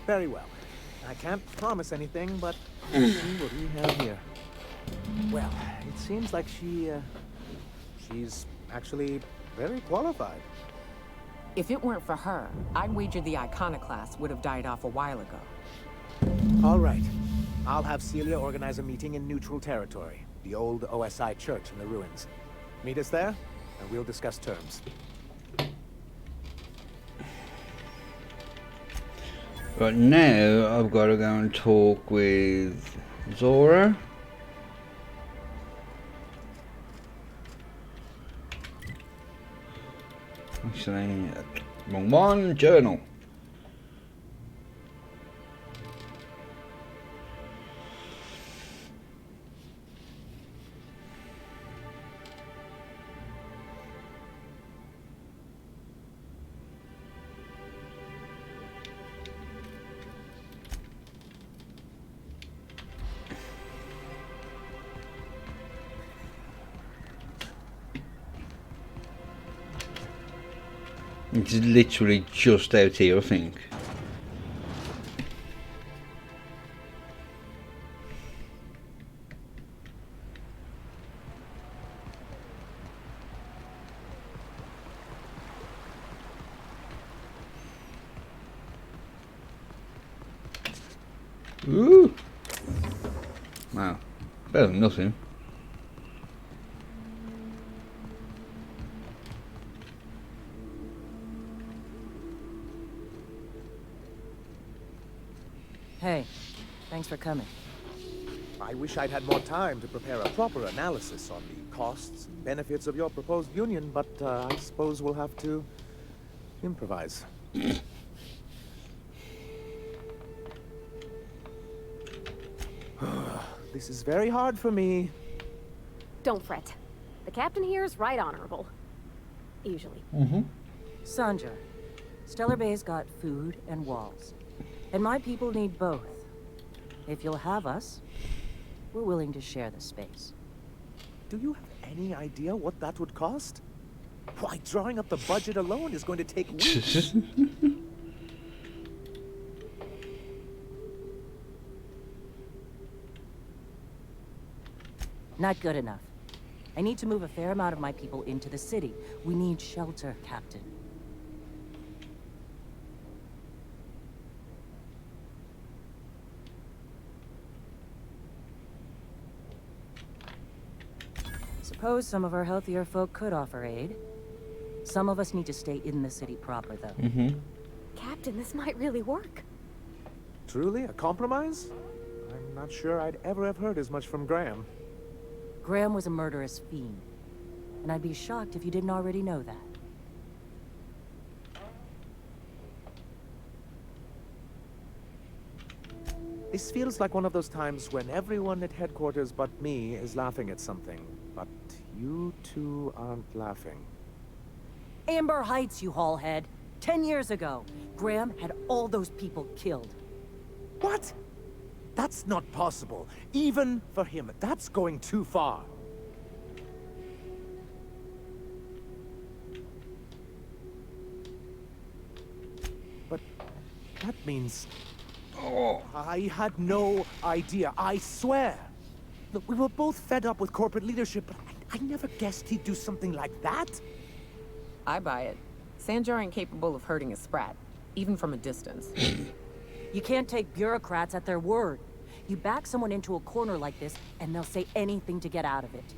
Very well. I can't promise anything, but let's see what we have here. Well, it seems like she's actually very qualified. If it weren't for her, I'd wager the Iconoclast would have died off a while ago. All right. I'll have Celia organize a meeting in neutral territory, the old OSI church in the ruins. Meet us there, and we'll discuss terms. But now I've got to go and talk with Zora. Actually, wrong one, journal. It's literally just out here, I think. Ooh! Wow. Better than nothing. Hey, thanks for coming. I wish I'd had more time to prepare a proper analysis on the costs and benefits of your proposed union, but I suppose we'll have to improvise. This is very hard for me. Don't fret. The captain here is right honorable. Usually. Sanja, Stellar Bay's got food and walls. And my people need both. If you'll have us, we're willing to share the space. Do you have any idea what that would cost? Why, drawing up the budget alone is going to take weeks. Not good enough. I need to move a fair amount of my people into the city. We need shelter, Captain. Suppose some of our healthier folk could offer aid. Some of us need to stay in the city proper, though. Captain, this might really work. Truly, a compromise? I'm not sure I'd ever have heard as much from Graham. Graham was a murderous fiend, and I'd be shocked if you didn't already know that. This feels like one of those times when everyone at headquarters but me is laughing at something, but you two aren't laughing. Amber Heights, you haulhead. 10 years ago, Graham had all those people killed. What? That's not possible. Even for him, that's going too far. But that means... I had no idea, I swear. Look, we were both fed up with corporate leadership, but I never guessed he'd do something like that. I buy it. Sanjar ain't capable of hurting a sprat, even from a distance. You can't take bureaucrats at their word. You back someone into a corner like this, and they'll say anything to get out of it.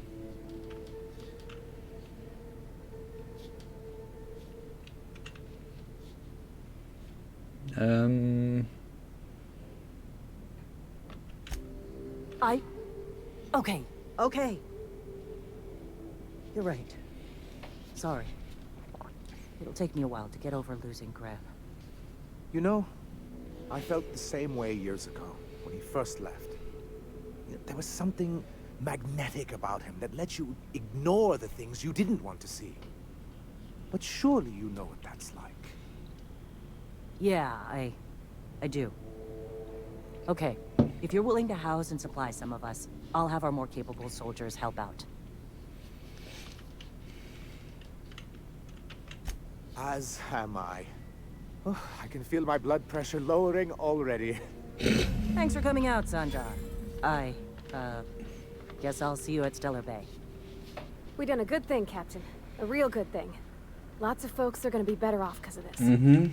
Okay. You're right. Sorry. It'll take me a while to get over losing Graham. You know, I felt the same way years ago, when he first left. There was something magnetic about him that let you ignore the things you didn't want to see. But surely you know what that's like. Yeah, I do. Okay, if you're willing to house and supply some of us, I'll have our more capable soldiers help out. As am I. Oh, I can feel my blood pressure lowering already. Thanks for coming out, Sanjar. I, guess I'll see you at Stellar Bay. We done a good thing, Captain. A real good thing. Lots of folks are gonna be better off because of this. Mm-hmm.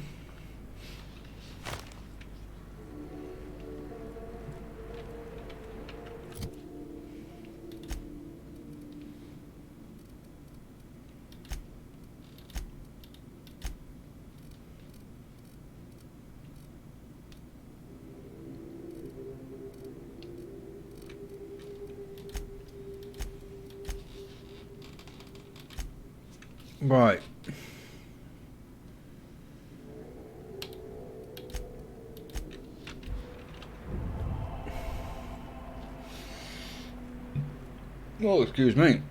Right. Oh, excuse me.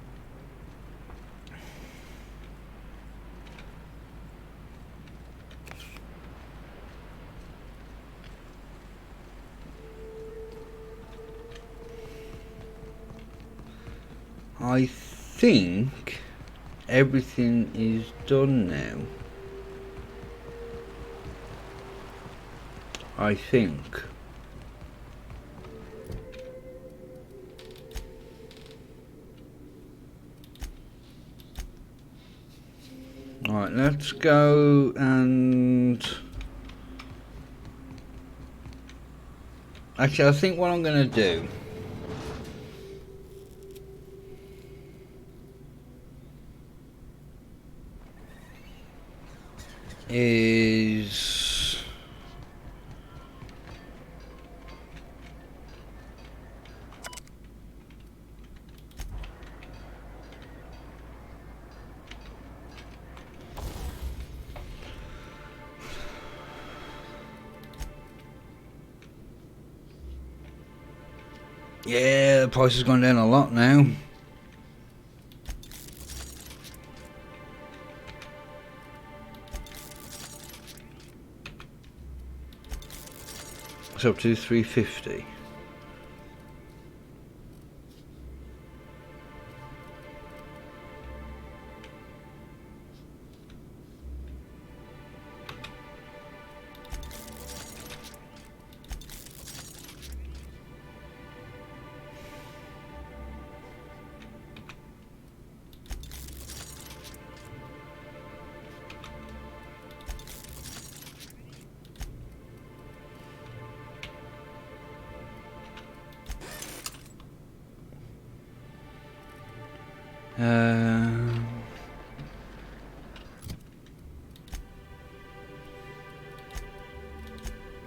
I think everything is done now. I think. Alright, let's go and... Actually, I think what I'm going to do is yeah, the price has gone down a lot now. It's up to 350.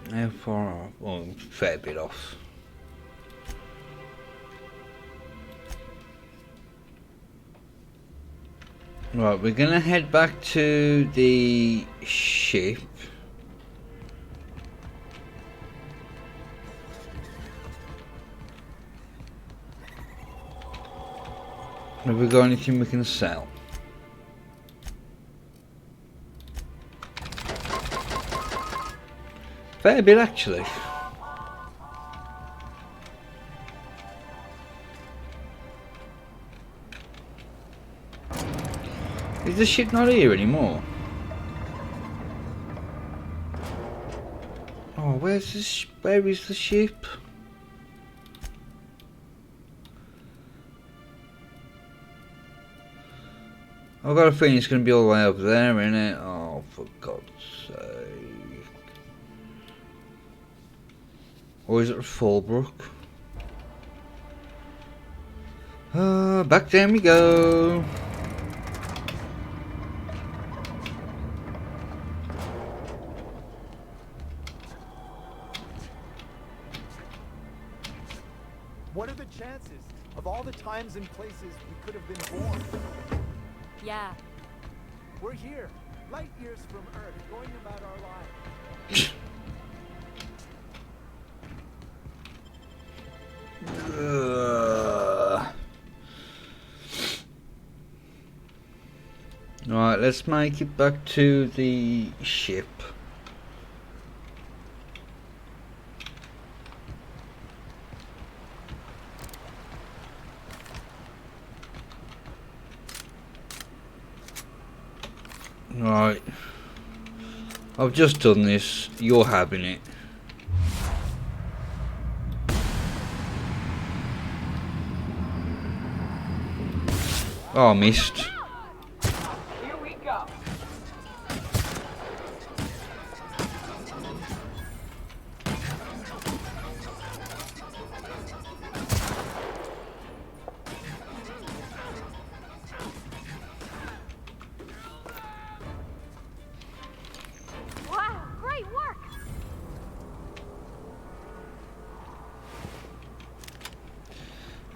How far off? Well, fair bit off. Right, we're gonna head back to the ship. Have we got anything we can sell? Fair bit, actually. Is the ship not here anymore? Oh, where is the ship? I've got a feeling it's going to be all the way up there, innit? Oh, for God's sake. Or is it Fallbrook? Back down we go. What are the chances of all the times and places we could have been born? Yeah. We're here, light years from Earth, going about our lives. Alright, let's make it back to the ship. Right. I've just done this. You're having it. Oh, I missed. Here we go. Wow, great work!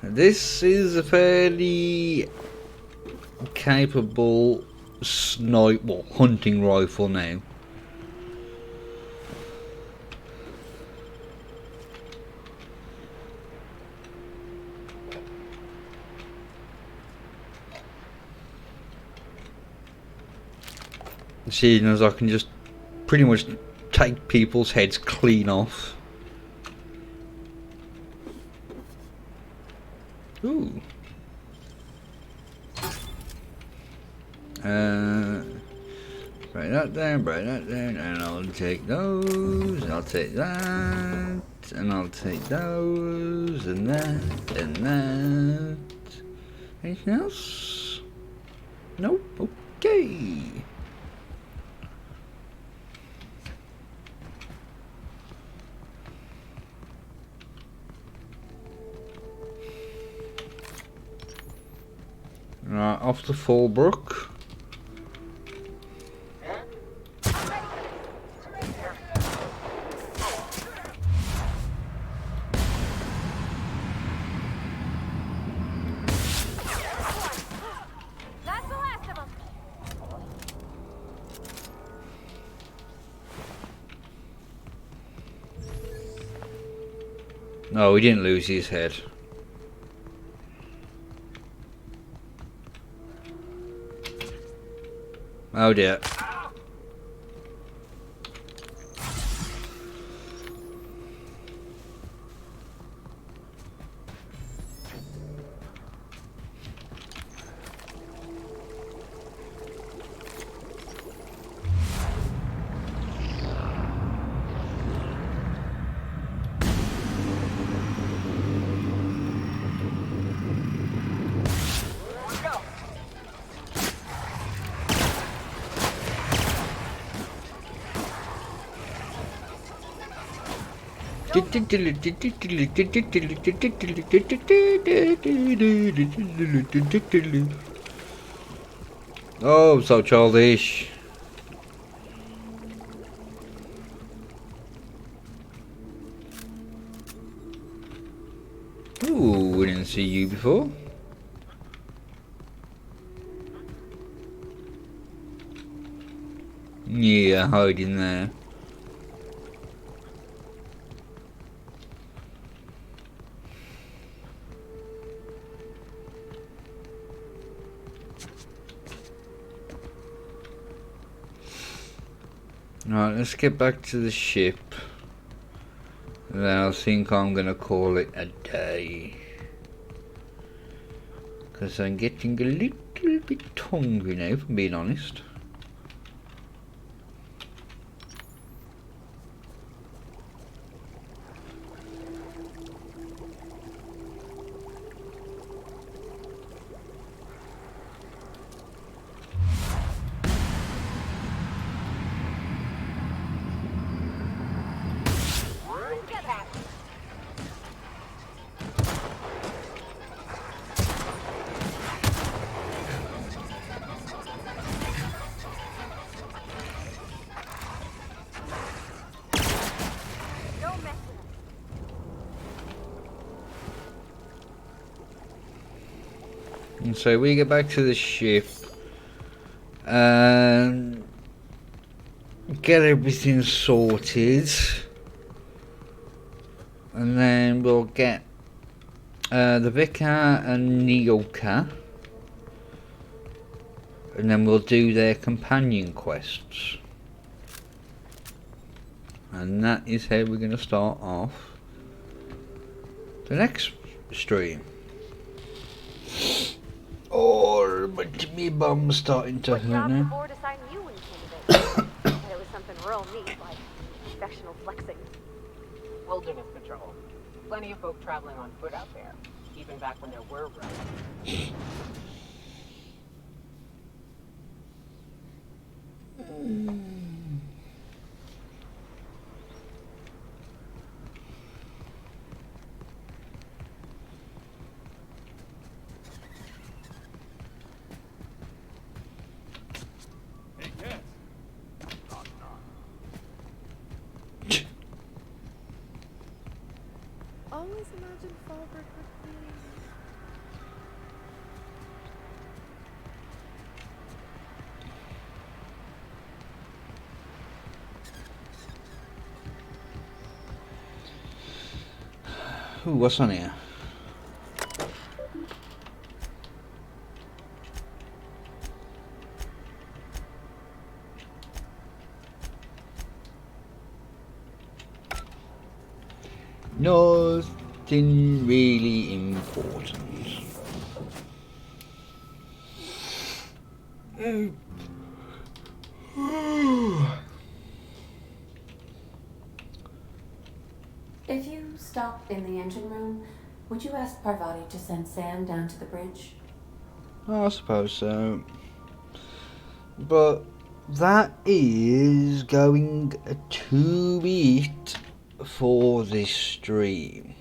This is a fairly capable hunting rifle now. Seeing as I can just pretty much take people's heads clean off. Ooh. Break that down, and I'll take those, I'll take that, and I'll take those, and that, and that. Anything else? Nope, okay. Right, off to Fallbrook. That's the last of them. No, we didn't lose his head. Oh dear. Oh, so childish. Ooh, we didn't see you before. Yeah, hiding there. Right, let's get back to the ship. Then I think I'm gonna call it a day. Because I'm getting a little bit hungry now, if I'm being honest. And so we get back to the ship and get everything sorted, and then we'll get the Vicar and Nyoka, and then we'll do their companion quests, and that is how we're going to start off the next stream. Oh, but my bum's starting to hurt now. Before deciding you wouldn't candidate. But it was something real neat, like sectional flexing. Wilderness patrol. Plenty of folk traveling on foot out there, even back when there were roads. Always imagine Falbert with me. Ooh, what's on here? Nothing really important. If you stop in the engine room, would you ask Parvati to send Sam down to the bridge? I suppose so. But that is going to be it for this stream.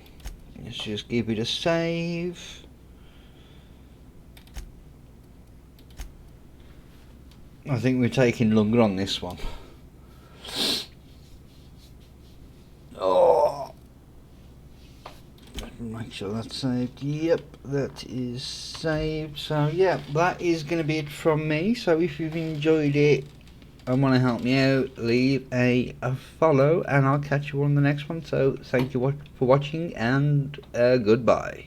Let's just give it a save. I think we're taking longer on this one. Oh, make sure that's saved. Yep, that is saved. So yeah, that is going to be it from me. So if you've enjoyed it and want to help me out, leave a follow, and I'll catch you on the next one. So thank you for watching, and goodbye.